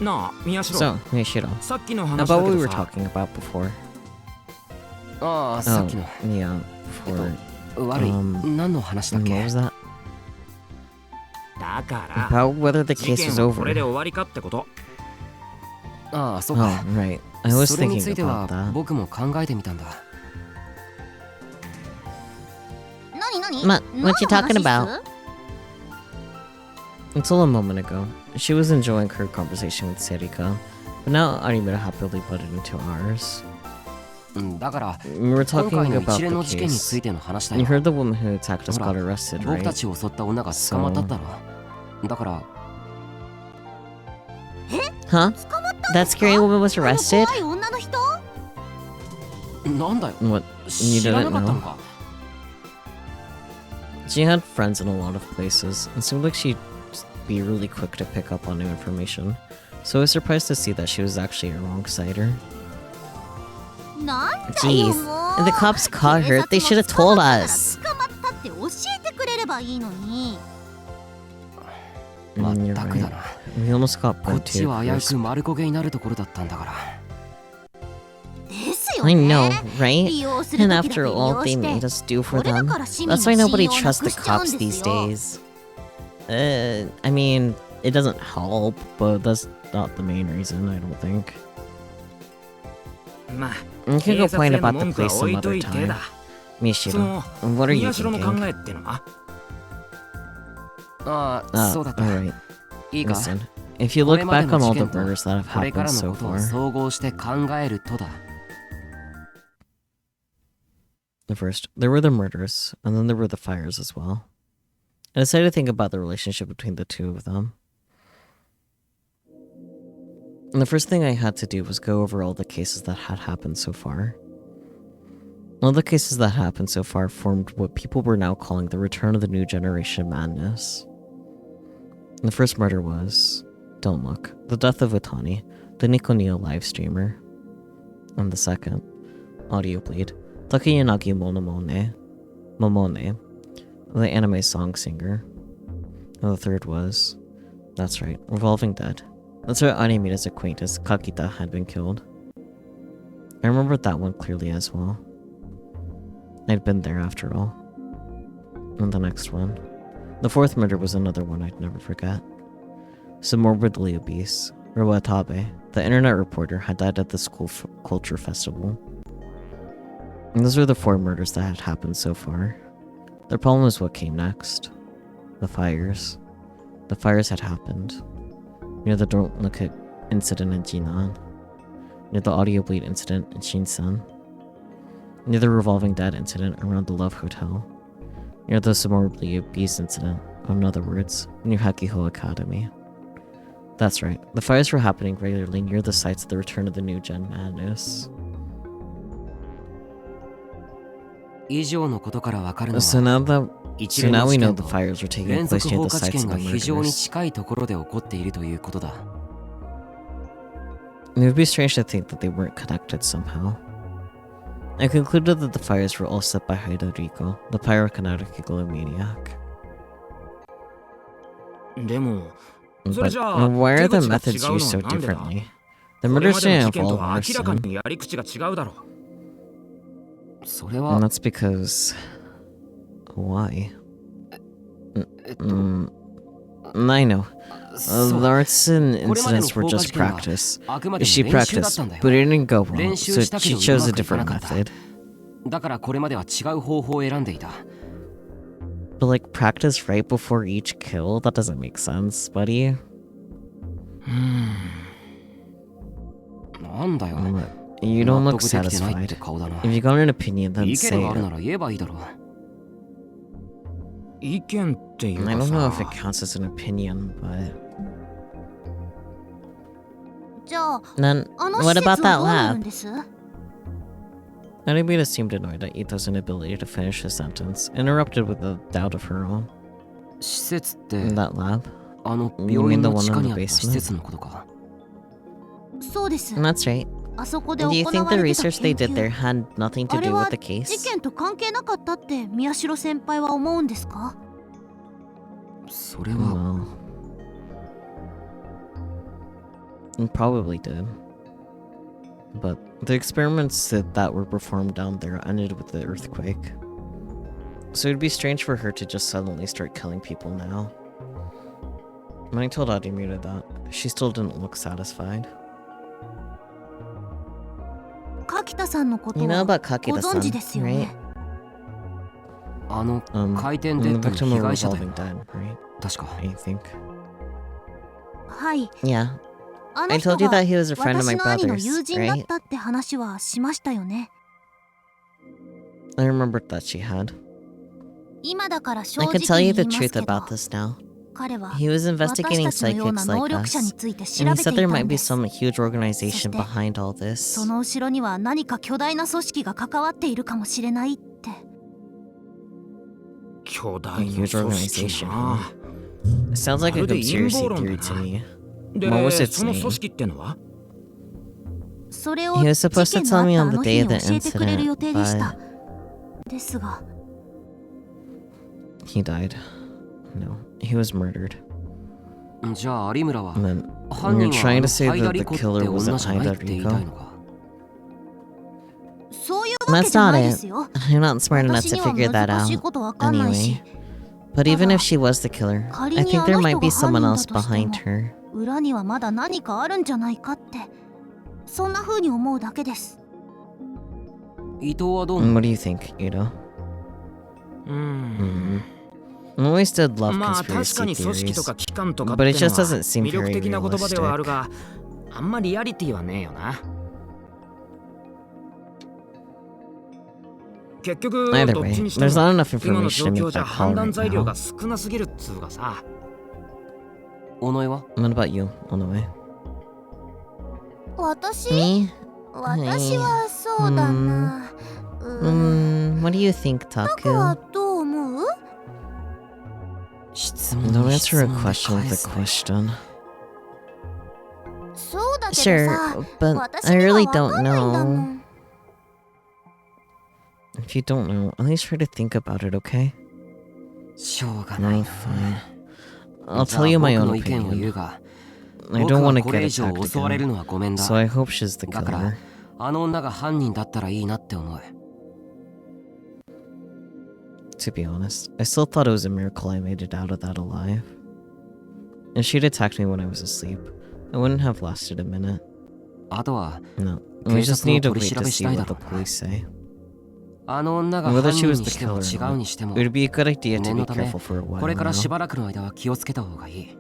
なあ宮代 So, Miyashiro, さっきの about 話だ what け we ど were さ talking about before. ああ、さっきの。 Yeah, before... 悪い。何の話だっ What け was that? だから About whether the 事 case 件 was はこれで over. 終わりかってこと。ああ、そう Oh, か。 right. I was それに thinking ついて about は that. 僕も考えてみたんだ。What you talking about? Until a moment ago, she was enjoying her conversation with Serika, but now Arimura happily put it into ours. だから、 We were 今 talking 回の about 一連 the の事件につ case. いての話だ You よ。 heard the woman who attacked us ほ got ら、 arrested, 僕た right? ちを襲った女が捕まったんだろ。だから、 Huh? That scary woman was arrested? なんだよ。 What? You 知ら didn't なかったの know? か。 She had friends in a lot of places, and seemed like she'd be really quick to pick up on new information. So I was surprised to see that she was actually a wrong sider. Jeez, if the cops caught her, they should have told us. ま You're ったくだ right. な。 We almost got こっ burnt ち too. は危うく丸焦げになるところだったんだから。 I know, right? And after all they made us do for them, that's why nobody trusts the cops these days. I mean, it doesn't help, but that's not the main reason, I don't think. まあ We 警 can go 察 point への about the 文句は place 置 some いと other いて time. だ。そ Mishiro, の what are you 宮代の考 thinking? えってのは。ああ、そうだった。 alright. いいか。 Listen, if you こ look れまで back の on all 事 the 件と murders that have これか happened らの so ことを far, 総合して考えるとだ。 first, there were the murders, and then there were the fires as well. I decided to think about the relationship between the two of them. And the first thing I had to do was go over all the cases that had happened so far. All the cases that happened so far formed what people were now calling the return of the new generation madness. And the first murder was, don't look, the death of Utani, the Nico Neo live streamer. And the second, Audio Bleed, Takayanagi Momone, the anime song singer. And the third was, that's right, Revolving Dead. That's where Animita's acquaintance, Kakita, had been killed. I remembered that one clearly as well. I'd been there after all. And the next one. The fourth murder was another one I'd never forget. Some morbidly obese, Ruwatabe, the internet reporter, had died at the school culture festival. And those were the four murders that had happened so far. The problem was what came next. The fires. The fires had happened. Near the Don't Look at incident in Jinan. Near the Audio Bleed incident in Shinsen. Near the Revolving Dead incident around the Love Hotel. Near the morbidly obese incident, in other words, near Hakiho Academy. That's right, the fires were happening regularly near the sites of the return of the new gen madness. 以上のことからわかるの So は、 now we know the fires were taking 連 place 続 near 放 the 火事 sites 件 of が the 非常に murders. 近いところで起こっているということだ。 It would be strange to think that they weren't connected somehow. I concluded that the fires were all set by Hidoriko, the pyrokinetic egomaniac. でもそれ But じゃあ why 手 are the 口が methods 違う used の so はなんでだ。 differently? こ The れ murders までの didn't 事件と involve は明らか arson. にやり口が違うだろ。それ And は、 that's because... Why? I know. そう The arts and これまでの incidents were 放火 just 事件は practice. あくまで She も練習だっ practiced, たんだよ but it didn't go well, 練習 so したけ she ど chose う a まくいかな different かった method. だからこれまでは違う方法を選んでいた But like, practice right before each kill? That doesn't make sense, buddy. なんだよ But you don't 納 look 得できてないって satisfied. 顔だな If you got an opinion, then 意見 say がある it. なら言えばいいだろう意見っていう I か don't know if it さ counts as an opinion, but じゃあ then あの施 what 設 about は that どうなる lab? んです Anybody seemed annoyed at Ito's inability to finish his sentence, interrupted with a doubt of her own. 施設って That lab? あの You 病 mean 院 the の one 地下 in に the あった施 basement? 設のことかそうです That's right. あそこで Do 行 you わ think the れてた research they 研 did there 究 had nothing to あれ do は with the 事 case? 件と関係なかったって宮代先輩は思うんですかそれは Well, it probably did. But the experiments that were performed down there ended with the earthquake. So it'd be strange for her to just suddenly start killing people now. When I told Adimura that, she still didn't look satisfied. 柿田さんのこと You know は about ご存知で Kakita-san, すよね right? あの回転デ The ッドの victim 被 of 害者だよ revolving dead, right? 確か I think. はい Yeah, あ I の人 told you が that he was a friend of 私 my の兄の brother's, 友人だっ right? たって話はしましたよね I remembered that she had. 今だから正 I 直 can tell に you 言 the います truth けど about this now. 彼は He was 私 investigating たちのような psychics 能 like 力者 us, について調 and べ he て said い there た might ん be です some huge organization そして behind all そ this. の後ろには何か巨大な組織が関わっているかもしれないって 巨大 A な huge 組織 organization, な huh? It sounds like a まるで陰 conspiracy 謀論だ theory to な me. で What was its その name? 組織ってのはそれを He 事 was supposed to 件 tell の me あっ on た the あの day 日 of に the 教えてくれる incident, 予定でした but ですが he died. No, he was murdered. じゃあ有村は And then 犯 you're 人はあ trying の to say ハイダ that リ the コって killer 女 wasn't じゃないって言いたい Haida のかそういうわけ That's じゃ not ないで it. すよ I'm not smart enough 私 to には figure that 難しい out. ことわかんないし But even Tada. if she was the killer, 仮 I に think あ there の might 人 be が犯 someone 人だ else として behind も her. 裏にはまだ何かあるんじゃないかってそんな風に思うだけです伊藤はどう And 思う what do you think, Ito? うーん I always did love まあ確 conspiracy かに組織と theories. か機関とかって But の it just は doesn't seem 魅力 very 的な言葉ではある realistic. があんまリアリティはねえよな結局 Either どっ way, ちにして there's も not enough 今の information 状 to 況 make じゃ that call 判断 right 材料 now. が少なすぎるっつうかさ尾上は What about you, Onoe? 私 Me? 私はそうだなWhat do you think, タクは Taku? どう思う質問 Don't に answer 質 a 問で question 返 with a すね question. そうだけど Sure, さ but 私 I には really わか don't んないんだも know. ん If you don't know, at least try to think about it, okay? しょうがない No, な fine. I'll じゃあ tell you my 僕 own の意見を言 opinion. うが I 僕 don't は want to こ get れ以上 attacked 襲われる again, のはごめんだ so I hope she's the だから killer. あの女が犯人だったらいいなって思う To be honest, I still thought it was a miracle I made it out of that alive. If she'd attacked me when I was asleep, I wouldn't have lasted a minute. あとは No, we just 警察の need to 取り wait 調 to べし see たいだ what ろ the うな police say. あの女が Whether 犯 she 人 was に the しても killer 違 or う not, にしても it would be a good idea to 念 be のため careful for a こ while れからし now. ばらくの間は気をつけた方がいい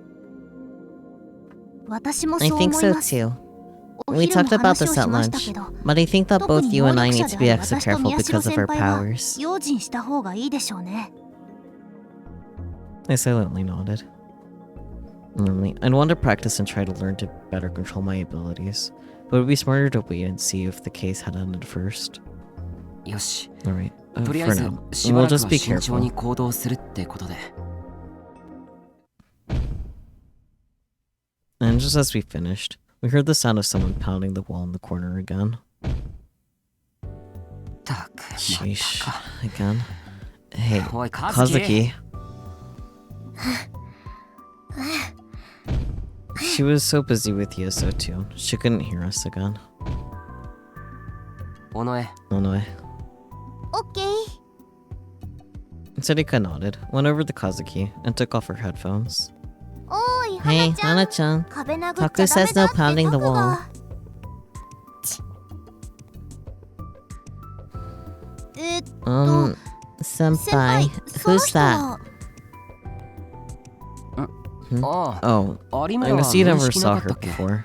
私も I そう思 think い so ます too. お We 昼も talked about 話を this し at ました lunch, けど but I think that 特 both に you 能 and I 力 need 者 to で be ある extra 私と careful 宮代 because of 先 our 輩は powers. 用心した方がいいでしょうね I silently nodded. Normally, I'd want to practice and try to learn to better control my abilities, but it would be smarter to wait and see if the case had ended first. よし Alright, とりあえ for ず now, しば we'll らく just は be 慎重 careful. に行動するってことで And just as we finished, we heard the sound of someone pounding the wall in the corner again. たくま Sheesh, たか again. Hey, おいカズキ Kazuki. She was so busy with Yoso too, she couldn't hear us again. 尾上 Oh no. オッケー Sarika nodded, went over to Kazuki, and took off her headphones. Hey, Hana-chan. Taku says no pounding the wall. Senpai, who's that? ああ Oh, 有 I 村は guess you 面 never 識な saw かった her っけ before.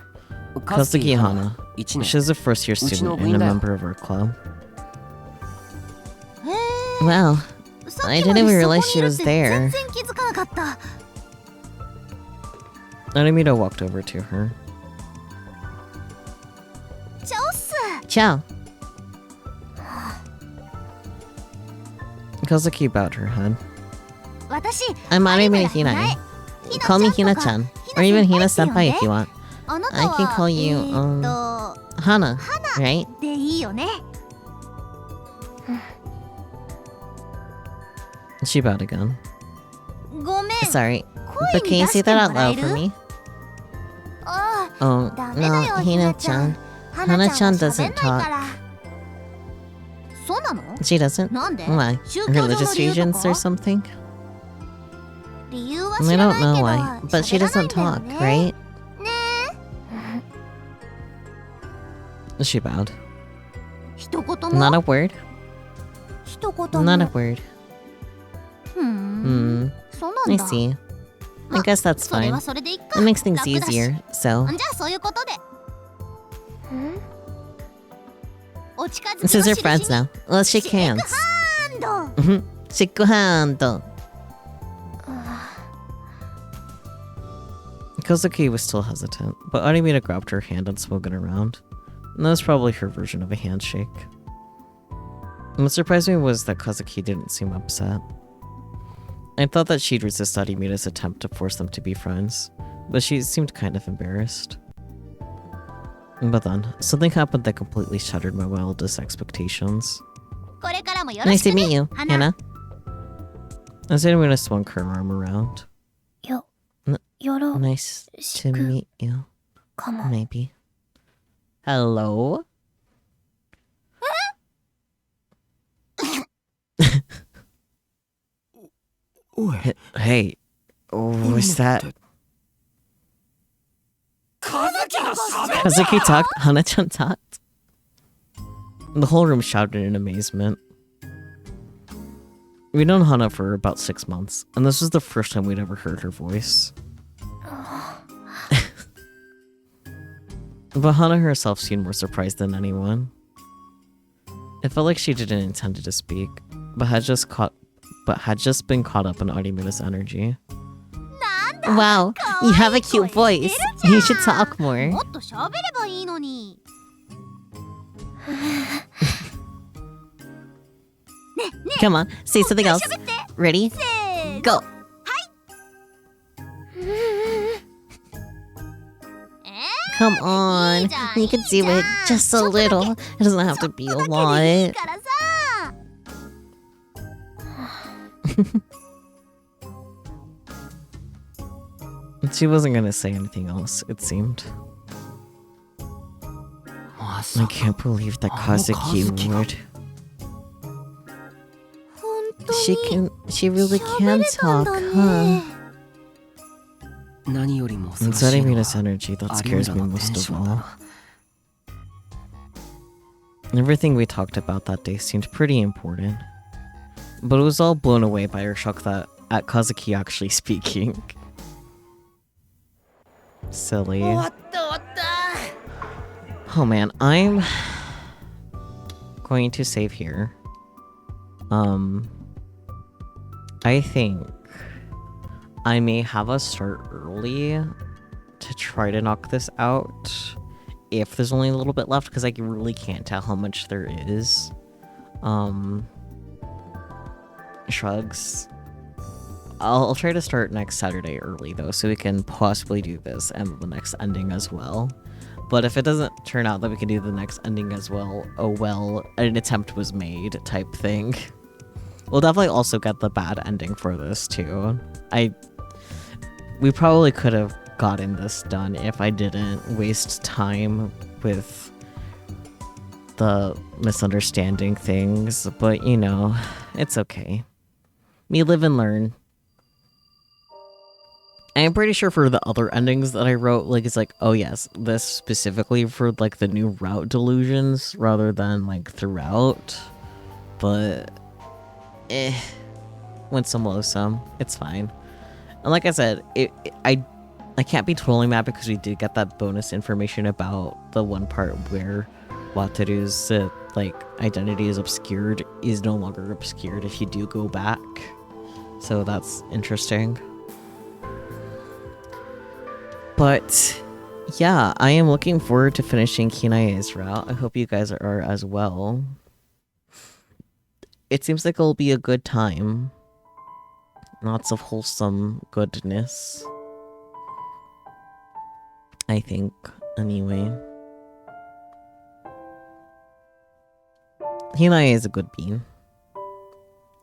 カズキ Kazuki Hana. 1年 She's a first year student and a member of our club. へえ Wow, さっ I きま didn't で even そこ realize に she いるっ was て there. 全然気づかなかった Aramita walked over to her. チャオっす Ciao. Kazuki bowed her head. 私 I'm Arimi 有村 Hinae. Call me Hina-chan, or even Hina-senpai if you want. あなた I は can call you, Hana, right? でいいよね She bowed again. ごめん Sorry, 声 but can に you 出 say して that も out らえ loud for る me? あ Oh, ダメだ no, よひなちゃ Hina-chan. ん花ちゃんは Hana-chan 喋んない doesn't か talk. らそうなの She doesn't? なんで Why? 宗教上の Religious 理由と reasons か or something? 理由は I 知らない don't け know ど why, but she 喋らない doesn't んだよ talk, ね right? ね She bowed. 一言も Not a word? 一言も Not a word. ふーん そうなん I だ see. I guess that's それ fine. はそれでいっか It makes things 楽だし easier, so. じゃあそういうことでお近づきの Since we're 印 friends に now, let's shake hands. ハンド Shake hand. Kozuki was still hesitant, but Arimita grabbed her hand and swung it around. And that was probably her version of a handshake. And what surprised me was that Kozuki didn't seem upset. I thought that she'd resist Arimita's attempt to force them to be friends, but she seemed kind of embarrassed. But then, something happened that completely shattered my wildest expectations. これからもよろ Nice し to く meet ね you, 花 Hannah. As Arimita swung her arm around. よ N- よろ Nice to しく meet you, かも maybe. Hello? Hey, was that... Kazuki talked? Hana-chan talked? The whole room shouted in amazement. We'd known Hana for about 6 months, and this was the first time we'd ever heard her voice. But Hana herself seemed more surprised than anyone. It felt like she didn't intend to speak, but had just been caught up in Arimuta's energy. Wow, you have a cute voice. You should talk more. もっと喋ればいいのに Come on, say something else. Ready? Go. Come on, you can do it just a little. It doesn't have to be a lot. からさ She wasn't gonna say anything else, it seemed. ま I さか can't believe that Kazuki would. 本当に She really 喋 can れたん talk, だ huh? ね何よりも恐ろ It's しいのは Arimita's energy that 有 scares 村 me のテン most シ of ョンだ all. な Everything we talked about that day seemed pretty important. But it was all blown away by our shock at Kazuki actually speaking. Silly. Oh man, I'm going to save here. I think I may have us start early to try to knock this out if there's only a little bit left, because I really can't tell how much there is. Shrugs. I'll try to start next Saturday early though, so we can possibly do this and the next ending as well. But if it doesn't turn out that we can do the next ending as well, oh well, an attempt was made type thing. We'll definitely also get the bad ending for this too. We probably could have gotten this done if I didn't waste time with the misunderstanding things, but you know, it's okay. We live and learn. I'm pretty sure for the other endings that I wrote, like, it's like, oh yes, this specifically for, like, the new route delusions rather than, like, throughout. But, win some, lose some. It's fine. And like I said, I can't be totally mad because we did get that bonus information about the one part where Wataru's, like, identity is obscured, is no longer obscured if you do go back. So that's interesting. But yeah, I am looking forward to finishing Kinae's route. I hope you guys are as well. It seems like it'll be a good time. Lots of wholesome goodness. I think, anyway. Hinae is a good bean.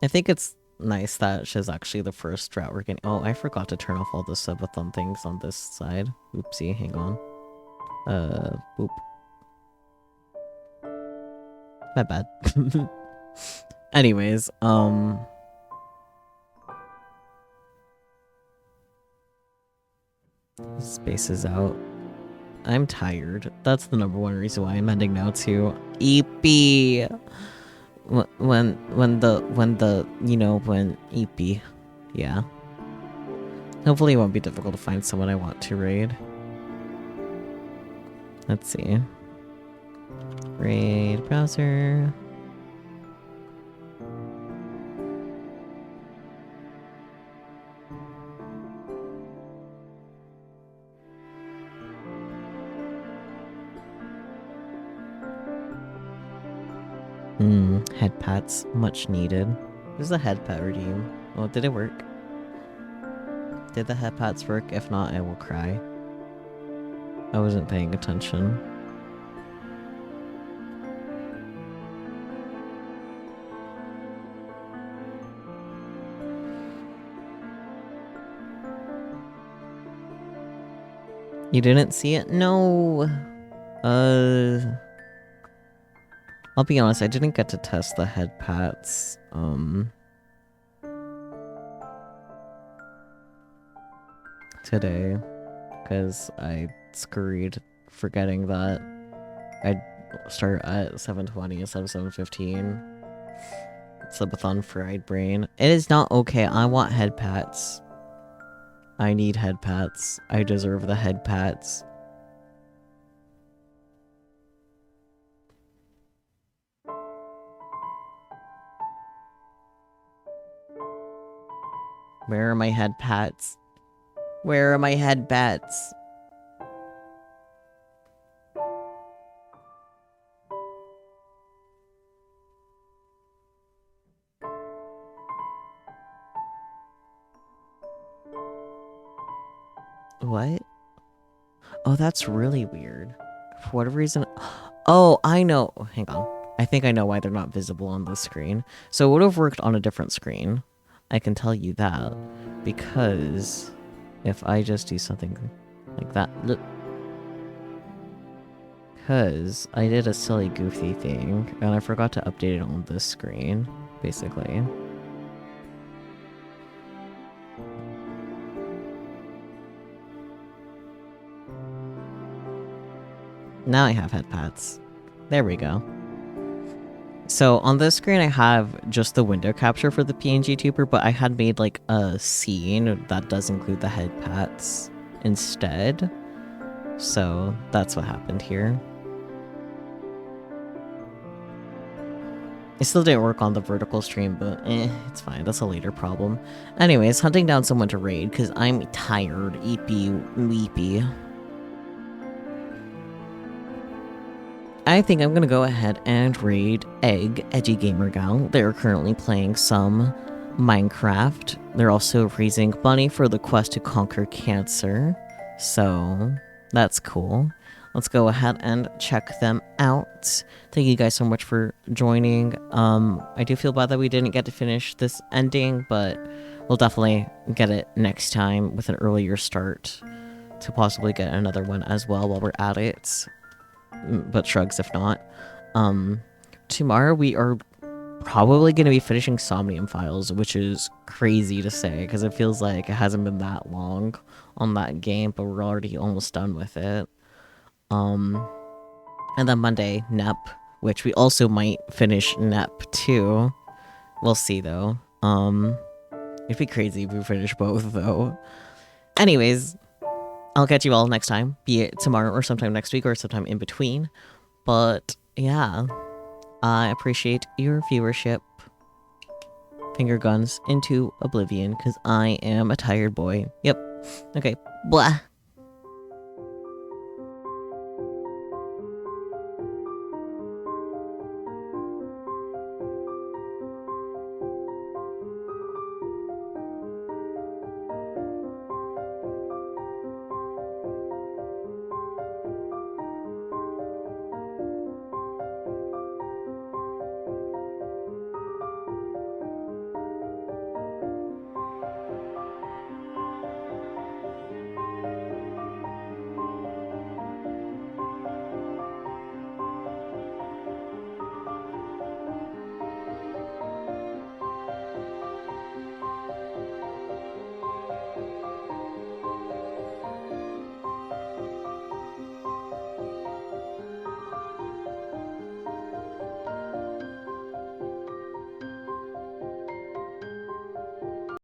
I think it's nice that she's actually the first route we're getting. Oh, I forgot to turn off all the subathon things on this side. Oopsie, hang on. Boop. My bad. Anyways, spaces out. I'm tired. That's the number one reason why I'm ending now too. EP. When EP. Yeah. Hopefully it won't be difficult to find someone I want to raid. Let's see. Raid browser. Head pats, much needed. There's a head pat redeem. Oh, did it work? Did the head pats work? If not, I will cry. I wasn't paying attention. You didn't see it? No. I'll be honest, I didn't get to test the head pats. Today, because I scurried forgetting that I'd start at 7:20 instead of 7:15. Subathon fried brain. It is not okay. I want head pats. I need head pats. I deserve the head pats. Where are my head pats? Where are my head pats? What? Oh, that's really weird. For whatever reason... Oh, I know. Hang on. I think I know why they're not visible on this screen. So it would have worked on a different screen. I can tell you that. Because if I just do something like that... Look. Because I did a silly goofy thing, and I forgot to update it on this screen, basically. Now I have head pats. There we go. So on this screen I have just the window capture for the PNG tuber, but I had made like a scene that does include the head pats instead. So that's what happened here. It still didn't work on the vertical stream, but it's fine. That's a later problem. Anyways, hunting down someone to raid because I'm tired. Weepy. I think I'm gonna go ahead and raid Egg, Edgy Gamer Gal. They're currently playing some Minecraft. They're also raising money for the quest to conquer cancer. So, that's cool. Let's go ahead and check them out. Thank you guys so much for joining. I do feel bad that we didn't get to finish this ending, but we'll definitely get it next time with an earlier start to possibly get another one as well while we're at it. But shrugs if not. Tomorrow we are probably going to be finishing Somnium Files, which is crazy to say because it feels like it hasn't been that long on that game, but we're already almost done with it. And then Monday, NEP, which we also might finish NEP too. We'll see though. It'd be crazy if we finish both though. Anyways, I'll catch you all next time, be it tomorrow or sometime next week or sometime in between. But yeah, I appreciate your viewership. Finger guns into oblivion because I am a tired boy. Yep. Okay. Blah.